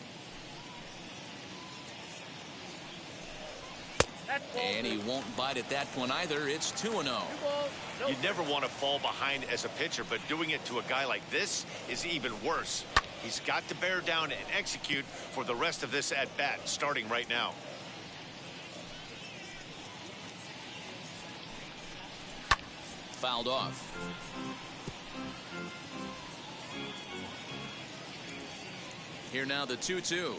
Speaker 1: And he won't bite at that one either. It's 2-0.
Speaker 2: You never want to fall behind as a pitcher, but doing it to a guy like this is even worse. He's got to bear down and execute for the rest of this at-bat, starting right now.
Speaker 1: Fouled off. Here now the 2-2.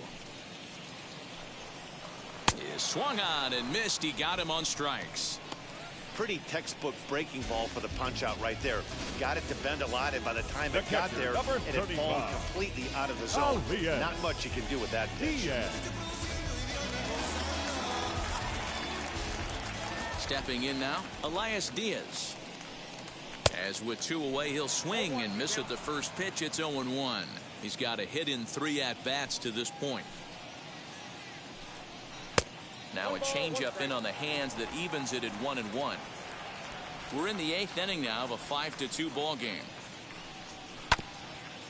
Speaker 1: Is swung on and missed. He got him on strikes.
Speaker 2: Pretty textbook breaking ball for the punch out right there. Got it to bend a lot, and by the time it got there, it had fallen completely out of the zone. Not much you can do with that pitch.
Speaker 1: Stepping in now, Elias Diaz. As with 2 away, he'll swing and miss at the first pitch. It's 0-1. He's got a hit in 3 at-bats to this point. Now a changeup in on the hands that evens it at 1-1. We're in the 8th inning now of a 5-2 ball game.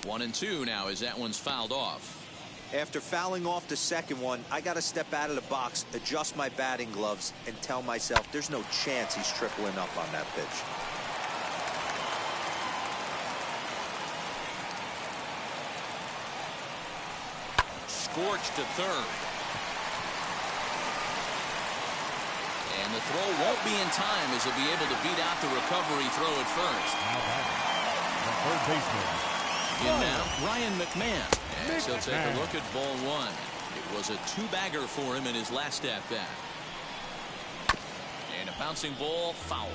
Speaker 1: 1-2 now as that one's fouled off.
Speaker 4: After fouling off the second one, I got to step out of the box, adjust my batting gloves, and tell myself there's no chance he's tripling up on that pitch.
Speaker 1: Scorched to third. And the throw won't be in time as he'll be able to beat out the recovery throw at first.
Speaker 3: The third baseman.
Speaker 1: In now, Ryan McMahon. As he'll take a look at ball 1. It was a 2-bagger for him in his last at-bat. And a bouncing ball foul.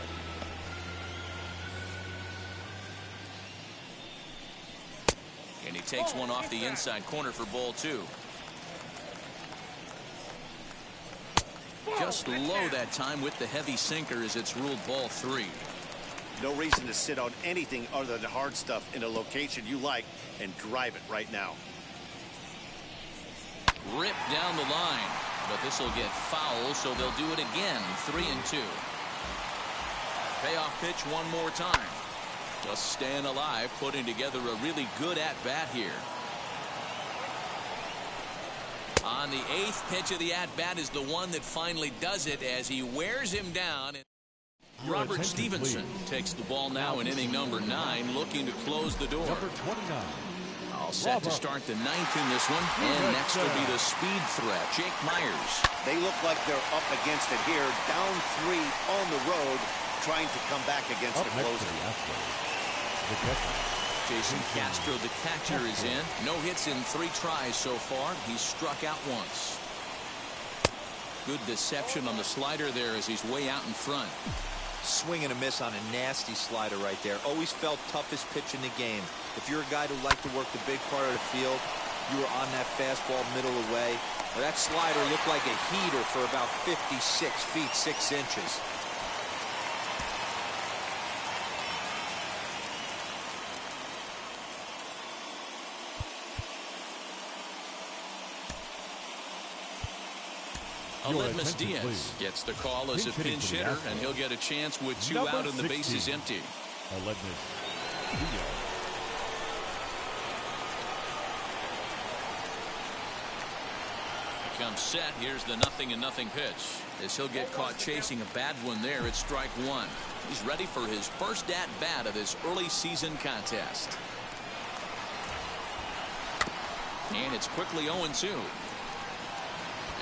Speaker 1: And he takes one off the inside corner for ball 2. Just low that time with the heavy sinker as it's ruled ball 3.
Speaker 2: No reason to sit on anything other than hard stuff in a location you like and drive it right now.
Speaker 1: Ripped down the line, but this will get foul, so they'll do it again. 3-2. Payoff pitch one more time. Just staying alive, putting together a really good at-bat here. On the 8th pitch of the at-bat is the one that finally does it as he wears him down. Robert Stevenson takes the ball now in inning number 9, looking to close the door.
Speaker 3: Number 29.
Speaker 1: All set to start the 9th in this one. And next will be the speed threat, Jake Myers.
Speaker 2: They look like they're up against it here. Down 3 on the road, trying to come back against the closer.
Speaker 1: Jason Castro, the catcher, is in. No hits in 3 tries so far. He's struck out once. Good deception on the slider there as he's way out in front.
Speaker 4: Swing and a miss on a nasty slider right there. Always felt toughest pitch in the game. If you're a guy who liked to work the big part of the field, you were on that fastball middle away. Well, that slider looked like a heater for about 56 feet 6 inches.
Speaker 1: Aledmus Diaz gets the call as a pinch hitter, and he'll get a chance with 2 out and the bases empty.
Speaker 3: Aledmus Diaz.
Speaker 1: Comes set. Here's the 0-0 pitch. As he'll get caught chasing a bad one there at strike 1. He's ready for his first at bat of this early season contest. And it's quickly 0-2.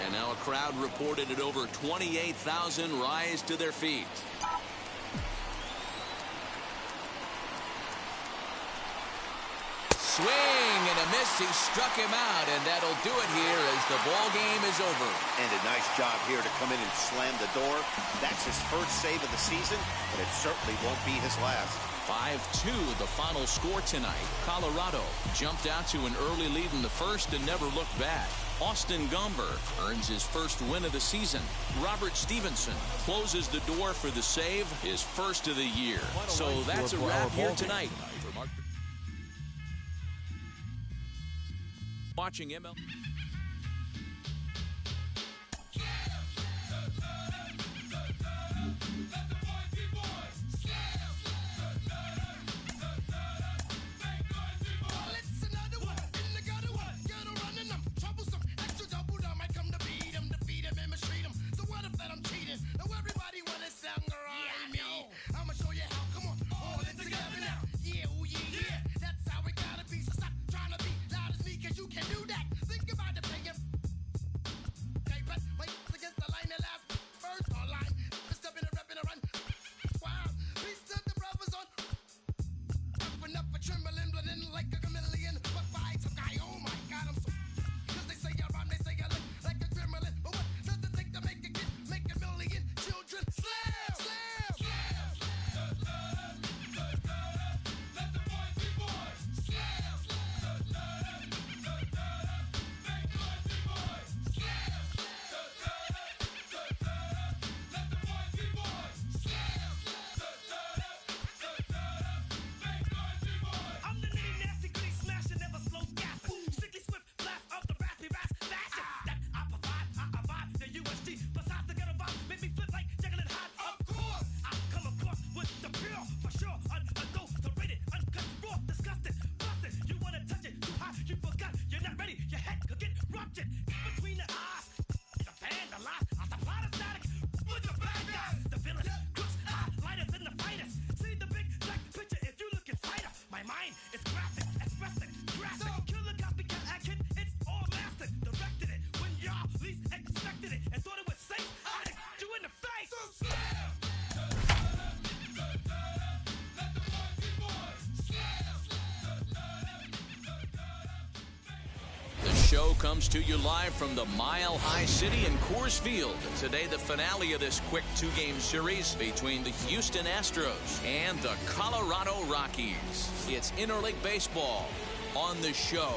Speaker 1: And now a crowd reported at over 28,000 rise to their feet. Swing and a miss. He struck him out, and that'll do it here as the ball game is over.
Speaker 2: And a nice job here to come in and slam the door. That's his first save of the season, but it certainly won't be his last.
Speaker 1: 5-2 the final score tonight. Colorado jumped out to an early lead in the first and never looked back. Austin Gomber earns his first win of the season. Robert Stevenson closes the door for the save, his first of the year. So that's a wrap here tonight. Watching ML. Show comes to you live from the Mile High City in Coors Field. Today, the finale of this quick 2-game series between the Houston Astros and the Colorado Rockies. It's interleague baseball on the show.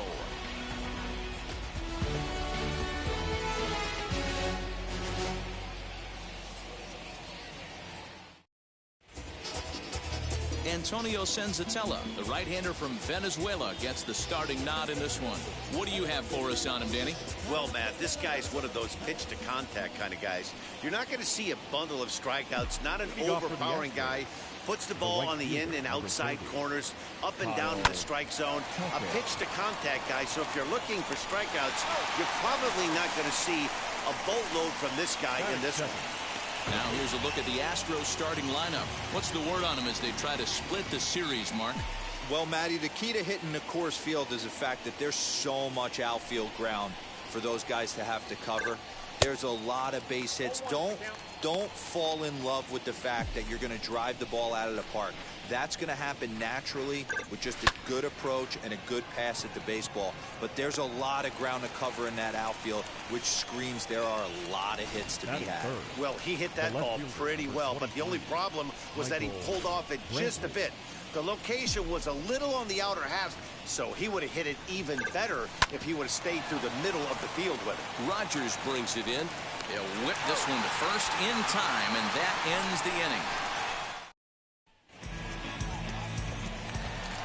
Speaker 1: Antonio Senzatella, the right-hander from Venezuela, gets the starting nod in this one. What do you have for us on him, Danny?
Speaker 2: Well, Matt, this guy's one of those pitch-to-contact kind of guys. You're not going to see a bundle of strikeouts, not an overpowering guy. Puts the ball on the in and outside corners, up and down in the strike zone. A pitch-to-contact guy, so if you're looking for strikeouts, you're probably not going to see a boatload from this guy in this one.
Speaker 1: Now here's a look at the Astros starting lineup. What's the word on them as they try to split the series, Mark?
Speaker 4: Well, Matty, the key to hitting the Coors Field is the fact that there's so much outfield ground for those guys to have to cover. There's a lot of base hits. Don't fall in love with the fact that you're going to drive the ball out of the park. That's going to happen naturally with just a good approach and a good pass at the baseball. But there's a lot of ground to cover in that outfield, which screams there are a lot of hits to be had.
Speaker 2: Well, he hit that ball pretty well, but the only problem was that he pulled off it just a bit. The location was a little on the outer half, so he would have hit it even better if he would have stayed through the middle of the field with it.
Speaker 6: Rogers brings it in.
Speaker 1: He'll whip this one to first in time, and that ends the inning.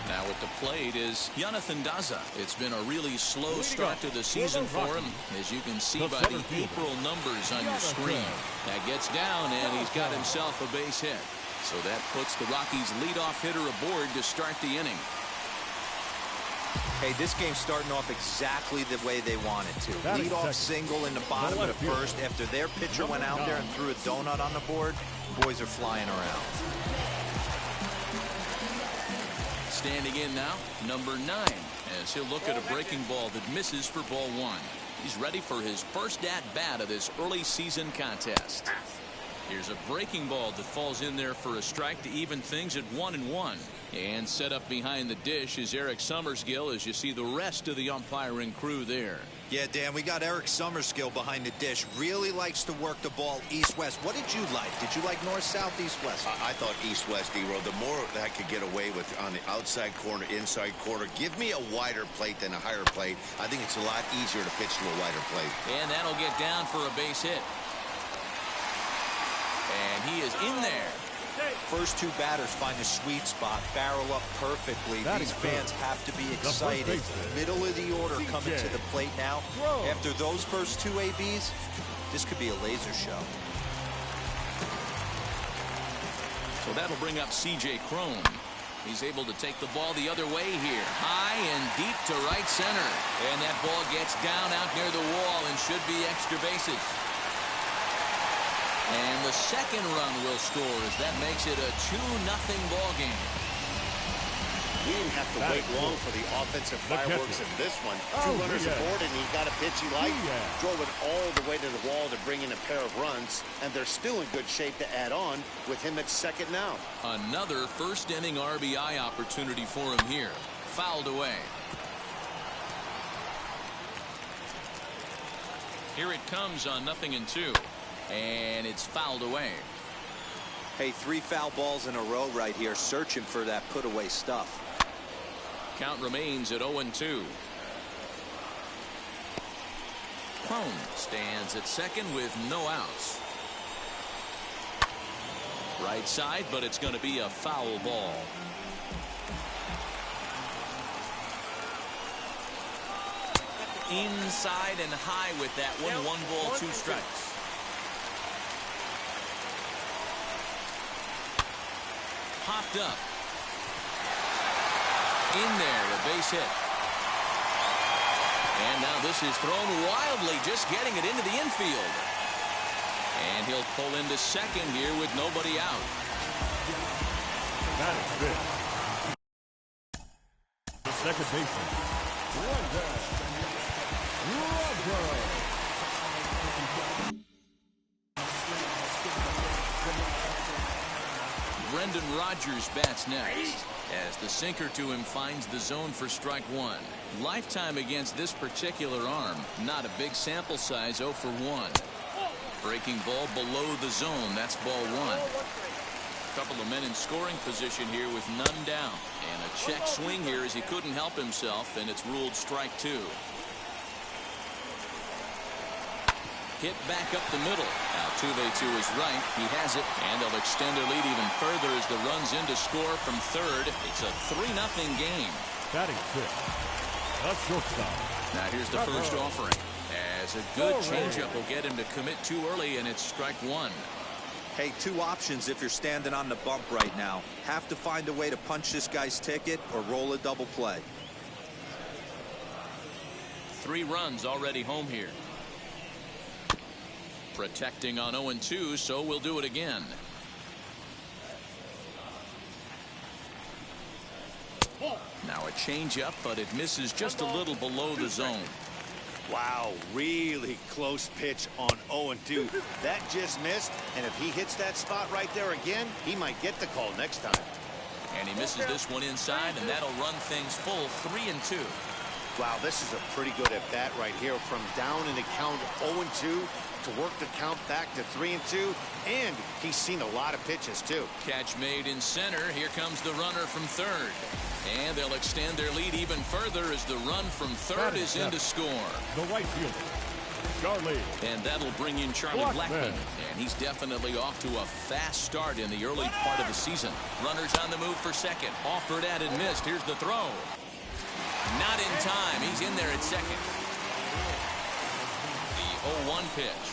Speaker 1: Now at the plate is Jonathan Daza. It's been a really slow start to the season for him, as you can see by the April numbers on your screen. That gets down, and he's got himself a base hit. So that puts the Rockies' leadoff hitter aboard to start the inning.
Speaker 4: Hey, this game's starting off exactly the way they wanted to. Leadoff single in the bottom of the first after their pitcher went out there and threw a donut on the board. Boys are flying around.
Speaker 1: Standing in now, number 9, as he'll look at a breaking ball that misses for ball 1. He's ready for his first at-bat of this early season contest. Here's a breaking ball that falls in there for a strike to even things at 1-1. And set up behind the dish is Eric Summerskill, as you see the rest of the umpiring crew there.
Speaker 4: Yeah, Dan, we got Eric Summerskill behind the dish. Really likes to work the ball east-west. What did you like? Did you like north-south, east-west?
Speaker 2: I thought east-west, D-Row. The more that I could get away with on the outside corner, inside corner, give me a wider plate than a higher plate. I think it's a lot easier to pitch to a wider plate.
Speaker 1: And that'll get down for a base hit. And he is in there.
Speaker 4: First two batters find a sweet spot, barrel up perfectly. These fans have to be excited. Middle of the order coming to the plate now. After those first two ABs, this could be a laser show.
Speaker 1: So that'll bring up C.J. Cron. He's able to take the ball the other way here. High and deep to right center. And that ball gets down out near the wall and should be extra bases. And the second run will score as that makes it a 2-0 ball game.
Speaker 2: We didn't have to wait long for the offensive fireworks in this one. 2 runners aboard, and he got a pitch he liked. Drove it all the way to the wall to bring in a pair of runs, and they're still in good shape to add on with him at second now.
Speaker 1: Another first inning RBI opportunity for him here. Fouled away. Here it comes on 0-2. And it's fouled away.
Speaker 4: Hey, 3 foul balls in a row right here, searching for that put-away stuff.
Speaker 1: Count remains at 0-2. Cron stands at second with no outs. Right side, but it's going to be a foul ball. Inside and high with that one. 1 ball, 2 strikes. Popped up. In there, a base hit. And now this is thrown wildly, just getting it into the infield. And he'll pull into second here with nobody out.
Speaker 3: That is good. The second baseman, Roger.
Speaker 1: Brendan Rodgers bats next as the sinker to him finds the zone for strike 1. Lifetime against this particular arm. Not a big sample size, 0 for 1. Breaking ball below the zone. That's ball 1. Couple of men in scoring position here with none down. And a check swing here as he couldn't help himself, and it's ruled strike 2. Hit back up the middle. Altuve to his right. He has it, and they'll extend their lead even further as the run's in to score from third. It's a 3-0 game.
Speaker 3: Batting 6. A shortstop.
Speaker 1: Now here's the first offering. As a good changeup will get him to commit too early, and it's strike 1.
Speaker 4: Hey, 2 options if you're standing on the bump right now. Have to find a way to punch this guy's ticket or roll a double play.
Speaker 1: 3 runs already home here. Protecting on 0-2, so we'll do it again. Now a changeup, but it misses just a little below the zone.
Speaker 2: Wow, really close pitch on 0-2. That just missed, and if he hits that spot right there again, he might get the call next time.
Speaker 1: And he misses this one inside, and that'll run things full 3-2.
Speaker 2: Wow, this is a pretty good at bat right here. From down in the count 0-2 to work the count back to 3-2, and he's seen a lot of pitches too.
Speaker 1: Catch made in center. Here comes the runner from third. And they'll extend their lead even further as the run from third is in to score.
Speaker 3: The right fielder, Charlie.
Speaker 1: And that'll bring in Charlie Blackmon. And he's definitely off to a fast start in the early part of the season. Runners on the move for second. Offered at and missed. Here's the throw. Not in time. He's in there at second. The 0-1 pitch.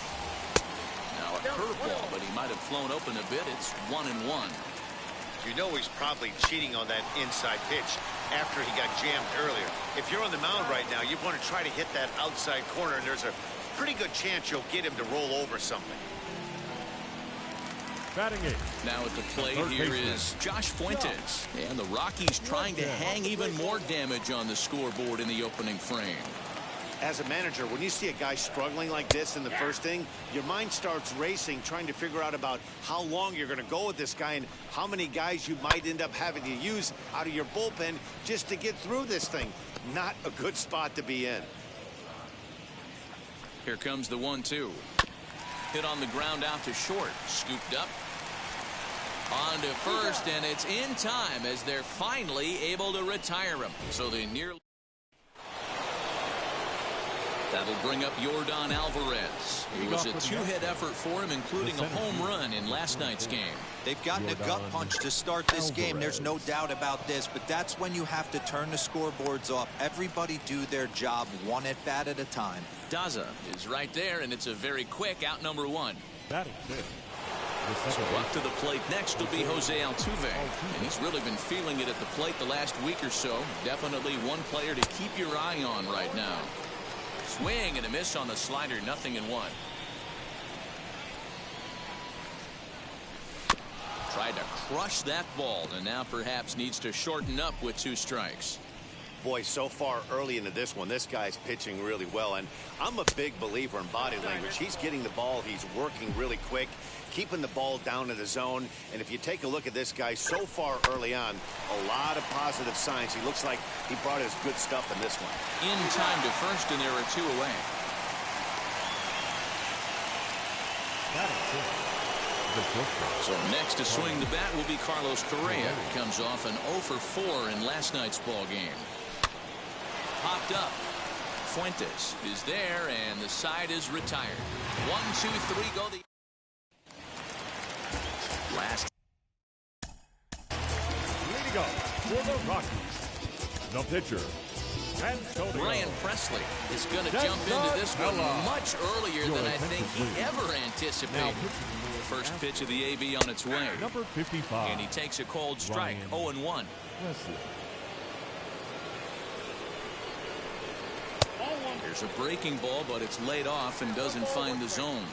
Speaker 1: Now a curveball, but he might have flown open a bit. It's 1-1.
Speaker 2: You know he's probably cheating on that inside pitch after he got jammed earlier. If you're on the mound right now, you want to try to hit that outside corner, and there's a pretty good chance you'll get him to roll over something.
Speaker 3: Batting eight.
Speaker 1: Now at the plate here is Josh Fuentes. And the Rockies trying to hang even more damage on the scoreboard in the opening frame.
Speaker 2: As a manager, when you see a guy struggling like this in the first inning, your mind starts racing, trying to figure out about how long you're going to go with this guy and how many guys you might end up having to use out of your bullpen just to get through this thing. Not a good spot to be in.
Speaker 1: Here comes the 1-2. Hit on the ground out to short. Scooped up. On to first, and it's in time as they're finally able to retire him. So they nearly... That'll bring up Yordan Alvarez. It was a two-hit effort for him, including a home run in last night's game.
Speaker 4: They've gotten a gut punch to start this game. There's no doubt about this, but that's when you have to turn the scoreboards off. Everybody do their job one at bat at a time.
Speaker 1: Daza is right there, and it's a very quick out number one.
Speaker 3: Batting fifth.
Speaker 1: So up to the plate next will be Jose Altuve, and he's really been feeling it at the plate the last week or so. Definitely one player to keep your eye on right now. Swing and a miss on the slider, 0-1. Tried to crush that ball, and now perhaps needs to shorten up with 2 strikes.
Speaker 2: Boy, so far early into this one, this guy's pitching really well, and I'm a big believer in body language. He's getting the ball, he's working really quick, keeping the ball down in the zone, and if you take a look at this guy so far early on, a lot of positive signs. He looks like he brought his good stuff in this one.
Speaker 1: In time to first, and there are 2 away. So next to swing the bat will be Carlos Correa. Comes off an 0-for-4 in last night's ball game. Popped up. Fuentes is there, and the side is retired. 1, 2, 3, go the last.
Speaker 3: Leading up for the Rockies, the pitcher,
Speaker 1: Ryan Presley is going to jump into this one much earlier than I think he ever anticipated. First pitch of the AB on its way.
Speaker 3: Number 55.
Speaker 1: And he takes a cold strike. 0-1. There's a breaking ball, but it's laid off and doesn't find the zone.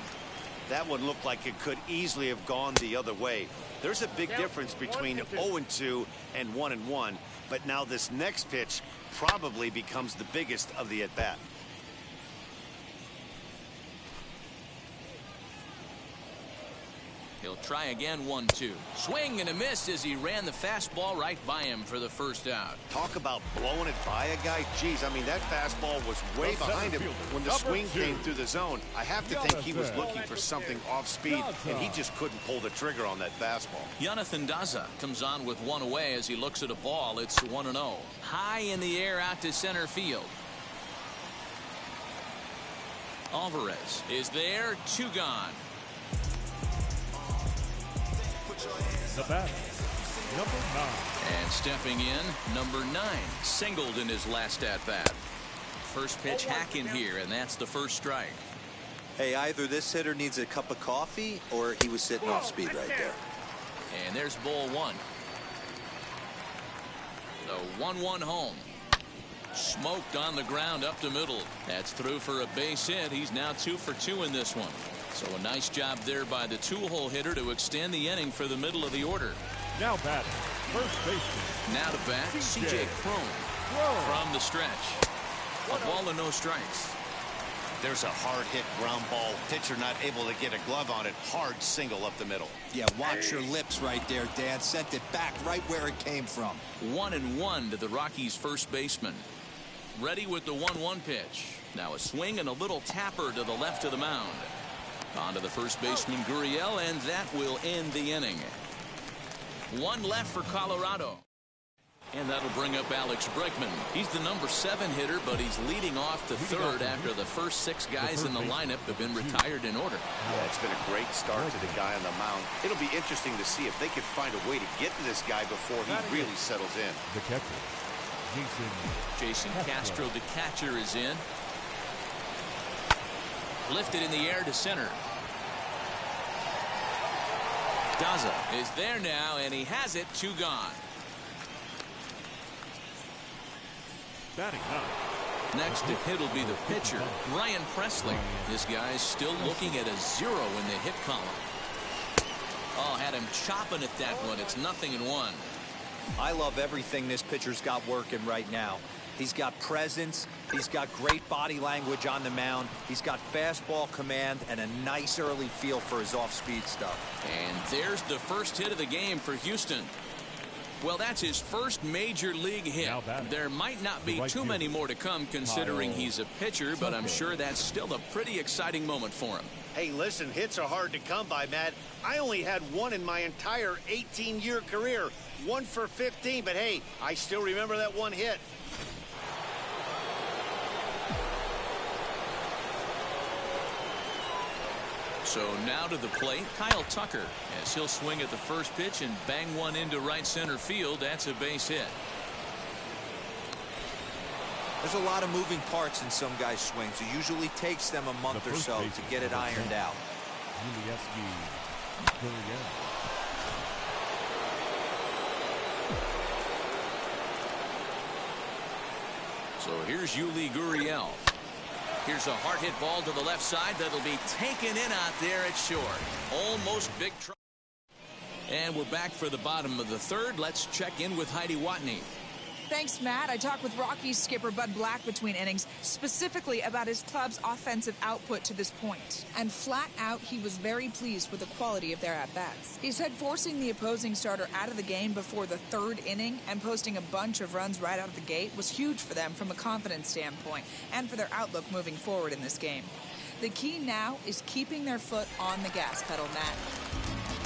Speaker 2: That one looked like it could easily have gone the other way. There's a big difference between 0-2 and 1-1, but now this next pitch probably becomes the biggest of the at-bat.
Speaker 1: He'll try again. 1-2. Swing and a miss as he ran the fastball right by him for the first out.
Speaker 2: Talk about blowing it by a guy. Geez, I mean, that fastball was way behind him when the swing came through the zone. I have to think he was looking for something off speed, and he just couldn't pull the trigger on that fastball.
Speaker 1: Jonathan Daza comes on with 1 away as he looks at a ball. It's 1-0. High in the air out to center field. Alvarez is there. 2 gone.
Speaker 3: The bat, number 9.
Speaker 1: And stepping in, number 9, singled in his last at-bat. First pitch hack in here, and that's the first strike.
Speaker 4: Hey, either this hitter needs a cup of coffee or he was sitting off speed right there.
Speaker 1: And there's ball 1. The 1-1 home. Smoked on the ground up the middle. That's through for a base hit. He's now 2 for 2 in this one. So a nice job there by the 2-hole hitter to extend the inning for the middle of the order.
Speaker 3: Now batting, first baseman.
Speaker 1: Now to bat, C.J. Cron from the stretch. A ball and no strikes.
Speaker 2: There's a hard hit ground ball. Pitcher not able to get a glove on it. Hard single up the middle.
Speaker 4: Yeah, watch your lips right there, Dan. Sent it back right where it came from.
Speaker 1: 1-1 to the Rockies' first baseman. Ready with the 1-1 pitch. Now a swing and a little tapper to the left of the mound. On to the first baseman, Gurriel, and that will end the inning. One left for Colorado. And that'll bring up Alex Bregman. He's the number 7 hitter, but he's leading off the third after the first 6 guys in the lineup have been retired in order.
Speaker 2: Yeah, it's been a great start to the guy on the mound. It'll be interesting to see if they can find a way to get to this guy before he really settles in.
Speaker 3: The catcher,
Speaker 1: Jason Castro, the catcher, is in. Lifted in the air to center. Daza is there now, and he has it. 2 gone.
Speaker 3: batting up.
Speaker 1: Next to hit will be the pitcher, Ryan Presley. This guy's still looking at a 0 in the hit column. Oh, had him chopping at that one. It's 0-1.
Speaker 4: I love everything this pitcher's got working right now. He's got presence. He's got great body language on the mound. He's got fastball command and a nice early feel for his off-speed stuff.
Speaker 1: And there's the first hit of the game for Houston. Well, that's his first major league hit. There might not be too many more to come considering he's a pitcher, but I'm sure that's still a pretty exciting moment for him.
Speaker 2: Hey, listen, hits are hard to come by, Matt. I only had one in my entire 18-year career. 1 for 15, but hey, I still remember that one hit.
Speaker 1: So now to the plate, Kyle Tucker, as he'll swing at the first pitch and bang one into right center field. That's a base hit.
Speaker 4: There's a lot of moving parts in some guys' swings. It usually takes them a month or so to get it ironed out.
Speaker 1: So here's Yuli Gurriel. Here's a hard hit ball to the left side that'll be taken in out there at short. Almost big trouble. And we're back for the bottom of the third. Let's check in with Heidi Watney.
Speaker 7: Thanks, Matt. I talked with Rockies skipper Bud Black between innings, specifically about his club's offensive output to this point. And flat out, he was very pleased with the quality of their at-bats. He said forcing the opposing starter out of the game before the third inning and posting a bunch of runs right out of the gate was huge for them from a confidence standpoint and for their outlook moving forward in this game. The key now is keeping their foot on the gas pedal, Matt.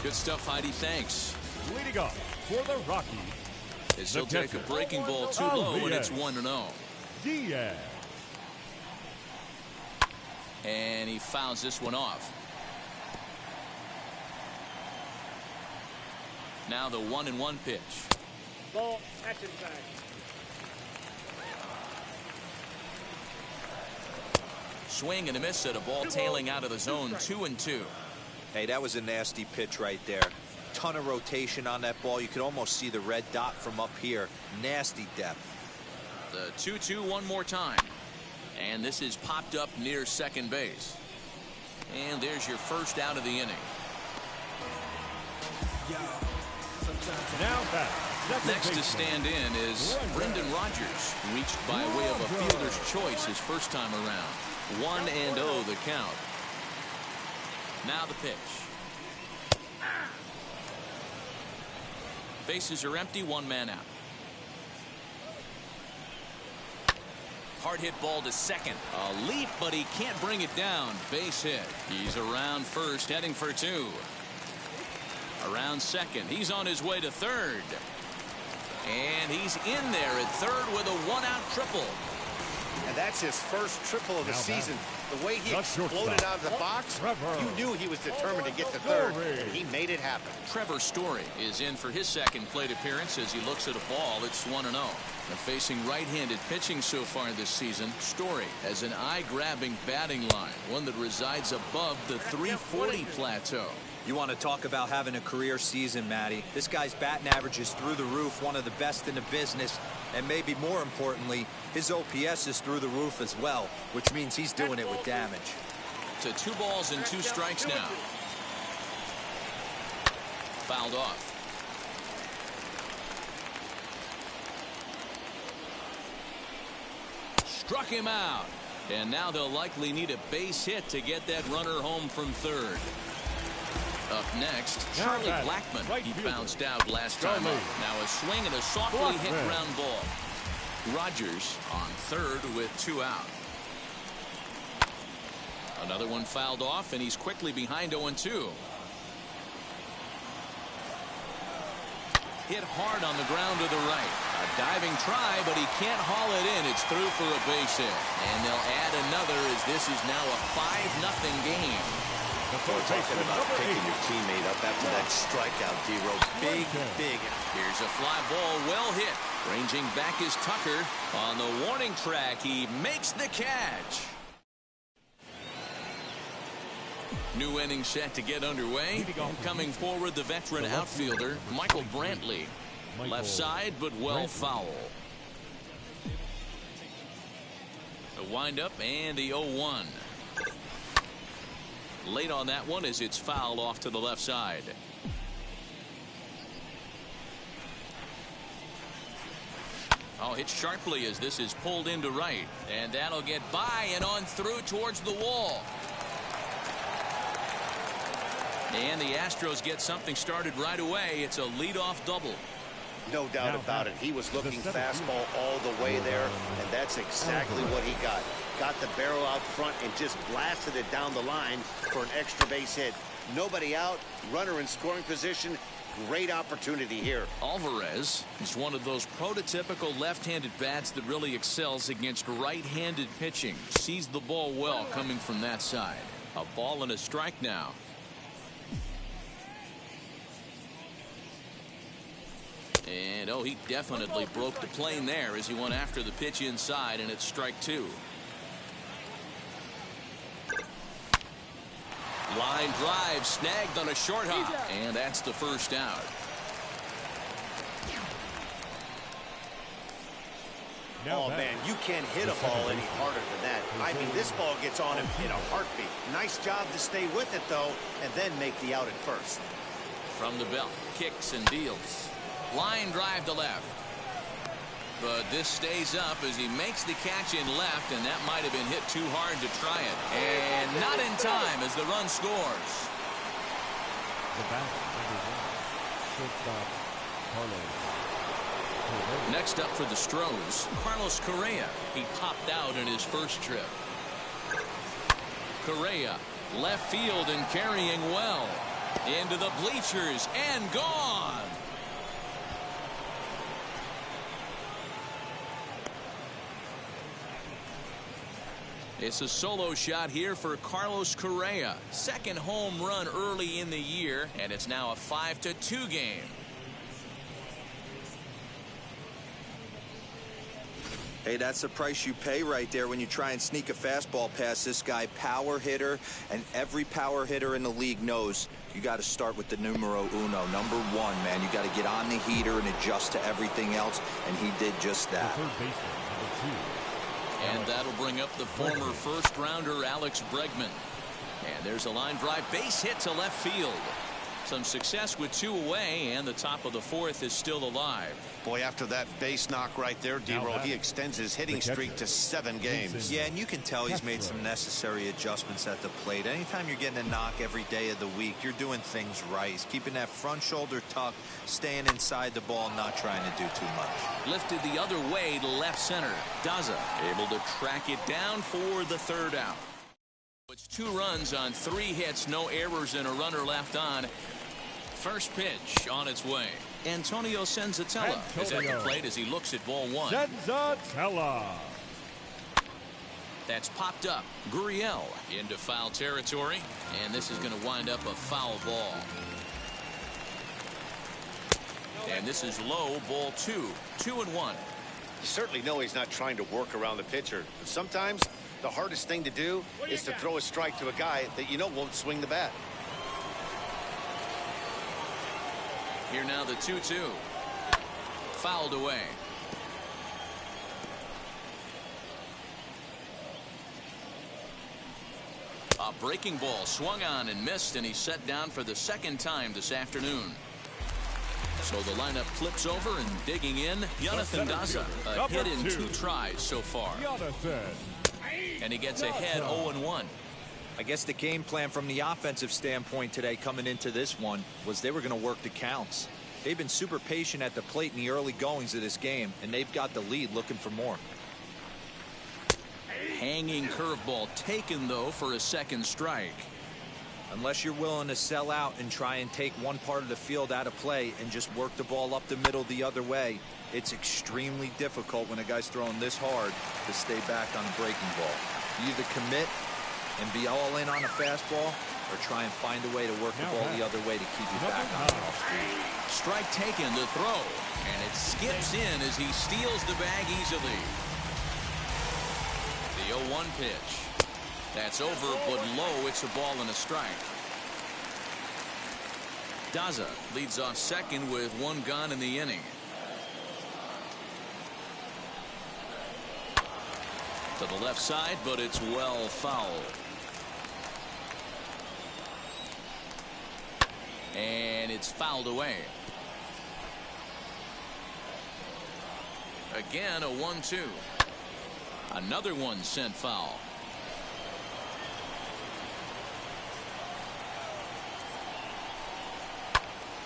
Speaker 1: Good stuff, Heidi. Thanks.
Speaker 3: Leading off for the Rockies,
Speaker 1: as he'll take a breaking ball too low, and it's 1-0.
Speaker 3: Diaz.
Speaker 1: And he fouls this one off. Now the 1-1 pitch.
Speaker 8: Ball, action back.
Speaker 1: Swing and a miss at a ball tailing out of the zone. 2-2.
Speaker 4: Hey, that was a nasty pitch right there. Ton of rotation on that ball. You could almost see the red dot from up here. Nasty depth.
Speaker 1: The 2-2 one more time. And this is popped up near second base. And there's your first out of the inning.
Speaker 3: Now back.
Speaker 1: Next to stand in is Brendan Rodgers, reached by way of a fielder's choice his first time around. 1-0 the count. Now the pitch. Bases are empty, 1 man out. Hard hit ball to second. A leap, but he can't bring it down. Base hit. He's around first, heading for 2. Around second. He's on his way to third. And he's in there at third with a 1-out triple.
Speaker 2: And that's his first triple of the season. The way he exploded out of the box, you knew he was determined to get to third, and he made it happen.
Speaker 1: Trevor Story is in for his second plate appearance as he looks at a ball. It's 1-0. Now facing right-handed pitching so far this season, Story has an eye-grabbing batting line, one that resides above the 340 plateau.
Speaker 4: You want to talk about having a career season, Matty. This guy's batting average is through the roof, one of the best in the business, and maybe more importantly, his OPS is through the roof as well, which means he's doing it with damage.
Speaker 1: To 2 balls and 2 strikes now. Fouled off. Struck him out. And now they'll likely need a base hit to get that runner home from third. Up next, Charlie Blackmon. He bounced out last time up. Now a swing and a softly hit ground ball. Rogers on third with 2 out. Another one fouled off, and he's quickly behind 0-2. Hit hard on the ground to the right. A diving try, but he can't haul it in. It's through for a base hit. And they'll add another as this is now a 5-0 game.
Speaker 2: We're talking about picking your teammate up after that strikeout, D-Row. Big.
Speaker 1: Here's a fly ball, well hit. Ranging back is Tucker. On the warning track, he makes the catch. New inning set to get underway. Coming forward, the veteran outfielder, Michael Brantley. Left side, but well foul. The windup and the 0-1. Late on that one as it's fouled off to the left side. Oh, hit sharply as this is pulled into right. And that'll get by and on through towards the wall. And the Astros get something started right away. It's a leadoff double.
Speaker 2: No doubt about it. He was looking fastball all the way there, and that's exactly what he got. Got the barrel out front and just blasted it down the line for an extra base hit. Nobody out, runner in scoring position. Great opportunity here.
Speaker 1: Alvarez is one of those prototypical left-handed bats that really excels against right-handed pitching. Sees the ball well coming from that side. A ball and a strike now. And, oh, he definitely broke the plane there as he went after the pitch inside, and it's strike 2. Line drive snagged on a short hop, and that's the first out.
Speaker 2: Oh, man, you can't hit a ball any harder than that. I mean, this ball gets on him in a heartbeat. Nice job to stay with it, though, and then make the out at first.
Speaker 1: From the belt, kicks and deals. Line drive to left. But this stays up as he makes the catch in left, and that might have been hit too hard to try it. And not in time as the run scores.
Speaker 3: The back, shortstop, Carlos.
Speaker 1: Next up for the Stros, Carlos Correa. He popped out in his first trip. Correa, left field and carrying well. Into the bleachers and gone. It's a solo shot here for Carlos Correa. Second home run early in the year, and it's now a 5-2 game.
Speaker 4: Hey, that's the price you pay right there when you try and sneak a fastball past this guy. Power hitter, and every power hitter in the league knows you got to start with the numero uno, number 1, man. You got to get on the heater and adjust to everything else, and he did just that.
Speaker 3: The third baseman, number 2.
Speaker 1: And that'll bring up the former first-rounder Alex Bregman. And there's a line drive base hit to left field. Some success with 2 away, and the top of the 4th is still alive.
Speaker 2: Boy, after that base knock right there, D-Roll, he extends his hitting streak to 7 games.
Speaker 4: Yeah, and you can tell he's made some necessary adjustments at the plate. Anytime you're getting a knock every day of the week, you're doing things right. He's keeping that front shoulder tucked, staying inside the ball, not trying to do too much.
Speaker 1: Lifted the other way to left center. Daza able to track it down for the 3rd out. It's 2 runs on 3 hits, no errors, and a runner left on. First pitch on its way. Antonio Senzatella is at the plate as he looks at ball 1.
Speaker 3: Senzatella.
Speaker 1: That's popped up. Gurriel into foul territory, and this is going to wind up a foul ball. And this is low, ball 2. 2-1.
Speaker 2: You certainly know he's not trying to work around the pitcher. But sometimes the hardest thing to do is to throw a strike to a guy that you know won't swing the bat.
Speaker 1: Here now the 2-2. Fouled away. A breaking ball swung on and missed, and he's set down for the 2nd time this afternoon. So the lineup flips over, and digging in, Jonathan Daza. A hit in 2 tries so far.
Speaker 3: Jonathan
Speaker 1: And he gets ahead 0-1.
Speaker 4: I guess the game plan from the offensive standpoint today coming into this one was they were going to work the counts. They've been super patient at the plate in the early goings of this game, and they've got the lead looking for more.
Speaker 1: Hanging curveball taken, though, for a second strike.
Speaker 4: Unless you're willing to sell out and try and take one part of the field out of play and just work the ball up the middle the other way, it's extremely difficult when a guy's throwing this hard to stay back on a breaking ball. You either commit and be all in on a fastball or try and find a way to work the ball the other way to keep you back on the off speed.
Speaker 1: Strike taken, the throw, and it skips in as he steals the bag easily. The 0-1 pitch. That's over, but low. It's a ball and a strike. Daza leads off second with one gone in the inning. To the left side, but it's well foul. And it's fouled away. Again, a 1-2. Another one sent foul.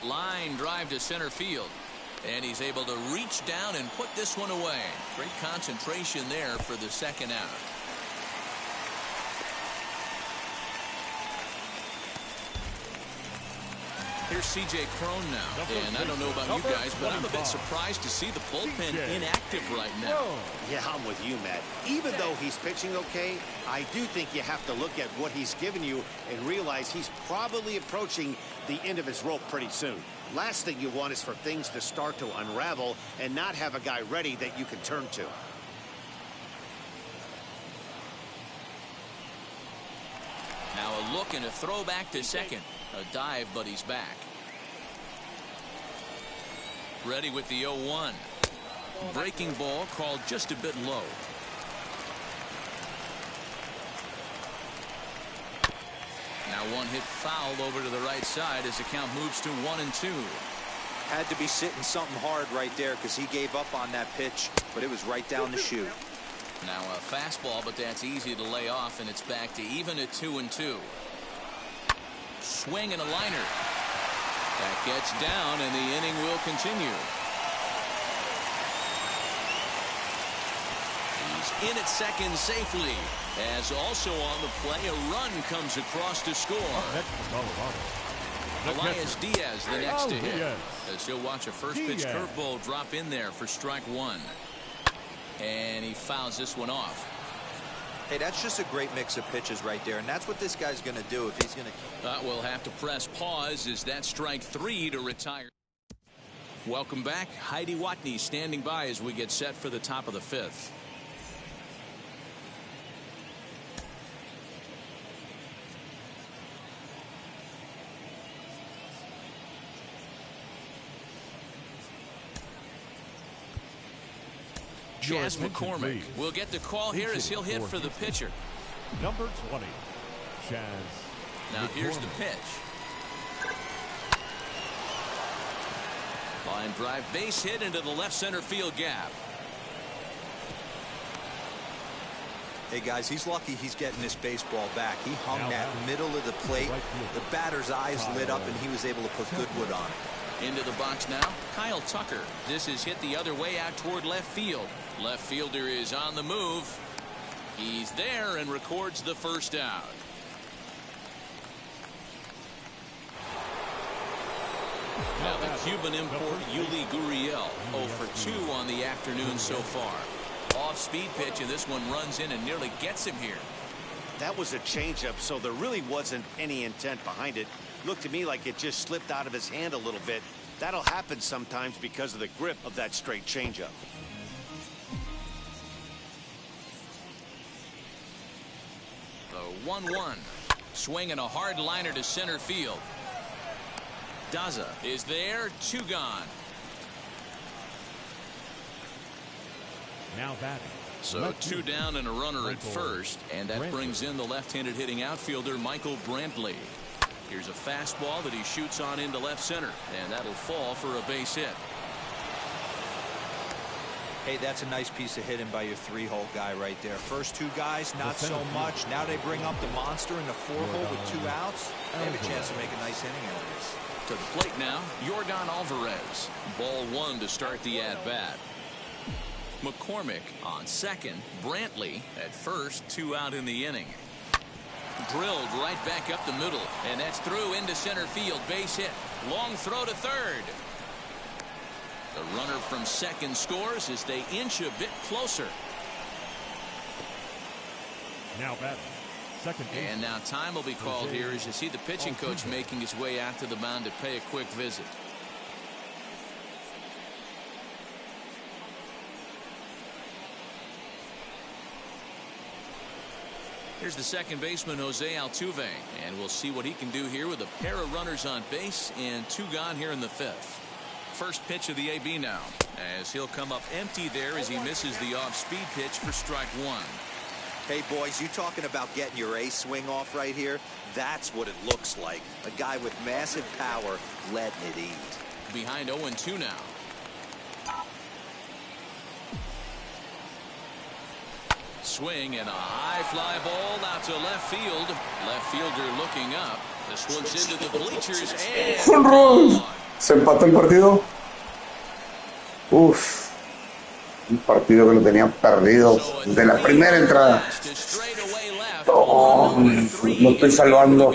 Speaker 1: Line drive to center field. And he's able to reach down and put this one away. Great concentration there for the second out. Here's C.J. Cron now. And I don't know about you guys, but I'm a bit surprised to see the bullpen inactive right now.
Speaker 2: Yeah, I'm with you, Matt. Even though he's pitching okay, I do think you have to look at what he's given you and realize he's probably approaching the end of his rope pretty soon. Last thing you want is for things to start to unravel and not have a guy ready that you can turn to.
Speaker 1: Now a look and a throw back to second. A dive, but he's back. Ready with the 0-1. Breaking ball called just a bit low. Now one hit foul over to the right side as the count moves to 1-2.
Speaker 4: Had to be sitting something hard right there because he gave up on that pitch, but it was right down the chute.
Speaker 1: Now a fastball, but that's easy to lay off, and it's back to even at 2-2. Swing and a liner. That gets down, and the inning will continue. He's in at second safely, as also on the play a run comes across to score. Elias Diaz the next to hit, as he'll watch a first pitch curveball drop in there for strike one. And he fouls this one off.
Speaker 4: Hey, that's just a great mix of pitches right there, and that's what this guy's going to do if he's going to.
Speaker 1: We'll have to press pause as that strike three to retire. Welcome back. Heidi Watney standing by as we get set for the top of the fifth. Jazz McCormick will get the call here as he'll hit for the pitcher.
Speaker 3: Number 20, Chaz.
Speaker 1: Now here's the pitch. Line drive, base hit into the left center field gap.
Speaker 4: Hey guys, he's lucky he's getting this baseball back. He hung that middle of the plate. The batter's eyes lit up and he was able to put good wood on it.
Speaker 1: Into the box now, Kyle Tucker. This is hit the other way out toward left field. Left fielder is on the move. He's there and records the first out. Now the Cuban import Yuli Gurriel 0 for 2 on the afternoon so far. Off-speed pitch, and this one runs in and nearly gets him here.
Speaker 2: That was a changeup, so there really wasn't any intent behind it. Looked to me like it just slipped out of his hand a little bit. That'll happen sometimes because of the grip of that straight changeup.
Speaker 1: The 1-1. Swing and a hard liner to center field. Daza is there, 2 gone.
Speaker 3: Now batting.
Speaker 1: So 2 down and a runner at first, and that brings in the left-handed hitting outfielder Michael Brantley. Here's a fastball that he shoots on into left center, and that'll fall for a base hit.
Speaker 4: Hey, that's a nice piece of hitting by your 3-hole guy right there. First 2 guys, not so much. Now they bring up the monster in the 4-hole with 2 outs. They have a chance to make a nice inning out of this.
Speaker 1: To the plate now, Yordan Alvarez. Ball 1 to start the at-bat. McCormick on second. Brantley at first. 2 out in the inning. Drilled right back up the middle. And that's through into center field. Base hit. Long throw to third. The runner from second scores as they inch a bit closer.
Speaker 3: Now batting. Second base.
Speaker 1: And now time will be called here as you see the pitching coach making his way out to the mound to pay a quick visit. Here's the second baseman, Jose Altuve, and we'll see what he can do here with a pair of runners on base and 2 gone here in the 5th. First pitch of the AB now, as he'll come up empty there as he misses the off-speed pitch for strike 1.
Speaker 2: Hey, boys, you talking about getting your A swing off right here? That's what it looks like. A guy with massive power letting it eat.
Speaker 1: Behind 0-2 now. Swing and a high fly ball out to left field. Left fielder looking up. This one's into the bleachers and
Speaker 5: se empató el partido. Uf, un partido que lo tenían perdido de la primera entrada. Oh, lo estoy salvando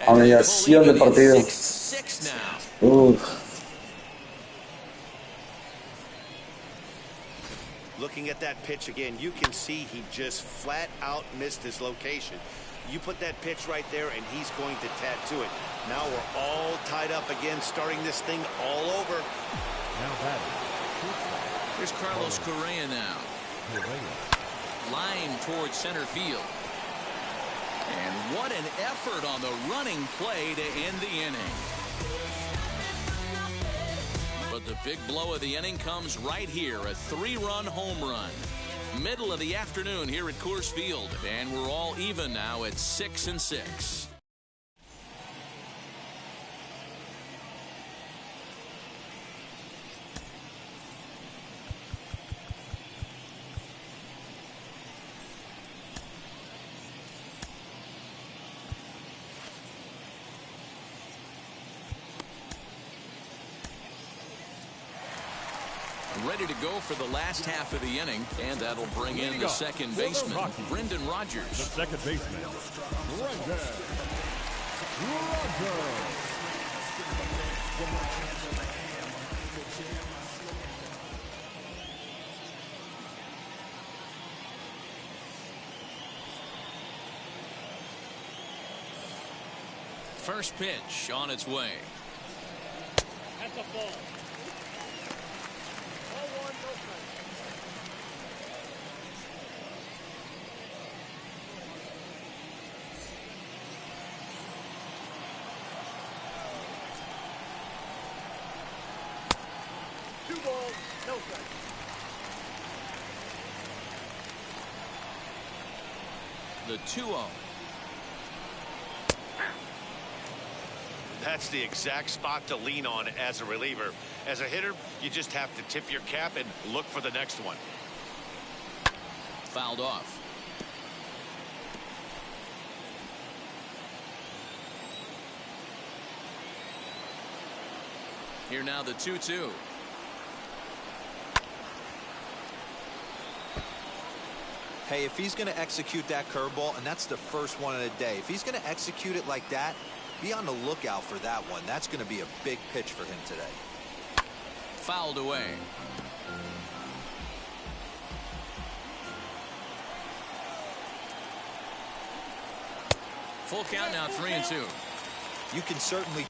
Speaker 5: a mediación de partido. Uf.
Speaker 2: Looking at that pitch again, you can see he just flat out missed his location. You put that pitch right there and he's going to tattoo it. Now we're all tied up again, starting this thing all over.
Speaker 1: Here's Carlos Correa now. Line towards center field. And what an effort on the running play to end the inning. But the big blow of the inning comes right here, a 3-run home run. Middle of the afternoon here at Coors Field, and we're all even now at 6-6. Ready to go for the last half of the inning, and that'll bring in the second baseman, Brendan Rodgers.
Speaker 3: The second baseman, Brendan Rodgers.
Speaker 1: First pitch on its way.
Speaker 8: That's a ball.
Speaker 1: The 2-0.
Speaker 2: That's the exact spot to lean on as a reliever. As a hitter, you just have to tip your cap and look for the next one.
Speaker 1: Fouled off. Here now the 2-2.
Speaker 4: Hey, if he's going to execute that curveball, and that's the first one of the day, if he's going to execute it like that, be on the lookout for that one. That's going to be a big pitch for him today.
Speaker 1: Fouled away. Full count now, 3-2.
Speaker 4: You can certainly.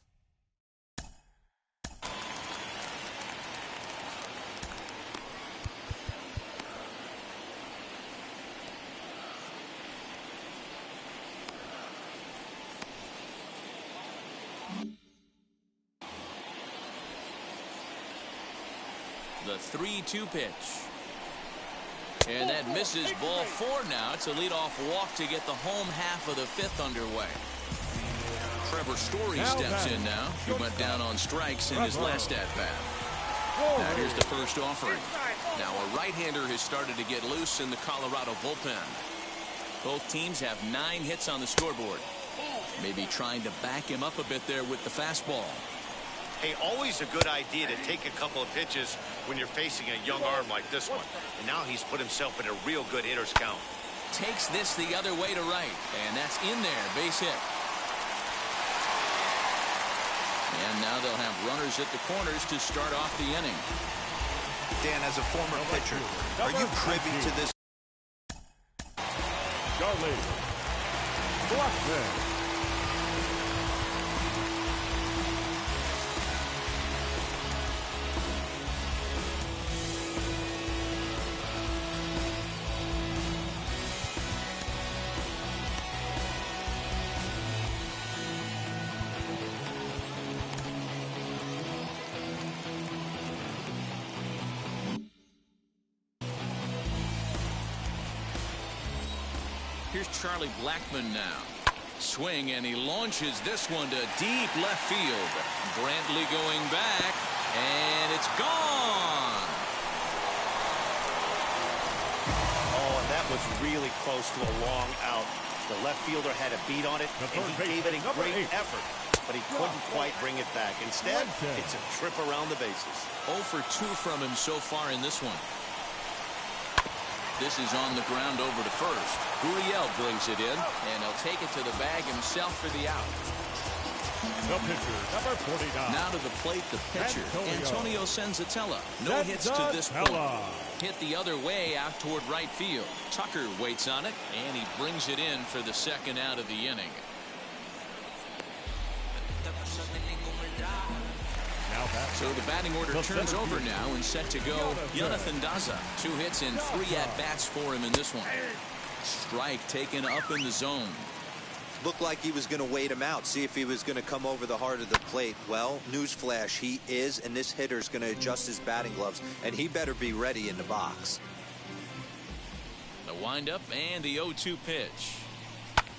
Speaker 1: The 3-2 pitch. And that misses. Ball 4 now. It's a leadoff walk to get the home half of the 5th underway. Trevor Story steps in now. He went down on strikes in his last at-bat. Now here's the first offering. Now a right-hander has started to get loose in the Colorado bullpen. Both teams have 9 hits on the scoreboard. Maybe trying to back him up a bit there with the fastball.
Speaker 2: Hey, always a good idea to take a couple of pitches when you're facing a young arm like this one. And now he's put himself in a real good hitter's count.
Speaker 1: Takes this the other way to right, and that's in there, base hit. And now they'll have runners at the corners to start off the inning.
Speaker 4: Dan, as a former pitcher, are you privy to this?
Speaker 3: Charlie Blackman.
Speaker 1: Here's Charlie Blackman now. Swing, and he launches this one to deep left field. Brantley going back, and it's gone.
Speaker 2: Oh, and that was really close to a long out. The left fielder had a beat on it, and he gave it a great effort, but he couldn't quite bring it back. Instead, it's a trip around the bases.
Speaker 1: 0 for 2 from him so far in this one. This is on the ground over to first. Gurriel brings it in, and he'll take it to the bag himself for the out.
Speaker 3: The pitcher, number 49.
Speaker 1: Now to the plate, the pitcher, Antonio Senzatella. No hits to this point. Hit the other way out toward right field. Tucker waits on it, and he brings it in for the second out of the inning. So the batting order turns over now and set to go Jonathan Daza. 2 hits and 3 at-bats for him in this one. Strike taken up in the zone.
Speaker 4: Looked like he was going to wait him out, see if he was going to come over the heart of the plate. Well, newsflash, he is, and this hitter's going to adjust his batting gloves, and he better be ready in the box.
Speaker 1: The windup and the 0-2 pitch.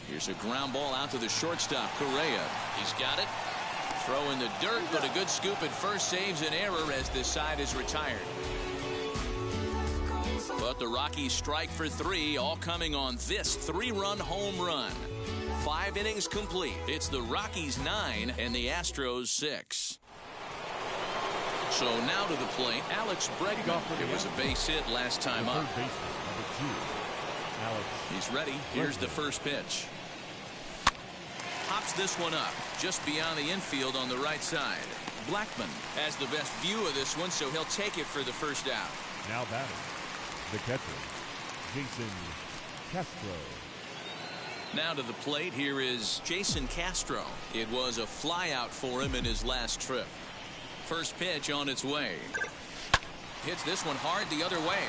Speaker 1: Here's a ground ball out to the shortstop, Correa. He's got it. Throw in the dirt, but a good scoop at first saves an error as this side is retired. But the Rockies strike for 3, all coming on this 3-run home run. 5 innings complete. It's the Rockies 9 and the Astros 6. So now to the plate, Alex Bregman. It was a base hit last time up. He's ready. Here's the first pitch. Pops this one up just beyond the infield on the right side. Blackman has the best view of this one, so he'll take it for the first out.
Speaker 3: Now batting, the catcher, Jason Castro.
Speaker 1: Now to the plate, here is Jason Castro. It was a flyout for him in his last trip. First pitch on its way. Hits this one hard the other way.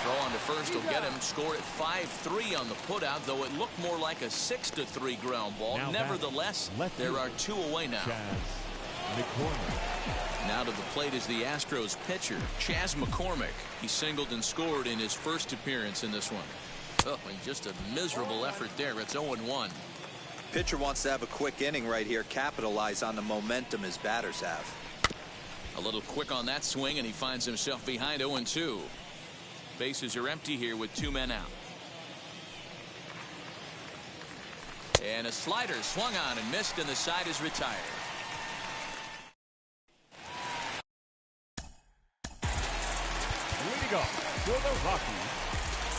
Speaker 1: Throw on to first will get him. Score at 5-3 on the putout, though it looked more like a 6-3 ground ball.
Speaker 3: Now
Speaker 1: nevertheless, there are 2 away now. Now to the plate is the Astros pitcher, Chas McCormick. He singled and scored in his first appearance in this one. Oh, and just a miserable effort there. It's 0-1.
Speaker 4: Pitcher wants to have a quick inning right here, capitalize on the momentum his batters have.
Speaker 1: A little quick on that swing, and he finds himself behind 0-2. Bases are empty here with 2 men out. And a slider swung on and missed, and the side is retired.
Speaker 3: Leading up for the Rockies,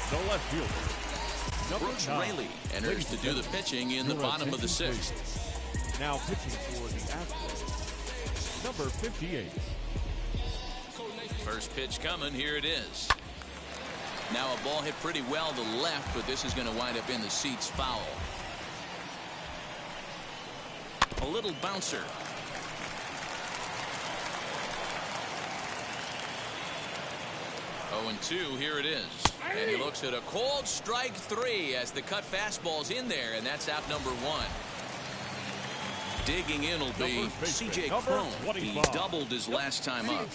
Speaker 3: the left fielder,
Speaker 1: Brooks Raley enters to do the pitching in the bottom of the 6th.
Speaker 3: Now pitching for the Astros, number 58.
Speaker 1: First pitch coming. Here it is. Now a ball hit pretty well to the left, but this is going to wind up in the seats foul. A little bouncer. Oh, and 2, here it is. And he looks at a cold strike 3 as the cut fastball's in there, and that's out number 1. Digging in will be C.J. Cron. He doubled his last time up.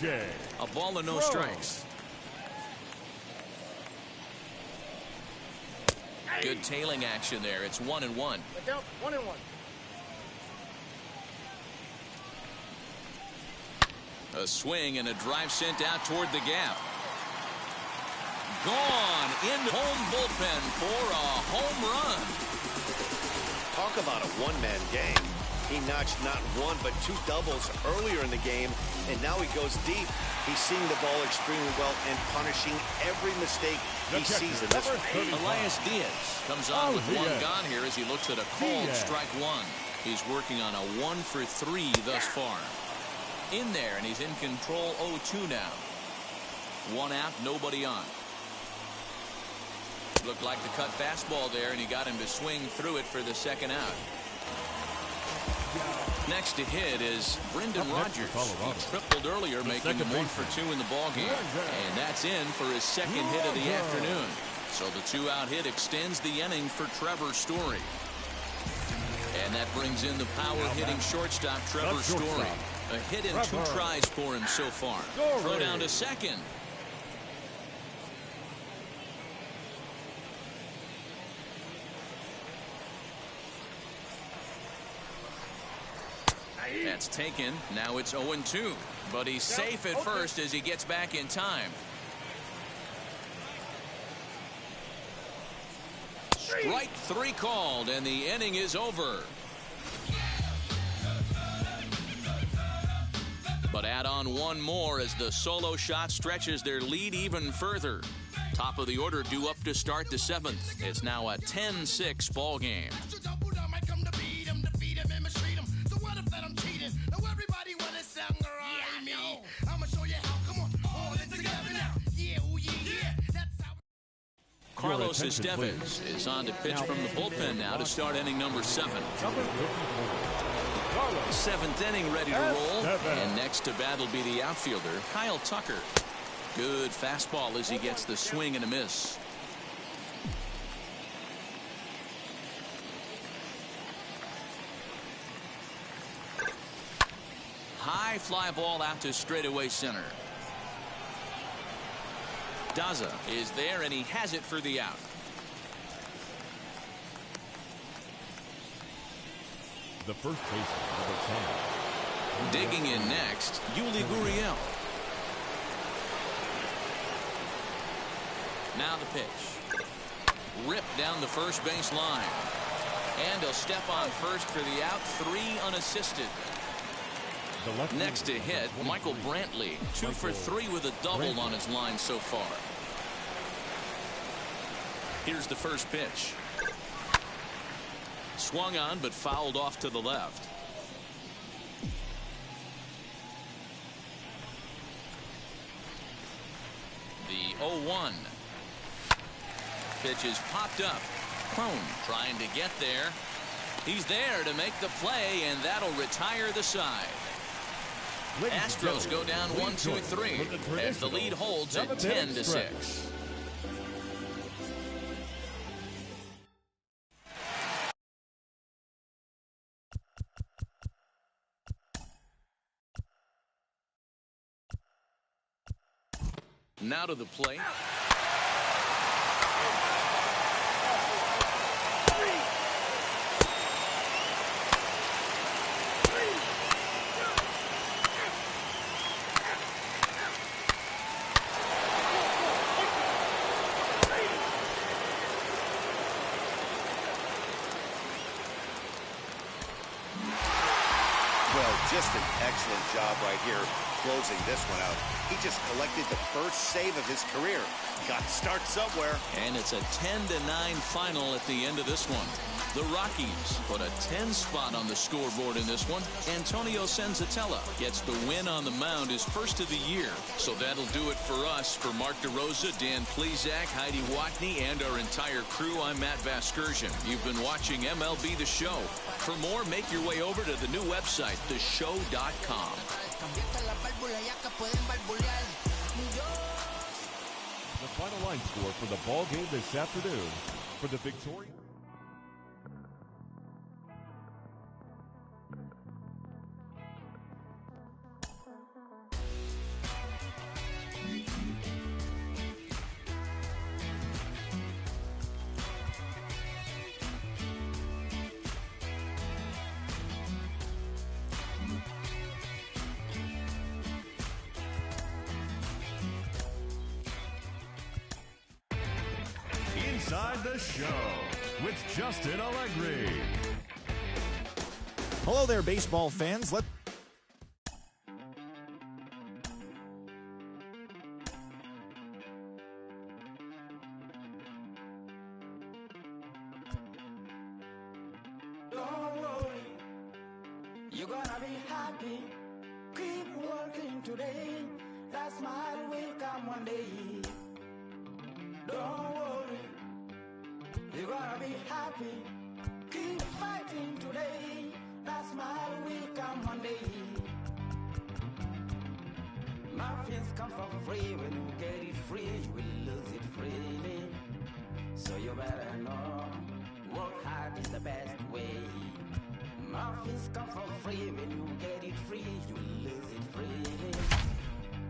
Speaker 1: A ball and no strikes. Good tailing action there. It's 1-1.
Speaker 8: 1-1.
Speaker 1: A swing and a drive sent out toward the gap. Gone in home bullpen for a home run.
Speaker 2: Talk about a one-man game. He notched not one but two doubles earlier in the game, and now he goes deep. He's seeing the ball extremely well and punishing every mistake he sees in this one.
Speaker 1: Elias Diaz comes on with one gone here as he looks at a called strike one. He's working on a 1-for-3 thus far. In there, and he's in control 0-2 now. One out, nobody on. Looked like the cut fastball there, and he got him to swing through it for the second out. Next to hit is Brendan Rodgers. He tripled earlier, making him 1-for-2 in the ballgame. And that's in for his second hit of the afternoon. So the two-out hit extends the inning for Trevor Story. And that brings in the power-hitting shortstop, Trevor Story. A hit in 2 tries for him so far. Throw down to second. That's taken. Now it's 0-2. But he's safe at first as he gets back in time. Strike 3 called, and the inning is over. But add on one more as the solo shot stretches their lead even further. Top of the order due up to start the 7th. It's now a 10-6 ball game. Carlos Estevez is on to pitch from the bullpen now to start inning number 7. 7th inning ready to roll. And next to bat will be the outfielder, Kyle Tucker. Good fastball as he gets the swing and a miss. High fly ball out to straightaway center. Daza is there, and he has it for the out.
Speaker 3: The first baseman, number 10.
Speaker 1: Digging in next, Yuli Gurriel. Now the pitch. Ripped down the first base line. And he'll step on first for the out, 3 unassisted. Next to hit, Michael Brantley, 2 for 3 with a double on his line so far. Here's the first pitch. Swung on but fouled off to the left. The 0-1. Pitch is popped up. Crone trying to get there. He's there to make the play, and that'll retire the side. Astros go down 1-2-3 as the lead holds at 10-6. Now to the plate.
Speaker 2: Just an excellent job right here closing this one out. He just collected the first save of his career. Got to start somewhere.
Speaker 1: And it's a 10-9 final at the end of this one. The Rockies put a 10 spot on the scoreboard in this one. Antonio Senzatella gets the win on the mound, his first of the year. So that'll do it for us. For Mark DeRosa, Dan Plezak, Heidi Watney, and our entire crew, I'm Matt Vasgersian. You've been watching MLB The Show. For more, make your way over to the new website, theshow.com.
Speaker 3: The final line score for the ball game this afternoon for the Victoria. Inside the Show with Justin Allegri.
Speaker 9: Hello there, baseball fans.
Speaker 10: Don't worry, you're gonna be happy. Keep working today. That smile will come one day. Don't worry, you're gonna be happy. Keep fighting today. That smile will come one day. Muffins come for free. When you get it free, you will lose it freely. So you better know, work hard is the best way. Muffins come for free. When you get it free, you will lose it freely.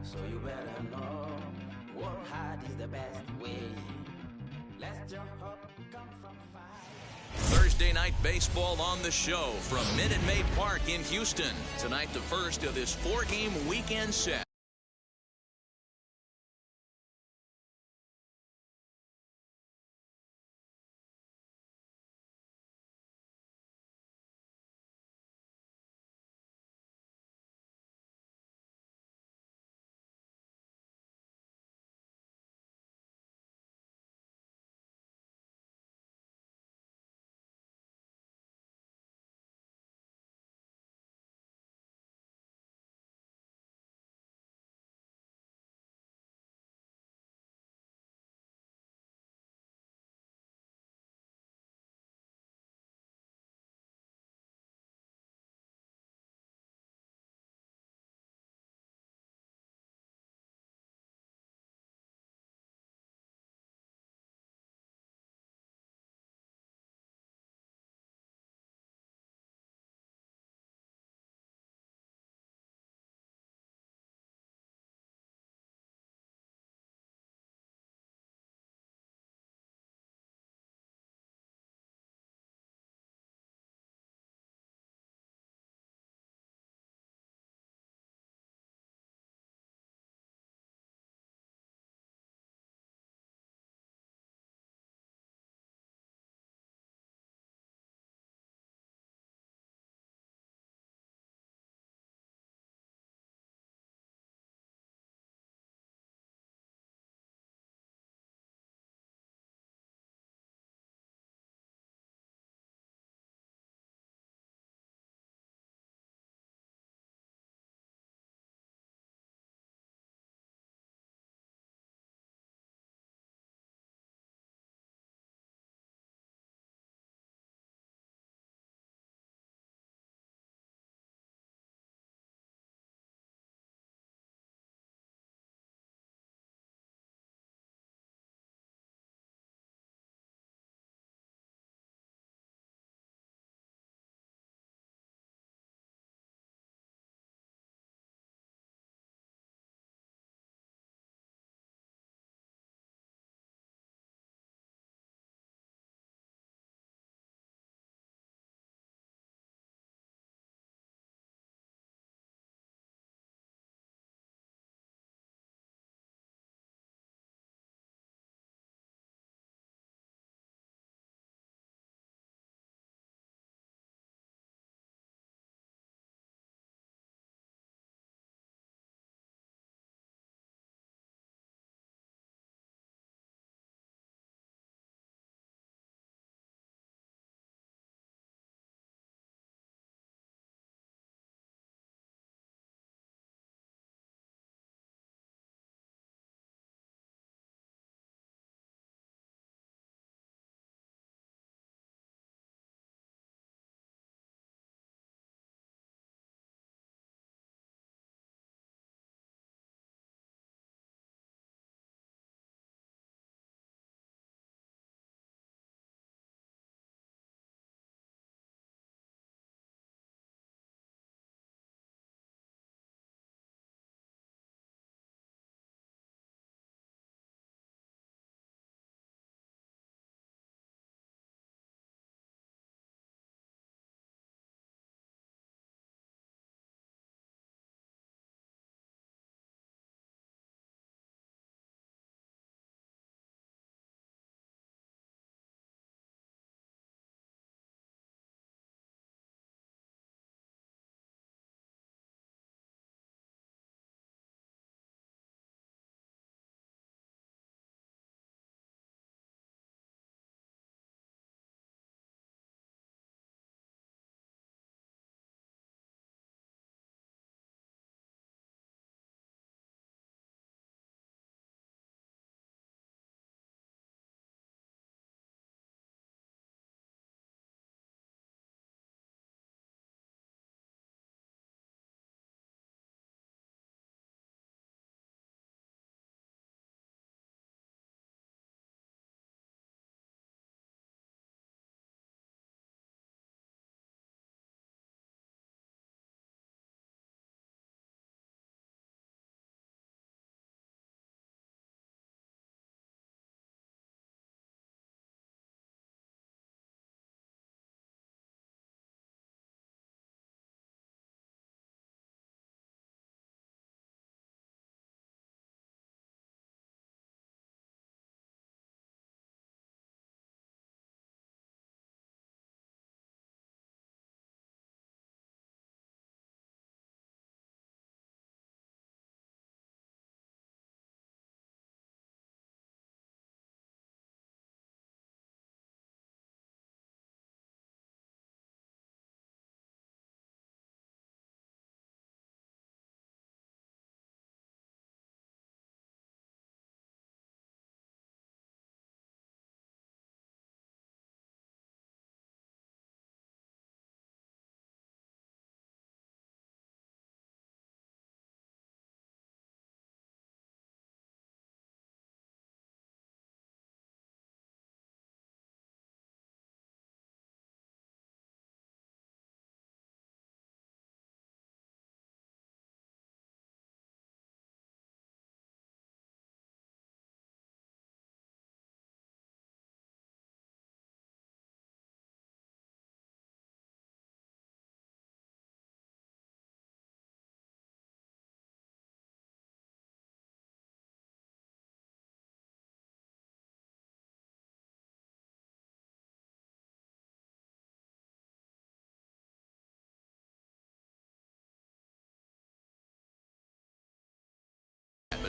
Speaker 10: So you better know, work hard is the best way. Let's your hope come from fire.
Speaker 1: Thursday night baseball on the show from Minute Maid Park in Houston. Tonight, the first of this 4-game weekend set.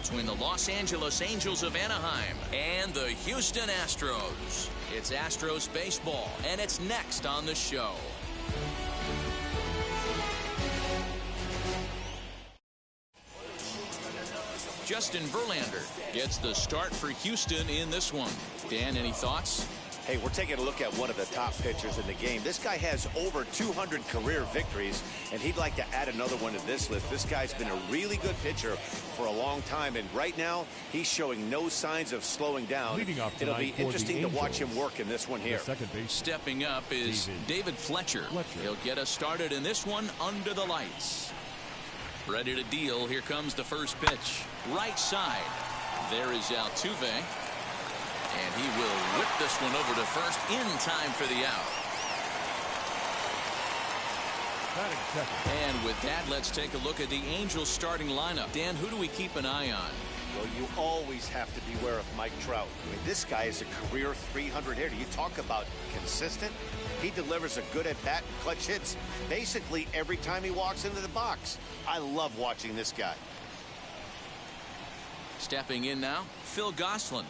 Speaker 1: between the Los Angeles Angels of Anaheim and the Houston Astros. It's Astros baseball, and it's next on the show. Justin Verlander gets the start for Houston in this one. Dan, any thoughts?
Speaker 2: Hey, we're taking a look at one of the top pitchers in the game. This guy has over 200 career victories, and he'd like to add another one to this list. This guy's been a really good pitcher for a long time, and right now he's showing no signs of slowing down. It'll be interesting to watch him work in this one here.
Speaker 1: Stepping up is David Fletcher. He'll get us started in this one under the lights. Ready to deal. Here comes the first pitch. Right side. There is Altuve. And he will whip this one over to first in time for the out. And with that, let's take a look at the Angels starting lineup. Dan, who do we keep an eye on?
Speaker 2: Well, you always have to beware of Mike Trout. I mean, this guy is a career 300 hitter. You talk about consistent. He delivers a good at-bat and clutch hits basically every time he walks into the box. I love watching this guy.
Speaker 1: Stepping in now, Phil Gosselin.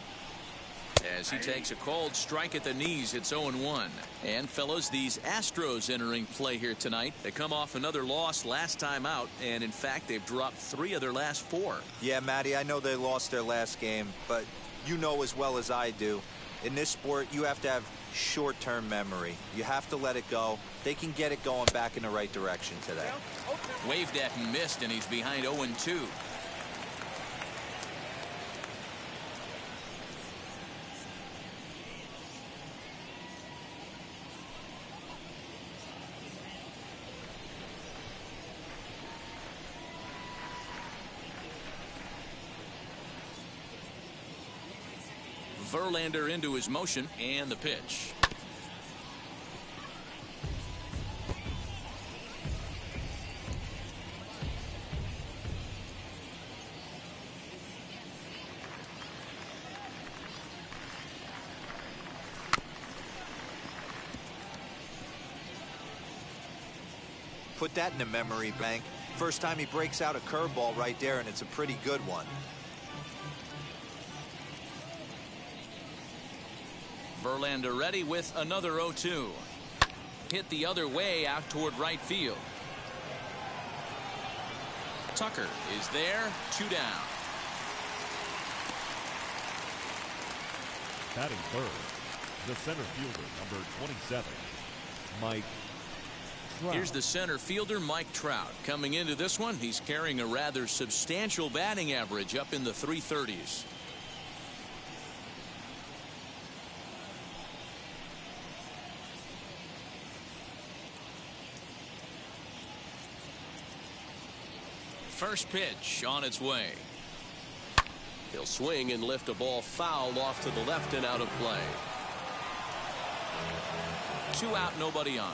Speaker 1: As he takes a cold strike at the knees, it's 0-1. And fellas, these Astros entering play here tonight. They come off another loss last time out, and in fact they've dropped 3 of their last 4.
Speaker 4: Yeah, Matty, I know they lost their last game, but you know as well as I do, in this sport you have to have short-term memory. You have to let it go. They can get it going back in the right direction today.
Speaker 1: Waved at and missed, and he's behind 0-2. Verlander into his motion, and the pitch.
Speaker 4: Put that in the memory bank. First time he breaks out a curveball right there, and it's a pretty good one.
Speaker 1: Verlander ready with another 0-2. Hit the other way out toward right field. Tucker is there, 2 down.
Speaker 3: Batting third, the center fielder, number 27, Mike Trout.
Speaker 1: Here's the center fielder, Mike Trout. Coming into this one, he's carrying a rather substantial batting average up in the 330s. First pitch on its way.
Speaker 6: He'll swing and lift a ball foul off to the left and out of play.
Speaker 1: 2 out, nobody on.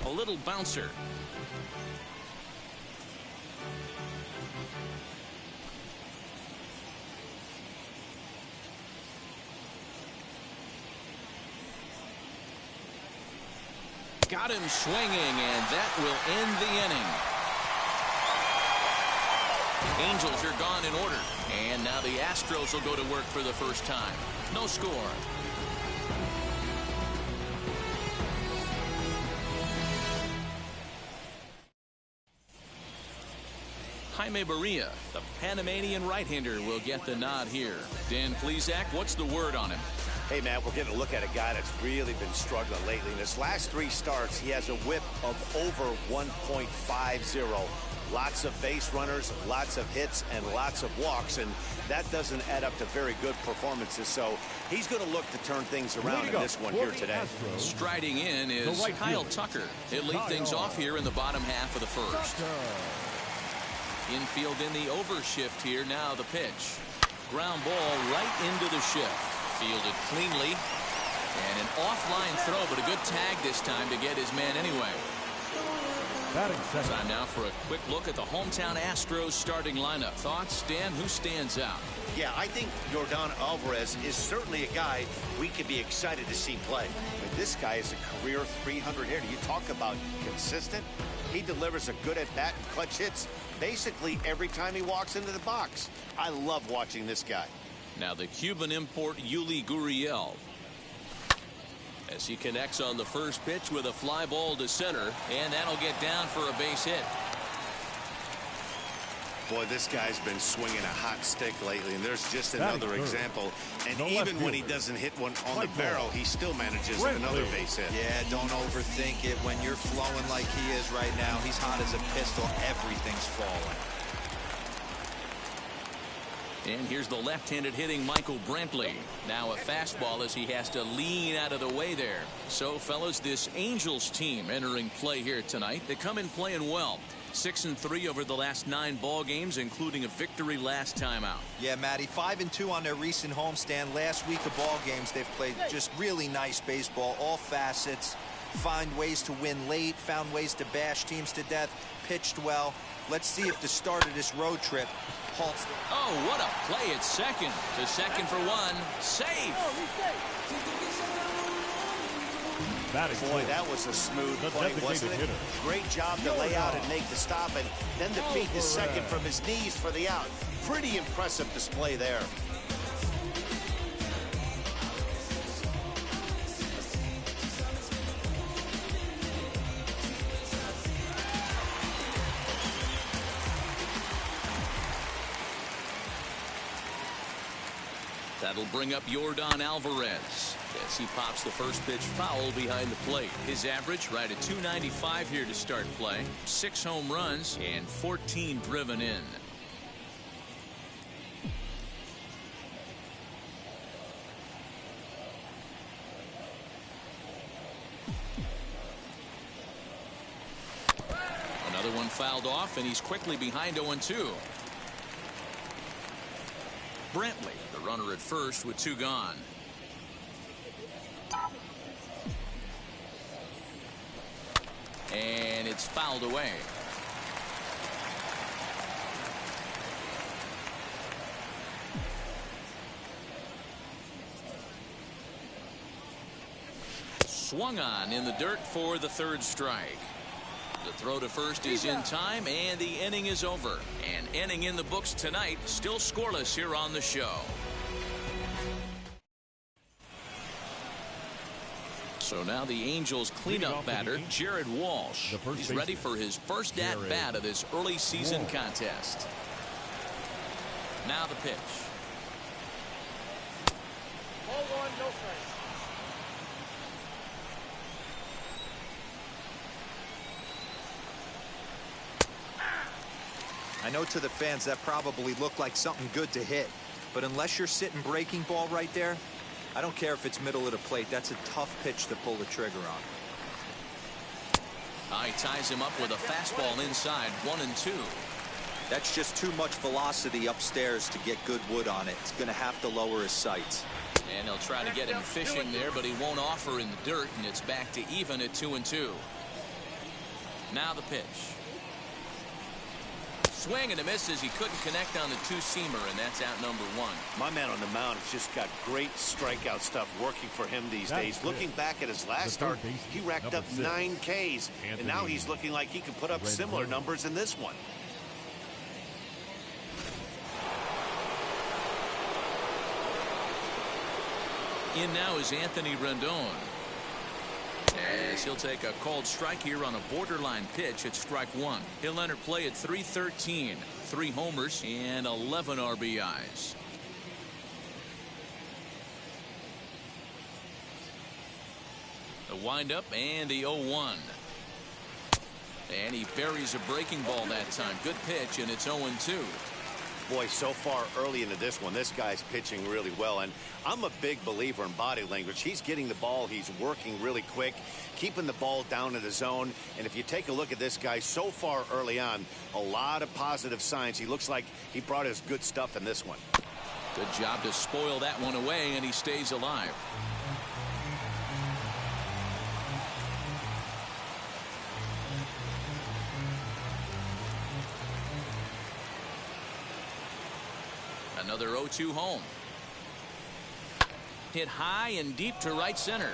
Speaker 1: A little bouncer. Got him swinging, and that will end the inning. Angels are gone in order, and now the Astros will go to work for the first time. No score. Jaime Barria, the Panamanian right-hander, will get the nod here. Dan Plesac, what's the word on him?
Speaker 2: Hey, Matt, we're getting a look at a guy that's really been struggling lately. In his last 3 starts, he has a whip of over 1.50. Lots of base runners, lots of hits, and lots of walks, and that doesn't add up to very good performances. So he's going to look to turn things around in this one here today.
Speaker 1: Striding in is Kyle Tucker. He'll lead things off here in the bottom half of the first. Infield in the overshift here. Now the pitch. Ground ball right into the shift. Fielded cleanly, and an offline throw, but a good tag this time to get his man anyway.
Speaker 3: Batting second.
Speaker 1: Time now for a quick look at the hometown Astros starting lineup. Thoughts, Dan? Who stands out?
Speaker 2: Yeah, I think Yordan Alvarez is certainly a guy we could be excited to see play. But this guy is a career 300 hitter. You talk about consistent. He delivers a good at-bat and clutch hits basically every time he walks into the box. I love watching this guy.
Speaker 1: Now the Cuban import Yuli Gurriel, as he connects on the first pitch with a fly ball to center, and that'll get down for a base hit.
Speaker 2: Boy, this guy's been swinging a hot stick lately, and there's just another example. And even when he doesn't hit one on the barrel, he still manages another base hit.
Speaker 4: Yeah, don't overthink it. When you're flowing like he is right now, he's hot as a pistol. Everything's falling.
Speaker 1: And here's the left-handed hitting Michael Brantley. Now a fastball as he has to lean out of the way there. So, fellas, this Angels team entering play here tonight. They come in playing well. 6-3 over the last 9 ball games, including a victory last time out.
Speaker 4: Yeah, Matty, 5-2 on their recent homestand. Last week of ball games, they've played just really nice baseball, all facets. Find ways to win late, found ways to bash teams to death, pitched well. Let's see if the start of this road trip halts.
Speaker 1: Oh, what a play at second. To second for one. Safe.
Speaker 2: Boy, that was a smooth play, wasn't it? Great job to lay out and make the stop, and then to beat the second from his knees for the out. Pretty impressive display there.
Speaker 1: That'll bring up Yordan Alvarez as he pops the first pitch foul behind the plate. His average right at .295 here to start play. 6 home runs and 14 driven in. Another one fouled off, and he's quickly behind 0-2. Brantley, the runner at first with 2 gone. And it's fouled away. Swung on in the dirt for the 3rd strike. The throw to first is in time, and the inning is over. An inning in the books tonight, still scoreless here on the show. So now the Angels cleanup batter, Jared Walsh. He's ready for his first at-bat of this early season contest. Now the pitch.
Speaker 8: Ball 1, no strikes.
Speaker 4: I know to the fans that probably looked like something good to hit, but unless you're sitting breaking ball right there, I don't care if it's middle of the plate. That's a tough pitch to pull the trigger on.
Speaker 1: He ties him up with a fastball inside, 1-2.
Speaker 4: That's just too much velocity upstairs to get good wood on it. It's going to have to lower his sights.
Speaker 1: And they'll try to get him fishing there, but he won't offer in the dirt, and it's back to even at 2-2. Now the pitch. Swing and a miss as he couldn't connect on the 2-seamer, and that's out number 1.
Speaker 2: My man on the mound has just got great strikeout stuff working for him these days. Looking back at his last start, he racked up 9 Ks, and now he's looking like he can put up similar numbers in this one.
Speaker 1: In now is Anthony Rendon, as he'll take a called strike here on a borderline pitch at strike 1. He'll enter play at .313, 3 homers and 11 RBIs. The windup and the 0-1. And he buries a breaking ball that time. Good pitch, and it's 0-2.
Speaker 2: Boy, so far early into this one, this guy's pitching really well, and I'm a big believer in body language. He's getting the ball, he's working really quick, keeping the ball down in the zone, and if you take a look at this guy so far early on, a lot of positive signs. He looks like he brought his good stuff in this one.
Speaker 1: Good job to spoil that one away, and he stays alive. Another 0-2 home. Hit high and deep to right center.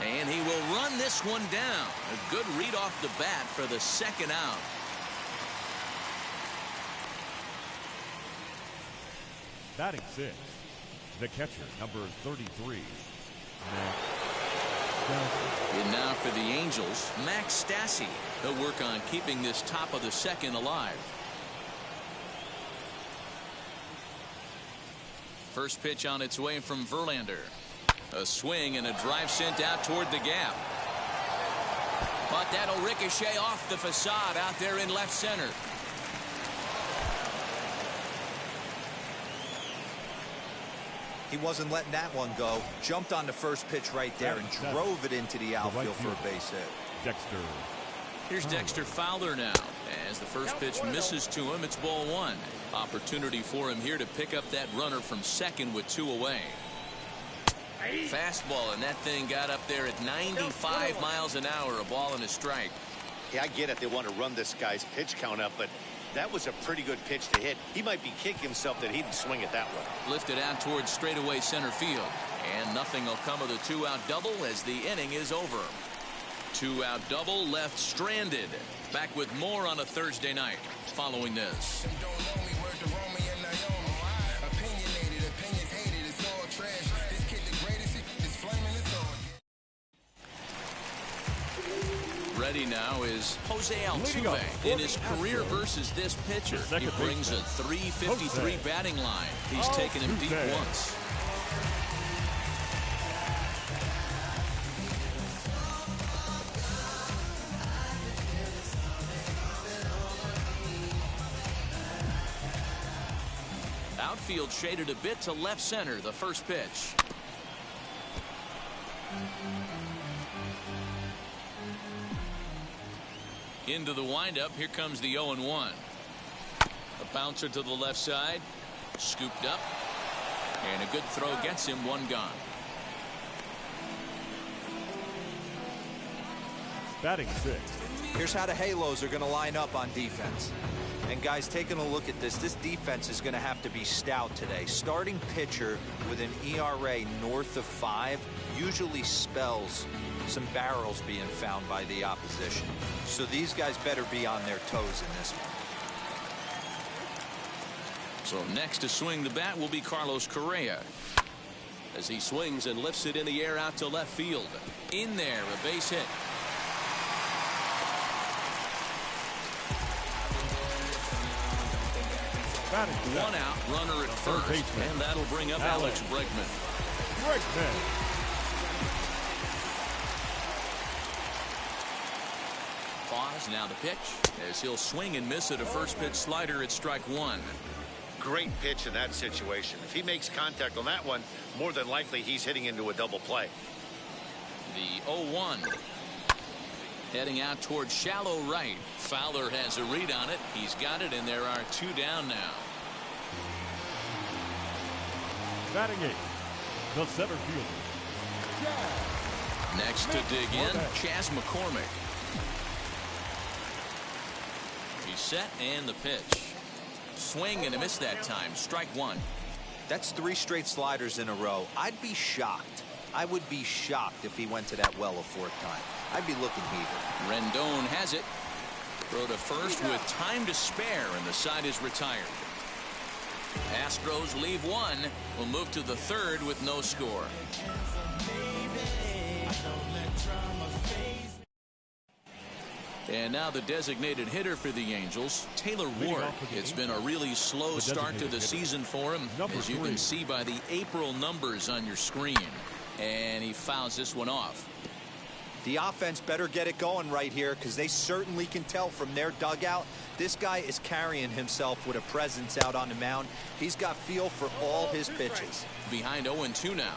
Speaker 1: And he will run this one down. A good read off the bat for the second out.
Speaker 3: Batting 6, the catcher, number 33,
Speaker 1: And now for the Angels, Max Stassi. He'll work on keeping this top of the second alive. First pitch on its way from Verlander. A swing and a drive sent out toward the gap. But that'll ricochet off the facade out there in left center.
Speaker 4: He wasn't letting that one go. Jumped on the first pitch right there and drove it into the outfield for a base hit.
Speaker 3: Dexter.
Speaker 1: Here's Dexter Fowler now. As the first pitch misses to him, it's ball 1. Opportunity for him here to pick up that runner from second with 2 away. Fastball, and that thing got up there at 95 miles an hour. A ball and a strike.
Speaker 2: Yeah, I get it. They want to run this guy's pitch count up, but that was a pretty good pitch to hit. He might be kicking himself that he didn't swing it that way.
Speaker 1: Lifted out towards straightaway center field. And nothing will come of the 2-out double as the inning is over. 2-out double left stranded. Back with more on a Thursday night following this. Ready now is Jose Altuve in his career versus this pitcher. He brings a .353 batting line. He's taken him deep once. Outfield shaded a bit to left center. The first pitch. Into the windup. Here comes the 0-1. A bouncer to the left side. Scooped up. And a good throw gets him. 1 gone.
Speaker 3: Batting 6.
Speaker 4: Here's how the Halos are going to line up on defense. And guys, taking a look at this defense is going to have to be stout today. Starting pitcher with an ERA north of 5 usually spells some barrels being found by the opposition. So these guys better be on their toes in this one.
Speaker 1: So next to swing the bat will be Carlos Correa.
Speaker 6: As he swings and lifts it in the air out to left field.
Speaker 1: In there, a base hit. One out, runner at first, and that'll bring up Alex Bregman. Pause, now the pitch, as he'll swing and miss at a first pitch slider at strike 1.
Speaker 2: Great pitch in that situation. If he makes contact on that one, more than likely he's hitting into a double play.
Speaker 1: The 0-1. Heading out towards shallow right. Fowler has a read on it. He's got it, and there are 2 down now.
Speaker 3: Batting 8, the center fielder.
Speaker 1: Next to dig in, Chas McCormick. He's set, and the pitch. Swing and a miss that time. Strike 1.
Speaker 4: That's 3 straight sliders in a row. I'd be shocked. I would be shocked if he went to that well a 4th time. I'd be looking heated.
Speaker 1: Rendon has it. Throw to first with time to spare, and the side is retired. Astros leave 1. Will move to the 3rd with no score. And now the designated hitter for the Angels, Taylor Ward. It's been a really slow start to the season for him, as you can see by the April numbers on your screen. And he fouls this one off.
Speaker 4: The offense better get it going right here, because they certainly can tell from their dugout this guy is carrying himself with a presence out on the mound. He's got feel for all his pitches.
Speaker 1: Behind 0-2 now.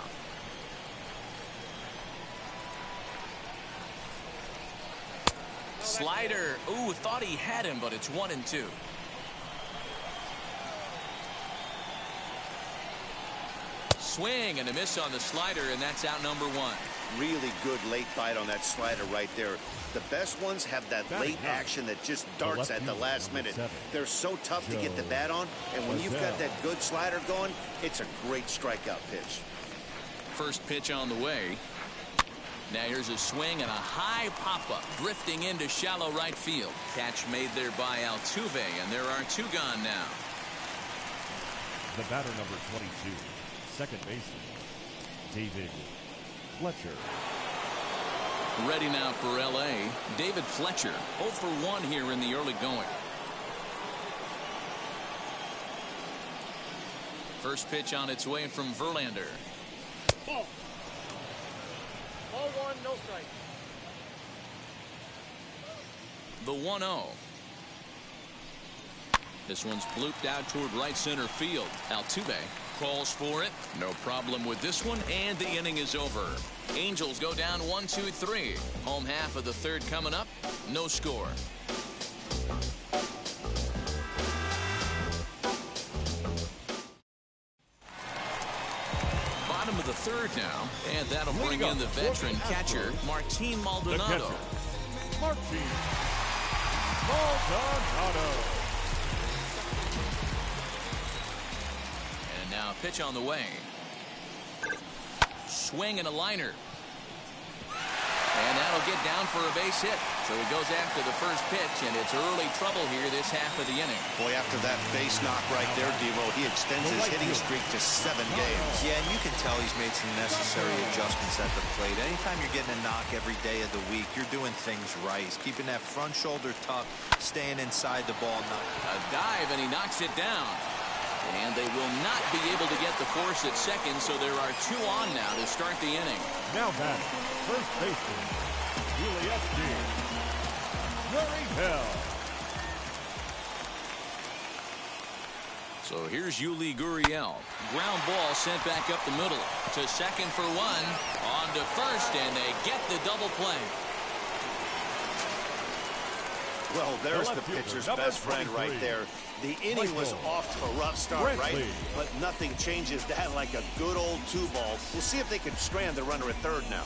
Speaker 1: Slider. Ooh, thought he had him, but it's 1-2. swing and a miss on the slider, and that's out number one.
Speaker 2: Really good late bite on that slider right there. The best ones have that late action that just darts at the last minute. They're so tough to get the bat on, and when you've got that good slider going, it's a great strikeout pitch.
Speaker 1: First pitch on the way. Now here's a swing and a high pop-up drifting into shallow right field. Catch made there by Altuve, and there are two gone now.
Speaker 3: The batter, number 22, second baseman, David Fletcher.
Speaker 1: Ready now for L.A., David Fletcher, 0 for 1 here in the early going. First pitch on its way from Verlander.
Speaker 8: Ball. Ball 1, no strike.
Speaker 1: The 1-0. This one's blooped out toward right center field. Altuve calls for it. No problem with this one, and the inning is over. Angels go down 1-2-3. Home half of the third coming up. No score. Bottom of the third now, and that'll bring in the veteran catcher, Martin Maldonado.
Speaker 3: Martin Maldonado.
Speaker 1: And now pitch on the way. Swing and a liner. And that'll get down for a base hit. So he goes after the first pitch, and it's early trouble here this half of the inning.
Speaker 2: Boy, after that base knock right there, Devo, he extends his hitting streak to 7 games.
Speaker 4: Yeah, and you can tell he's made some necessary adjustments at the plate. Anytime you're getting a knock every day of the week, you're doing things right. He's keeping that front shoulder tucked, staying inside the ball.
Speaker 1: A dive, and he knocks it down. And they will not be able to get the force at second, so there are two on now to start the inning.
Speaker 3: Now batting, first baseman, Julius Gurriel.
Speaker 1: So here's Yuli Gurriel. Ground ball sent back up the middle to second for one. On to first, and they get the double play.
Speaker 2: Well, there's the pitcher's best friend right there. The inning was off to a rough start, right? But nothing changes that like a good old 2-ball. We'll see if they can strand the runner at third now.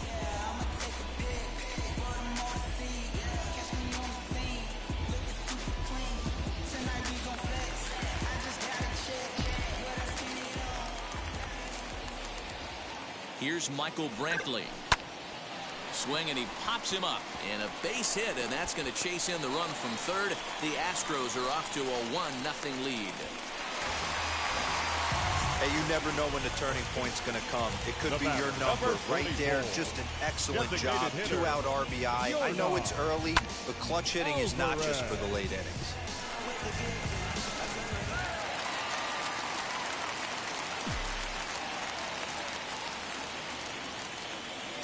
Speaker 1: Here's Michael Brantley. Swing, and he pops him up, and a base hit, and that's going to chase in the run from third. The Astros are off to a 1-0 lead.
Speaker 4: Hey, you never know when the turning point's going to come. It could be your number right there. Just an excellent job. 2-out RBI. I know it's early, but clutch hitting is not just for the late innings.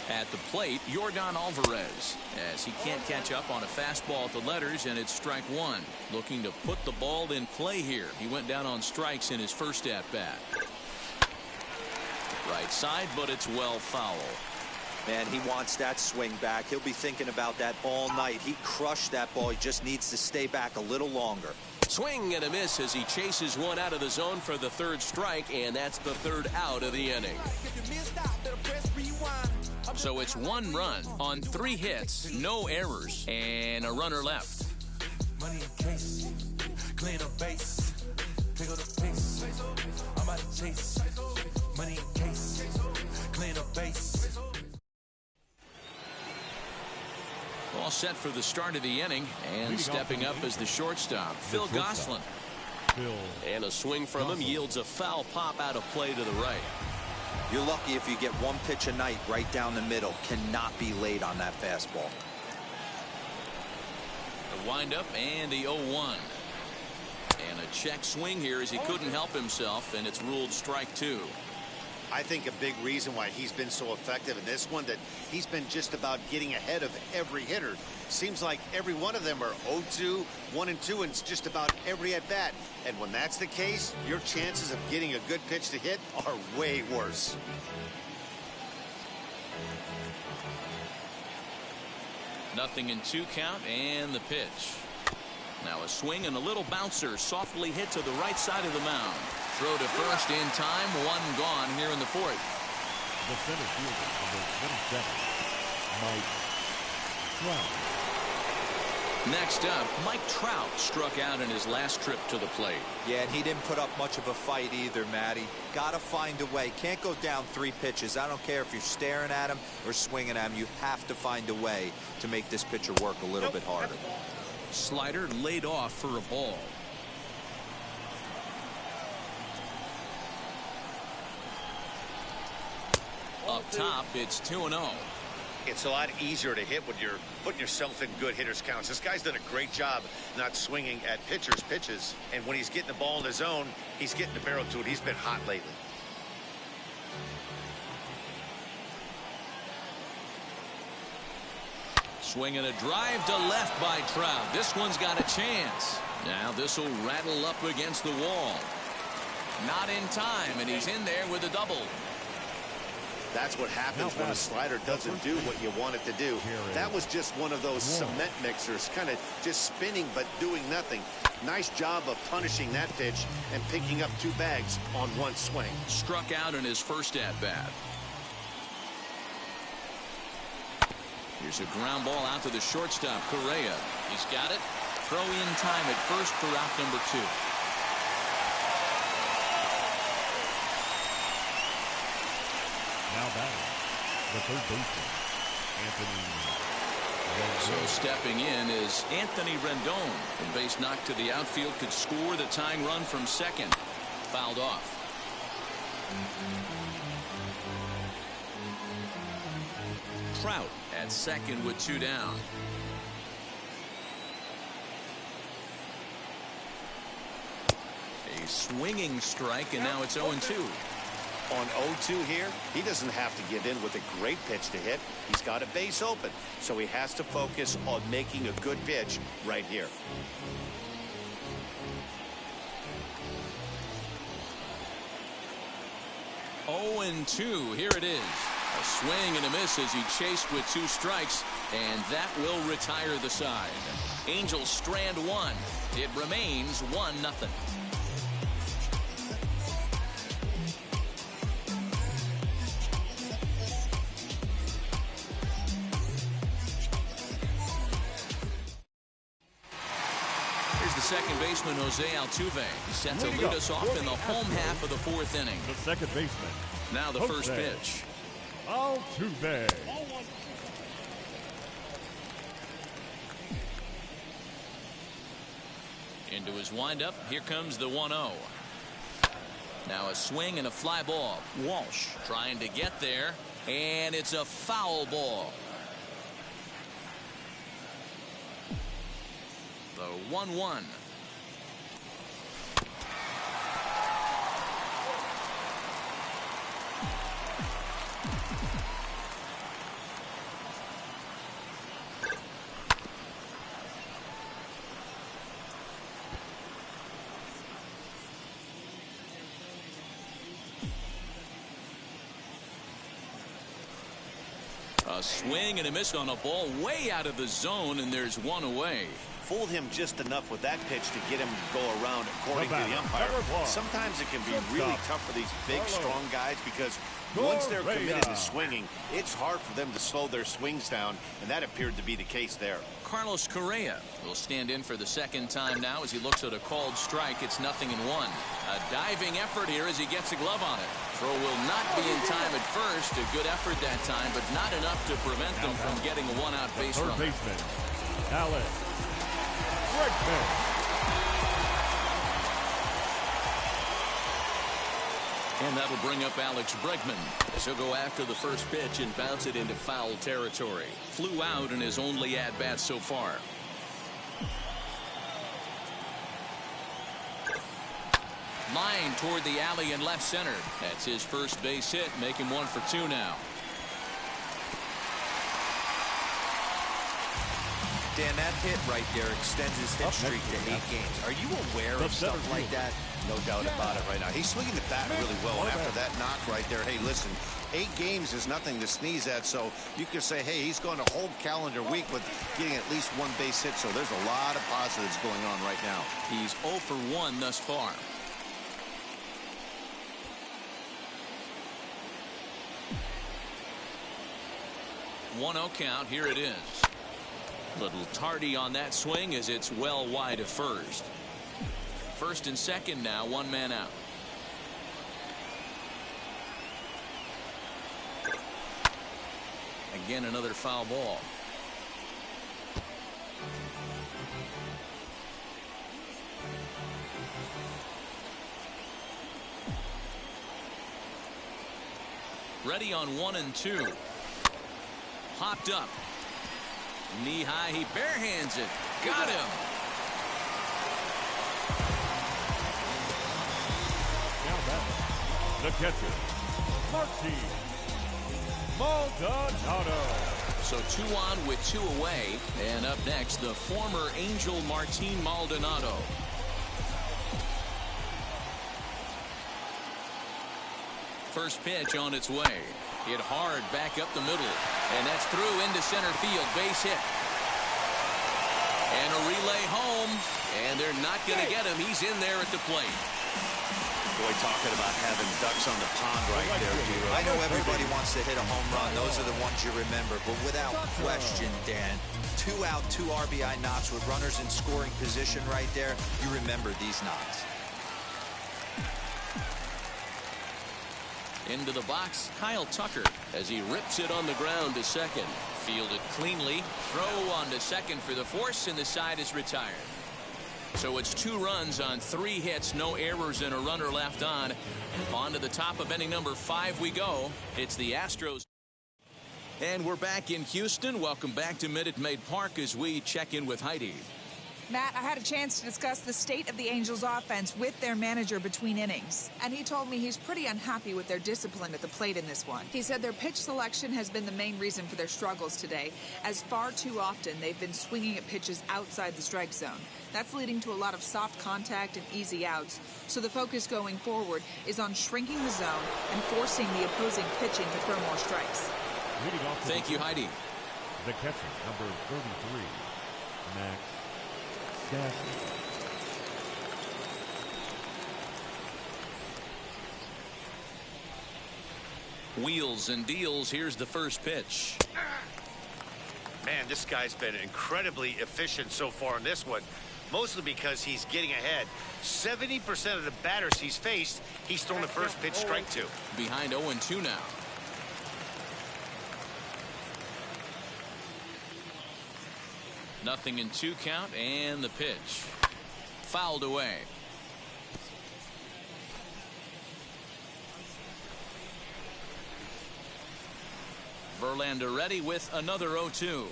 Speaker 1: At the plate, Yordan Alvarez, as he can't catch up on a fastball at the letters, and it's strike one. Looking to put the ball in play here. He went down on strikes in his first at-bat. Right side, but it's well foul.
Speaker 4: Man, he wants that swing back. He'll be thinking about that all night. He crushed that ball. He just needs to stay back a little longer.
Speaker 6: Swing and a miss as he chases one out of the zone for the third strike, and that's the third out of the inning.
Speaker 1: So it's 1 run on 3 hits, no errors, and a runner left.
Speaker 9: Money in case, clean up base, pick up the pace. I'm out of chase. Money in case, clean up base.
Speaker 1: All set for the start of the inning, and stepping up as the shortstop, Phil Gosselin.
Speaker 6: And a swing from him yields a foul pop out of play to the right.
Speaker 4: You're lucky if you get one pitch a night right down the middle. Cannot be late on that fastball.
Speaker 1: The windup and the 0-1. And a check swing here as he couldn't help himself, and it's ruled strike 2.
Speaker 2: I think a big reason why he's been so effective in this one, that he's been just about getting ahead of every hitter. Seems like every one of them are 0-2, 1-2, and it's just about every at bat. And when that's the case, your chances of getting a good pitch to hit are way worse.
Speaker 1: Nothing in 2 count, and the pitch. Now a swing and a little bouncer softly hit to the right side of the mound. Throw to first in time. One gone here in the fourth.
Speaker 3: The center fielder, number 27, Mike Trout.
Speaker 1: Next up, Mike Trout struck out in his last trip to the plate.
Speaker 4: Yeah, and he didn't put up much of a fight either, Matty. Got to find a way. Can't go down 3 pitches. I don't care if you're staring at him or swinging at him. You have to find a way to make this pitcher work a little bit harder.
Speaker 1: Slider laid off for a ball. Up top, it's 2-0.
Speaker 2: It's a lot easier to hit when you're putting yourself in good hitters counts. This guy's done a great job not swinging at pitchers' pitches. And when he's getting the ball in his zone, he's getting the barrel to it. He's been hot lately.
Speaker 1: Swinging a drive to left by Trout. This one's got a chance. Now this will rattle up against the wall. Not in time, and he's in there with a double.
Speaker 2: That's what happens when a slider doesn't do what you want it to do. That was just one of those cement mixers, kind of just spinning but doing nothing. Nice job of punishing that pitch and picking up 2 bags on 1 swing.
Speaker 1: Struck out in his first at-bat. Here's a ground ball out to the shortstop, Correa. He's got it. Throw in time at first for out number 2.
Speaker 3: Now batting, the third baseman, Anthony Rendon.
Speaker 1: So stepping in is Anthony Rendon. The base knock to the outfield could score the tying run from second. Fouled off. Trout at second with 2 down. A swinging strike, and now it's 0-2.
Speaker 2: On 0-2 here, he doesn't have to give in with a great pitch to hit. He's got a base open, so he has to focus on making a good pitch right here.
Speaker 1: Oh, and 2. Here it is. A swing and a miss as he chased with 2 strikes, and that will retire the side. Angels strand 1. It remains 1-0. Second baseman Jose Altuve set to lead us off in the home half of the 4th inning.
Speaker 3: The second baseman.
Speaker 1: Now the first pitch.
Speaker 3: Altuve.
Speaker 1: Into his windup. Here comes the 1-0. Now a swing and a fly ball. Walsh trying to get there, and it's a foul ball. The 1-1. A swing and a miss on a ball way out of the zone, and there's 1 away.
Speaker 2: Fooled him just enough with that pitch to get him to go around according to the umpire. Sometimes it can be really tough for these big, strong guys because once they're committed to swinging, it's hard for them to slow their swings down, and that appeared to be the case there.
Speaker 1: Carlos Correa will stand in for the second time now as he looks at a called strike. It's 0-1. A diving effort here as he gets a glove on it. Throw will not be in time at first. A good effort that time, but not enough to prevent them from getting a 1-out base runner.
Speaker 3: Third baseman, Alex Bregman.
Speaker 1: And that'll bring up Alex Bregman as he'll go after the first pitch and bounce it into foul territory. Flew out in his only at-bat so far. Line toward the alley in left center. That's his first base hit, make him 1 for 2 now.
Speaker 4: Dan, that hit right there extends his hit streak to 8 games. Are you aware of stuff like that?
Speaker 2: No doubt about it right now. He's swinging the bat really well after that knock right there. Hey, listen, 8 games is nothing to sneeze at, so you can say, hey, he's going a whole calendar week with getting at least 1 base hit, so there's a lot of positives going on right now.
Speaker 1: He's 0 for 1 thus far. One 0 count. Here it is. Little tardy on that swing as it's well wide of first. First and second now, 1 man out. Again, another foul ball. Ready on 1 and 2. Popped up. Knee high, he barehands it. Got him.
Speaker 3: Now back, the catcher, Martin Maldonado.
Speaker 1: So 2 on with 2 away. And up next, the former Angel Martin Maldonado. First pitch on its way. Hit hard back up the middle. And that's through into center field. Base hit. And a relay home. And they're not going to get him. He's in there at the plate.
Speaker 2: Boy, talking about having ducks on the pond right there, Giro.
Speaker 4: I know everybody wants to hit a home run. Those are the ones you remember. But without question, Dan, 2 out, 2 RBI knocks with runners in scoring position right there. You remember these knocks.
Speaker 1: Into the box, Kyle Tucker as he rips it on the ground to second. Fielded cleanly. Throw on to second for the force, and the side is retired. So it's 2 runs on 3 hits, no errors, and a runner left on. On to the top of inning number 5 we go. It's the Astros. And we're back in Houston. Welcome back to Minute Maid Park as we check in with Heidi.
Speaker 7: Matt, I had a chance to discuss the state of the Angels offense with their manager between innings, and he told me he's pretty unhappy with their discipline at the plate in this one. He said their pitch selection has been the main reason for their struggles today, as far too often they've been swinging at pitches outside the strike zone. That's leading to a lot of soft contact and easy outs, so the focus going forward is on shrinking the zone and forcing the opposing pitching to throw more strikes.
Speaker 1: Thank you, Heidi.
Speaker 3: The catcher, number 33, Max.
Speaker 1: Wheels and deals. Here's the first pitch.
Speaker 2: Man, this guy's been incredibly efficient so far in this one, mostly because he's getting ahead. 70% of the batters he's faced, he's thrown the first pitch strike to.
Speaker 1: Behind 0-2 now. Nothing in 2 count, and the pitch. Fouled away. Verlander ready with another 0-2.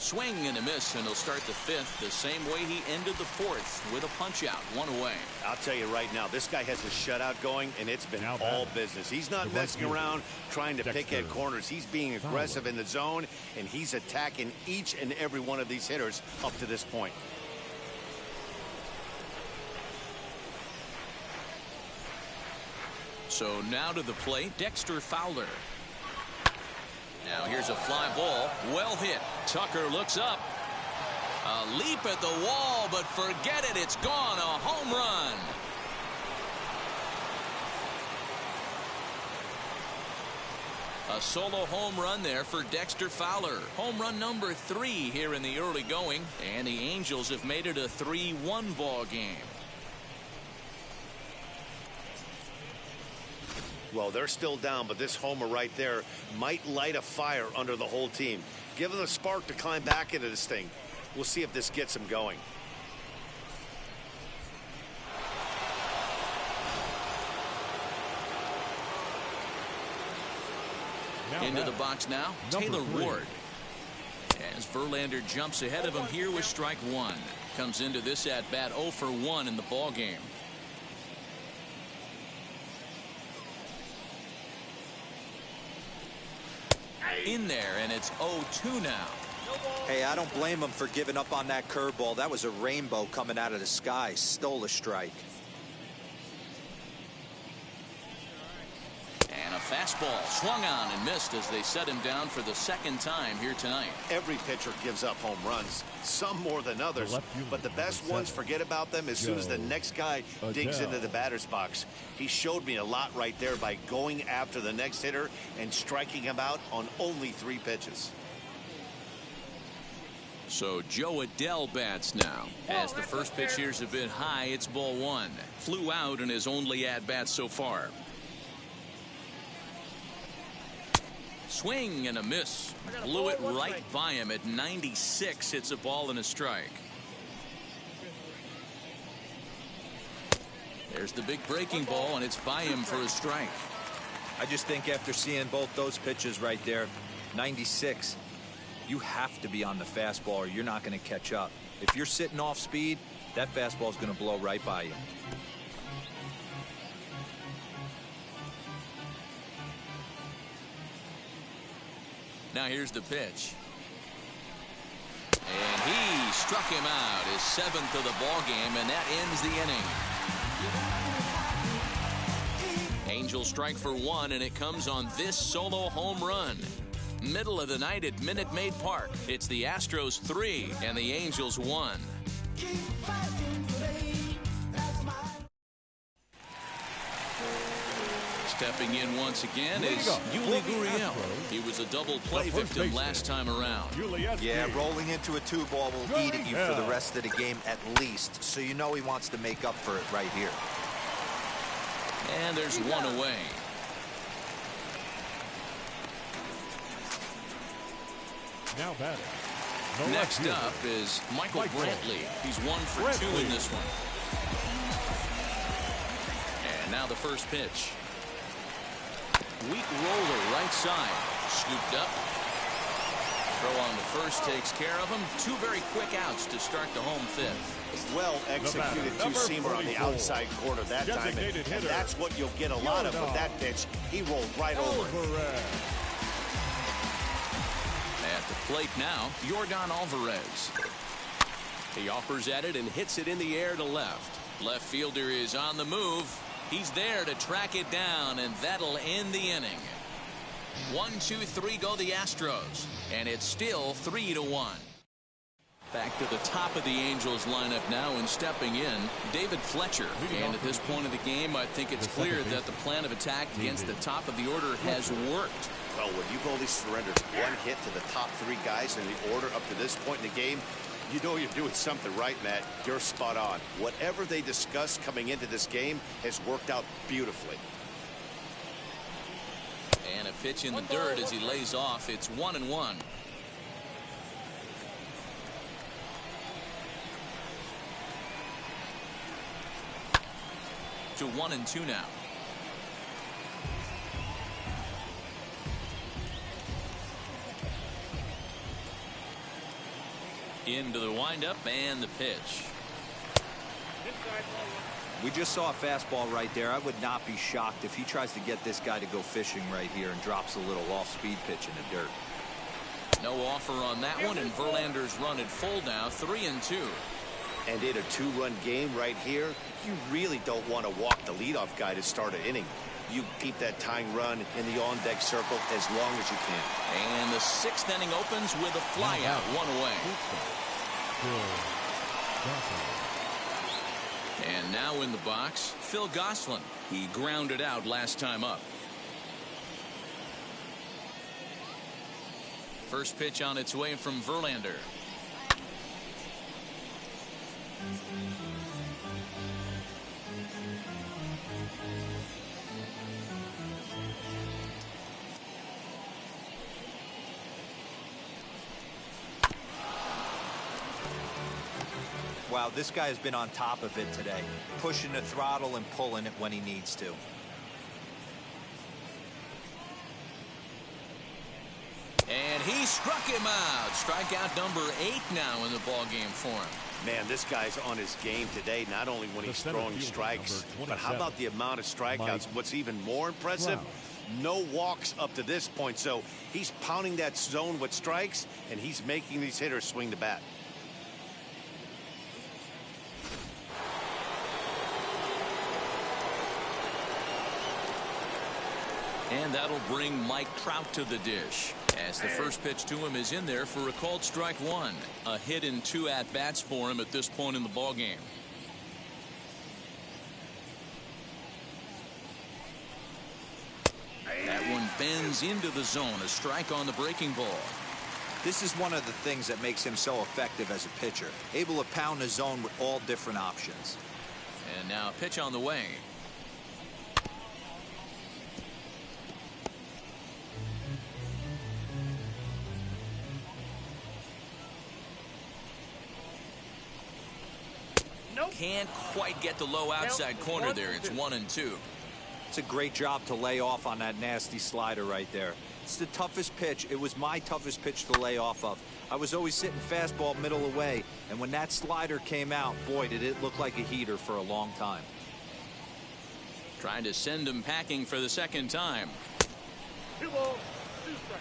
Speaker 1: Swing and a miss, and he'll start the 5th the same way he ended the 4th with a punch out, 1 away.
Speaker 2: I'll tell you right now, this guy has a shutout going, and it's been all business. He's not messing around trying to pick at corners. He's being aggressive in the zone, and he's attacking each and every one of these hitters up to this point.
Speaker 1: So now to the plate, Dexter Fowler. Now here's a fly ball. Well hit. Tucker looks up. A leap at the wall, but forget it. It's gone. A home run. A solo home run there for Dexter Fowler. Home run number 3 here in the early going. And the Angels have made it a 3-1 ball game.
Speaker 2: Well, they're still down, but this homer right there might light a fire under the whole team. Give them a spark to climb back into this thing. We'll see if this gets them going.
Speaker 1: Into the box now, Taylor Ward. As Verlander jumps ahead of him here with strike 1. Comes into this at-bat 0 for 1 in the ball game. In there, and it's 0-2 now.
Speaker 4: Hey, I don't blame him for giving up on that curveball. That was a rainbow coming out of the sky. Stole a strike.
Speaker 1: And a fastball swung on and missed as they set him down for the second time here tonight.
Speaker 2: Every pitcher gives up home runs, some more than others, but the best ones forget about them as soon as the next guy digs into the batter's box. He showed me a lot right there by going after the next hitter and striking him out on only 3 pitches.
Speaker 1: So Joe Adell bats now. As the first pitch here's a bit high, it's ball 1. Flew out in his only at-bat so far. Swing and a miss. Blew it right by him at 96. It's a ball and a strike. There's the big breaking ball, and it's by him for a strike.
Speaker 4: I just think after seeing both those pitches right there, 96, you have to be on the fastball or you're not going to catch up. If you're sitting off speed, that fastball is going to blow right by you.
Speaker 1: Now here's the pitch. And he struck him out, his 7th of the ball game, and that ends the inning. Angels strike for 1, and it comes on this solo home run. Middle of the night at Minute Maid Park. It's the Astros 3 and the Angels 1. Stepping in once again is Yuli Gurriel. He was a double play victim last time around.
Speaker 4: Yeah, rolling into a 2-ball will eat at you for the rest of the game at least. So you know he wants to make up for it right here.
Speaker 1: And there's 1 away.
Speaker 3: Now batting.
Speaker 1: Next up is Michael Brantley. He's 1 for 2 in this one. And now the first pitch. Weak roller right side. Scooped up. Throw on the first takes care of him. 2 very quick outs to start the home 5th.
Speaker 2: Well executed 2-seamer on the outside corner that time, and that's what you'll get a lot of with that pitch. He rolled right over it.
Speaker 1: At the plate now, Yordan Alvarez.
Speaker 6: He offers at it and hits it in the air to left.
Speaker 1: Left fielder is on the move. He's there to track it down, and that'll end the inning. 1, 2, 3 go the Astros, and it's still 3-1. Back to the top of the Angels lineup now, and stepping in, David Fletcher. And at this point of the game, I think it's clear that the plan of attack against the top of the order has worked.
Speaker 2: Well, when you've only surrendered 1 hit to the top 3 guys in the order up to this point in the game, you know you're doing something right, Matt. You're spot on. Whatever they discussed coming into this game has worked out beautifully.
Speaker 1: And a pitch in the dirt as he lays off. It's 1-1. To 1-2 now. Into the windup and the pitch.
Speaker 4: We just saw a fastball right there. I would not be shocked if he tries to get this guy to go fishing right here and drops a little off-speed pitch in the dirt.
Speaker 1: No offer on that one, and Verlander's run at full now, 3-2.
Speaker 2: And in a 2-run game right here, you really don't want to walk the leadoff guy to start an inning. You keep that tying run in the on-deck circle as long as you can.
Speaker 1: And the 6th inning opens with a flyout, 1 away. And now in the box, Phil Gosselin. He grounded out last time up. First pitch on its way from Verlander.
Speaker 4: Wow, this guy has been on top of it today, pushing the throttle and pulling it when he needs to.
Speaker 1: And he struck him out. Strikeout number 8 now in the ball game for him.
Speaker 2: Man, this guy's on his game today, not only when he's throwing strikes, but how about the amount of strikeouts? What's even more impressive, no walks up to this point, so he's pounding that zone with strikes, and he's making these hitters swing the bat.
Speaker 1: And that'll bring Mike Trout to the dish, as the first pitch to him is in there for a called strike one. A hit in 2 at-bats for him at this point in the ballgame. That one bends into the zone. A strike on the breaking ball.
Speaker 4: This is one of the things that makes him so effective as a pitcher. Able to pound the zone with all different options.
Speaker 1: And now a pitch on the way. Can't quite get the low outside corner there. It's 1-2.
Speaker 4: It's a great job to lay off on that nasty slider right there. It's the toughest pitch. It was my toughest pitch to lay off of. I was always sitting fastball middle away, and when that slider came out, boy, did it look like a heater for a long time.
Speaker 1: Trying to send him packing for the second time.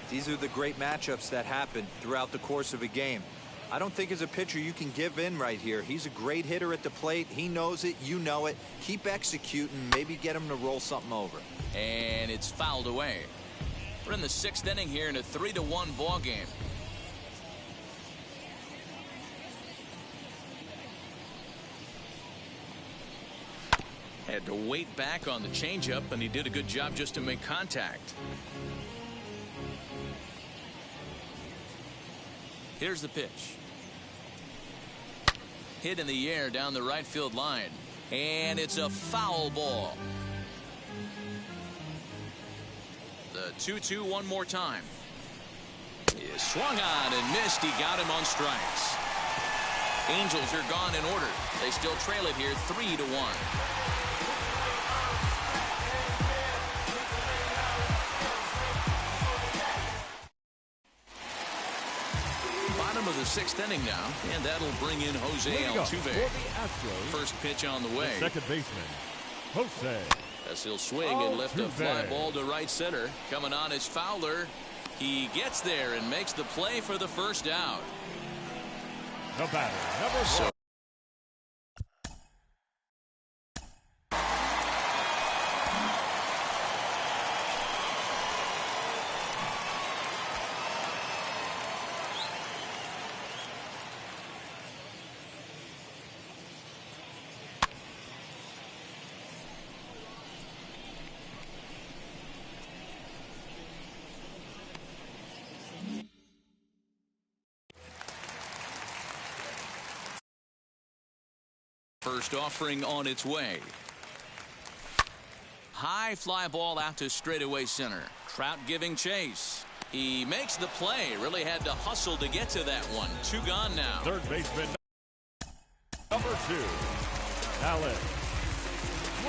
Speaker 4: These are the great matchups that happen throughout the course of a game. I don't think as a pitcher you can give in right here. He's a great hitter at the plate. He knows it. You know it. Keep executing. Maybe get him to roll something over.
Speaker 1: And it's fouled away. We're in the 6th inning here in a 3-1 ball game. Had to wait back on the changeup, and he did a good job just to make contact. Here's the pitch. Hit in the air down the right field line. And it's a foul ball. The 2-2 one more time. He swung on and missed. He got him on strikes. Angels are gone in order. They still trail it here 3-1. Of the 6th inning now, and that'll bring in Jose Altuve. First pitch on the way.
Speaker 3: The second baseman, Jose.
Speaker 1: As he'll swing and lift a fly ball to right center. Coming on is Fowler. He gets there and makes the play for the first out.
Speaker 3: The batter, number 4.
Speaker 1: First offering on its way. High fly ball out to straightaway center. Trout giving chase. He makes the play. Really had to hustle to get to that one. 2 gone now.
Speaker 3: Third baseman, number 2, Alan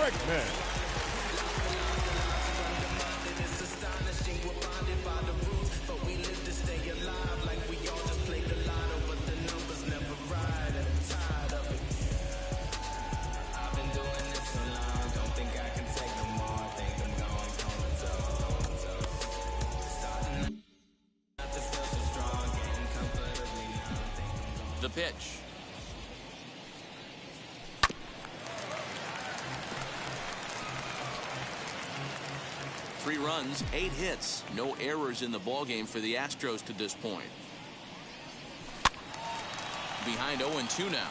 Speaker 3: Rickman.
Speaker 1: The pitch. Three runs, 8 hits. No errors in the ballgame for the Astros to this point. Behind 0-2 now.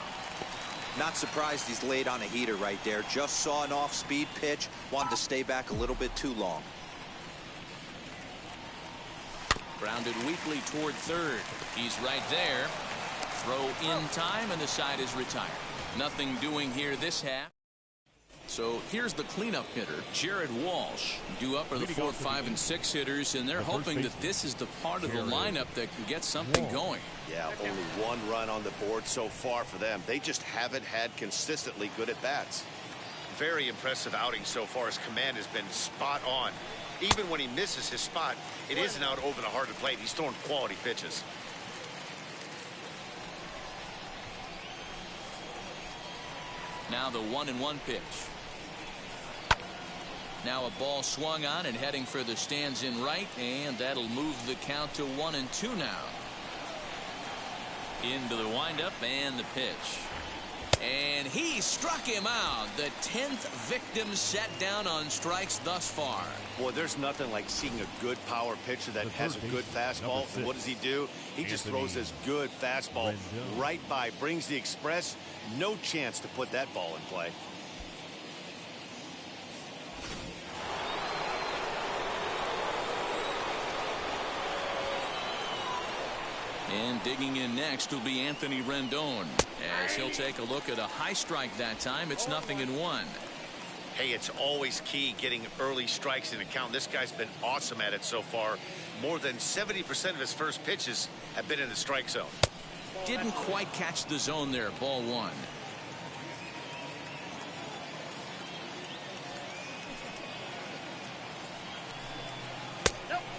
Speaker 4: Not surprised he's laid on a heater right there. Just saw an off-speed pitch. Wanted to stay back a little bit too long.
Speaker 1: Grounded weakly toward third. He's right there. Throw in time, and the side is retired. Nothing doing here this half. So here's the cleanup hitter, Jared Walsh. Due up are the 4, 5, and 6 hitters, and they're hoping that this is the part of the lineup that can get something going.
Speaker 2: Yeah, only 1 run on the board so far for them. They just haven't had consistently good at-bats. Very impressive outing so far. His command has been spot on. Even when he misses his spot, it isn't out over the heart of the plate. He's throwing quality pitches. Now the
Speaker 1: 1-1 pitch. Now a ball swung on and heading for the stands in right, and that'll move the count to 1-2 now. Into the windup and the pitch. And he struck him out. The 10th victim set down on strikes thus far.
Speaker 2: Boy, there's nothing like seeing a good power pitcher that has a good fastball. And what does he do? He just throws this good fastball right by, brings the express. No chance to put that ball in play.
Speaker 1: And digging in next will be Anthony Rendon, as he'll take a look at a high strike that time. It's 0-1.
Speaker 2: Hey, it's always key getting early strikes in a count. This guy's been awesome at it so far. More than 70% of his first pitches have been in the strike zone.
Speaker 1: Didn't quite catch the zone there. Ball 1.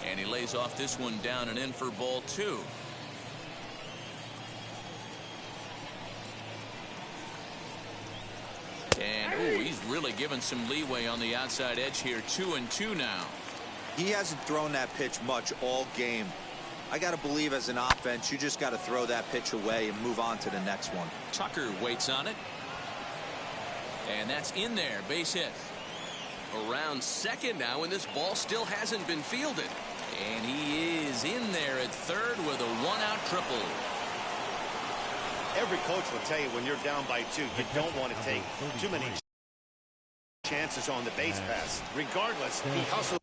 Speaker 1: And he lays off this one down and in for ball 2. And ooh, he's really given some leeway on the outside edge here. 2-2 now.
Speaker 4: He hasn't thrown that pitch much all game. I got to believe as an offense, you just got to throw that pitch away and move on to the next one.
Speaker 1: Tucker waits on it. And that's in there. Base hit. Around second now, and this ball still hasn't been fielded. And he is in there at third with a 1-out triple.
Speaker 2: Every coach will tell you when you're down by 2, you don't want to take too many chances on the base pass. Regardless, he hustles.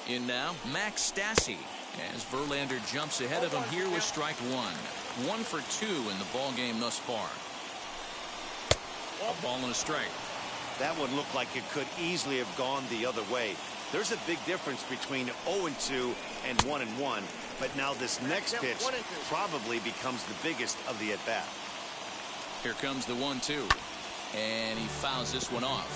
Speaker 1: In now, Max Stassi, as Verlander jumps ahead of him here with strike 1. 1 for 2 in the ball game thus far. A ball and a strike.
Speaker 2: That one looked like it could easily have gone the other way. There's a big difference between 0-2 and 1-1, but now this next pitch probably becomes the biggest of the at-bat.
Speaker 1: Here comes the 1-2, and he fouls this one off.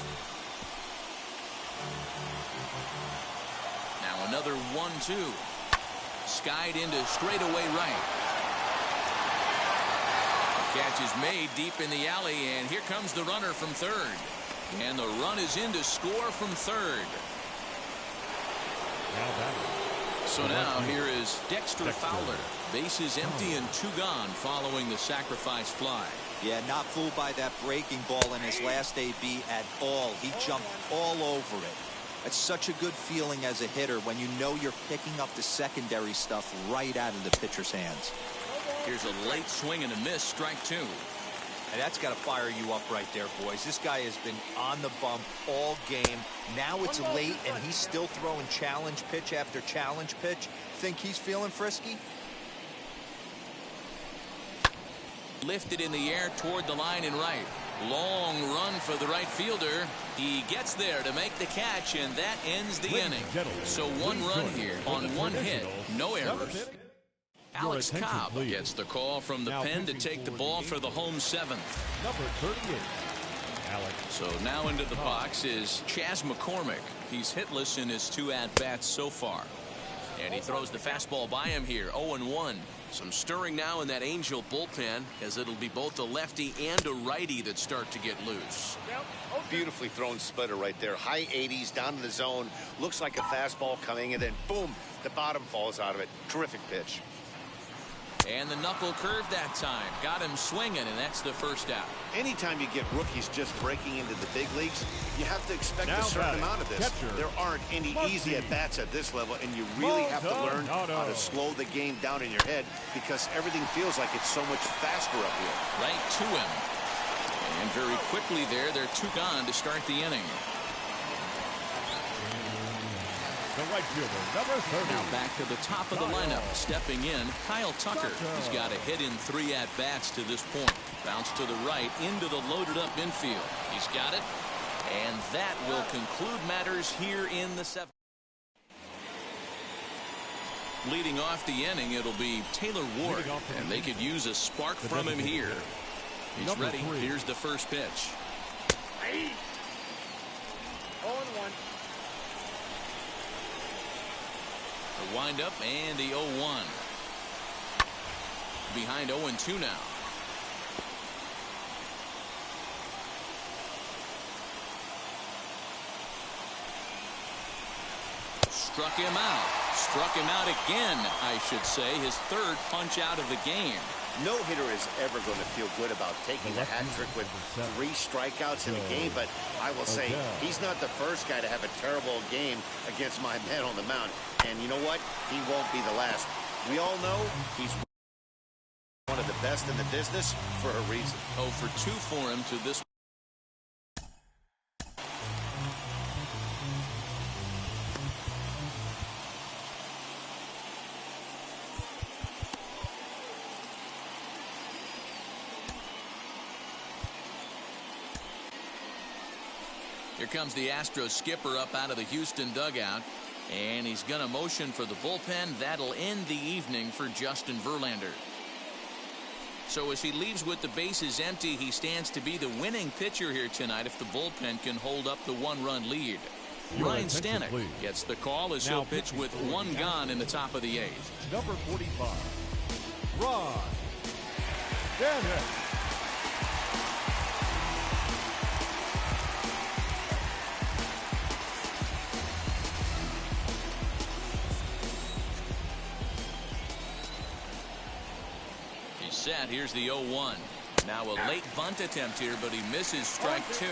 Speaker 1: Now another 1-2. Skied into straightaway right. The catch is made deep in the alley, and here comes the runner from third. And the run is in to score from third. So now here is Dexter Fowler. Bases empty and 2 gone following the sacrifice fly.
Speaker 4: Yeah, not fooled by that breaking ball in his last AB at all. He jumped all over it. It's such a good feeling as a hitter when you know you're picking up the secondary stuff right out of the pitcher's hands.
Speaker 1: Here's a late swing and a miss, strike 2.
Speaker 4: And that's got to fire you up right there, boys. This guy has been on the bump all game. Now it's late, and he's still throwing challenge pitch after challenge pitch. Think he's feeling frisky?
Speaker 1: Lifted in the air toward the line and right. Long run for the right fielder. He gets there to make the catch, and that ends the inning. So 1 run here on 1 hit, no errors. Alex Cobb gets the call from the pen to take the ball for the home 7th.
Speaker 3: Number 38. Alex.
Speaker 1: So now into the box is Chas McCormick. He's hitless in his 2 at-bats so far. And he throws the fastball by him here, 0-1. Some stirring now in that Angel bullpen, as it'll be both a lefty and a righty that start to get loose.
Speaker 2: Beautifully thrown splitter right there. High 80s down in the zone. Looks like a fastball coming, and then boom, the bottom falls out of it. Terrific pitch.
Speaker 1: And the knuckle curve that time. Got him swinging, and that's the first out.
Speaker 2: Anytime you get rookies just breaking into the big leagues, you have to expect a certain amount of this. There aren't any easy at-bats at this level, and you really have to learn how to slow the game down in your head because everything feels like it's so much faster up here.
Speaker 1: Right to him. And very quickly there, they're 2 gone to start the inning.
Speaker 3: The right fielder, number 30.
Speaker 1: Now back to the top of the lineup. Stepping in, Kyle Tucker. He's got a hit in 3 at-bats to this point. Bounce to the right into the loaded-up infield. He's got it. And that will conclude matters here in the 7th. Leading off the inning, it'll be Taylor Ward, and they could use a spark from him here. He's ready. Here's the first pitch.
Speaker 8: 0-1.
Speaker 1: The windup and the 0-1. Behind 0-2 now. Struck him out. Struck him out again, I should say. His 3rd punch out of the game.
Speaker 2: No hitter is ever going to feel good about taking a hat trick with 3 strikeouts in a game, but I will say he's not the first guy to have a terrible game against my man on the mound. And you know what? He won't be the last. We all know he's one of the best in the business for a reason.
Speaker 1: 0 for 2 for him to this. Here comes the Astros skipper up out of the Houston dugout, and he's going to motion for the bullpen. That'll end the evening for Justin Verlander. So as he leaves with the bases empty, he stands to be the winning pitcher here tonight if the bullpen can hold up the 1-run lead. Ryan Stanek gets the call as he'll pitch with 1 gone in the top of the 8th.
Speaker 3: Number 45, Ryan Stanek.
Speaker 1: Set. Here's the 0-1. Now a late bunt attempt here, but he misses strike 2.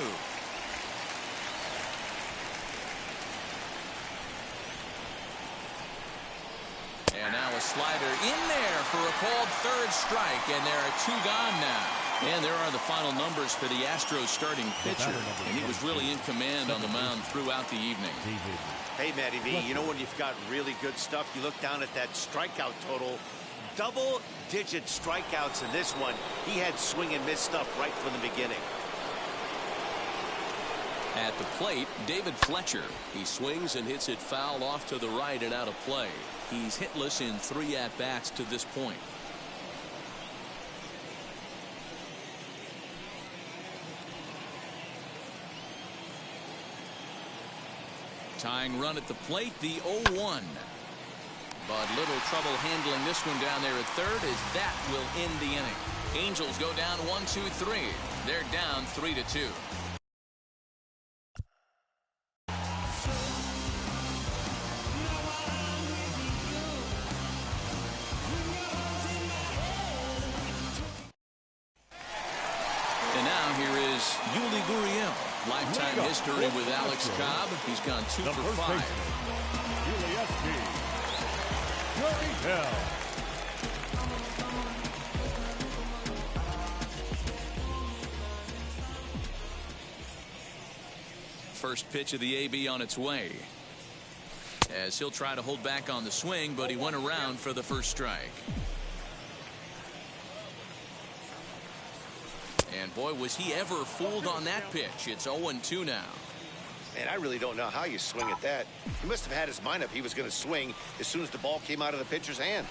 Speaker 1: And now a slider in there for a called 3rd strike, and there are 2 gone now. And there are the final numbers for the Astros starting pitcher, and he was really in command on the mound throughout the evening.
Speaker 2: Hey, Matty V, you know when you've got really good stuff, you look down at that strikeout total. Double-digit strikeouts in this one. He had swing and miss stuff right from the beginning.
Speaker 1: At the plate, David Fletcher. He swings and hits it foul off to the right and out of play. He's hitless in 3 at-bats to this point. Tying run at the plate, the 0-1. But little trouble handling this one down there at 3rd as that will end the inning. Angels go down 1-2-3. They're down 3-2. And now here is Yuli Gurriel. Lifetime history with Alex Cobb. He's gone 2 for 5. First pitch of the AB on its way. As he'll try to hold back on the swing, but he went around for the first strike. And boy, was he ever fooled on that pitch. It's 0-2 now.
Speaker 2: Man, I really don't know how you swing at that. He must have had his mind up he was going to swing as soon as the ball came out of the pitcher's hand.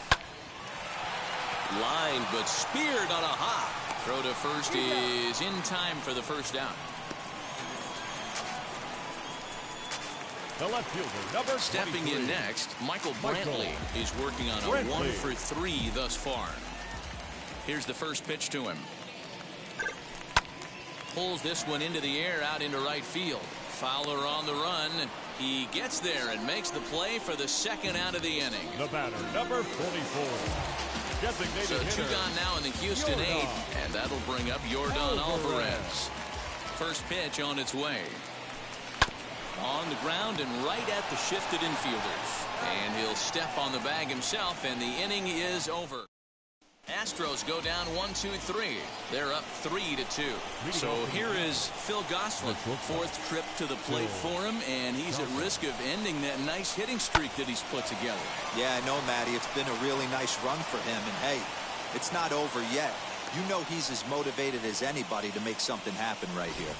Speaker 1: Line, but speared on a hop. Throw to first is in time for the first down.
Speaker 3: The left fielder, number 23.
Speaker 1: Stepping in next, Michael Brantley is working on a 1 for 3 thus far. Here's the first pitch to him. Pulls this one into the air out into right field. Fowler on the run. He gets there and makes the play for the 2nd out of the inning.
Speaker 3: The batter, number 44. Designated
Speaker 1: so
Speaker 3: hitter.
Speaker 1: 2 gone now in the Houston 8th, and that'll bring up Yordan Alvarez. First pitch on its way. On the ground and right at the shifted infielders. And he'll step on the bag himself, and the inning is over. Astros go down 1-2-3. They're up 3-2. So here is Phil Gosselin, fourth trip to the plate for him, and he's at risk of ending that nice hitting streak that he's put together.
Speaker 4: Yeah, I know, Matty. It's been a really nice run for him, and hey, it's not over yet. You know he's as motivated as anybody to make something happen right here.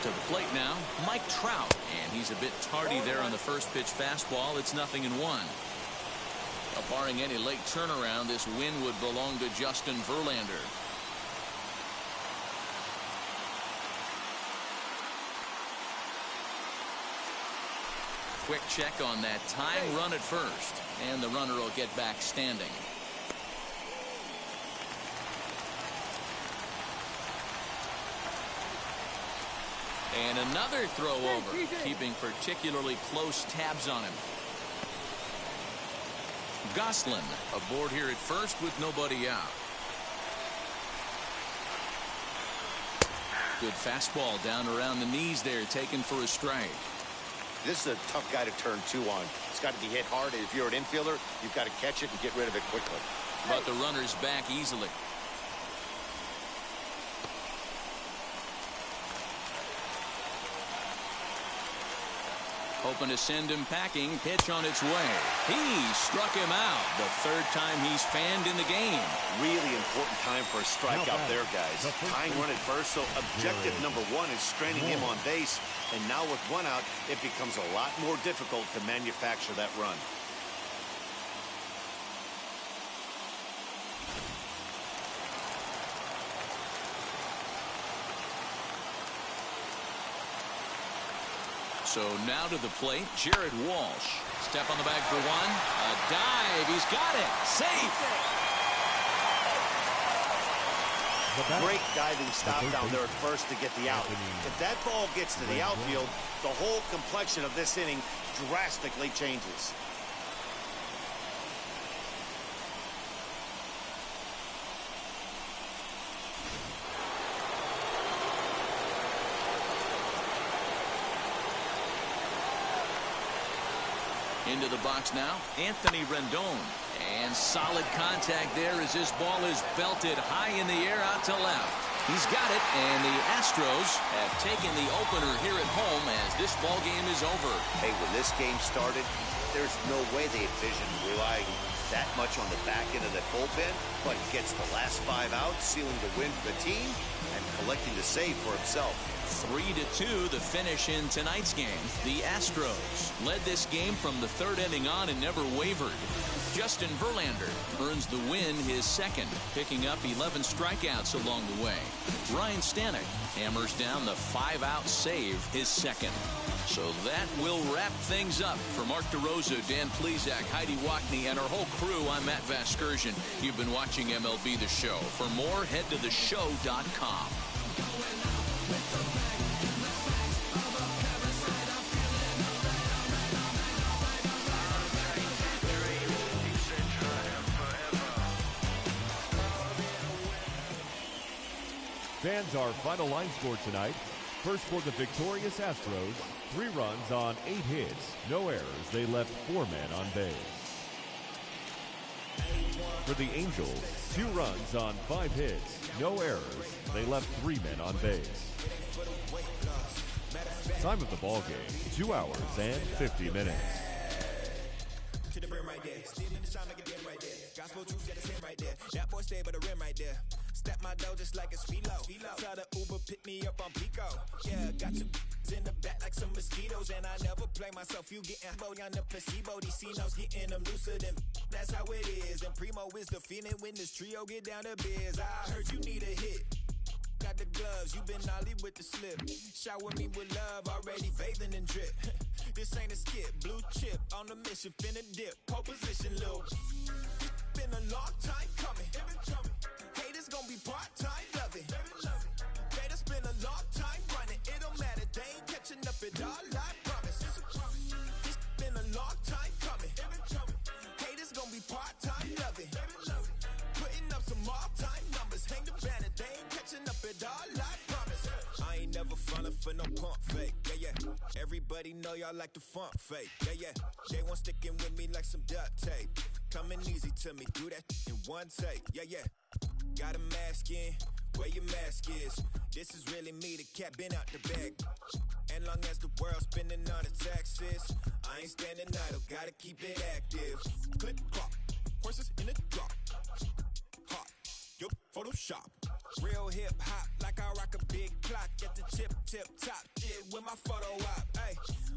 Speaker 1: To the plate now, Mike Trout, and he's a bit tardy there on the first pitch fastball. It's 0-1. Barring any late turnaround, this win would belong to Justin Verlander. Quick check on that time run at first, and the runner will get back standing. And another throw over, keeping particularly close tabs on him. Gosselin aboard here at first with nobody out. Good fastball down around the knees there, taken for a strike.
Speaker 2: This is a tough guy to turn two on. It's got to be hit hard. If you're an infielder, you've got to catch it and get rid of it quickly.
Speaker 1: But the runner's back easily. Hoping to send him packing. Pitch on its way. He struck him out. The third time he's fanned in the game.
Speaker 2: Really important time for a strikeout there, guys. Tying run at first, so objective number one is straining him on base. And now with one out, it becomes a lot more difficult to manufacture that run.
Speaker 1: So now to the plate, Jared Walsh. Step on the bag for one. A dive. He's got it. Safe.
Speaker 2: Great diving stop down there at first to get the out. If that ball gets to the outfield, the whole complexion of this inning drastically changes.
Speaker 1: Into the box now, Anthony Rendon. And solid contact there as this ball is belted high in the air out to left. He's got it, and the Astros have taken the opener here at home as this ball game is over.
Speaker 2: Hey, when this game started, there's no way they envisioned relying that much on the back end of the bullpen, but gets the last 5 outs, sealing the win for the team and collecting the save for himself.
Speaker 1: 3-2 the finish in tonight's game. The Astros led this game from the third inning on and never wavered. Justin Verlander earns the win, his second, picking up 11 strikeouts along the way. Ryan Stanek hammers down the 5-out save, his second. So that will wrap things up. For Mark DeRosa, Dan Plesac, Heidi Wackney, and our whole crew, I'm Matt Vasgersian. You've been watching MLB The Show. For more, head to theshow.com.
Speaker 3: Fans, our final line score tonight. First for the victorious Astros, 3 runs on 8 hits, no errors. They left 4 men on base. For the Angels, 2 runs on 5 hits, no errors. They left 3 men on base. Time of the ball game, 2 hours and 50 minutes.
Speaker 9: That boy stay by the rim right there. Step my dough just like a speedo. Tell the Uber pick me up on Pico. Yeah, got you in the back like some mosquitoes, and I never play myself. You getting boy on the placebo. These C-notes getting them looser than. That's how it is. And Primo is the feeling when this trio get down to biz. I heard you need a hit. Got the gloves, you been ollie with the slip. Shower me with love, already bathing in drip. This ain't a skip, blue chip on the mission, finna dip. Pole position, little. Been a long time coming. Haters gonna be part-time loving. Haters been a long time running. It don't matter, they ain't catching up at all, I promise. It's been a long time coming. Haters gonna be part-time loving. Putting up some all-time numbers. Hang the banner, they ain't catching up at all, I promise. I ain't never falling for no pump fake. Yeah, yeah. Everybody know y'all like the funk fake. Yeah, yeah. They want sticking with me like some duct tape. Coming easy to me, do that in one take. Yeah, yeah. Got a mask in, where your mask is. This is really me, the cat been out the bag. And long as the world's spending on the taxes, I ain't standing idle, gotta keep it active. Click, clock, horses in the drop. Hot, yo, Photoshop. Real hip hop, like I rock a big clock at the tip top. Shit with my photo op. Hey,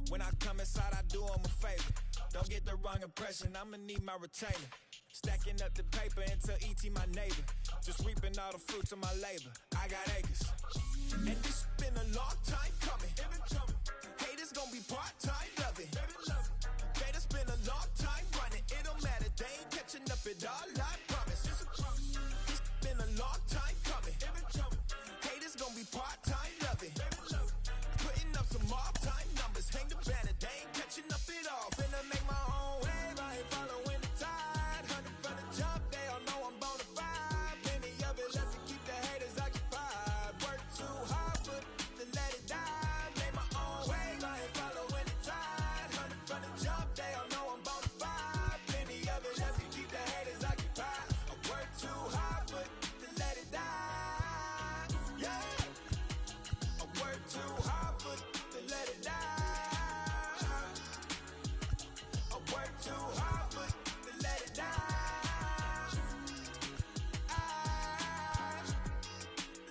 Speaker 9: when I come inside, I do them a favor. Don't get the wrong impression, I'ma need my retainer. Stacking up the paper until E.T. my neighbor. Just reaping all the fruits of my labor. I got acres. And this been a long time coming. Haters gonna be part-time loving. Haters been a long time running. It don't matter, they ain't catching up at all, I promise. This been a long time coming. Haters gonna be part-time loving. Putting up some all-time numbers. Hang the banner, they ain't catching up at all. Finna make my own wave, I ain't following the tide. 100 from the jump, they all know I'm bona fide. Plenty of it left to keep the haters occupied. Work too hard, but to let it die. Make my own wave, I ain't following the tide. 100 from the jump, they all know I'm bona fide. Plenty of it left to keep the haters occupied. I work too hard, but to let it die. Yeah, I work too hard, but to let it die. I work too hard, but to let it die.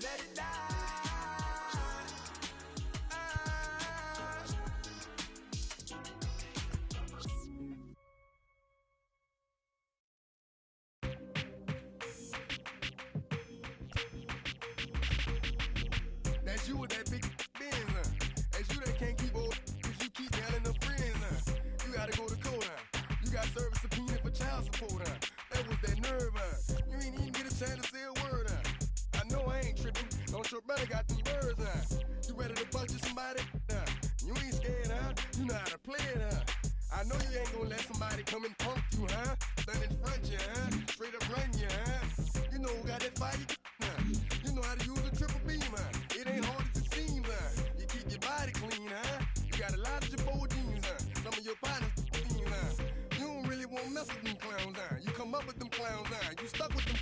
Speaker 9: Let it die.
Speaker 11: That's you with that big Benz, That's you that can't keep old, cause you keep yelling the friends, You gotta go to court, You got service subpoena for child support, That was that nerve, You ain't even get a chance to say a word, I know I ain't tripping, don't your brother got them birds, You ready to bust you somebody, You ain't scared, You know how to play it, I know you ain't gonna let somebody come and punk you, Stand in front you, Straight up run you, You know who got that fire, You know how to use a triple beam, It ain't hard as it seems, You keep your body clean, You got a lot of your bold jeans, Some of your body's You don't really want to mess with them clowns, You come up with them clowns, You stuck with them